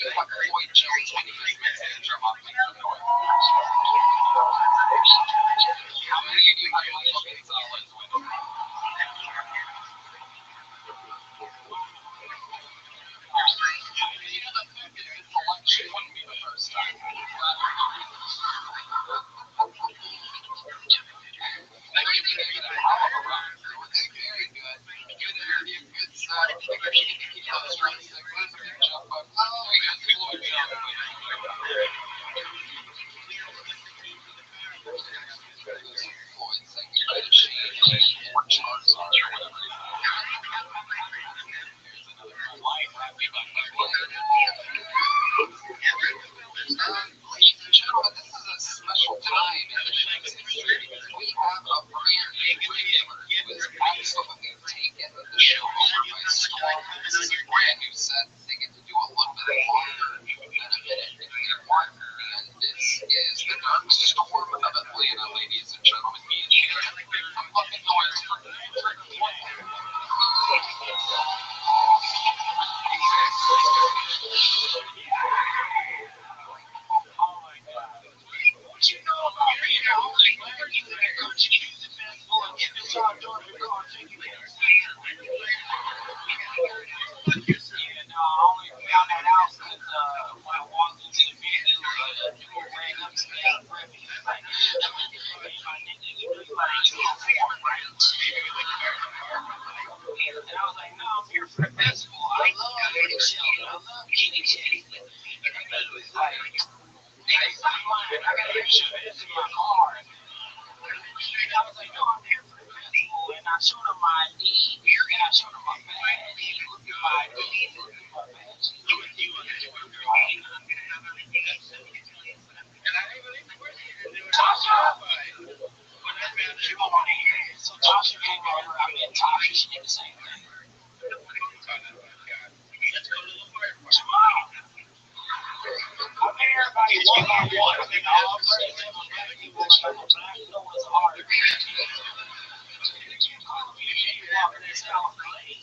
It's like Floyd Jones when he was manager of Illinois. How many of you have fucking solids with them? Election wouldn't be the first time. They give it a hell of a run. It's very good. Good interview, good set. Keep those straight sixes. Jump up. Oh, we got Floyd Jones. Floyd saying goodbye to Shane or Charizard or whatever. Here's another life happy about my book. Ladies and gentlemen, this is a special time in the show's history because we have a brand new regular who has absolutely taken the show over by storm. This is a brand new set. They get to do a little bit longer than a minute if they want. And this is the Dark Storm of Atlanta, ladies and gentlemen. He is here. I'm fucking noise for What you know about being a holy man? You in a country music festival and get this outdoor record so you can stand. Yeah, no, I only found that out because when I walked into the venue, people ran up to me out of breath. He was like, hey, my nigga, you know you like to perform, right? And I was like, no, I'm here for the festival. I love getting chilled. I love getting chilled. And he was like, nigga, stop lying. I got to show this in my car. And I was like, no, I'm here for the festival. And I showed him my ID. And I showed him my badge. He looked at my ID. He looked at my badge. He looked at Tasha, you don't want to hear it. So Tasha came over. I met Tasha. She did the same thing. Tomorrow. I made everybody one-on-one. I mean, all praise to my black people. Black people is hard. You can't call me a jaywalker in South LA.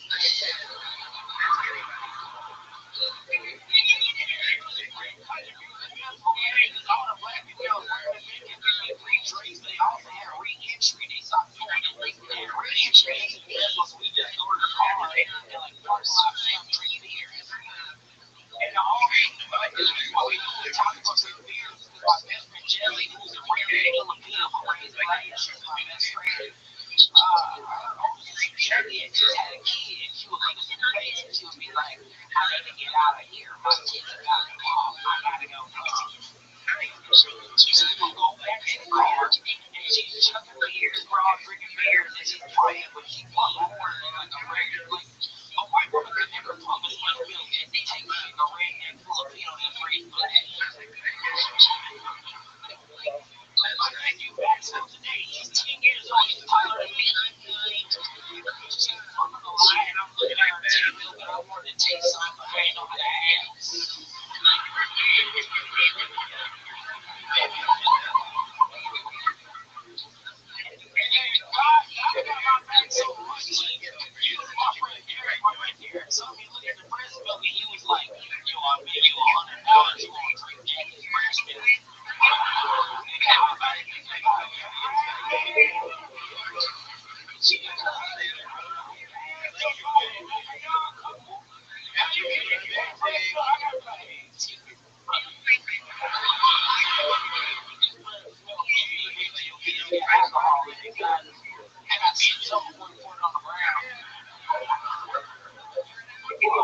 All the black people that was wearing the tickets, they free drinks. They also had re-entry. They stopped doing it. They had re-entry. So we just go to the car and like parking lot, Sam, drink beers. And the homie, what we do is talk about some beers. My best friend Jelly, who's a rare Filipino crazy lady, she's my best friend. Jelly had just had a kid. She would look us in the face and she would be like, I need to get out of here. My kids are about to pop. I gotta go home. She said, we'll go back in the car. And she's chugging beers. We're all drinking beers. And she's praying, but she put more than like a regular. A white woman could never pump as much milk as they take in a redneck Filipino that raised black. Like my nephew backs up today. He's 10 years old. He's taller than me. She's fucking alive. And I'm looking at her taking milk, and I wanted to take some, but I ain't know how to ask. God got my back so much. My friend Gary, my friend Gary, saw me looking at the breast milk, and he was like, yo, I'll pay you $100. You want to drink Jackie's breast milk? Alcohol in it, guys. And I see someone put it on the ground.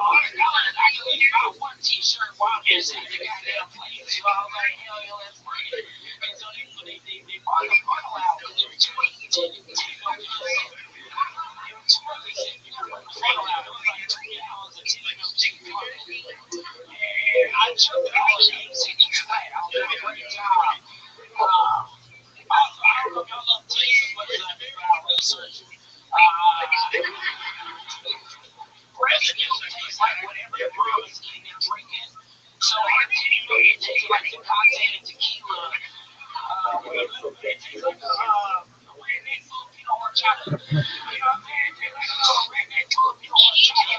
I got one t-shirt while they said the goddamn place. So I was like, hell yeah, let's bring it. And so they brought the bottle out because there were too many tickets. It was too early. You got to bring the bottle out. It was like 2 gallons of chicken. And I chugged it all in 8 seconds flat. I was doing a great job. I don't know if y'all love tasting, but I did our research. Fresh milk tastes like whatever your mom is eating and drinking. So our titty milk, it tastes like the content in tequila. It tastes like a redneck Filipino horchata. You know what I'm saying? It tastes like a redneck Filipino horchata.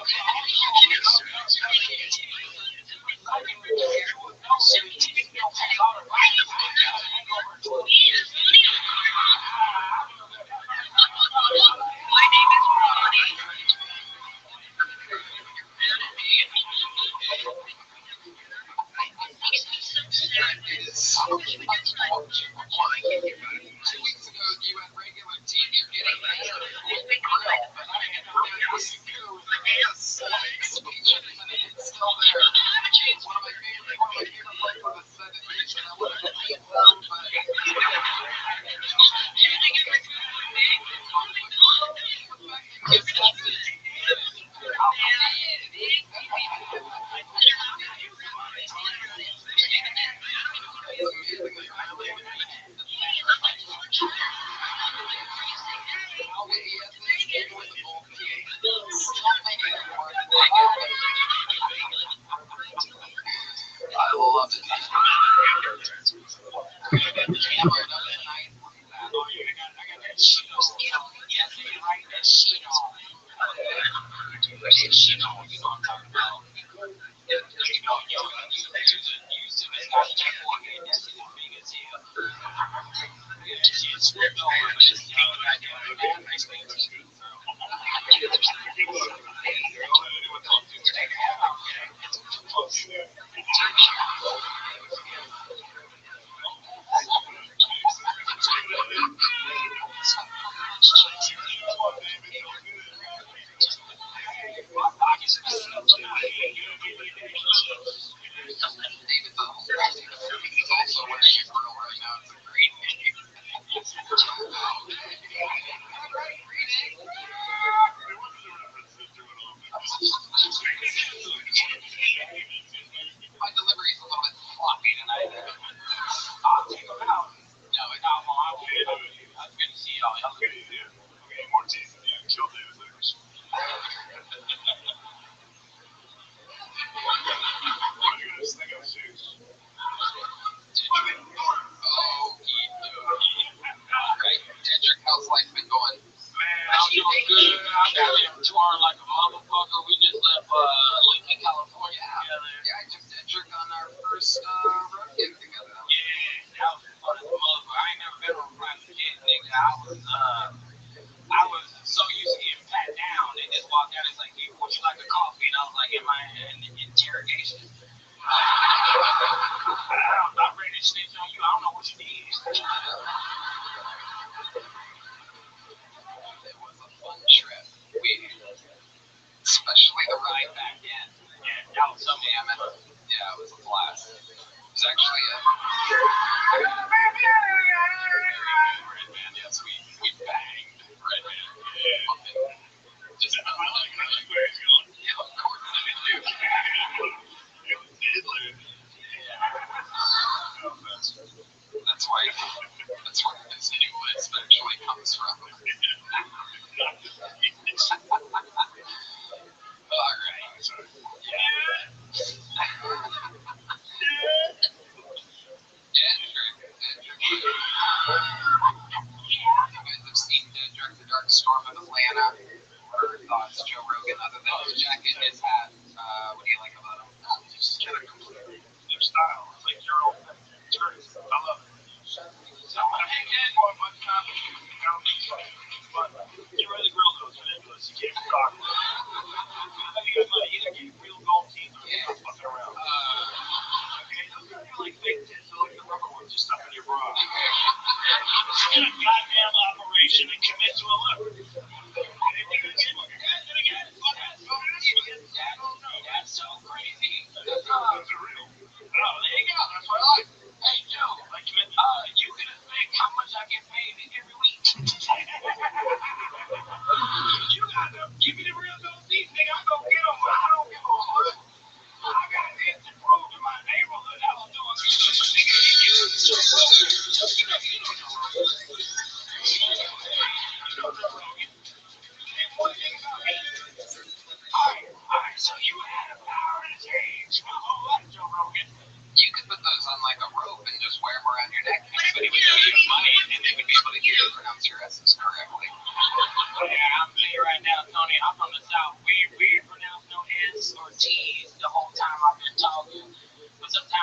The whole time I've been talking.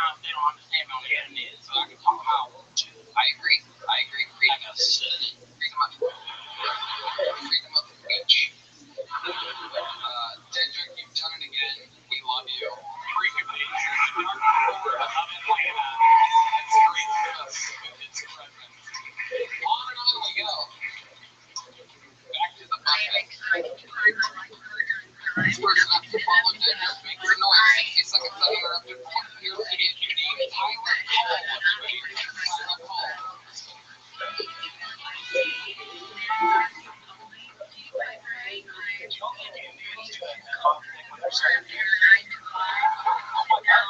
now if they don't understand me on the internet, so I can talk about too. I agree. Freedom of speech. Dedrick, you've done it again. We love you. Freaking me. It's great for us. It's present. On and on we go. Back to the bucket. This person has to follow Dedrick. Makes a noise. It's like it's uninterrupted one period. You need Tyler Cole. Tyler Cole.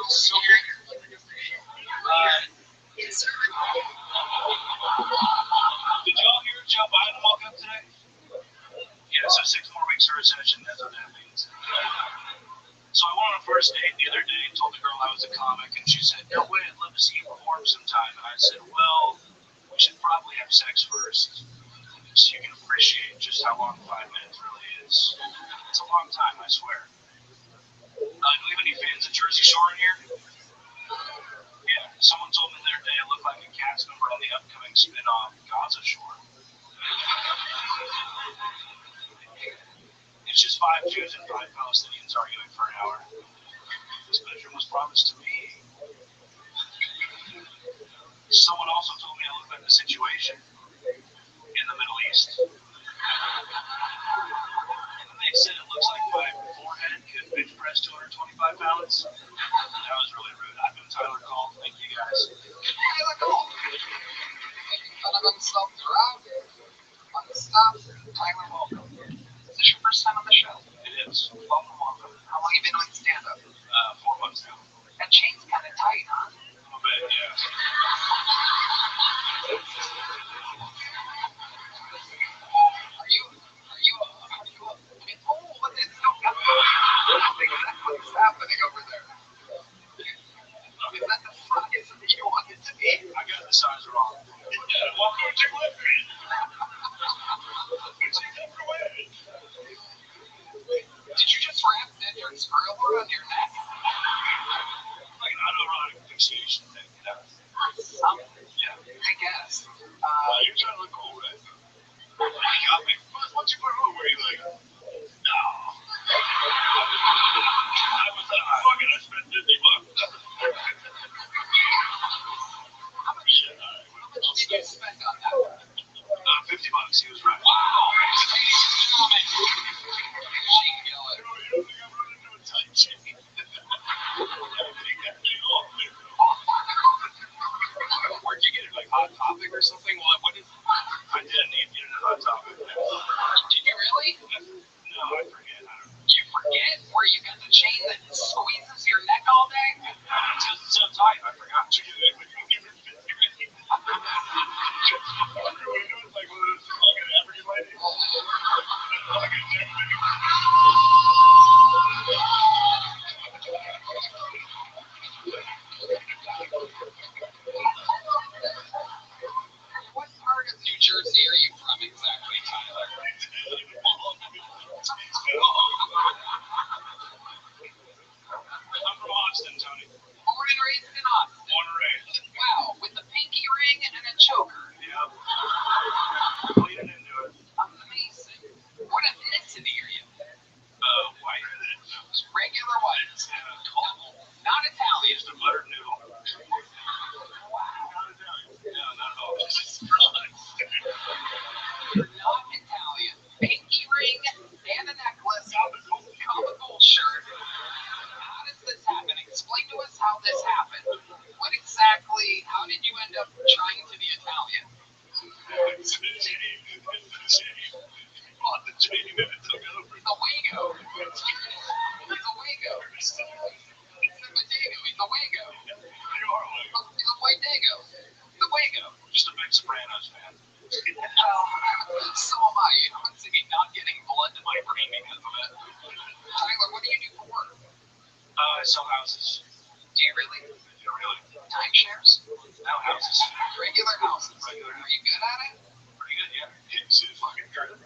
So good. Did y'all hear Joe Biden walk up today? Yeah, so 6 more weeks of recession, that's what that means. So I went on a first date the other day and told the girl I was a comic, and she said, no way, I'd love to see you perform sometime. And I said, well, we should probably have sex first, so you can appreciate just how long 5 minutes really is. It's a long time, I swear. Do we have any fans of Jersey Shore in here? Yeah, someone told me the other day I look like a cast member on the upcoming spin-off Gaza Shore. It's just 5 Jews and 5 Palestinians arguing for an hour. This bedroom was promised to me. Someone also told me I look like the situation in the Middle East. And they said it looks like my forehead could bench press 225 pounds. That was really rude. I've been Tyler Cole. Thank you guys. Tyler Cole. Making fun of himself throughout. On the stop. Tyler, welcome. Is this your first time on the show? It is. Welcome. How long have you been doing stand-up? 4 months now. That chain's kind of tight, huh? A little bit, yeah. What is going on? I don't think that's what's happening over there. Is that the size that you want it to be? I got the size wrong. Welcome to Liberty. Did you just wrap Dedrick's grill around your neck? Like an autoerotic fixation thing, you know? Yeah, I guess. You're trying to look cool, right? You got me. Once you put it over, you're like, no. I was fucking, I spent $50. How much did you spend on that one? $50, he was right. Wow! Ladies and gentlemen, Shane Gillett. You don't think I'm running into a tight chain? Where'd you get it? Like Hot Topic or something? What is? I didn't need it in a Hot Topic. Did you really? No, I forget. You forget where you got the chain that squeezes your neck all day? It's so tight, I forgot to get it. Like one of those fucking African ladies. What part of New Jersey are you from exactly, Tyler? I'm from Austin, Tony. Born and raised in Austin. Born and raised. Wow, with a pinky ring and a choker. Yep. Bleeding into it. Amazing. What ethnicity are you? White. Regular white. Cool. Not Italian. Just a buttered noodle. Wow. Not Italian. No, not at all. Not Italian. Pinky ring and a necklace. Comical shirt. How does this happen? Explain to us how this happened. What exactly, how did you end up trying to be Italian? It's the chain. You bought the chain and it took over. The Wago. He's a Wago. It's a potato. He's a Wago. You are like He's a white dago. The Wago. just a big Sopranos fan. So am I. I'm thinking not getting blood to my brain because of it. Tyler, what do you do for work? I sell houses. Do you really? You know, really? Timeshares? No, houses. Regular houses. Regular. Are you good at it? Pretty good, yeah. Yeah, you see the fucking curtain?